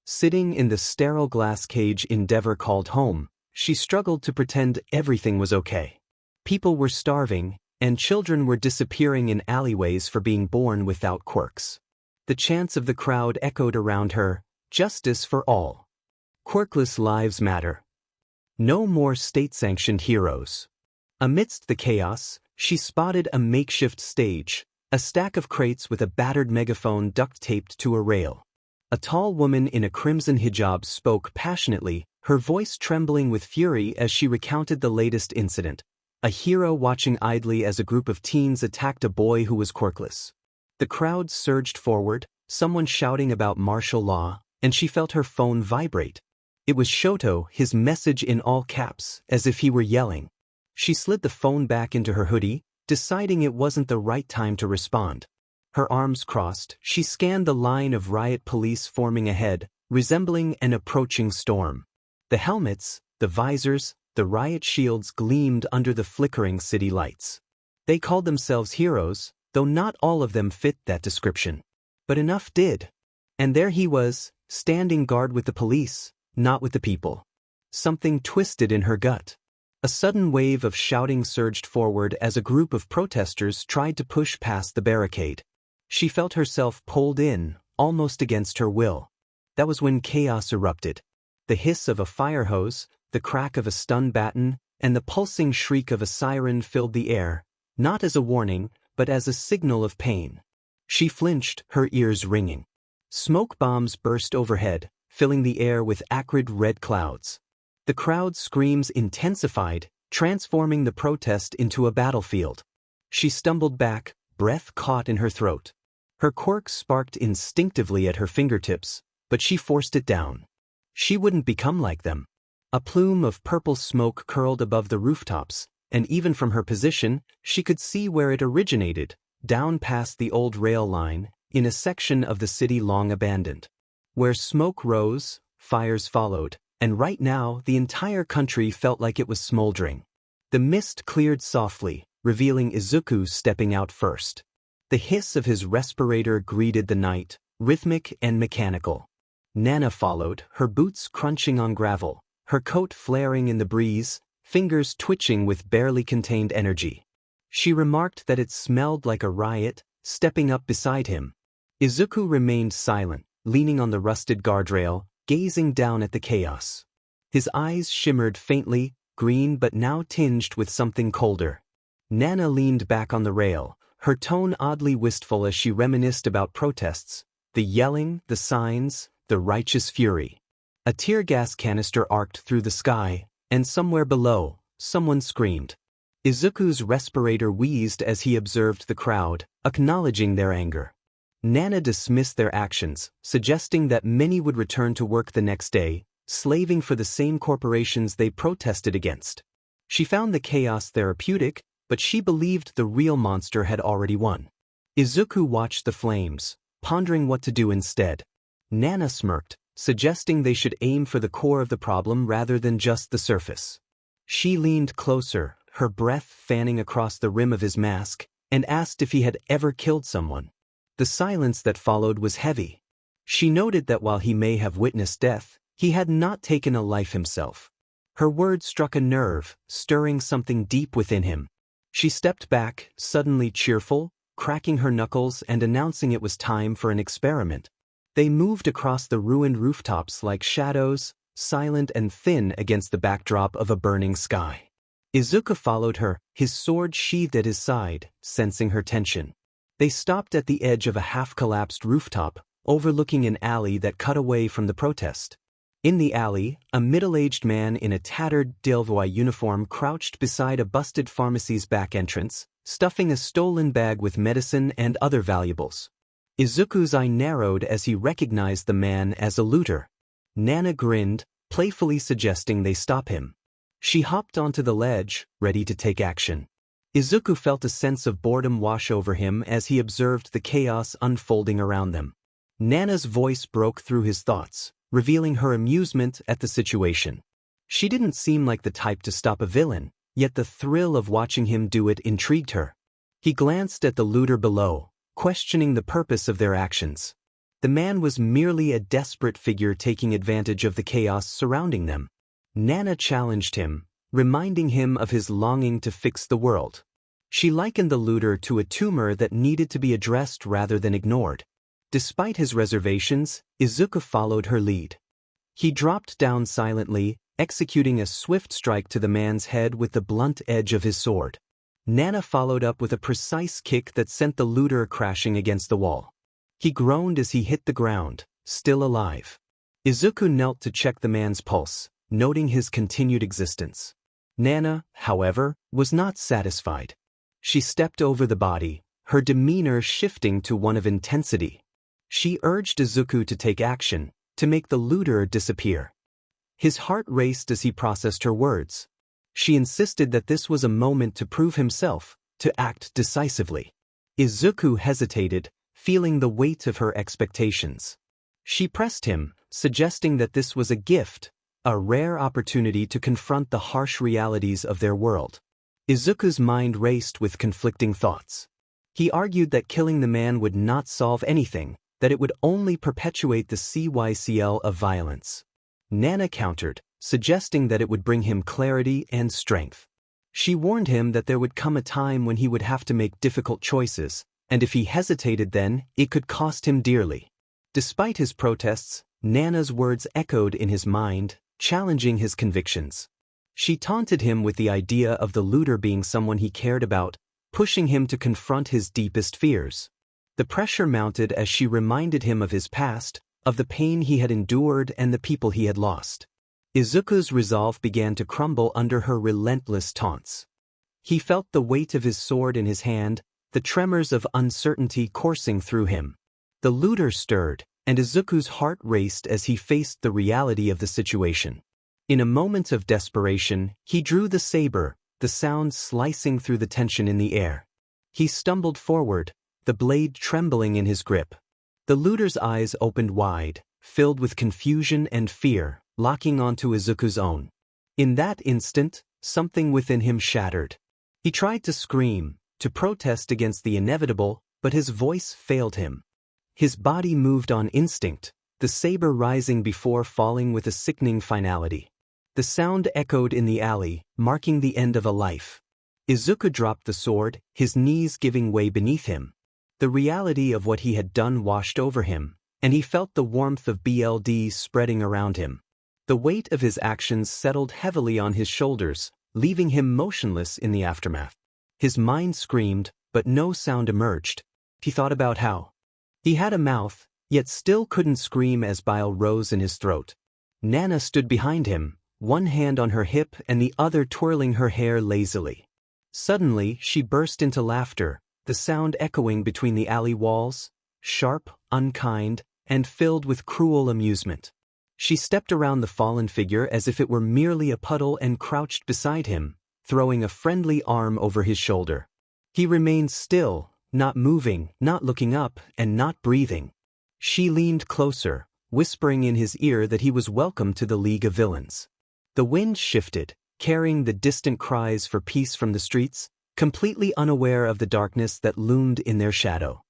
Sitting in the sterile glass cage Endeavor called home, she struggled to pretend everything was okay. People were starving, and children were disappearing in alleyways for being born without quirks. The chants of the crowd echoed around her, "Justice for all. Quirkless lives matter. No more state-sanctioned heroes." Amidst the chaos, she spotted a makeshift stage, a stack of crates with a battered megaphone duct-taped to a rail. A tall woman in a crimson hijab spoke passionately, her voice trembling with fury as she recounted the latest incident. A hero watching idly as a group of teens attacked a boy who was quirkless. The crowd surged forward, someone shouting about martial law, and she felt her phone vibrate. It was Shoto, his message in all caps, as if he were yelling. She slid the phone back into her hoodie, deciding it wasn't the right time to respond. Her arms crossed, she scanned the line of riot police forming ahead, resembling an approaching storm. The helmets, the visors, the riot shields gleamed under the flickering city lights. They called themselves heroes, though not all of them fit that description. But enough did. And there he was, standing guard with the police, not with the people. Something twisted in her gut. A sudden wave of shouting surged forward as a group of protesters tried to push past the barricade. She felt herself pulled in, almost against her will. That was when chaos erupted. The hiss of a fire hose, the crack of a stun baton, and the pulsing shriek of a siren filled the air, not as a warning, but as a signal of pain. She flinched, her ears ringing. Smoke bombs burst overhead, filling the air with acrid red clouds. The crowd's screams intensified, transforming the protest into a battlefield. She stumbled back, breath caught in her throat. Her quirk sparked instinctively at her fingertips, but she forced it down. She wouldn't become like them. A plume of purple smoke curled above the rooftops, and even from her position, she could see where it originated, down past the old rail line, in a section of the city long abandoned. Where smoke rose, fires followed, and right now the entire country felt like it was smoldering. The mist cleared softly, revealing Izuku stepping out first. The hiss of his respirator greeted the night, rhythmic and mechanical. Nana followed, her boots crunching on gravel, her coat flaring in the breeze, fingers twitching with barely contained energy. She remarked that it smelled like a riot, stepping up beside him. Izuku remained silent, leaning on the rusted guardrail, gazing down at the chaos. His eyes shimmered faintly, green but now tinged with something colder. Nana leaned back on the rail, her tone oddly wistful as she reminisced about protests, the yelling, the signs, the righteous fury. A tear gas canister arced through the sky, and somewhere below, someone screamed. Izuku's respirator wheezed as he observed the crowd, acknowledging their anger. Nana dismissed their actions, suggesting that many would return to work the next day, slaving for the same corporations they protested against. She found the chaos therapeutic, but she believed the real monster had already won. Izuku watched the flames, pondering what to do instead. Nana smirked, suggesting they should aim for the core of the problem rather than just the surface. She leaned closer, her breath fanning across the rim of his mask, and asked if he had ever killed someone. The silence that followed was heavy. She noted that while he may have witnessed death, he had not taken a life himself. Her words struck a nerve, stirring something deep within him. She stepped back, suddenly cheerful, cracking her knuckles and announcing it was time for an experiment. They moved across the ruined rooftops like shadows, silent and thin against the backdrop of a burning sky. Izuku followed her, his sword sheathed at his side, sensing her tension. They stopped at the edge of a half-collapsed rooftop, overlooking an alley that cut away from the protest. In the alley, a middle-aged man in a tattered 𝐒𝐬𝐸𝐸 uniform crouched beside a busted pharmacy's back entrance, stuffing a stolen bag with medicine and other valuables. Izuku's eye narrowed as he recognized the man as a looter. Nana grinned, playfully suggesting they stop him. She hopped onto the ledge, ready to take action. Izuku felt a sense of boredom wash over him as he observed the chaos unfolding around them. Nana's voice broke through his thoughts, revealing her amusement at the situation. She didn't seem like the type to stop a villain, yet the thrill of watching him do it intrigued her. He glanced at the looter below, questioning the purpose of their actions. The man was merely a desperate figure taking advantage of the chaos surrounding them. Nana challenged him, reminding him of his longing to fix the world. She likened the looter to a tumor that needed to be addressed rather than ignored. Despite his reservations, Izuku followed her lead. He dropped down silently, executing a swift strike to the man's head with the blunt edge of his sword. Nana followed up with a precise kick that sent the looter crashing against the wall. He groaned as he hit the ground, still alive. Izuku knelt to check the man's pulse, noting his continued existence. Nana, however, was not satisfied. She stepped over the body, her demeanor shifting to one of intensity. She urged Izuku to take action, to make the looter disappear. His heart raced as he processed her words. She insisted that this was a moment to prove himself, to act decisively. Izuku hesitated, feeling the weight of her expectations. She pressed him, suggesting that this was a gift, a rare opportunity to confront the harsh realities of their world. Izuku's mind raced with conflicting thoughts. He argued that killing the man would not solve anything, that it would only perpetuate the cycle of violence. Nana countered, suggesting that it would bring him clarity and strength. She warned him that there would come a time when he would have to make difficult choices, and if he hesitated then, it could cost him dearly. Despite his protests, Nana's words echoed in his mind, challenging his convictions. She taunted him with the idea of the looter being someone he cared about, pushing him to confront his deepest fears. The pressure mounted as she reminded him of his past, of the pain he had endured and the people he had lost. Izuku's resolve began to crumble under her relentless taunts. He felt the weight of his sword in his hand, the tremors of uncertainty coursing through him. The looter stirred, and Izuku's heart raced as he faced the reality of the situation. In a moment of desperation, he drew the saber, the sound slicing through the tension in the air. He stumbled forward, the blade trembling in his grip. The looter's eyes opened wide, filled with confusion and fear, locking onto Izuku's own. In that instant, something within him shattered. He tried to scream, to protest against the inevitable, but his voice failed him. His body moved on instinct, the saber rising before falling with a sickening finality. The sound echoed in the alley, marking the end of a life. Izuku dropped the sword, his knees giving way beneath him. The reality of what he had done washed over him, and he felt the warmth of blood spreading around him. The weight of his actions settled heavily on his shoulders, leaving him motionless in the aftermath. His mind screamed, but no sound emerged. He thought about how he had a mouth, yet still couldn't scream as bile rose in his throat. Nana stood behind him, one hand on her hip and the other twirling her hair lazily. Suddenly, she burst into laughter, the sound echoing between the alley walls, sharp, unkind, and filled with cruel amusement. She stepped around the fallen figure as if it were merely a puddle and crouched beside him, throwing a friendly arm over his shoulder. He remained still, not moving, not looking up, and not breathing. She leaned closer, whispering in his ear that he was welcome to the League of Villains. The wind shifted, carrying the distant cries for peace from the streets, completely unaware of the darkness that loomed in their shadow.